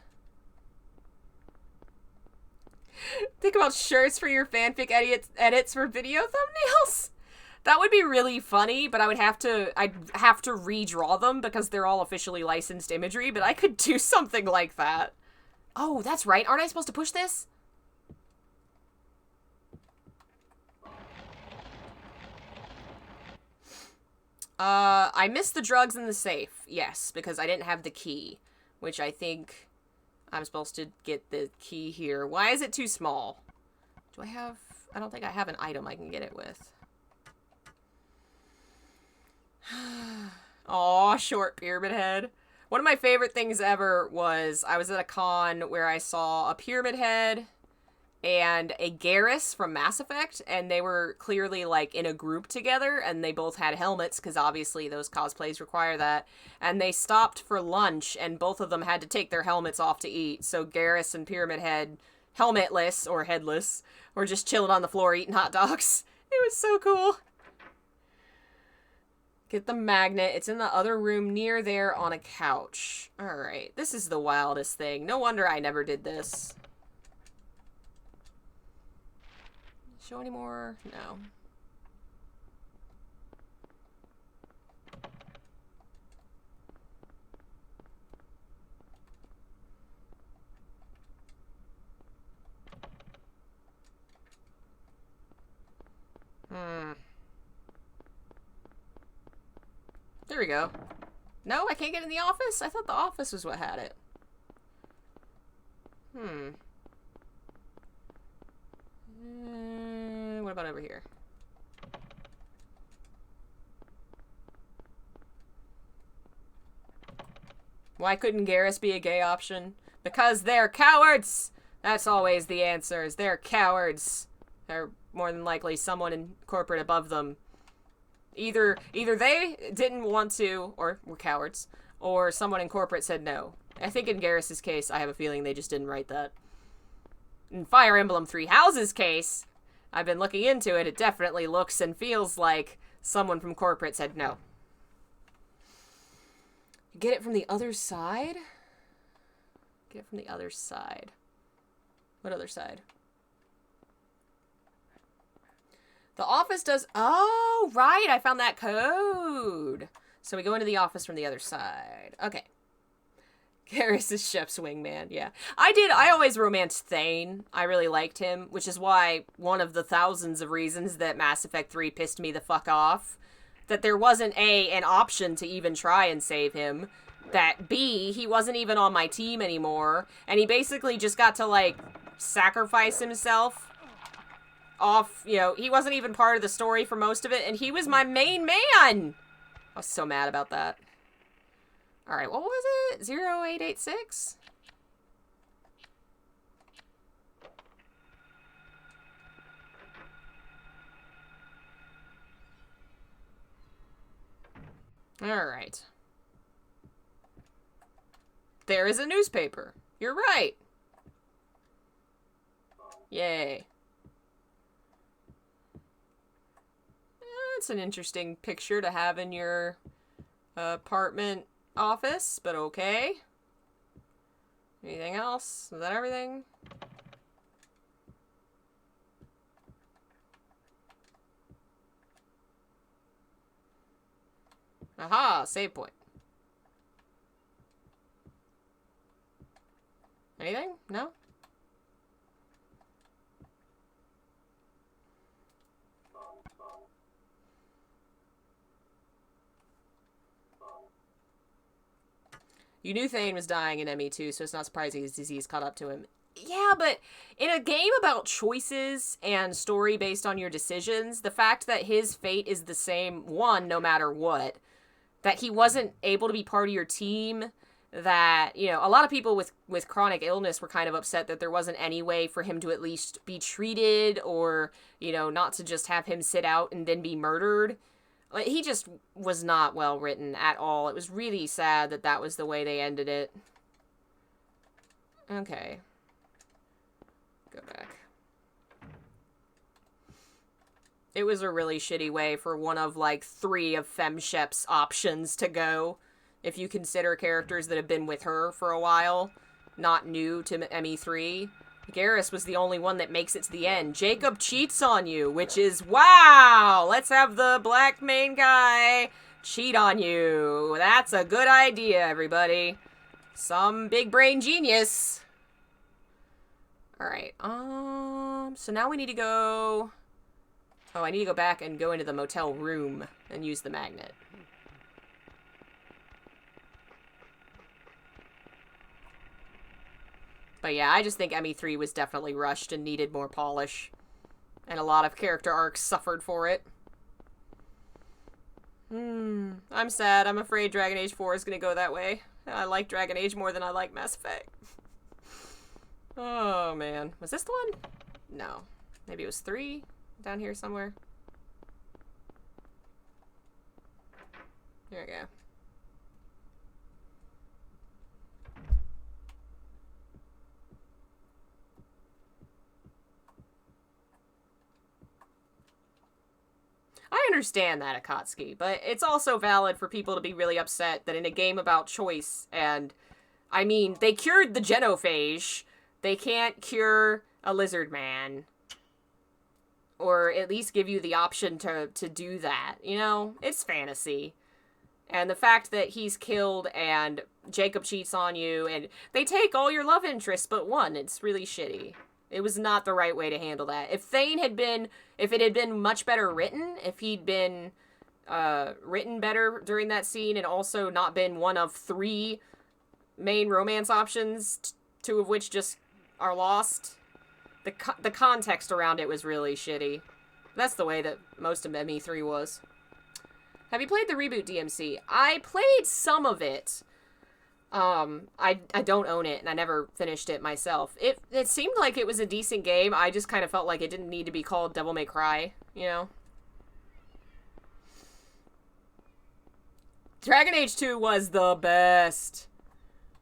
Think about shirts for your fanfic edits for video thumbnails? That would be really funny, but I'd have to redraw them because they're all officially licensed imagery, but I could do something like that. Oh, that's right. Aren't I supposed to push this? I missed the drugs in the safe. Yes, because I didn't have the key, which I think I'm supposed to get the key here. Why is it too small? Do I have... I don't think I have an item I can get it with. Aw, short pyramid head. One of my favorite things ever was I was at a con where I saw a pyramid head and a Garrus from Mass Effect, and they were clearly, like, in a group together, and they both had helmets, because obviously those cosplays require that, and they stopped for lunch, and both of them had to take their helmets off to eat, so Garrus and Pyramid Head, helmetless, or headless, were just chilling on the floor eating hot dogs. It was so cool. Get the magnet. It's in the other room near there on a couch. Alright, this is the wildest thing. No wonder I never did this. Show any more? No. There we go. No, I can't get in the office? I thought the office was what had it. What about over here? Why couldn't Garrus be a gay option? Because they're cowards! That's always the answers. They're cowards. They're more than likely someone in corporate above them. Either they didn't want to, or were cowards, or someone in corporate said no. I think in Garrus's case, I have a feeling they just didn't write that. In Fire Emblem Three Houses' case, I've been looking into it, it definitely looks and feels like someone from corporate said no. Get it from the other side? Get it from the other side. What other side? The office does... Oh, right. I found that code. So we go into the office from the other side. Okay. Garrus is Shep's wingman. Yeah. I always romanced Thane. I really liked him, which is why one of the thousands of reasons that Mass Effect 3 pissed me the fuck off. That there wasn't an option to even try and save him. That B, he wasn't even on my team anymore. And he basically just got to, like, sacrifice himself off, you know, he wasn't even part of the story for most of it, and he was my main man! I was so mad about that. Alright, what was it? 0886? Alright. There is a newspaper. You're right. Yay. It's an interesting picture to have in your apartment office, but okay. Anything else? Is that everything? Aha, save point. Anything? No? You knew Thane was dying in ME2, so it's not surprising his disease caught up to him. Yeah, but in a game about choices and story based on your decisions, the fact that his fate is the same, one, no matter what, that he wasn't able to be part of your team, that, you know, a lot of people with chronic illness were kind of upset that there wasn't any way for him to at least be treated or, you know, not to just have him sit out and then be murdered. Like, he just was not well written at all. It was really sad that that was the way they ended it. Okay. Go back. It was a really shitty way for one of, like, 3 of FemShep's options to go. If you consider characters that have been with her for a while, not new to ME3. Garrus was the only one that makes it to the end. Jacob cheats on you, which is, wow! Let's have the black main guy cheat on you. That's a good idea, everybody. Some big brain genius. Alright, so now we need to go... Oh, I need to go back and go into the motel room and use the magnet. But yeah, I just think ME3 was definitely rushed and needed more polish. And a lot of character arcs suffered for it. I'm sad. I'm afraid Dragon Age 4 is going to go that way. I like Dragon Age more than I like Mass Effect. Oh, man. Was this the one? No. Maybe it was 3? Down here somewhere. Here we go. I understand that, Akatsuki, but it's also valid for people to be really upset that in a game about choice, and, I mean, they cured the genophage, they can't cure a lizard man. Or at least give you the option to do that, you know? It's fantasy. And the fact that he's killed and Jacob cheats on you, and they take all your love interests but one, it's really shitty. It was not the right way to handle that. If Thane had been, if it had been much better written, if he'd been written better during that scene and also not been one of 3 main romance options, 2 of which just are lost, the context around it was really shitty. That's the way that most of ME3 was. Have you played the reboot DMC? I played some of it. I don't own it, and I never finished it myself. It seemed like it was a decent game. I just kind of felt like it didn't need to be called Devil May Cry, you know? Dragon Age 2 was the best.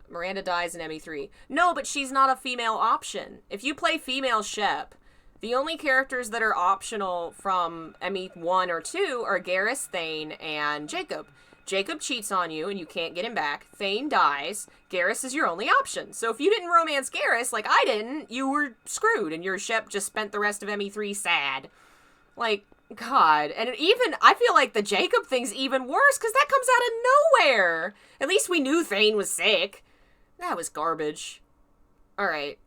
Miranda dies in ME3. No, but she's not a female option. If you play female Shep, the only characters that are optional from ME1 or 2 are Garrus, Thane, and Jacob. Jacob cheats on you and you can't get him back. Thane dies. Garrus is your only option. So if you didn't romance Garrus, like I didn't, you were screwed and your Shep just spent the rest of ME3 sad. Like, God. And even, I feel like the Jacob thing's even worse because that comes out of nowhere. At least we knew Thane was sick. That was garbage. Alright.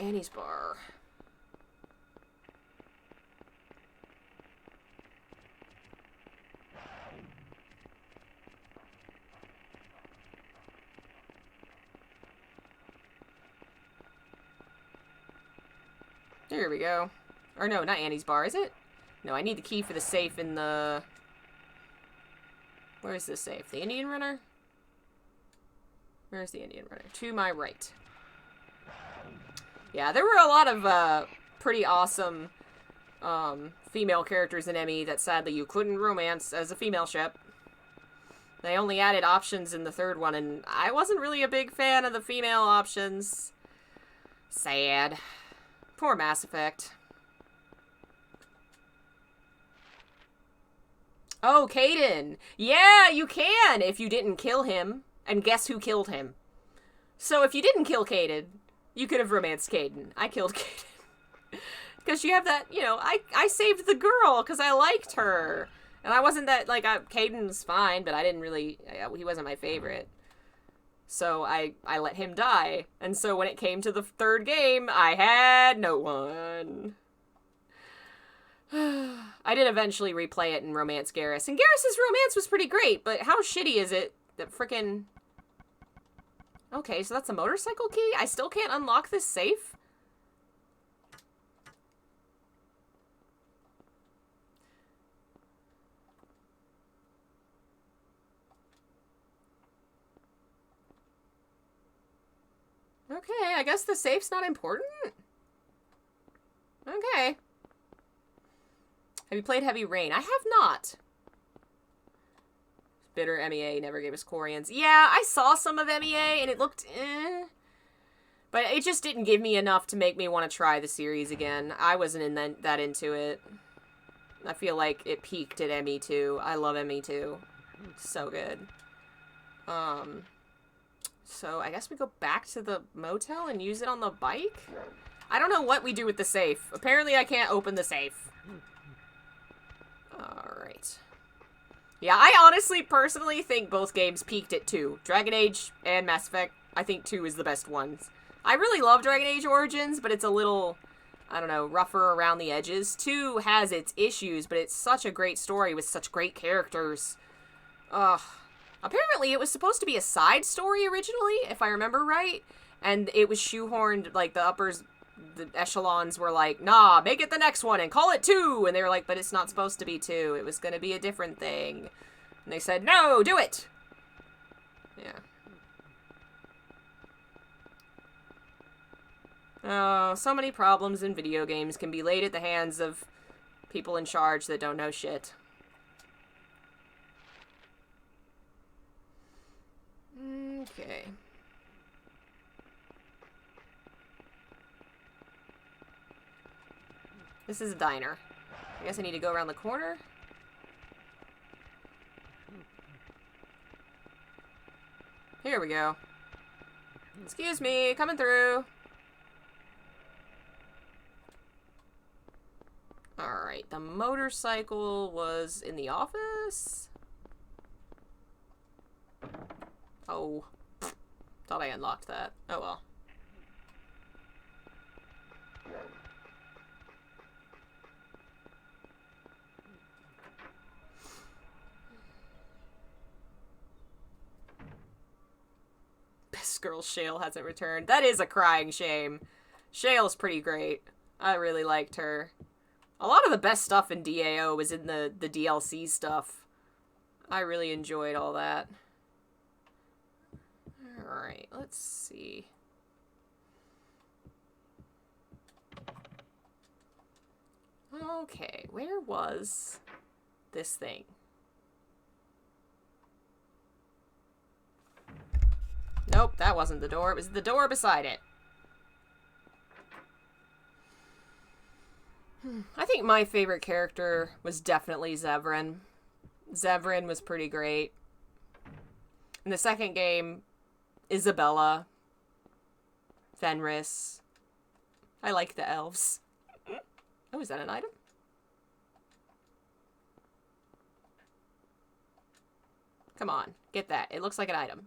Annie's Bar. There we go. Or no, not Annie's Bar, is it? No, I need the key for the safe in the... Where's the safe? The Indian Runner? Where's the Indian Runner? To my right. Yeah, there were a lot of pretty awesome female characters in ME that sadly you couldn't romance as a female Shep. They only added options in the 3rd one, and I wasn't really a big fan of the female options. Sad. Poor Mass Effect. Oh, Caden! Yeah, you can if you didn't kill him. And guess who killed him? So if you didn't kill Caden, you could have romanced Caden. I killed Caden. Because you have that, you know, I saved the girl because I liked her. And I wasn't that, like, Caden's fine, but I didn't really, he wasn't my favorite. So I let him die. And so when it came to the 3rd game, I had no one. I did eventually replay it and romance Garrus. And Garrus's romance was pretty great, but how shitty is it that frickin'... Okay, so that's a motorcycle key? I still can't unlock this safe? Okay, I guess the safe's not important? Okay. Have you played Heavy Rain? I have not. Bitter MEA never gave us Corians. Yeah, I saw some of MEA and it looked but it just didn't give me enough to make me want to try the series again. I wasn't that into it. I feel like it peaked at ME2. I love ME2. So good. So I guess we go back to the motel and use it on the bike? I don't know what we do with the safe. Apparently I can't open the safe. Alright. Yeah, I honestly, personally think both games peaked at 2. Dragon Age and Mass Effect, I think 2 is the best ones. I really love Dragon Age Origins, but it's a little, I don't know, rougher around the edges. 2 has its issues, but it's such a great story with such great characters. Ugh. Apparently, it was supposed to be a side story originally, if I remember right, and it was shoehorned, like, the echelons were like, nah, make it the next one and call it 2, and they were like, but it's not supposed to be 2, it was gonna be a different thing. And they said, no, do it! Yeah. Oh, so many problems in video games can be laid at the hands of people in charge that don't know shit. Okay. This is a diner. I guess I need to go around the corner. Here we go. Excuse me, coming through. Alright, the motorcycle was in the office? Oh. Thought I unlocked that. Oh well. Best girl Shale hasn't returned. That is a crying shame. Shale's pretty great. I really liked her. A lot of the best stuff in DAO was in the DLC stuff. I really enjoyed all that. Alright, let's see. Okay, where was this thing? Nope, that wasn't the door. It was the door beside it. I think my favorite character was definitely Zevran. Zevran was pretty great. In the second game, Isabella. Fenris. I like the elves. Oh, is that an item? Come on, get that. It looks like an item.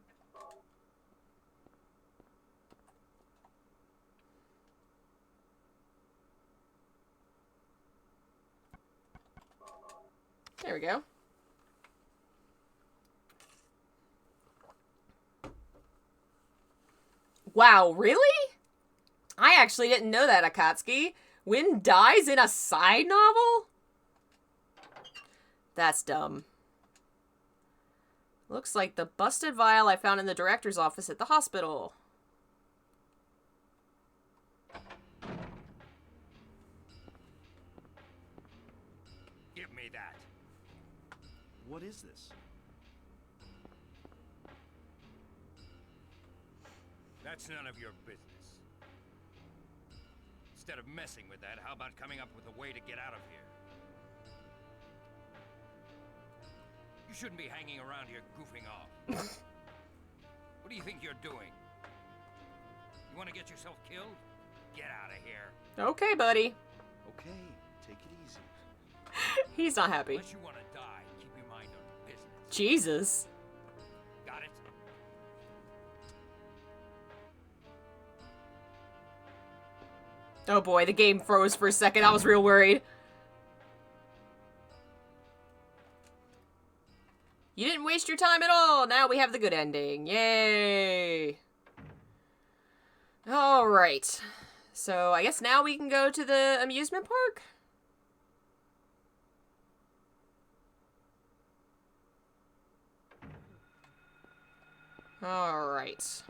There we go. Wow, really? I actually didn't know that, Akatsuki. Wynn dies in a side novel? That's dumb. Looks like the busted vial I found in the director's office at the hospital. Give me that. What is this? That's none of your business. Instead of messing with that, how about coming up with a way to get out of here? You shouldn't be hanging around here goofing off. What do you think you're doing? You want to get yourself killed? Get out of here. Okay, buddy. Okay, take it easy. He's not happy. Unless you want to die, keep your mind on business. Jesus. Got it? Oh boy, the game froze for a second. I was real worried. You didn't waste your time at all. Now we have the good ending. Yay. Alright. So I guess now we can go to the amusement park? Alright.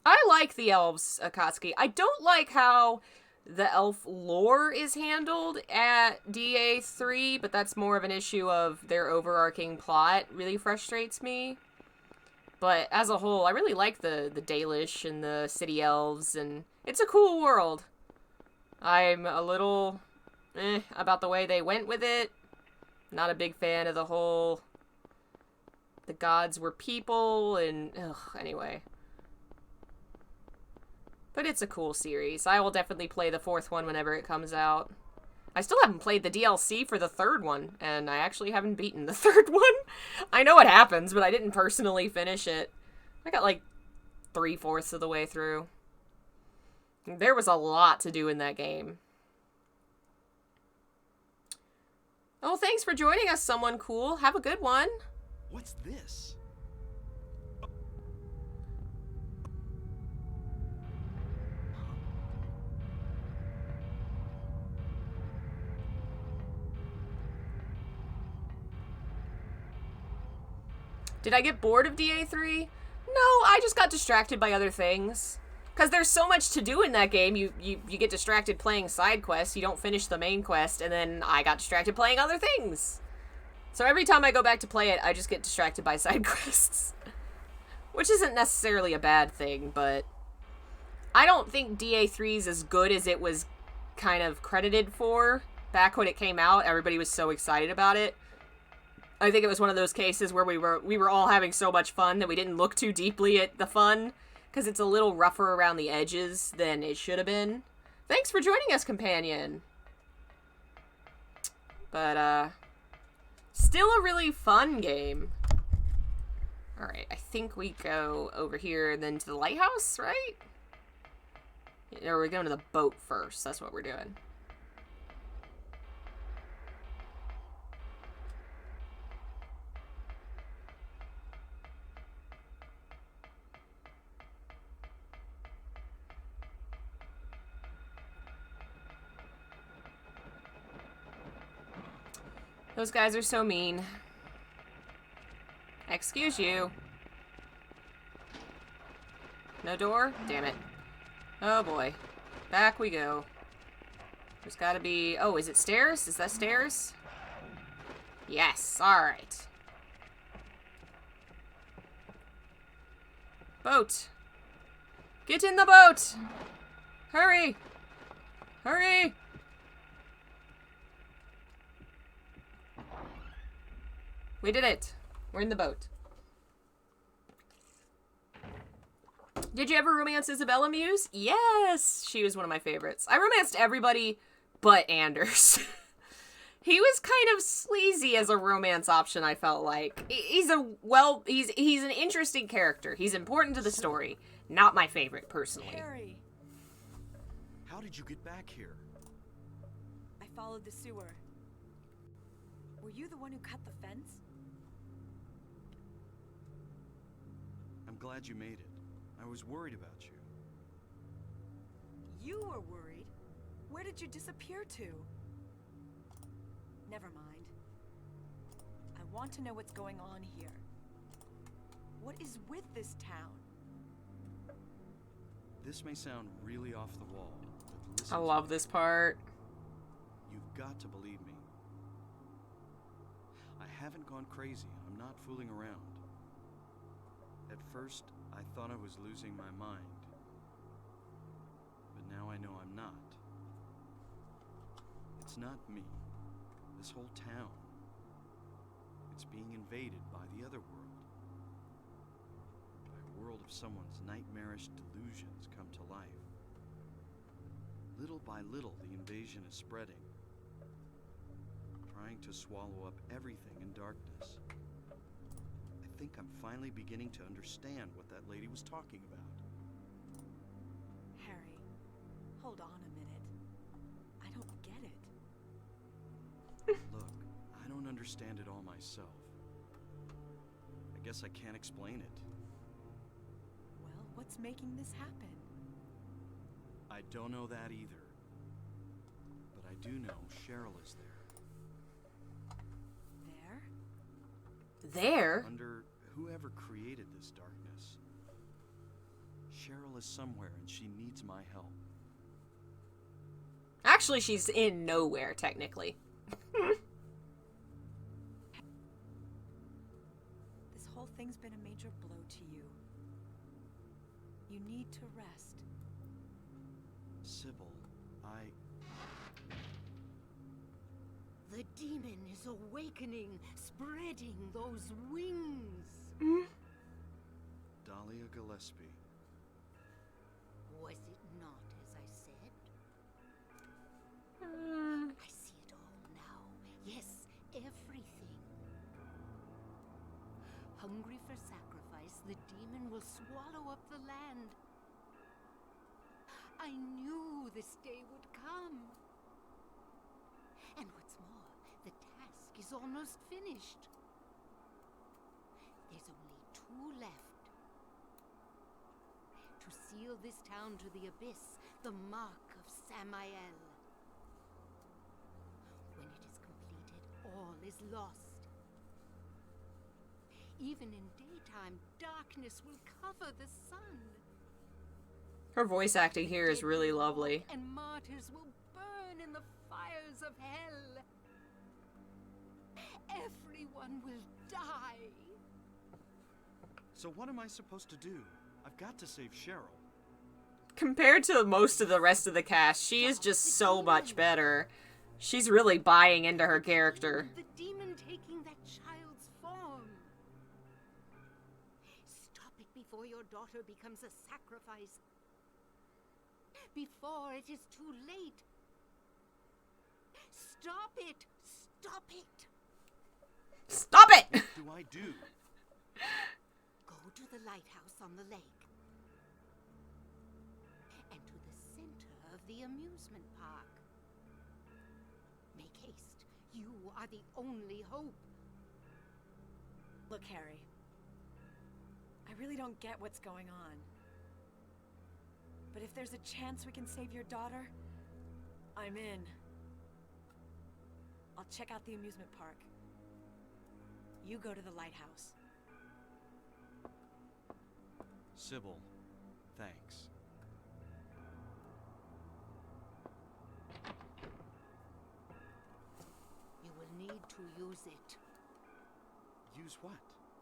I like the elves, Akatsuki. I don't like how the elf lore is handled at DA3, but that's more of an issue of their overarching plot. Really frustrates me. But as a whole, I really like the Dalish and the city elves, and it's a cool world. I'm a little about the way they went with it. Not a big fan of the whole the gods were people, and anyway. But it's a cool series. I will definitely play the fourth one whenever it comes out. I still haven't played the DLC for the third one, and I actually haven't beaten the third one. I know what happens, but I didn't personally finish it. I got like 3/4 of the way through. There was a lot to do in that game. Oh, thanks for joining us, someone cool. Have a good one. What's this? Did I get bored of DA3? No, I just got distracted by other things. Because there's so much to do in that game, you get distracted playing side quests, you don't finish the main quest, and then I got distracted playing other things. So every time I go back to play it, I just get distracted by side quests. Which isn't necessarily a bad thing, but I don't think DA3 is as good as it was kind of credited for. Back when it came out, everybody was so excited about it. I think it was one of those cases where we were all having so much fun that we didn't look too deeply at the fun, because it's a little rougher around the edges than it should have been. Thanks for joining us, companion. But, still a really fun game. Alright, I think we go over here and then to the lighthouse, right? Or we're going to the boat first. That's what we're doing. Those guys are so mean. Excuse you. No door? Damn it. Oh boy. Back we go. There's gotta be... Oh, is it stairs? Is that stairs? Yes. Alright. Boat. Get in the boat! Hurry! Hurry! We did it. We're in the boat. Did you ever romance Isabella, Muse? Yes! She was one of my favorites. I romanced everybody but Anders. He was kind of sleazy as a romance option, I felt like. He's an interesting character. He's important to the story. Not my favorite, personally. Harry, How did you get back here? I followed the sewer. Were you the one who cut the fence? I'm glad you made it. I was worried about you. You were worried? Where did you disappear to? Never mind. I want to know what's going on here. What is with this town? This may sound really off the wall, but listen I to love me. this part. You've got to believe me. I haven't gone crazy. I'm not fooling around. At first, I thought I was losing my mind. But now I know I'm not. It's not me. This whole town. It's being invaded by the other world. By a world of someone's nightmarish delusions come to life. Little by little, the invasion is spreading. Trying to swallow up everything in darkness. I think I'm finally beginning to understand what that lady was talking about. Harry, hold on a minute. I don't get it. Look, I don't understand it all myself. I guess I can't explain it. Well, what's making this happen? I don't know that either. But I do know Cheryl is there. There? There? Under whoever created this darkness. Cheryl is somewhere and she needs my help. Actually, she's in nowhere, technically. This whole thing's been a major blow to you. You need to rest. Sybil, The demon is awakening, spreading those wings. Dahlia Gillespie. Was it not as I said? I see it all now. Yes, everything. Hungry for sacrifice, the demon will swallow up the land. I knew this day would come. And what's more, the task is almost finished. There's only 2 left. To seal this town to the abyss, the mark of Samael. When it is completed, all is lost. Even in daytime, darkness will cover the sun. Her voice acting here is really lovely. And martyrs will burn in the fires of hell. Everyone will die. So what am I supposed to do? I've got to save Cheryl. Compared to most of the rest of the cast, she is just so much better. She's really buying into her character. The demon taking that child's form. Stop it before your daughter becomes a sacrifice. Before it is too late. Stop it! Stop it! Stop it! What do I do? Go to the lighthouse on the lake. And to the center of the amusement park. Make haste. You are the only hope. Look, Harry. I really don't get what's going on. But if there's a chance we can save your daughter, I'm in. I'll check out the amusement park. You go to the lighthouse. Sybil, thanks. You will need to use it. Use what?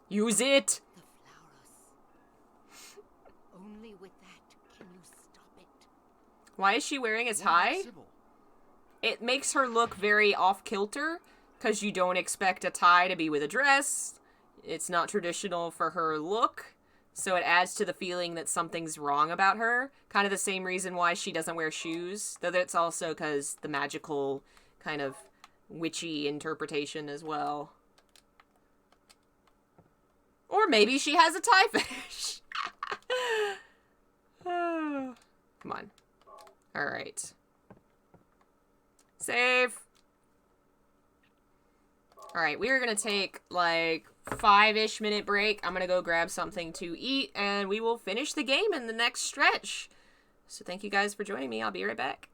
Use it! The flowers. Only with that can you stop it. Why is she wearing a What about tie? Sybil? It makes her look very off-kilter, because you don't expect a tie to be with a dress. It's not traditional for her look, so it adds to the feeling that something's wrong about her. Kind of the same reason why she doesn't wear shoes, though that's also because the magical kind of witchy interpretation as well. Or maybe she has a tie fetish. Come on. Alright. Save. Alright, we are going to take like 5-ish minute break. I'm going to go grab something to eat and we will finish the game in the next stretch. So thank you guys for joining me. I'll be right back.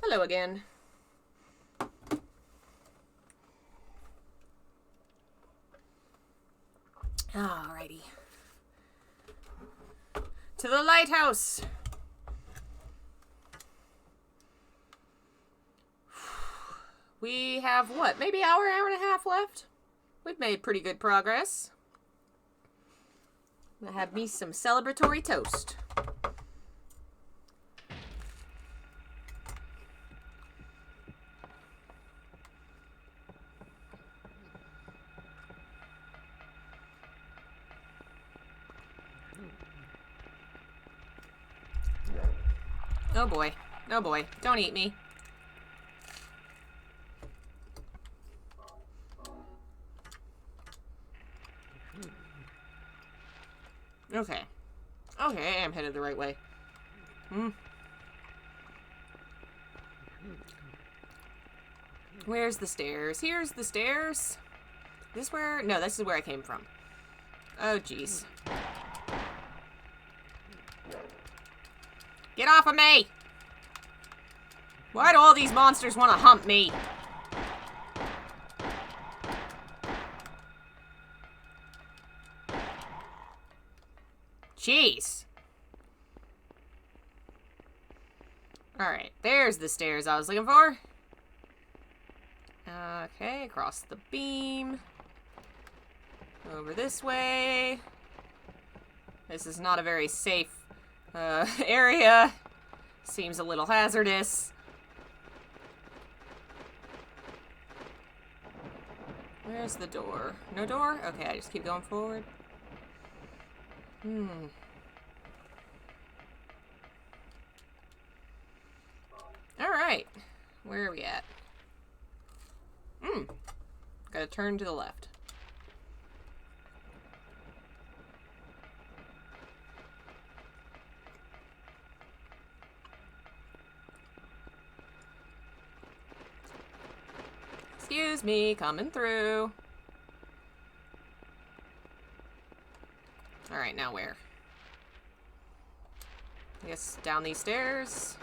Hello again. Alrighty. To the lighthouse. We have, what, maybe hour and a half left? We've made pretty good progress. I'm gonna have me some celebratory toast. Oh boy. Oh boy. Don't eat me. Okay. Okay, I am headed the right way. Where's the stairs? Here's the stairs. This where? No, this is where I came from. Oh, jeez. Get off of me! Why do all these monsters want to hump me? Jeez. Alright, there's the stairs I was looking for. Okay, across the beam. Over this way. This is not a very safe area. Seems a little hazardous. Where's the door? No door? Okay, I just keep going forward. Alright. Where are we at? Gotta turn to the left. Excuse me, coming through. Alright, now where? I guess down these stairs.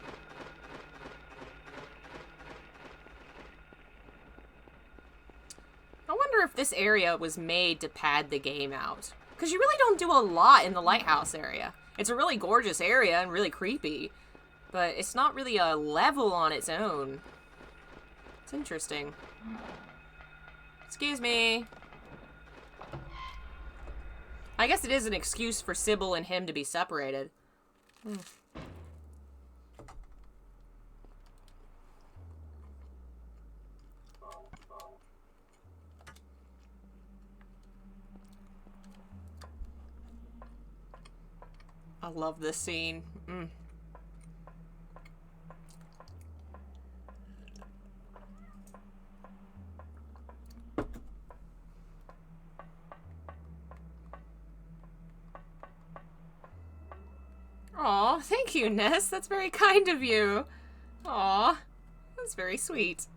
I wonder if this area was made to pad the game out. Because you really don't do a lot in the lighthouse area. It's a really gorgeous area and really creepy. But it's not really a level on its own. It's interesting. Excuse me. I guess it is an excuse for Sybil and him to be separated. I love this scene. Aw, thank you, Ness. That's very kind of you. Aw, that's very sweet.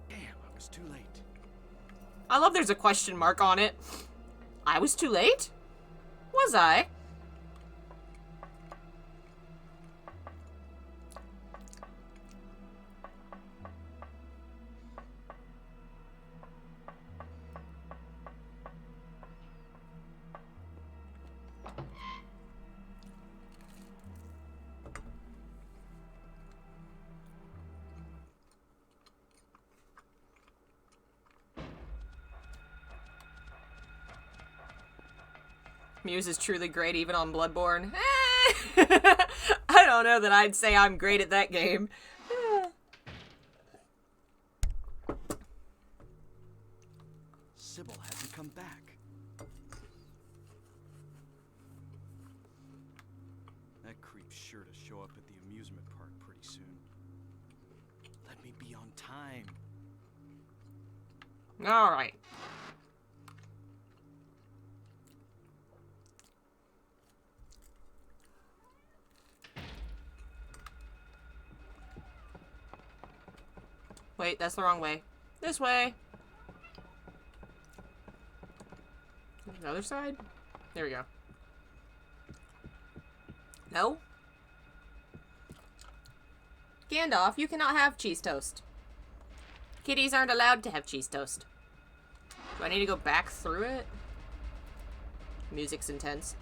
Damn, I was too late. I love there's a question mark on it. I was too late? Was I? Muse is truly great even on Bloodborne. I don't know that I'd say I'm great at that game. Sybil hasn't come back. That creep's sure to show up at the amusement park pretty soon. Let me be on time. Alright. Wait, that's the wrong way. This way. The other side? There we go. No? Gandalf, you cannot have cheese toast. Kitties aren't allowed to have cheese toast. Do I need to go back through it? Music's intense.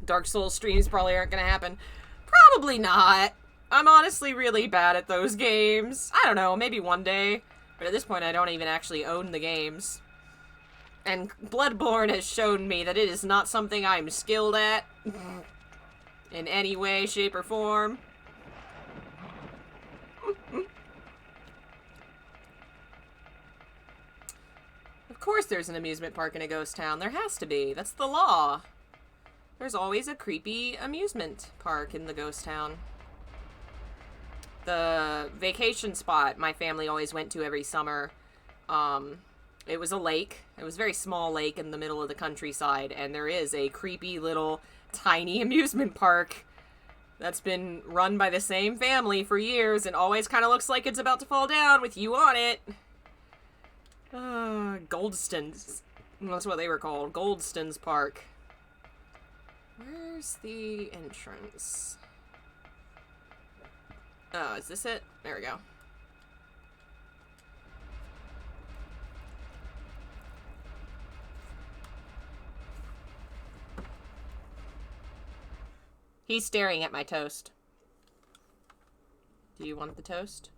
Dark Souls streams probably aren't gonna happen. Probably not. I'm honestly really bad at those games. I don't know, maybe one day. But at this point, I don't even actually own the games. And Bloodborne has shown me that it is not something I'm skilled at. In any way, shape, or form. Of course there's an amusement park in a ghost town. There has to be. That's the law. There's always a creepy amusement park in the ghost town. The vacation spot my family always went to every summer, it was a lake. It was a very small lake in the middle of the countryside, and there is a creepy little tiny amusement park that's been run by the same family for years and always kind of looks like it's about to fall down with you on it. Goldstons. That's what they were called. Goldstons Park. Where's the entrance? Oh, is this it? There we go. He's staring at my toast. Do you want the toast?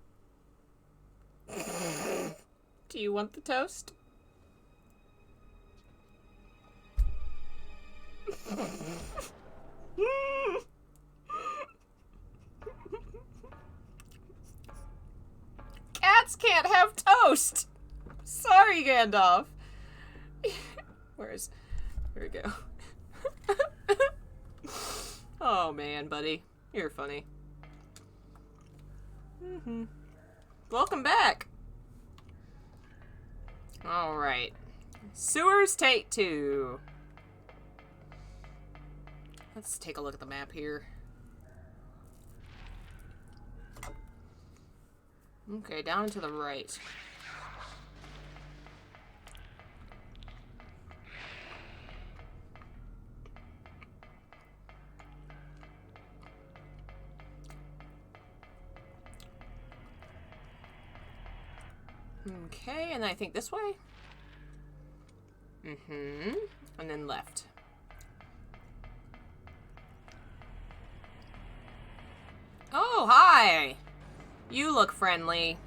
Do you want the toast? Cats can't have toast! Sorry, Gandalf. Here we go. Oh man, buddy. You're funny. Welcome back! Alright. Sewers take 2. Let's take a look at the map here. Okay, down and to the right. Okay, and I think this way? And then left. Oh, hi! You look friendly.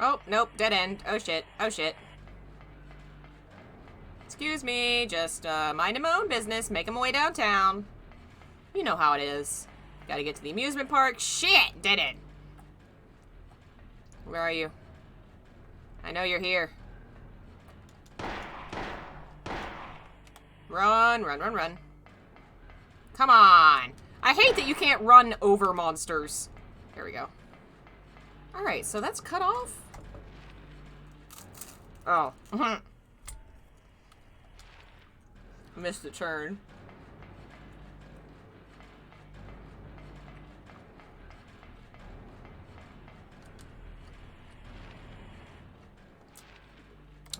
Oh, nope, dead end. Oh shit, oh shit. Excuse me, just minding my own business, making my way downtown. You know how it is. Gotta get to the amusement park. Shit, dead end. Where are you? I know you're here. Run, run, run, run. Come on. I hate that you can't run over monsters. There we go. Alright, so that's cut off. Oh. Missed the turn.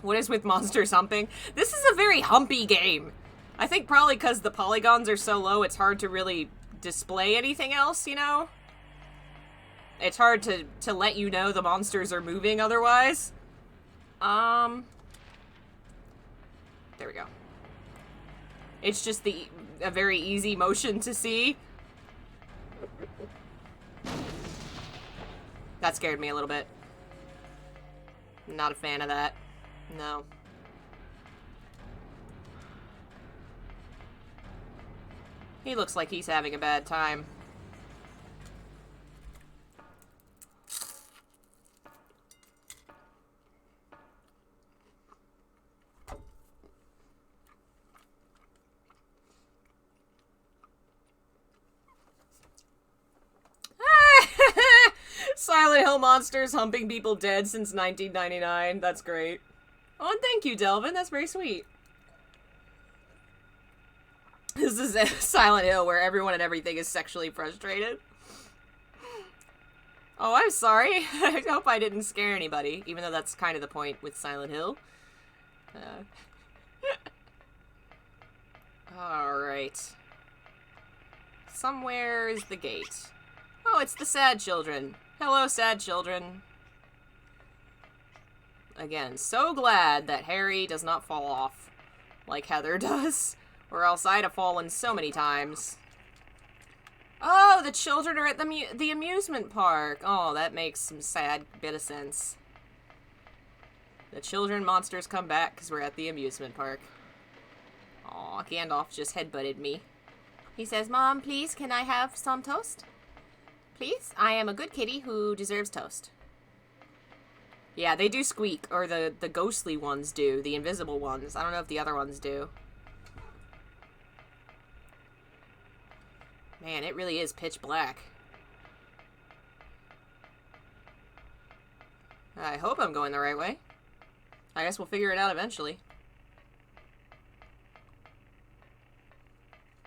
What is with monsters humping? This is a very humpy game. I think probably because the polygons are so low, it's hard to really display anything else, you know? It's hard to let you know the monsters are moving otherwise. There we go. It's just a very easy motion to see. That scared me a little bit. Not a fan of that. No. He looks like he's having a bad time. Hill monsters humping people dead since 1999. That's great. Oh, and thank you, Delvin. That's very sweet. This is a Silent Hill where everyone and everything is sexually frustrated. Oh, I'm sorry. I hope I didn't scare anybody, even though that's kind of the point with Silent Hill. Alright. Somewhere is the gate. Oh, it's the sad children. Hello, sad children. Again, so glad that Harry does not fall off like Heather does, or else I'd have fallen so many times. Oh, the children are at the amusement park. Oh, that makes some sad bit of sense. The children monsters come back because we're at the amusement park. Aw, Gandalf just headbutted me. He says, Mom, please, can I have some toast? Please? I am a good kitty who deserves toast. Yeah, they do squeak, or the ghostly ones do, the invisible ones. I don't know if the other ones do. Man, it really is pitch black. I hope I'm going the right way. I guess we'll figure it out eventually.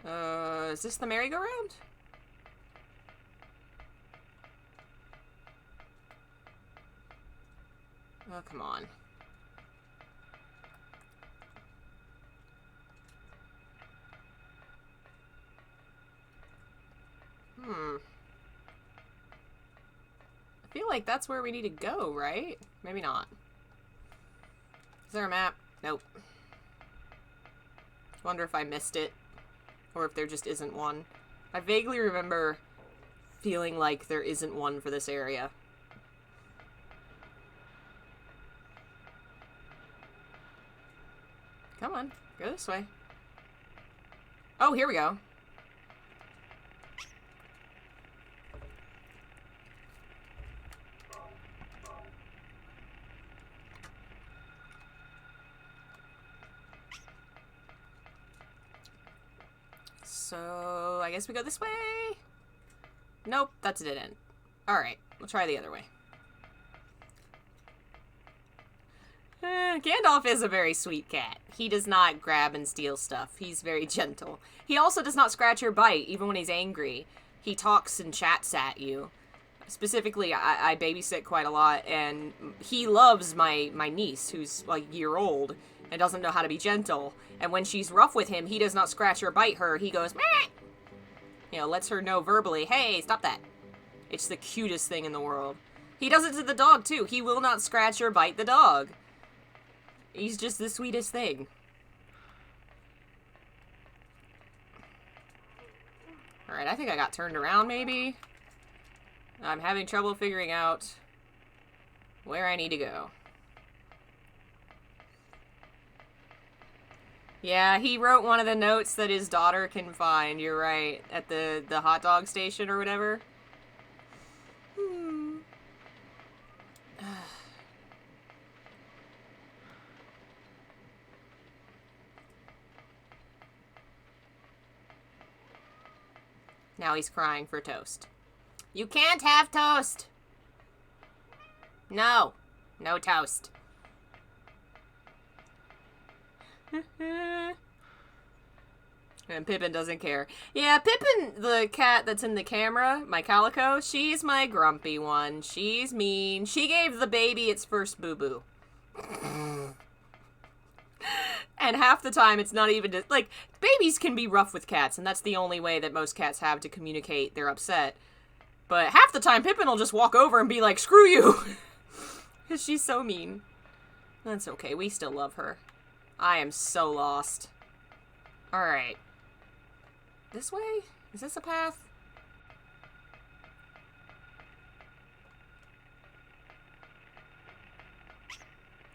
Is this the merry-go-round? Oh, come on. I feel like that's where we need to go, right? Maybe not. Is there a map? Nope. Wonder if I missed it. Or if there just isn't one. I vaguely remember feeling like there isn't one for this area. Come on, go this way. Oh, here we go. So, I guess we go this way? Nope, that's a dead end. Alright, we'll try the other way. Gandalf is a very sweet cat. He does not grab and steal stuff. He's very gentle. He also does not scratch or bite, even when he's angry. He talks and chats at you. Specifically, I babysit quite a lot, and he loves my niece, who's like a year old, and doesn't know how to be gentle. And when she's rough with him, he does not scratch or bite her. He goes, meh! You know, lets her know verbally, hey, stop that. It's the cutest thing in the world. He does it to the dog, too. He will not scratch or bite the dog. He's just the sweetest thing. Alright, I think I got turned around, maybe. I'm having trouble figuring out where I need to go. Yeah, he wrote one of the notes that his daughter can find, you're right, at the hot dog station or whatever. Now he's crying for toast. You can't have toast! No. No toast. And Pippin doesn't care. Yeah, Pippin, the cat that's in the camera, my calico, she's my grumpy one. She's mean. She gave the baby its first boo-boo. And half the time, it's not even... like, babies can be rough with cats, and that's the only way that most cats have to communicate they're upset. But half the time, Pippin will just walk over and be like, screw you! Because she's so mean. That's okay, we still love her. I am so lost. Alright. This way? Is this a path?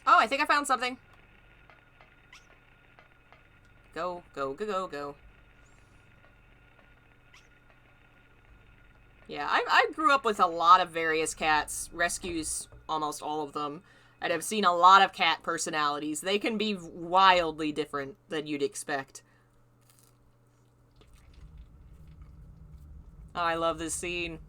Oh, I think I found something. Go, go, go, go, go. Yeah, I grew up with a lot of various cats, rescues almost all of them, and I've seen a lot of cat personalities. They can be wildly different than you'd expect. Oh, I love this scene.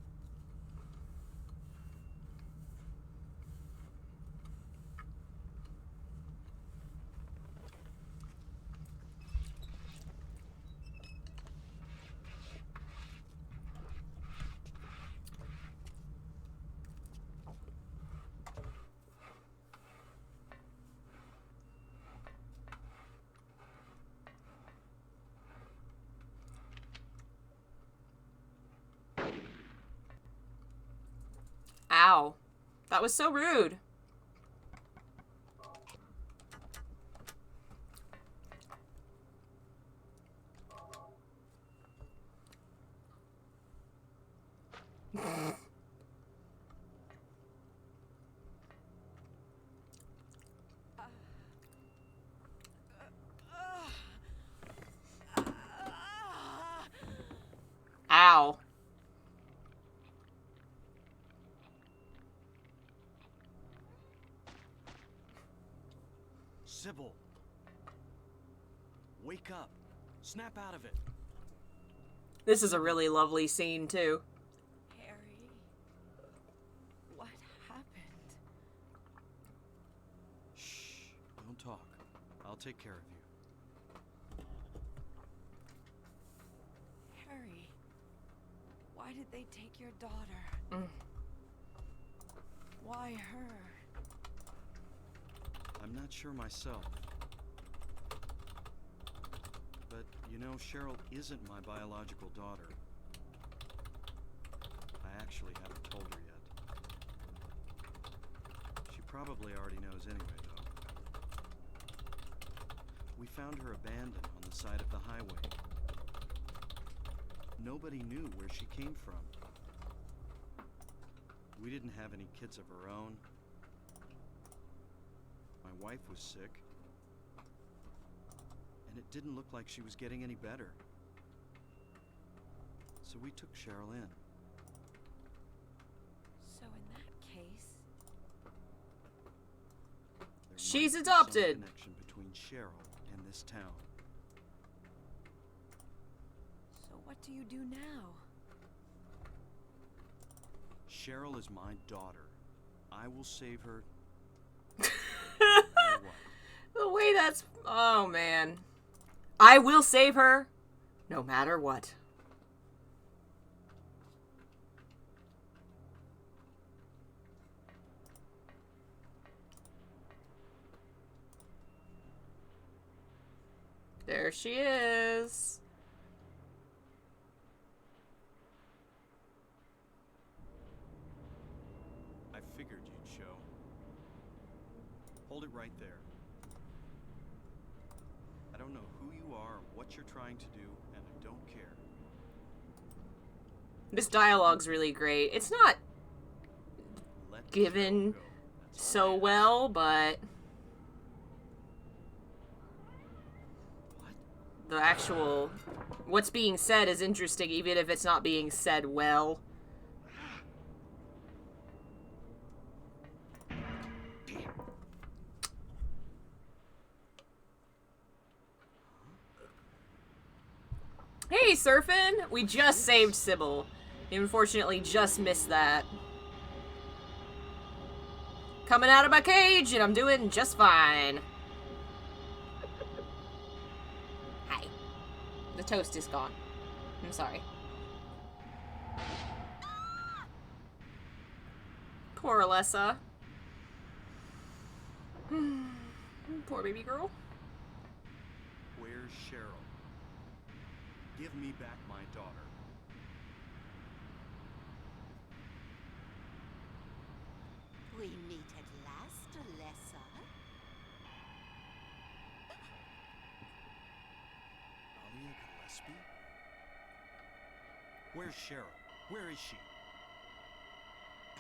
Ow. That was so rude. Ow. Sybil. Wake up. Snap out of it. This is a really lovely scene, too. Harry, what happened? Shh. Don't talk. I'll take care of you. Harry, why did they take your daughter? Why her? I'm not sure myself. But, you know, Cheryl isn't my biological daughter. I actually haven't told her yet. She probably already knows anyway, though. We found her abandoned on the side of the highway. Nobody knew where she came from. We didn't have any kids of our own. My wife was sick. And it didn't look like she was getting any better. So we took Cheryl in. So in that case, There She's might be adopted. some connection between Cheryl and this town. so what do you do now? Cheryl is my daughter. I will save her. No matter what. The way that's... Oh, man. I will save her, no matter what. There she is. I figured you'd show. Hold it right there. I don't know who you are or what you're trying to do, and I don't care. This dialogue's really great. It's not Let given Cheryl go. That's all so I ask. well, but What? the actual... What's being said is interesting, even if it's not being said well. Hey, Surfin! We just saved Sybil. You unfortunately just missed that. Coming out of my cage, and I'm doing just fine. Hi. The toast is gone. I'm sorry. Poor Alessa. Poor baby girl. Where's Cheryl? Give me back my daughter. We meet at last, Alessa. Alia Gillespie? Where's Cheryl? Where is she?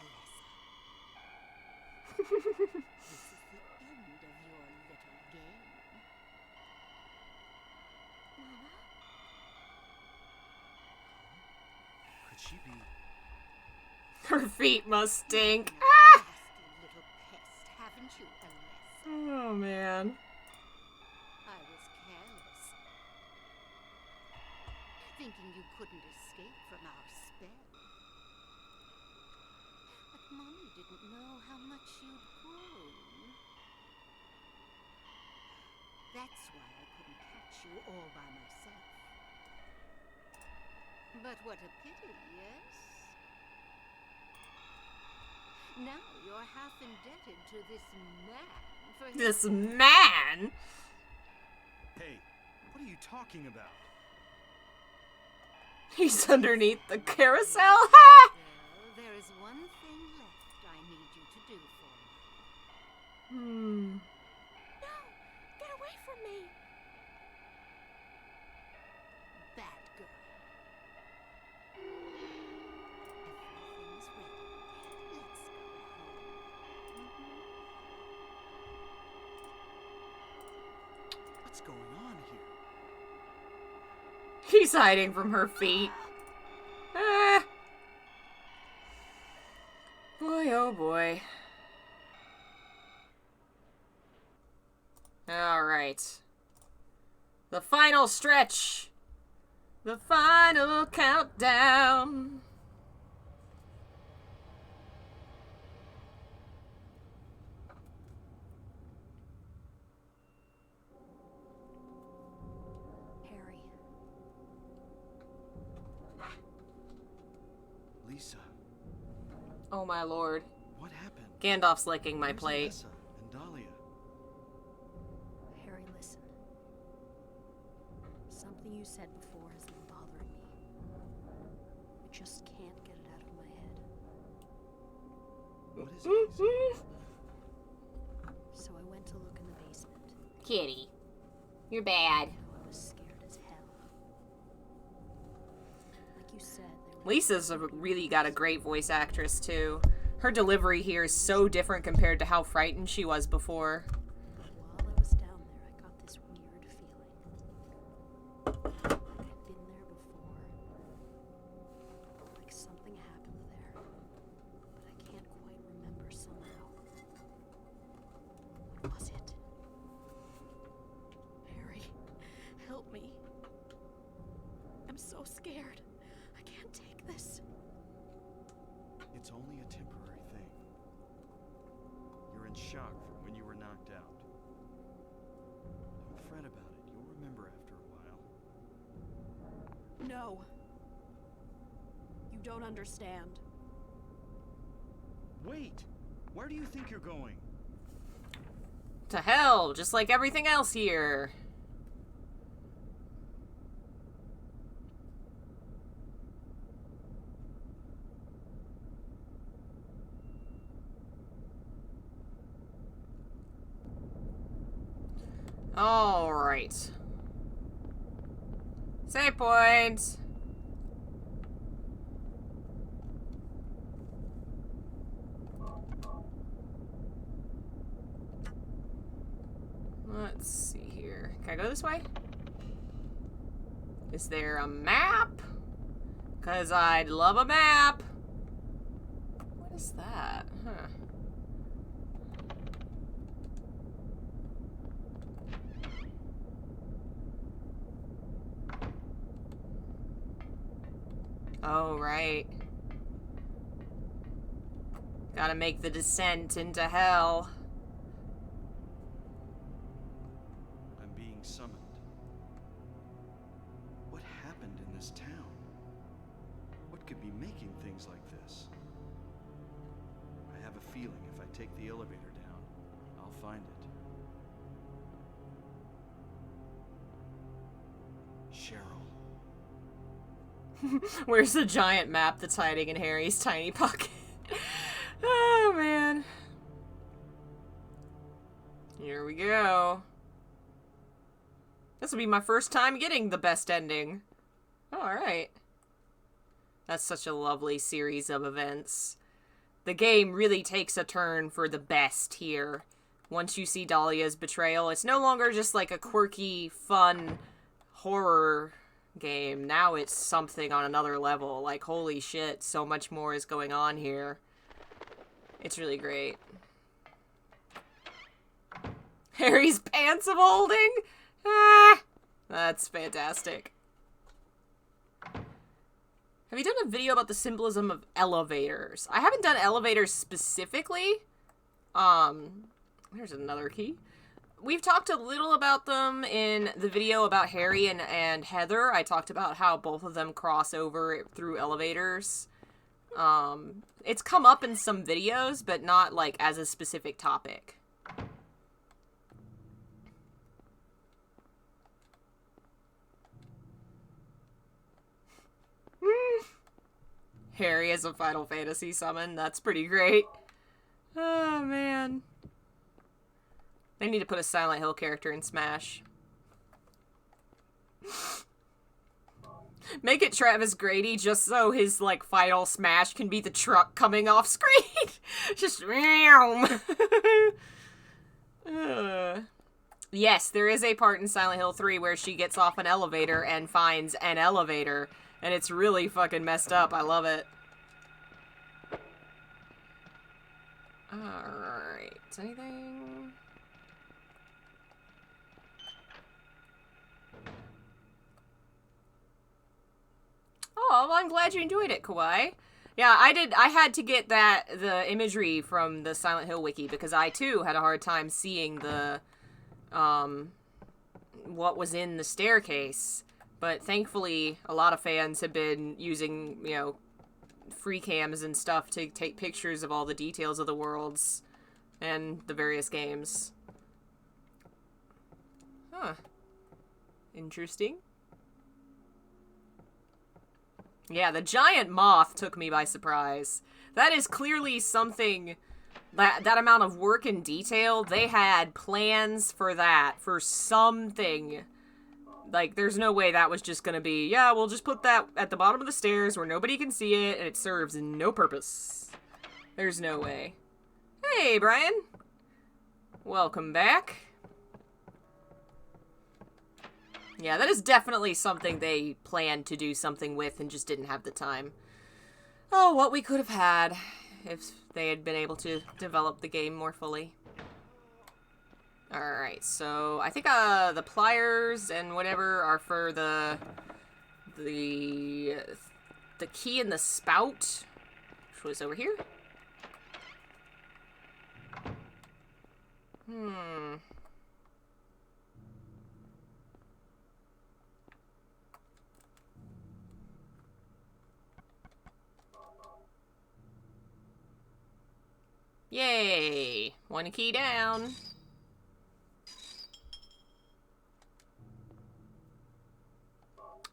Alessa. This is the end of your little game. Mama? Could she be? Her feet must stink. Nasty little pest, haven't you, Alessa? Oh, man. I was careless. Thinking you couldn't escape from our spell. But Mommy didn't know how much you'd grown. That's why I couldn't catch you all by myself. But what a pity, yes? Now you're half indebted to this man for his... This man? Hey, what are you talking about? He's underneath the carousel? Well, there is one thing left No! Get away from me! Bad girl. Everything's ready. Let's go home. What's going on here? He's hiding from her feet. Ah. Boy, oh boy. Alright. The final stretch. The final countdown. Harry. Lisa, Oh my lord. what happened? Gandalf's licking my Where's plate. Alessa and Dahlia? Harry, listen. Something you said before has been bothering me. I just can't get it out of my head. What is it, Lisa? So I went to look in the basement. Kitty. You're bad. I was scared as hell. Like you said, there were Lisa's really got a great voice actress, too. Her delivery here is so different compared to how frightened she was before. But while I was down there, I got this weird feeling. Like I'd been there before. Like something happened there. But I can't quite remember somehow. What was it? Harry, help me. I'm so scared. I can't take this. It's only a temporary thing. You're in shock from when you were knocked out. Don't fret about it. You'll remember after a while. No. You don't understand. Wait! Where do you think you're going? To hell, just like everything else here. Alright. Save point. Let's see here. Can I go this way? Is there a map? Because I'd love a map. What is that? Huh. Oh, right. Gotta make the descent into hell. I'm being summoned. What happened in this town? What could be making things like this? I have a feeling if I take the elevator down, I'll find it. Cheryl. Where's the giant map that's hiding in Harry's tiny pocket? Oh, man. Here we go. This will be my first time getting the best ending. Oh, alright. That's such a lovely series of events. The game really takes a turn for the best here. Once you see Dahlia's betrayal, it's no longer just like a quirky, fun horror game. Now it's something on another level. Like, holy shit, so much more is going on here. It's really great. Harry's pants of holding? Ah, that's fantastic. Have you done a video about the symbolism of elevators? I haven't done elevators specifically. There's another key. We've talked a little about them in the video about Harry and Heather. I talked about how both of them cross over through elevators. It's come up in some videos, but not, like, as a specific topic. Harry as a Final Fantasy summon. That's pretty great. Oh, man. They need to put a Silent Hill character in Smash. Make it Travis Grady just so his, like, final Smash can be the truck coming off screen. Just... Yes, there is a part in Silent Hill 3 where she gets off an elevator and finds an elevator. And it's really fucking messed up. I love it. Alright. Anything? Oh, well, I'm glad you enjoyed it, Kawaii. Yeah, I had to get the imagery from the Silent Hill wiki because I, too, had a hard time seeing the, what was in the staircase. But thankfully, a lot of fans have been using, you know, free cams and stuff to take pictures of all the details of the worlds and the various games. Huh. Interesting. Yeah, the giant moth took me by surprise. That is clearly something, that amount of work and detail, they had plans for that, for something. Like, there's no way that was just gonna be, yeah, we'll just put that at the bottom of the stairs where nobody can see it, and it serves no purpose. There's no way. Hey, Brian. Welcome back. Yeah, that is definitely something they planned to do something with and just didn't have the time. Oh, what we could have had if they had been able to develop the game more fully. Alright, so I think the pliers and whatever are for the key in the spout, which was over here. Yay! One key down.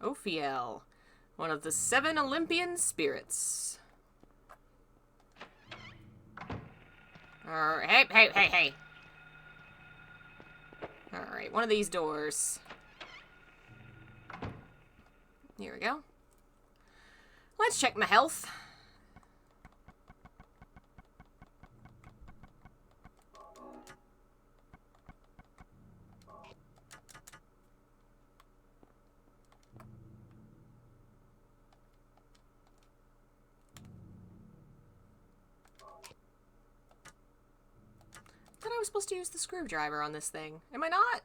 Ophiel, one of the 7 Olympian spirits. Hey. Alright, one of these doors. Here we go. Let's check my health. I thought I was supposed to use the screwdriver on this thing. Am I not?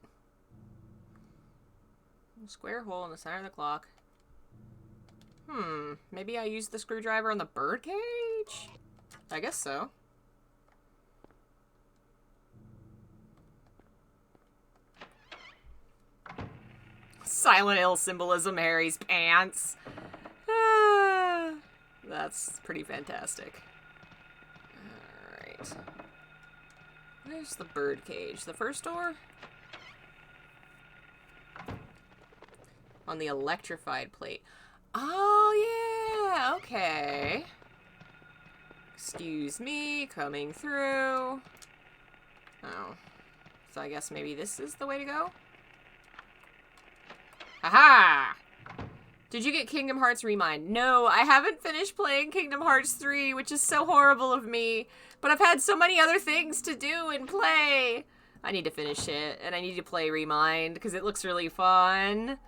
Square hole in the center of the clock. Maybe I used the screwdriver on the birdcage? I guess so. Silent Hill symbolism, Harry's pants. That's pretty fantastic. Alright. There's the birdcage. The first door? On the electrified plate. Oh, yeah! Okay. Excuse me, coming through. Oh. So I guess maybe this is the way to go? Aha! Did you get Kingdom Hearts Remind? No, I haven't finished playing Kingdom Hearts 3, which is so horrible of me. But I've had so many other things to do and play. I need to finish it, and I need to play Remind, because it looks really fun.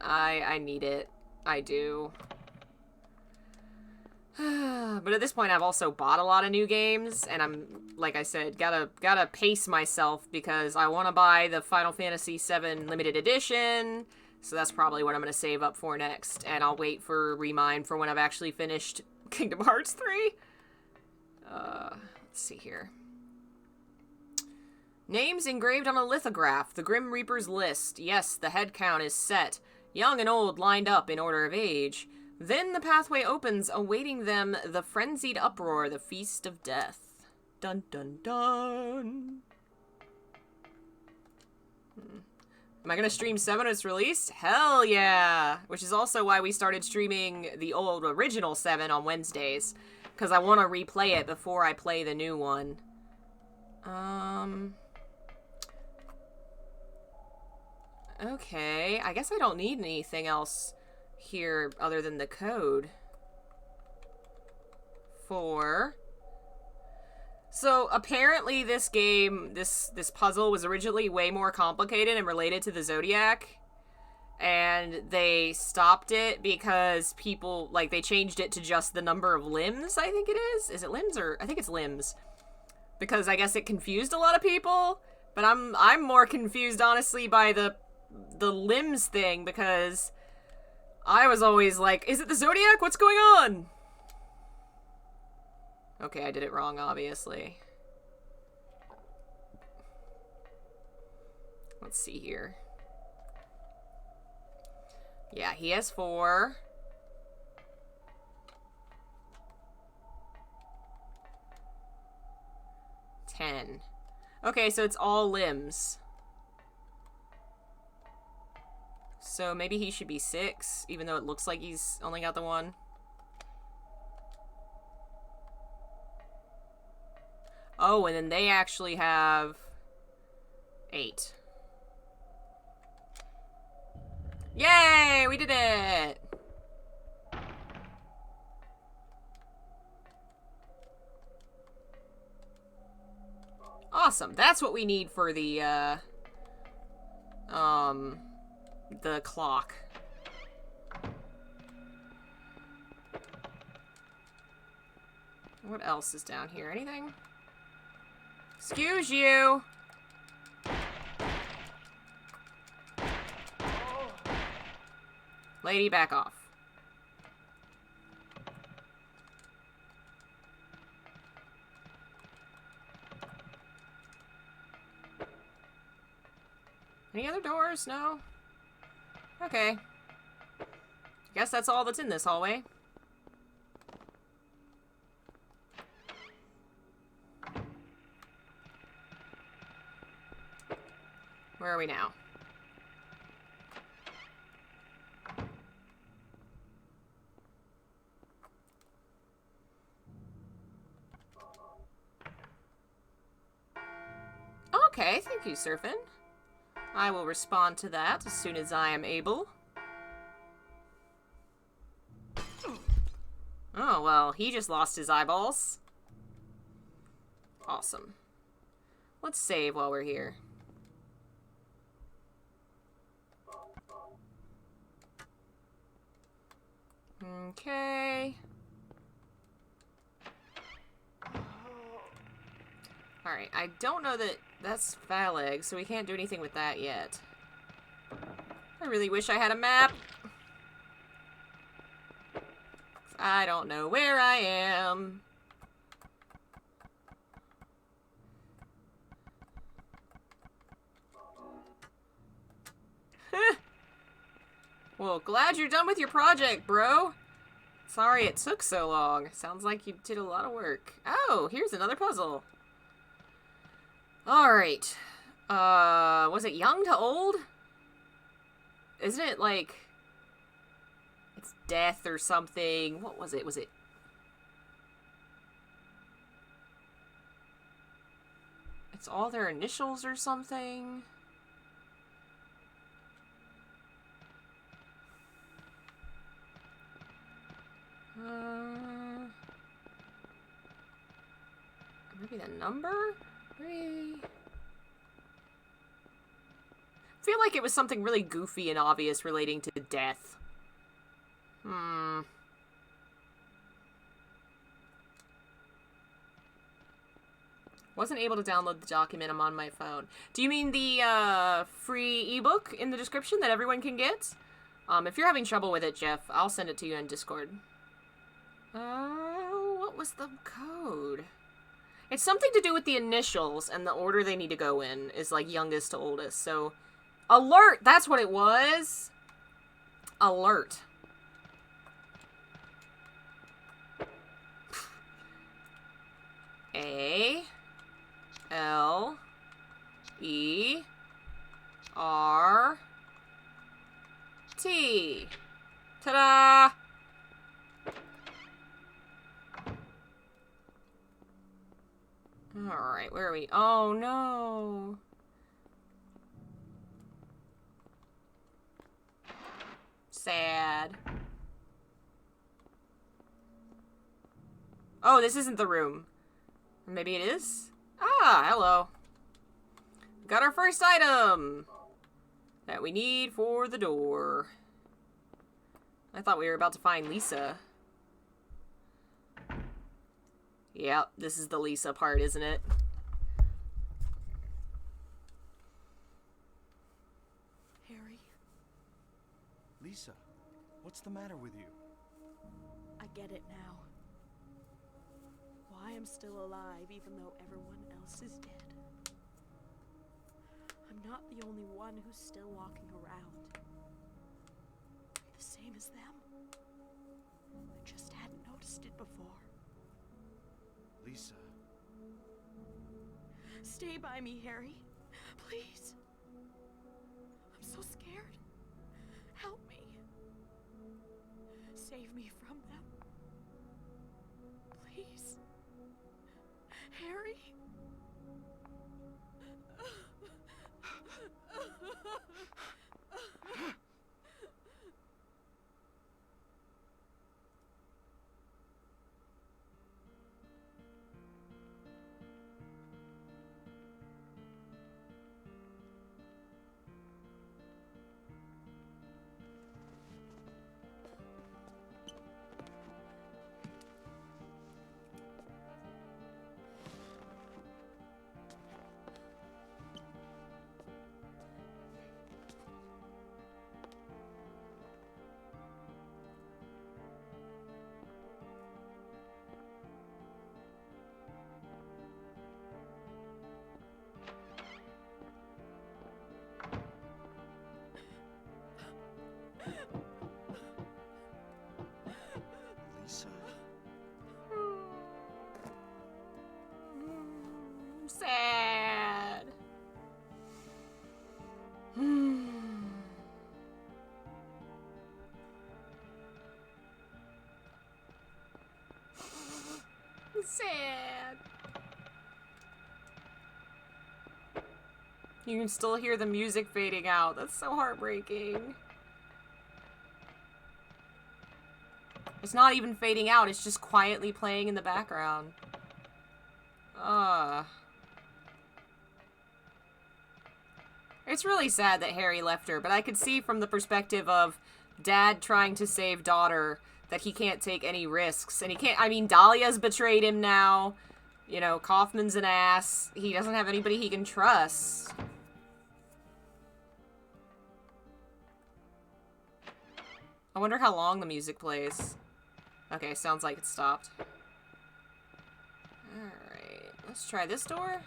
I need it. I do. But at this point, I've also bought a lot of new games, and I'm, like I said, gotta pace myself, because I want to buy the Final Fantasy VII Limited Edition, so that's probably what I'm going to save up for next, and I'll wait for Remind for when I've actually finished Kingdom Hearts 3. Let's see here. Names engraved on a lithograph, the Grim Reaper's list. Yes, the head count is set. Young and old lined up in order of age. Then the pathway opens, awaiting them the frenzied uproar, the feast of death. Dun dun dun. Am I gonna stream 7 when it's released? Hell yeah! Which is also why we started streaming the old original 7 on Wednesdays. Because I want to replay it before I play the new one. Okay, I guess I don't need anything else here other than the code. 4. So apparently this game, this puzzle was originally way more complicated and related to the Zodiac. And they stopped it because people, like, they changed it to just the number of limbs, I think it is. Is it limbs or, I think it's limbs. Because I guess it confused a lot of people. But I'm more confused, honestly, by the limbs thing, because I was always like, is it the Zodiac? What's going on? Okay, I did it wrong, obviously. Let's see here. Yeah, he has 4. $10. Okay, so it's all limbs. So maybe he should be 6, even though it looks like he's only got the 1. Oh, and then they actually have 8. Yay! We did it! Awesome. That's what we need for the clock. What else is down here? Anything? Excuse you! Lady, back off. Any other doors? No? Okay. Guess that's all that's in this hallway. Where are we now? Okay, thank you, Surfin. I will respond to that as soon as I am able. Oh, well, he just lost his eyeballs. Awesome. Let's save while we're here. Okay. Alright, I don't know that that's Phaleg, so we can't do anything with that yet. I really wish I had a map. I don't know where I am. Well, glad you're done with your project, bro. Sorry it took so long. Sounds like you did a lot of work. Oh, here's another puzzle. Alright. Was it young to old? Isn't it like... It's death or something. What was it? Was it... It's all their initials or something? Maybe the number? Maybe... I feel like it was something really goofy and obvious relating to death. Wasn't able to download the document. I'm on my phone. Do you mean the free ebook in the description that everyone can get? If you're having trouble with it, Jeff, I'll send it to you in Discord. What was the code? It's something to do with the initials and the order they need to go in is like youngest to oldest. So, alert! That's what it was. Alert. A L E R T. Ta-da! Alright, where are we? Oh, no. Sad. Oh, this isn't the room. Maybe it is? Ah, hello. Got our first item that we need for the door. I thought we were about to find Lisa. Yep, this is the Lisa part, isn't it? Harry, Lisa, what's the matter with you? I get it now. Why I'm still alive even though everyone else is dead. I'm not the only one who's still walking around. I'm the same as them. I just hadn't noticed it before. Lisa. Stay by me, Harry. Please. I'm so scared. Help me. Save me from them. Please. Harry? Lisa. Sad. Sad. You can still hear the music fading out. That's so heartbreaking. It's not even fading out, it's just quietly playing in the background. It's really sad that Harry left her, but I could see from the perspective of dad trying to save daughter that he can't take any risks. And he can't, I mean, Dahlia's betrayed him now. You know, Kaufman's an ass. He doesn't have anybody he can trust. I wonder how long the music plays. Okay, sounds like it stopped. Alright, let's try this door.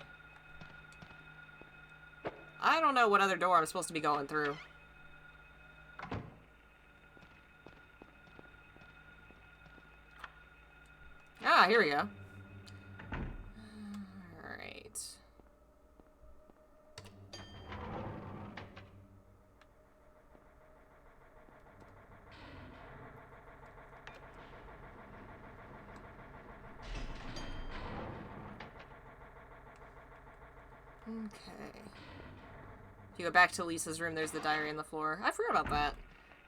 I don't know what other door I'm supposed to be going through. Ah, here we go. Alright. Okay. If you go back to Lisa's room, there's the diary on the floor. I forgot about that.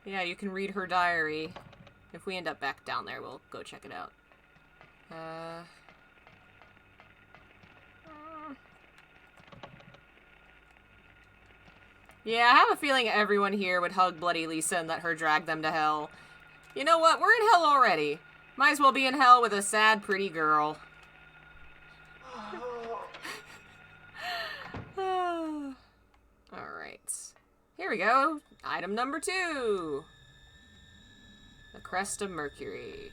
Yeah, you can read her diary. If we end up back down there, we'll go check it out. Yeah, I have a feeling everyone here would hug Bloody Lisa and let her drag them to hell. You know what? We're in hell already. Might as well be in hell with a sad, pretty girl. Alright. Here we go. Item number 2. The Crest of Mercury.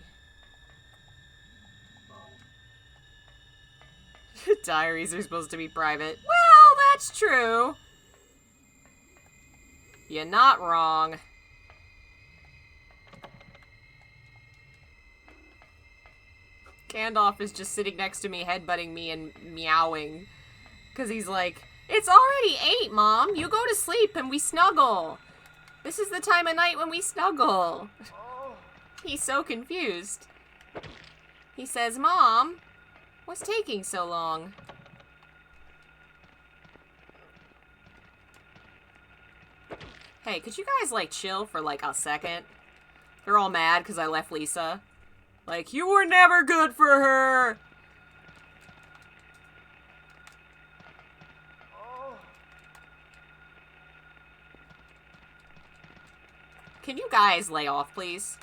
Diaries are supposed to be private. Well, that's true. You're not wrong. Gandalf is just sitting next to me, headbutting me and meowing. Because he's like, it's already 8, Mom. You go to sleep and we snuggle. This is the time of night when we snuggle. He's so confused. He says, Mom, what's taking so long? Hey, could you guys, like, chill for, like, a second? They're all mad because I left Lisa. Like, you were never good for her! Can you guys lay off, please?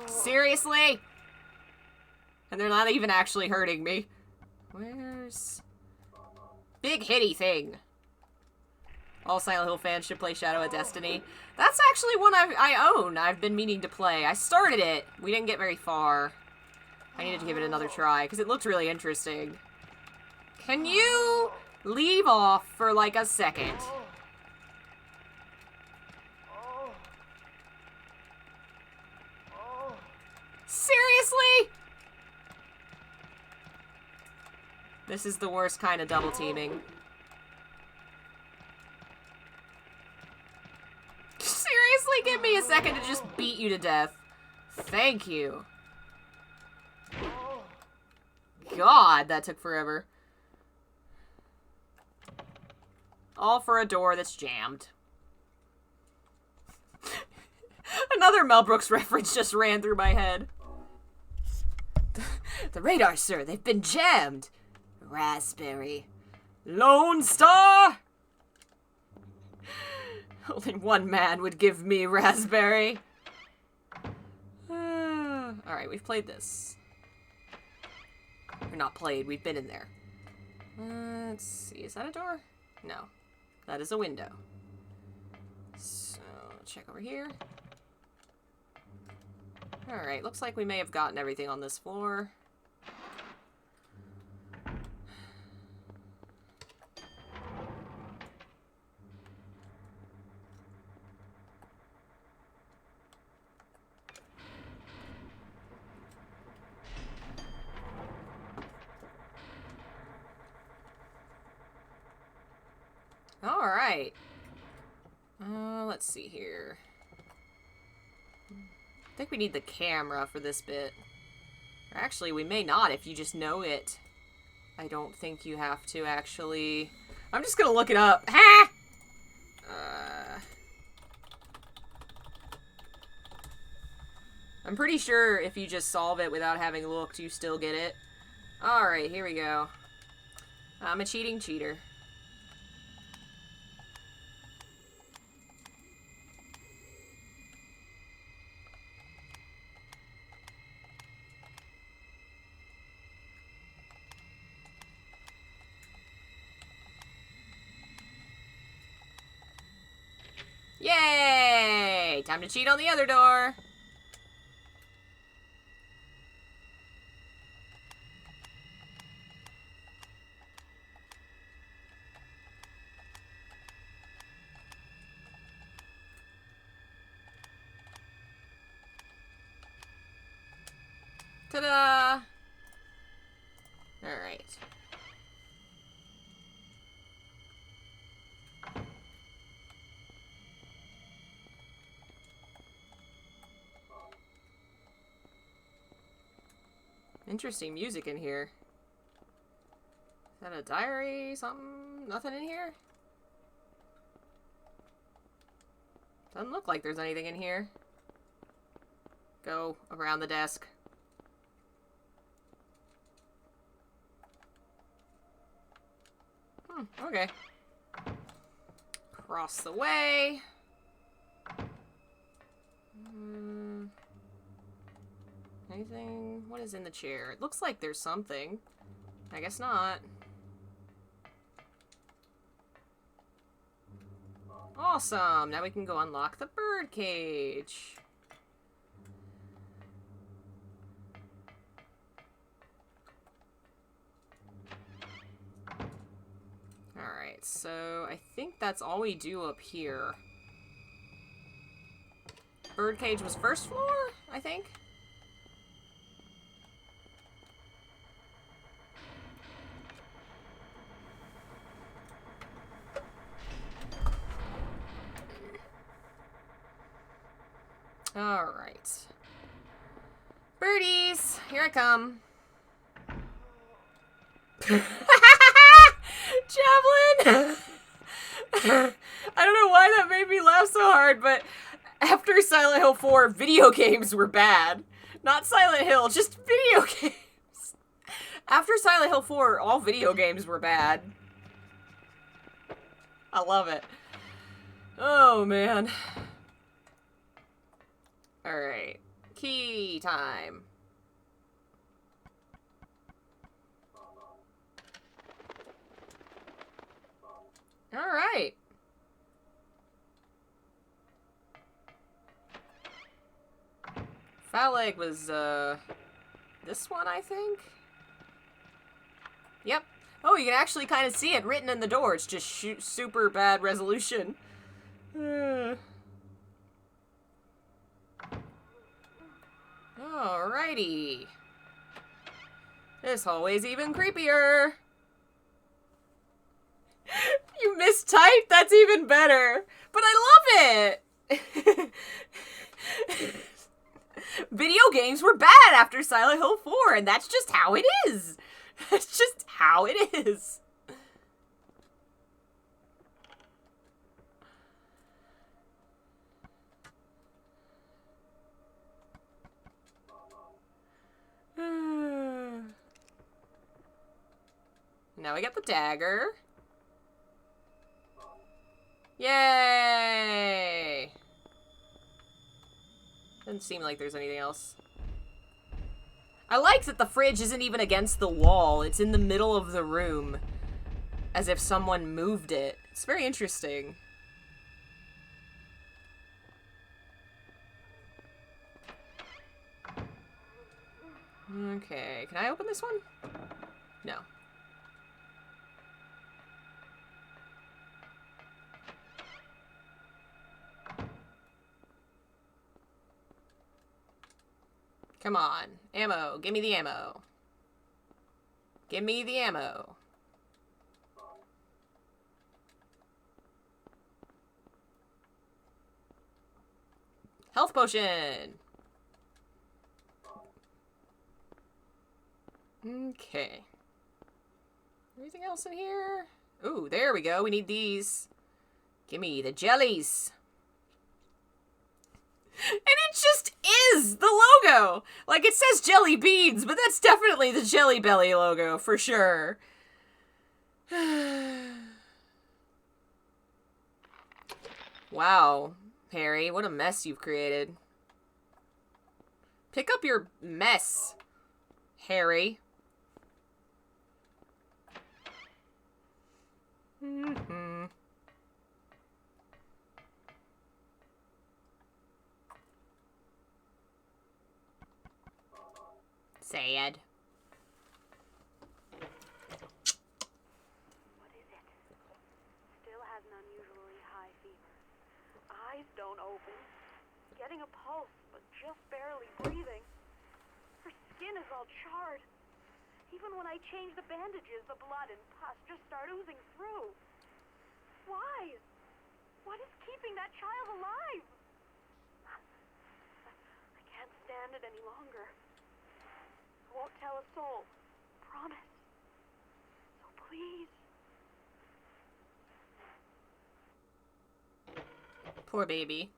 Seriously? And they're not even actually hurting me. Where's... Big hitty thing. All Silent Hill fans should play Shadow of Destiny. That's actually one I own. I've been meaning to play. I started it. We didn't get very far. I needed to give it another try, because it looked really interesting. Can you leave off for, like, a second? Seriously? This is the worst kind of double teaming. Seriously, give me a second to just beat you to death. Thank you. God, that took forever. All for a door that's jammed. Another Mel Brooks reference just ran through my head. The radar, sir, they've been jammed. Raspberry. Lone Star? Only one man would give me raspberry. Alright, we've played this. We're not played, we've been in there. Let's see, is that a door? No. That is a window. So, check over here. Alright, looks like we may have gotten everything on this floor. Alright. Let's see here. I think we need the camera for this bit. Or actually, we may not if you just know it. I don't think you have to actually... I'm just gonna look it up. Ha! I'm pretty sure if you just solve it without having looked, you still get it. Alright, here we go. I'm a cheating cheater. Yay! Time to cheat on the other door. Ta-da! Alright. Interesting music in here. Is that a diary? Something? Nothing in here? Doesn't look like there's anything in here. Go around the desk. Okay. Cross the way. Anything? What is in the chair? It looks like there's something. I guess not. Awesome! Now we can go unlock the bird cage. Alright, so I think that's all we do up here. Birdcage was first floor, I think? Alright. Birdies! Here I come. Javelin! I don't know why that made me laugh so hard, but after Silent Hill 4, video games were bad. Not Silent Hill, just video games. After Silent Hill 4, all video games were bad. I love it. Oh, man. Alright. Key time. Alright. Phaleg was, this one, I think? Yep. Oh, you can actually kind of see it written in the door. It's just super bad resolution. Alrighty. This hallway's even creepier. You mistyped? That's even better. But I love it! Video games were bad after Silent Hill 4, and that's just how it is. That's just how it is. Now we got the dagger. Yay! Doesn't seem like there's anything else. I like that the fridge isn't even against the wall. It's in the middle of the room. As if someone moved it. It's very interesting. Okay, can I open this one? No. Come on. Ammo. Give me the ammo. Give me the ammo. Health potion. Okay. Anything else in here? Ooh, there we go. We need these. Give me the jellies. And it just is the logo. Like, it says jelly beans, but that's definitely the Jelly Belly logo, for sure. Wow, Harry, what a mess you've created. Pick up your mess, Harry. Sad. What is it? Still has an unusually high fever. Eyes don't open. Getting a pulse, but just barely breathing. Her skin is all charred. Even when I change the bandages, the blood and pus just start oozing through. Why? What is keeping that child alive? I can't stand it any longer. I won't tell a soul. Promise. So please. Poor baby.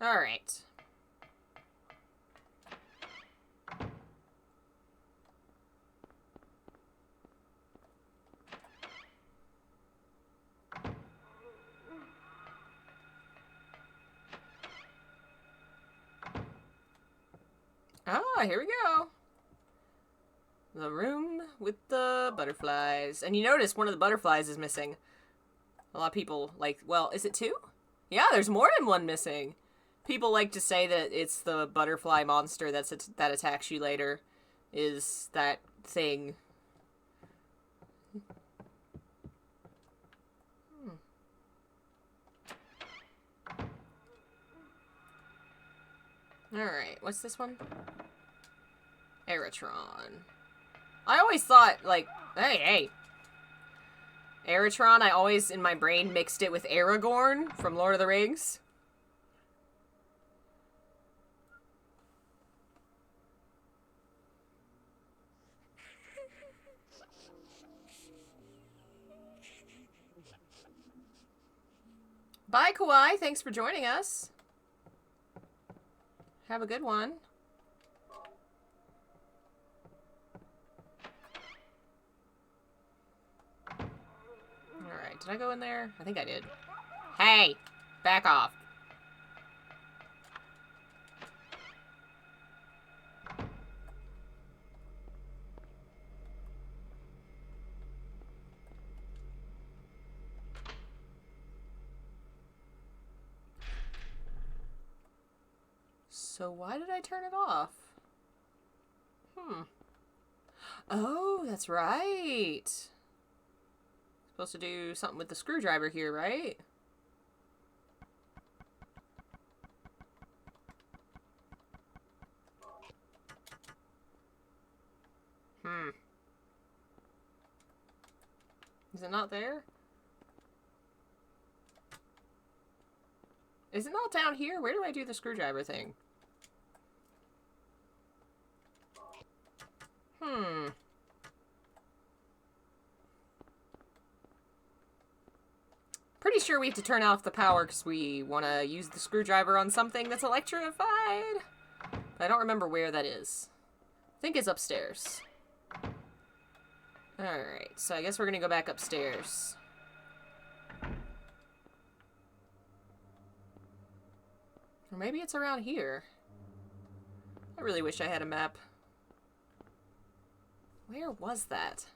Alright. Ah, here we go. The room with the butterflies. And you notice one of the butterflies is missing. A lot of people, like, well, is it two? Yeah, there's more than one missing. People like to say that it's the butterfly monster that attacks you later. Is that thing. Alright, what's this one? Eritron. I always thought, like, hey. Eritron, I always, in my brain, mixed it with Aragorn from Lord of the Rings. Bye, Kawhi. Thanks for joining us. Have a good one. Alright, did I go in there? I think I did. Hey! Back off. So why did I turn it off? Oh, that's right. Supposed to do something with the screwdriver here, right? Is it not there? Is it not down here? Where do I do the screwdriver thing? Pretty sure we have to turn off the power because we want to use the screwdriver on something that's electrified. But I don't remember where that is. I think it's upstairs. Alright, so I guess we're gonna go back upstairs. Or maybe it's around here. I really wish I had a map. Where was that?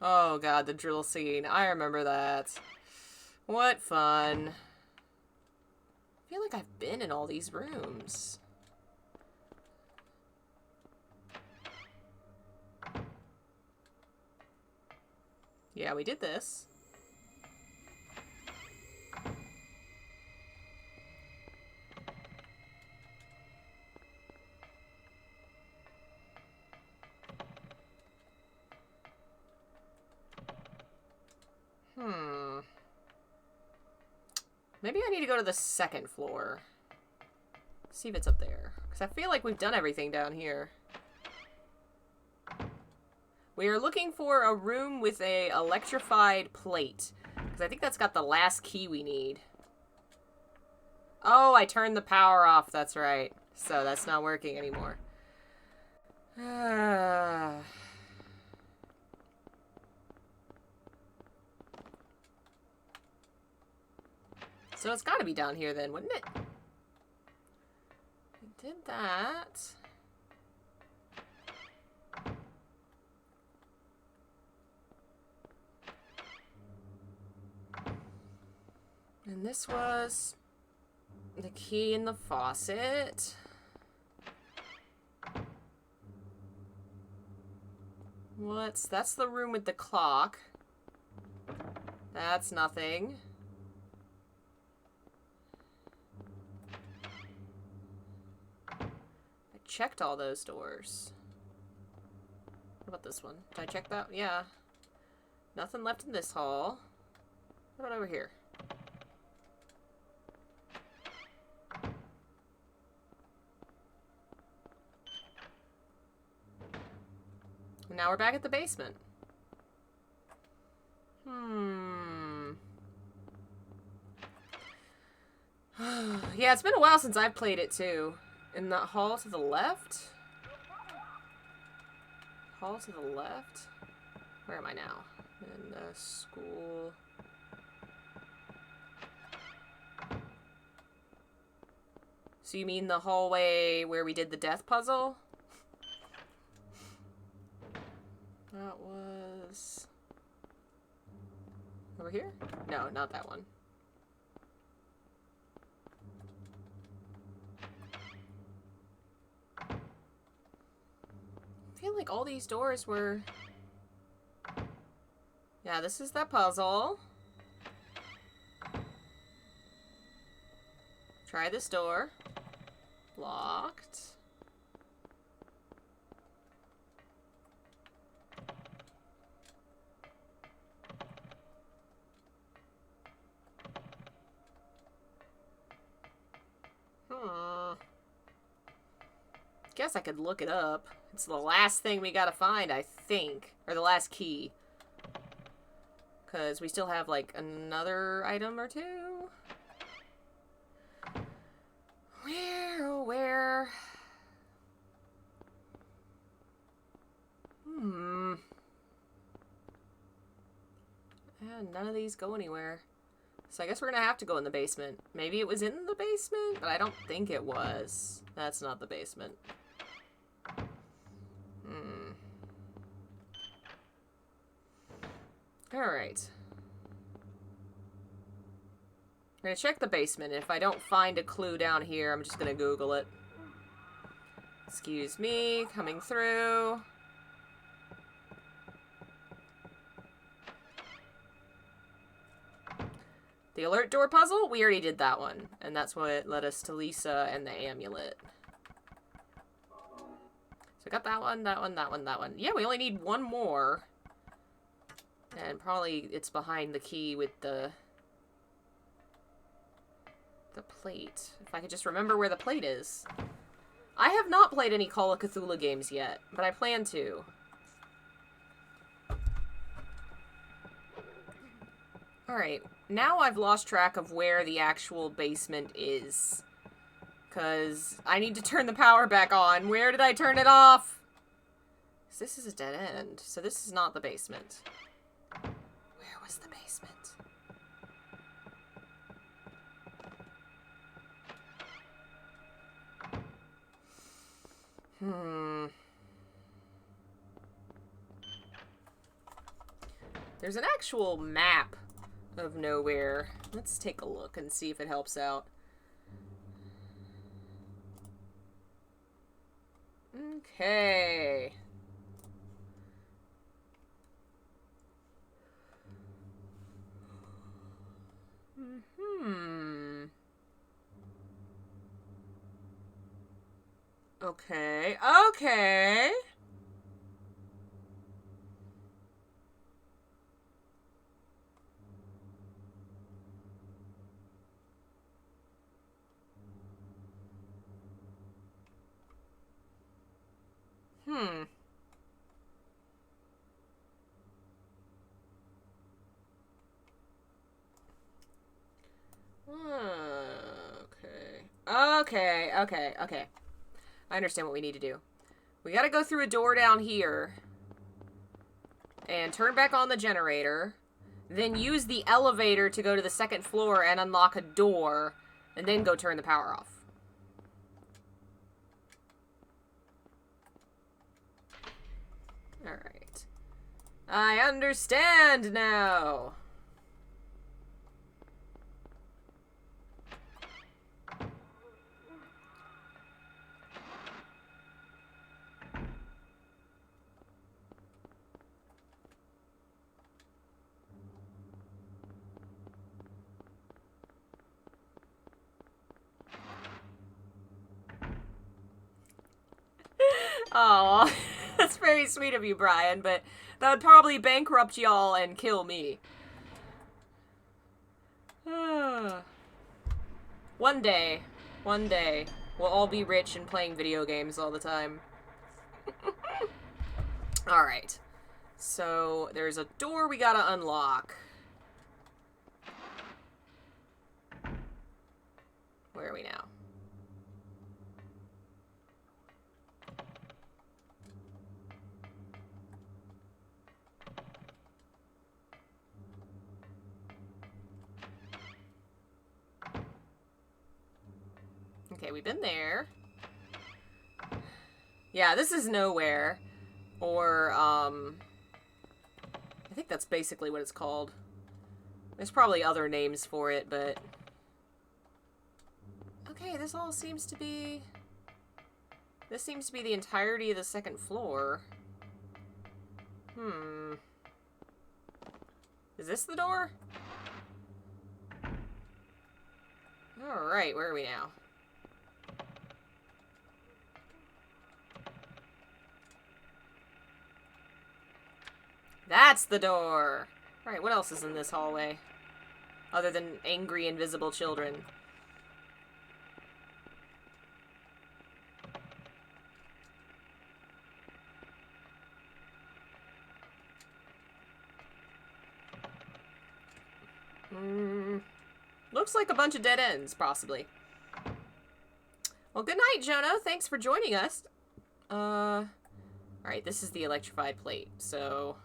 Oh god, the drill scene. I remember that. What fun. I feel like I've been in all these rooms. Yeah, we did this. Maybe I need to go to the second floor. See if it's up there. Because I feel like we've done everything down here. We are looking for a room with a electrified plate. Because I think that's got the last key we need. Oh, I turned the power off. That's right. So that's not working anymore. So it's got to be down here then, wouldn't it? I did that. And this was the key in the faucet. That's the room with the clock. That's nothing. I checked all those doors. What about this one? Did I check that? Yeah. Nothing left in this hall. What about over here? And now we're back at the basement. Yeah, it's been a while since I've played it too. In the hall to the left? Hall to the left? Where am I now? In the school. So you mean the hallway where we did the death puzzle? That was... over here? No, not that one. I feel like all these doors were... Yeah, this is that puzzle. Try this door. Locked. guess I could look it up. It's the last thing we gotta find, I think. Or the last key. Because we still have, like, another item or two. Where, oh, where? And none of these go anywhere. So I guess we're gonna have to go in the basement. Maybe it was in the basement, but I don't think it was. That's not the basement. Alright. I'm gonna check the basement. If I don't find a clue down here, I'm just gonna Google it. Excuse me, coming through. The alert door puzzle? We already did that one. And that's what led us to Lisa and the amulet. So I got that one, that one, that one, that one. Yeah, we only need one more. And probably it's behind the key with the plate. If I could just remember where the plate is. I have not played any Call of Cthulhu games yet, but I plan to. Alright, now I've lost track of where the actual basement is. Because I need to turn the power back on. Where did I turn it off? This is a dead end, so this is not the basement. Where was the basement? There's an actual map of nowhere. Let's take a look and see if it helps out. Okay. Okay. Okay. Okay. I understand what we need to do. We gotta go through a door down here. And turn back on the generator. Then use the elevator to go to the second floor and unlock a door. And then go turn the power off. Alright. I understand now! Aw, that's very sweet of you, Brian, but that would probably bankrupt y'all and kill me. One day, we'll all be rich and playing video games all the time. Alright, so there's a door we gotta unlock. Where are we now? Okay, we've been there. Yeah, this is nowhere. Or, I think that's basically what it's called. There's probably other names for it, but... Okay, this all seems to be... This seems to be the entirety of the second floor. Is this the door? Alright, where are we now? That's the door! Alright, what else is in this hallway? Other than angry invisible children. Looks like a bunch of dead ends, possibly. Well, good night, Jono. Thanks for joining us. Alright, this is the electrified plate, so...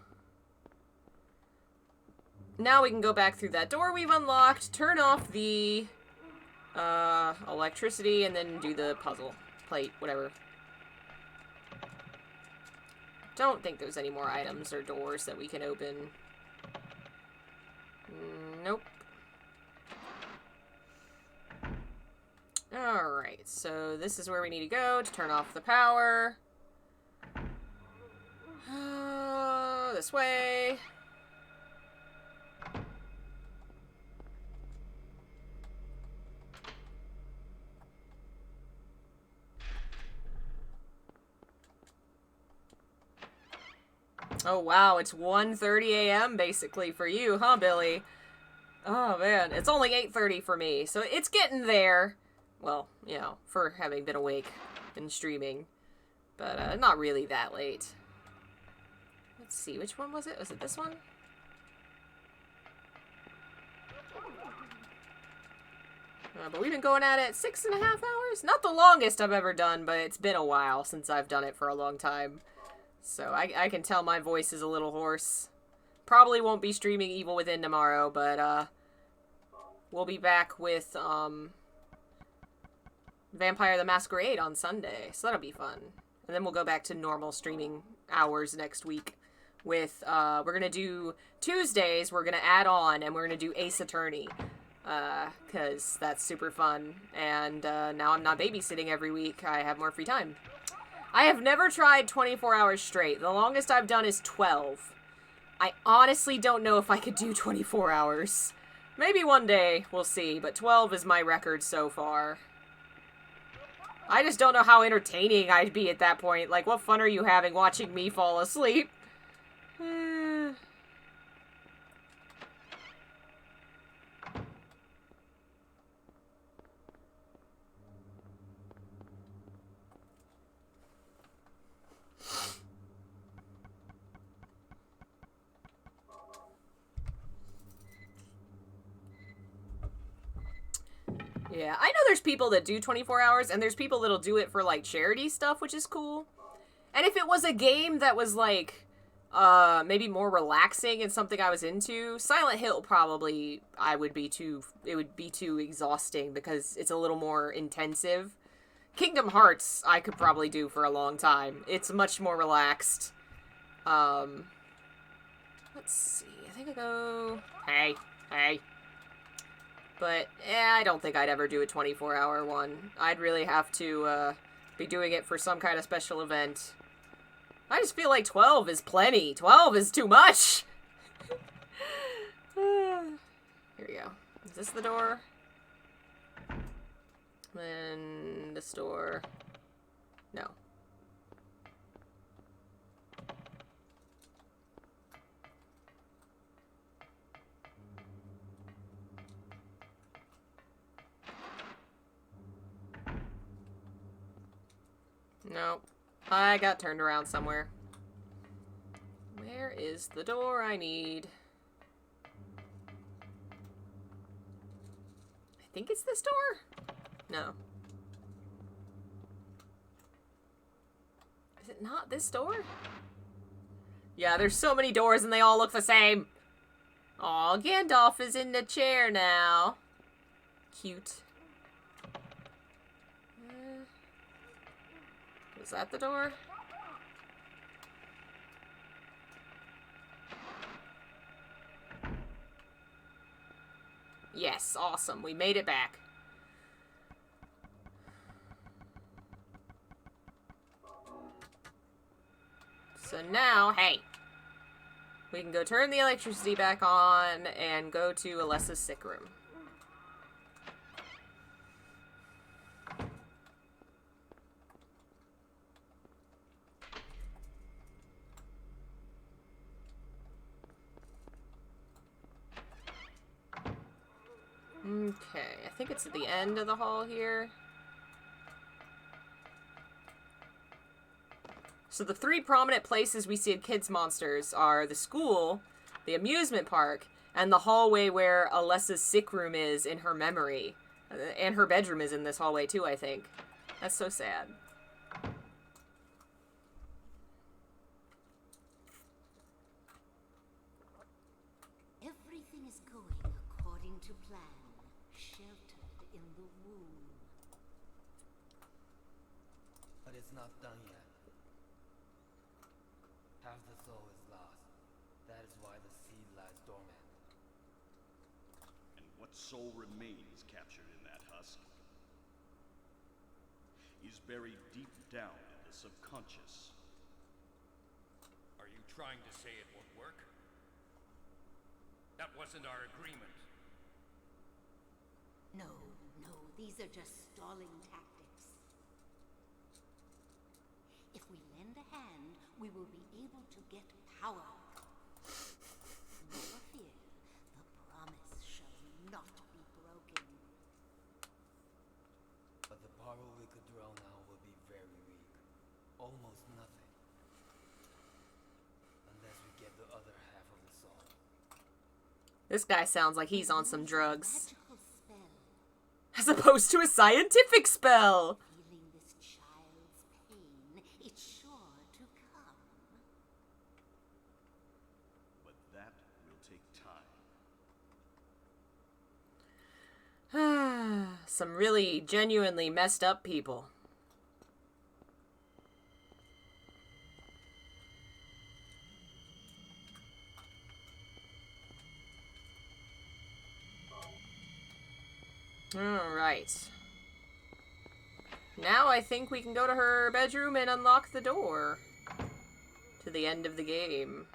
Now we can go back through that door we've unlocked, turn off the, electricity, and then do the puzzle plate, whatever. Don't think there's any more items or doors that we can open. Nope. Alright, so this is where we need to go to turn off the power. This way. Oh wow, it's 1:30 a.m. basically for you, huh, Billy? Oh man, it's only 8:30 for me, so it's getting there. Well, you know, for having been awake and streaming. But not really that late. Let's see, which one was it? Was it this one? But we've been going at it 6.5 hours? Not the longest I've ever done, but it's been a while since I've done it for a long time. So I can tell my voice is a little hoarse. Probably won't be streaming Evil Within tomorrow, but we'll be back with Vampire the Masquerade on Sunday, so that'll be fun. And then we'll go back to normal streaming hours next week with, we're gonna do Tuesdays, we're gonna add on, and we're gonna do Ace Attorney, because that's super fun. And now I'm not babysitting every week, I have more free time. I have never tried 24 hours straight. The longest I've done is 12. I honestly don't know if I could do 24 hours. Maybe one day, we'll see, but 12 is my record so far. I just don't know how entertaining I'd be at that point. Like, what fun are you having watching me fall asleep? Yeah, I know there's people that do 24 hours, and there's people that'll do it for, like, charity stuff, which is cool. And if it was a game that was, like, maybe more relaxing and something I was into, Silent Hill probably, it would be too exhausting because it's a little more intensive. Kingdom Hearts, I could probably do for a long time. It's much more relaxed. Let's see, I think I go... Hey. But, I don't think I'd ever do a 24-hour one. I'd really have to, be doing it for some kind of special event. I just feel like 12 is plenty. 12 is too much! Here we go. Is this the door? Then this door... No. Nope. I got turned around somewhere. Where is the door I need? I think it's this door? No. Is it not this door? Yeah, there's so many doors and they all look the same. Aw, Gandalf is in the chair now. Cute. Is that the door? Yes, awesome. We made it back. So now, hey. We can go turn the electricity back on and go to Alessa's sick room. Okay, I think it's at the end of the hall here. So the three prominent places we see kids' monsters are the school, the amusement park, And the hallway where Alessa's sick room is in her memory. And her bedroom is in this hallway too, I think. That's so sad. Everything is going according to plan, sheltered in the womb. But it's not done yet. Half the soul is lost. That is why the seed lies dormant. And what soul remains captured in that husk is buried deep down in the subconscious. Are you trying to say it won't work? That wasn't our agreement. No, these are just stalling tactics. If we lend a hand, we will be able to get power. Never fear, the promise shall not be broken. But the power we could draw now will be very weak. Almost nothing. Unless we get the other half of the soul. This guy sounds like he's on some drugs. Magical spell. As opposed to a scientific spell. Feeling this child's pain, it's sure to come. But that will take time. Some really genuinely messed up people. Alright. Now I think we can go to her bedroom and unlock the door to the end of the game.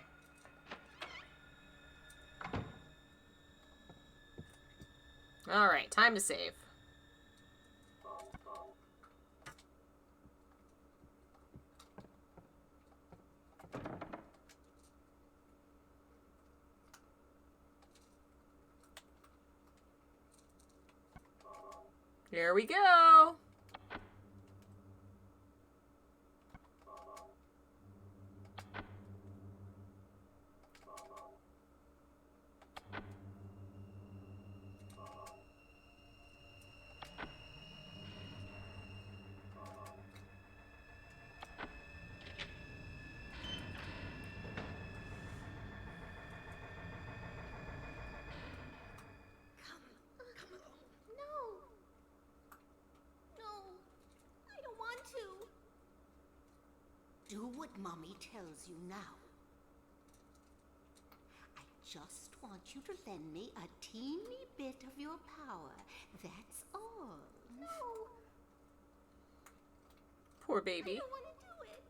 Alright, time to save. Here we go. Do what Mommy tells you now. I just want you to lend me a teeny bit of your power. That's all. No. Poor baby. I don't want to do it.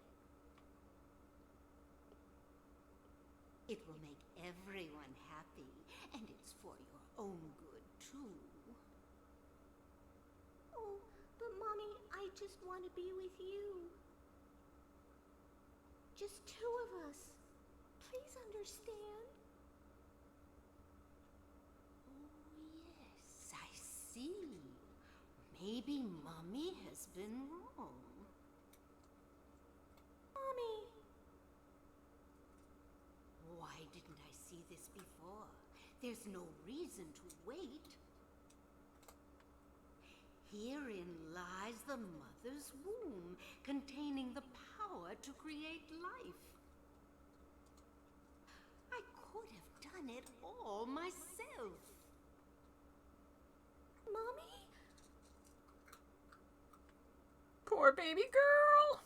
It will make everyone happy, and it's for your own good, too. Oh, but Mommy, I just want to be with you. Just two of us. Please understand. Oh, yes, I see. Maybe Mommy has been wrong. Mommy! Why didn't I see this before? There's no reason to wait. Herein lies the mother's womb, containing the power to create life. I could have done it all myself. Mommy? Poor baby girl.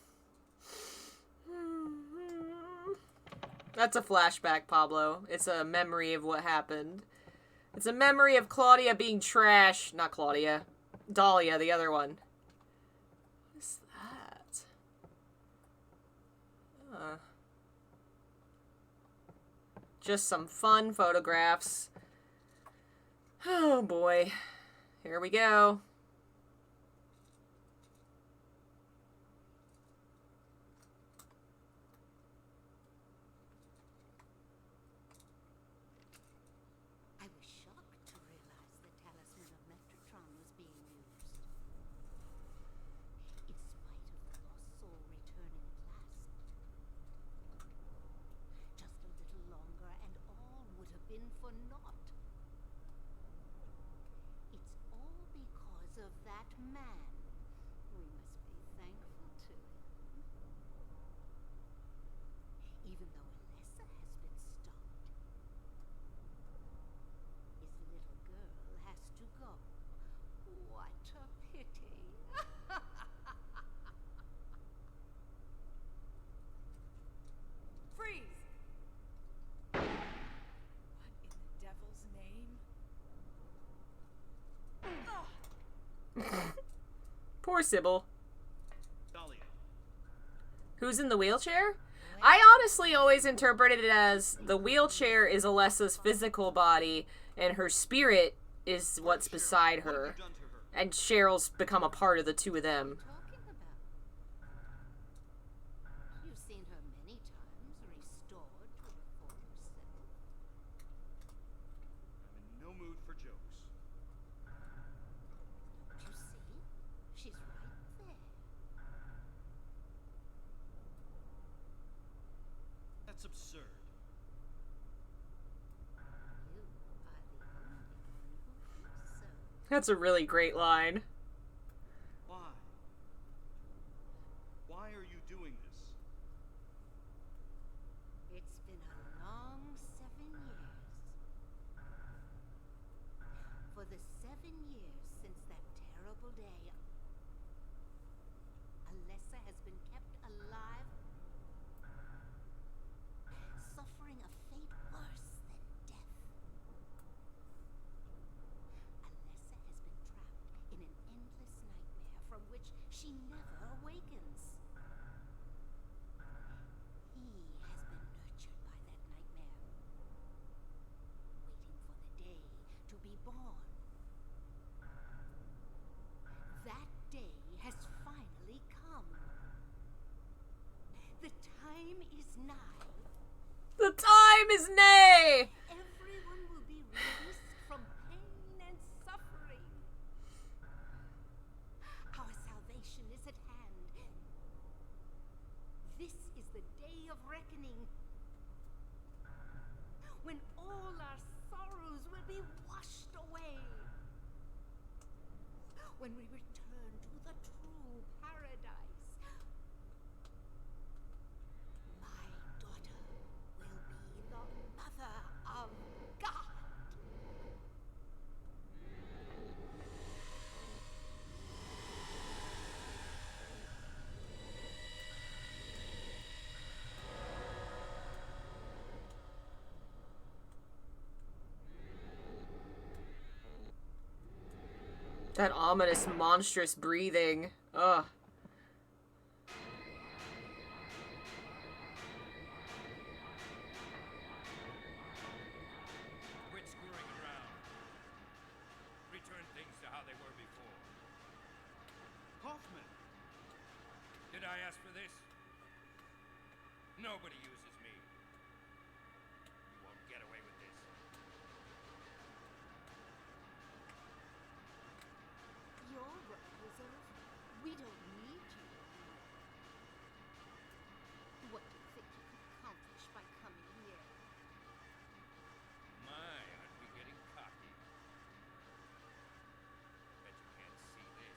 That's a flashback, Pablo. It's a memory of what happened. It's a memory of Claudia being trash. Not Claudia. Dahlia, the other one. What is that? Just some fun photographs. Oh boy. Here we go. I was shocked to realize the talisman of Metatron was being used. In spite of the lost soul returning at last. Just a little longer and all would have been for naught. Poor Sybil. Dahlia. Who's in the wheelchair? I honestly always interpreted it as the wheelchair is Alessa's physical body, and her spirit is what's beside What have her. you done to her? And Cheryl's become a part of the two of them. Talking about? You've seen her many times, restored to her former self. I'm in no mood for jokes. Don't you see? She's right there. That's absurd. You are the only one who thinks so. That's a really great line. Why? Why are you doing this? It's been a long 7 years. For the 7 years since that terrible day, Alessa has been kept alive, suffering a fate worse than death. Alessa has been trapped in an endless nightmare from which she never awakens. He has been nurtured by that nightmare, waiting for the day to be born. That day has finally come. The time is nigh. The time is nay! Everyone will be released from pain and suffering. Our salvation is at hand. This is the day of reckoning, when all our sorrows will be washed away. When we return to the true paradise. My daughter will be the mother of God. That ominous, monstrous breathing. Ugh. Quit screwing around. Return things to how they were before. Hoffman! Did I ask for this? Nobody uses me. You won't get away with this. Your work is over. We don't need you. What do you think you can accomplish by coming here? My, aren't we getting cocky? Bet you can't see this.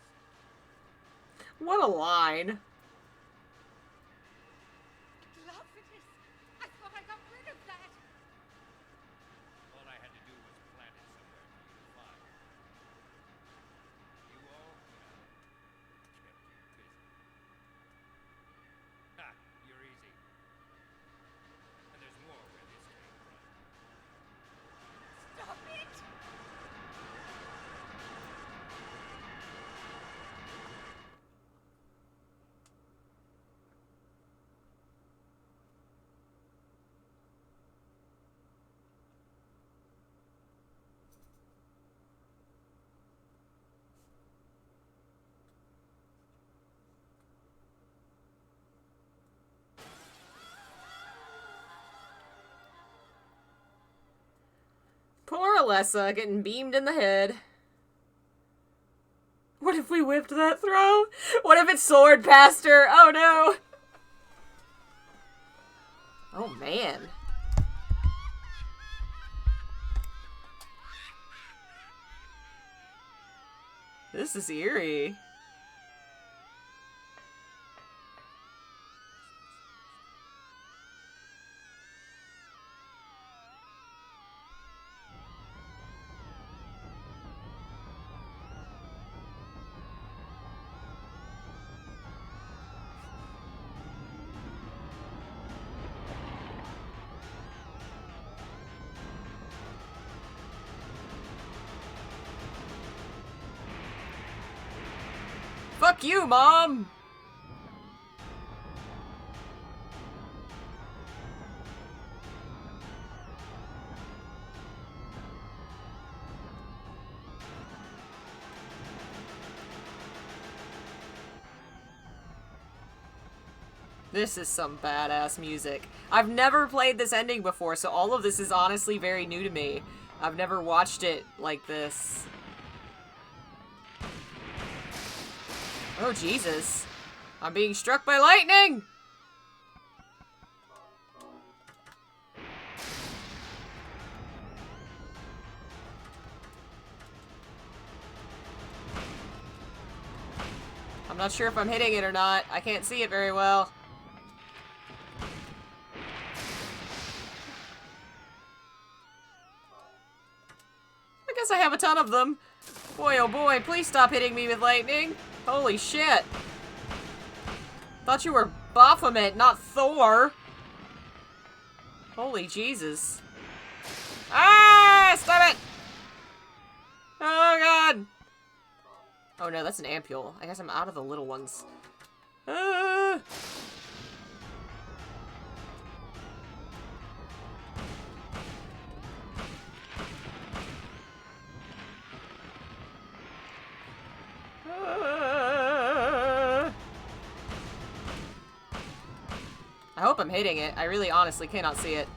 What a line. Glaphidus! I thought I got rid of that! All I had to do was plant it somewhere for you to find. You all, well, kept you busy. Ha! You're easy. And there's more where this came from. Stop it! Poor Alessa getting beamed in the head. What if we whipped that throw? What if it soared past her? Oh no! Oh man. This is eerie. Fuck you, Mom! This is some badass music. I've never played this ending before, so all of this is honestly very new to me. I've never watched it like this. Oh, Jesus. I'm being struck by lightning! I'm not sure if I'm hitting it or not. I can't see it very well. I guess I have a ton of them. Boy, oh boy, please stop hitting me with lightning. Holy shit. Thought you were Baphomet, not Thor. Holy Jesus. Ah! Stop it! Oh god! Oh no, that's an ampule. I guess I'm out of the little ones. Ah! I hope I'm hitting it. I really honestly cannot see it.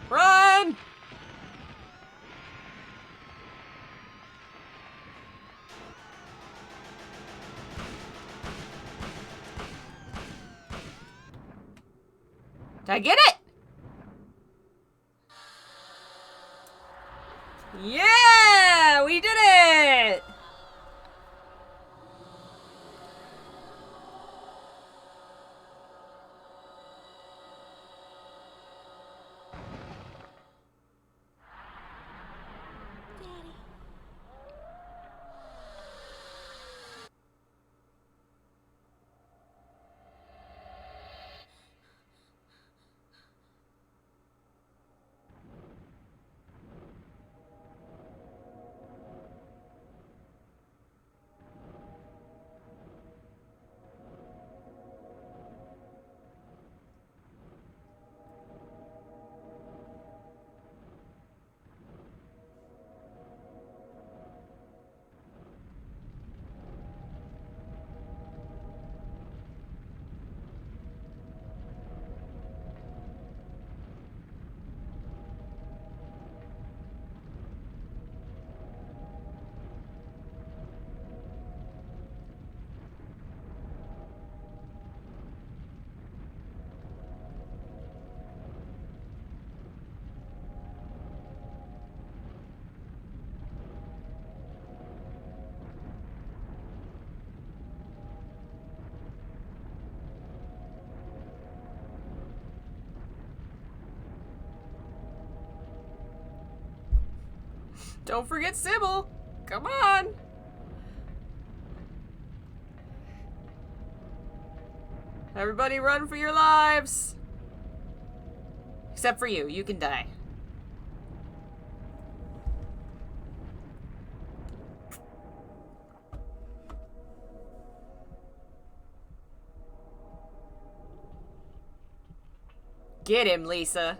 Run! Did I get it? Yeah! We did it! Don't forget Sybil! Come on! Everybody run for your lives! Except for you. You can die. Get him, Lisa.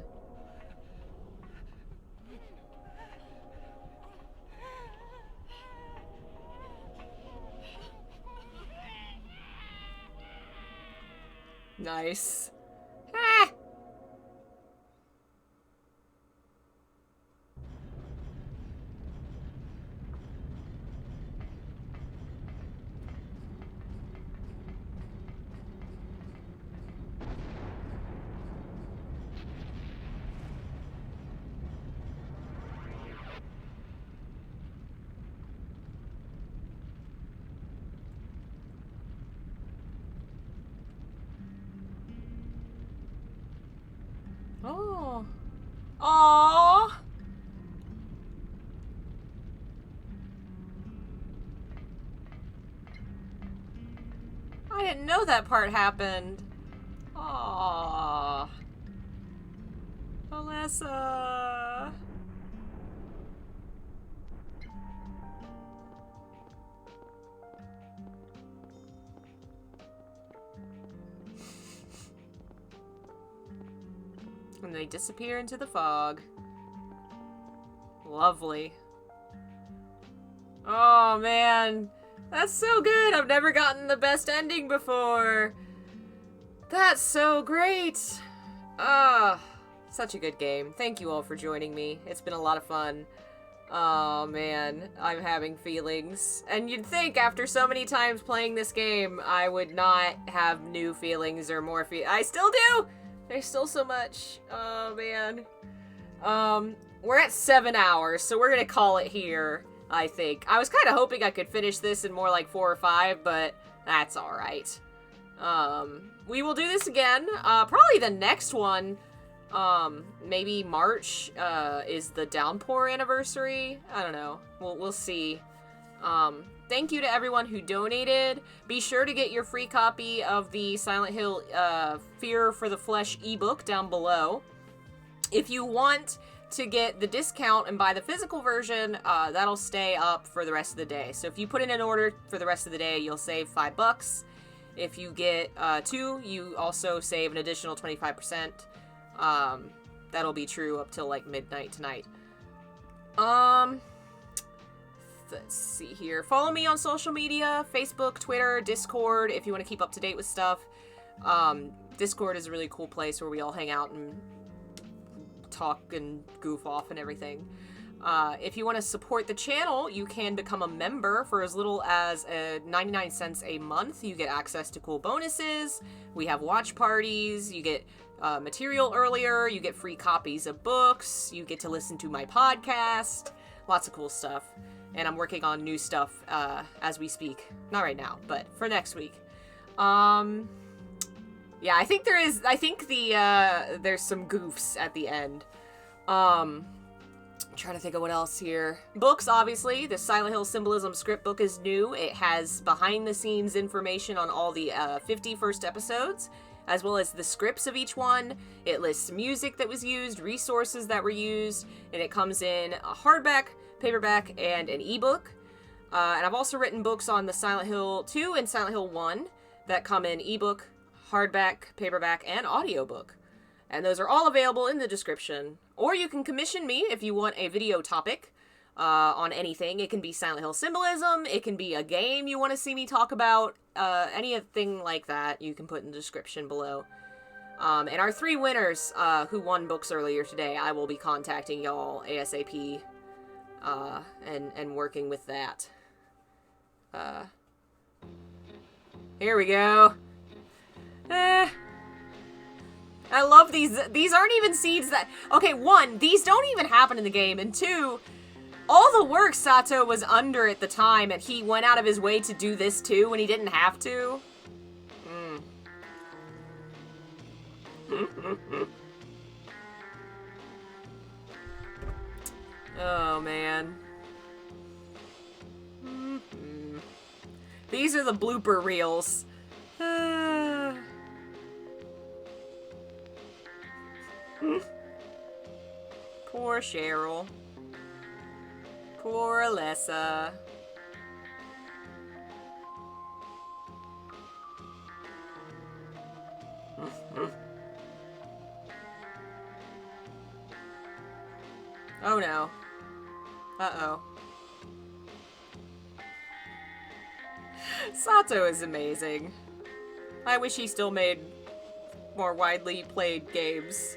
Nice. Ah. Oh. Aww. I didn't know that part happened. Aww. Alyssa. and they disappear into the fog. Lovely. Oh, man. That's so good. I've never gotten the best ending before. That's so great. Ah, such a good game. Thank you all for joining me. It's been a lot of fun. Oh, man. I'm having feelings. And you'd think after so many times playing this game, I would not have new feelings or more I still do! There's still so much. Oh, man. We're at 7 hours, so we're gonna call it here, I think. I was kind of hoping I could finish this in more like 4 or 5, but that's alright. We will do this again. Probably the next one, maybe March, is the Downpour anniversary. I don't know. We'll see. Thank you to everyone who donated. Be sure to get your free copy of the Silent Hill, Fear for the Flesh ebook down below. If you want to get the discount and buy the physical version, that'll stay up for the rest of the day. So if you put in an order for the rest of the day, you'll save $5. If you get 2, you also save an additional 25%. That'll be true up till like midnight tonight. Let's see here. Follow me on social media, Facebook, Twitter, Discord, if you want to keep up to date with stuff. Discord is a really cool place where we all hang out and talk and goof off and everything. If you want to support the channel, you can become a member for as little as 99 cents a month. You get access to cool bonuses. We have watch parties. You get material earlier. You get free copies of books. You get to listen to my podcast. Lots of cool stuff. And I'm working on new stuff as we speak. Not right now, but for next week. Yeah, I think there's some goofs at the end. I'm trying to think of what else here. Books, obviously. The Silent Hill Symbolism script book is new. It has behind-the-scenes information on all the 50 first episodes, as well as the scripts of each one. It lists music that was used, resources that were used, and it comes in a hardback, paperback, and an ebook. And I've also written books on the Silent Hill 2 and Silent Hill 1 that come in ebook, hardback, paperback, and audiobook. And those are all available in the description. Or you can commission me if you want a video topic on anything. It can be Silent Hill symbolism. It can be a game you want to see me talk about. Anything like that you can put in the description below. And our 3 winners who won books earlier today, I will be contacting y'all ASAP and working with that. Here we go. I love these. These aren't even seeds that... Okay, 1, these don't even happen in the game. And 2, all the work Sato was under at the time, and he went out of his way to do this too when he didn't have to. Oh, man. These are the blooper reels. Poor Cheryl. Poor Alessa. Oh no. Uh-oh. Sato is amazing. I wish he still made more widely played games.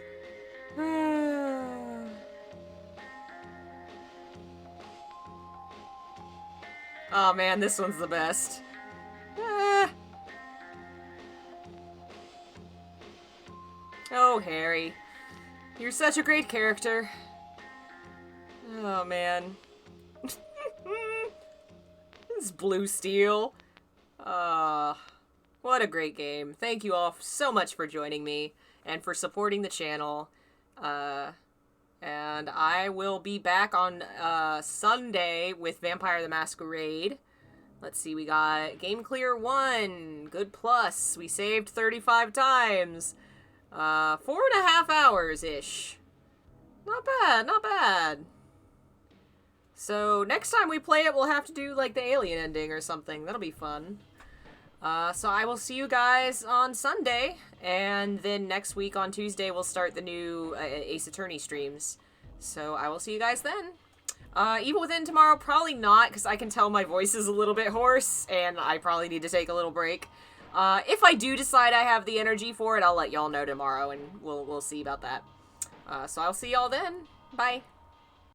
Oh man, this one's the best. Oh, Harry. You're such a great character. Oh man. This Blue Steel. What a great game. Thank you all so much for joining me and for supporting the channel. And I will be back on Sunday with Vampire the Masquerade. Let's see, we got Game Clear 1. Good plus. We saved 35 times. 4.5 hours-ish. Not bad, not bad. So next time we play it, we'll have to do like the alien ending or something. That'll be fun. So I will see you guys on Sunday, and then next week on Tuesday we'll start the new Ace Attorney streams. So I will see you guys then. Evil Within tomorrow, probably not, because I can tell my voice is a little bit hoarse, and I probably need to take a little break. If I do decide I have the energy for it, I'll let y'all know tomorrow, and we'll see about that. So I'll see y'all then. Bye.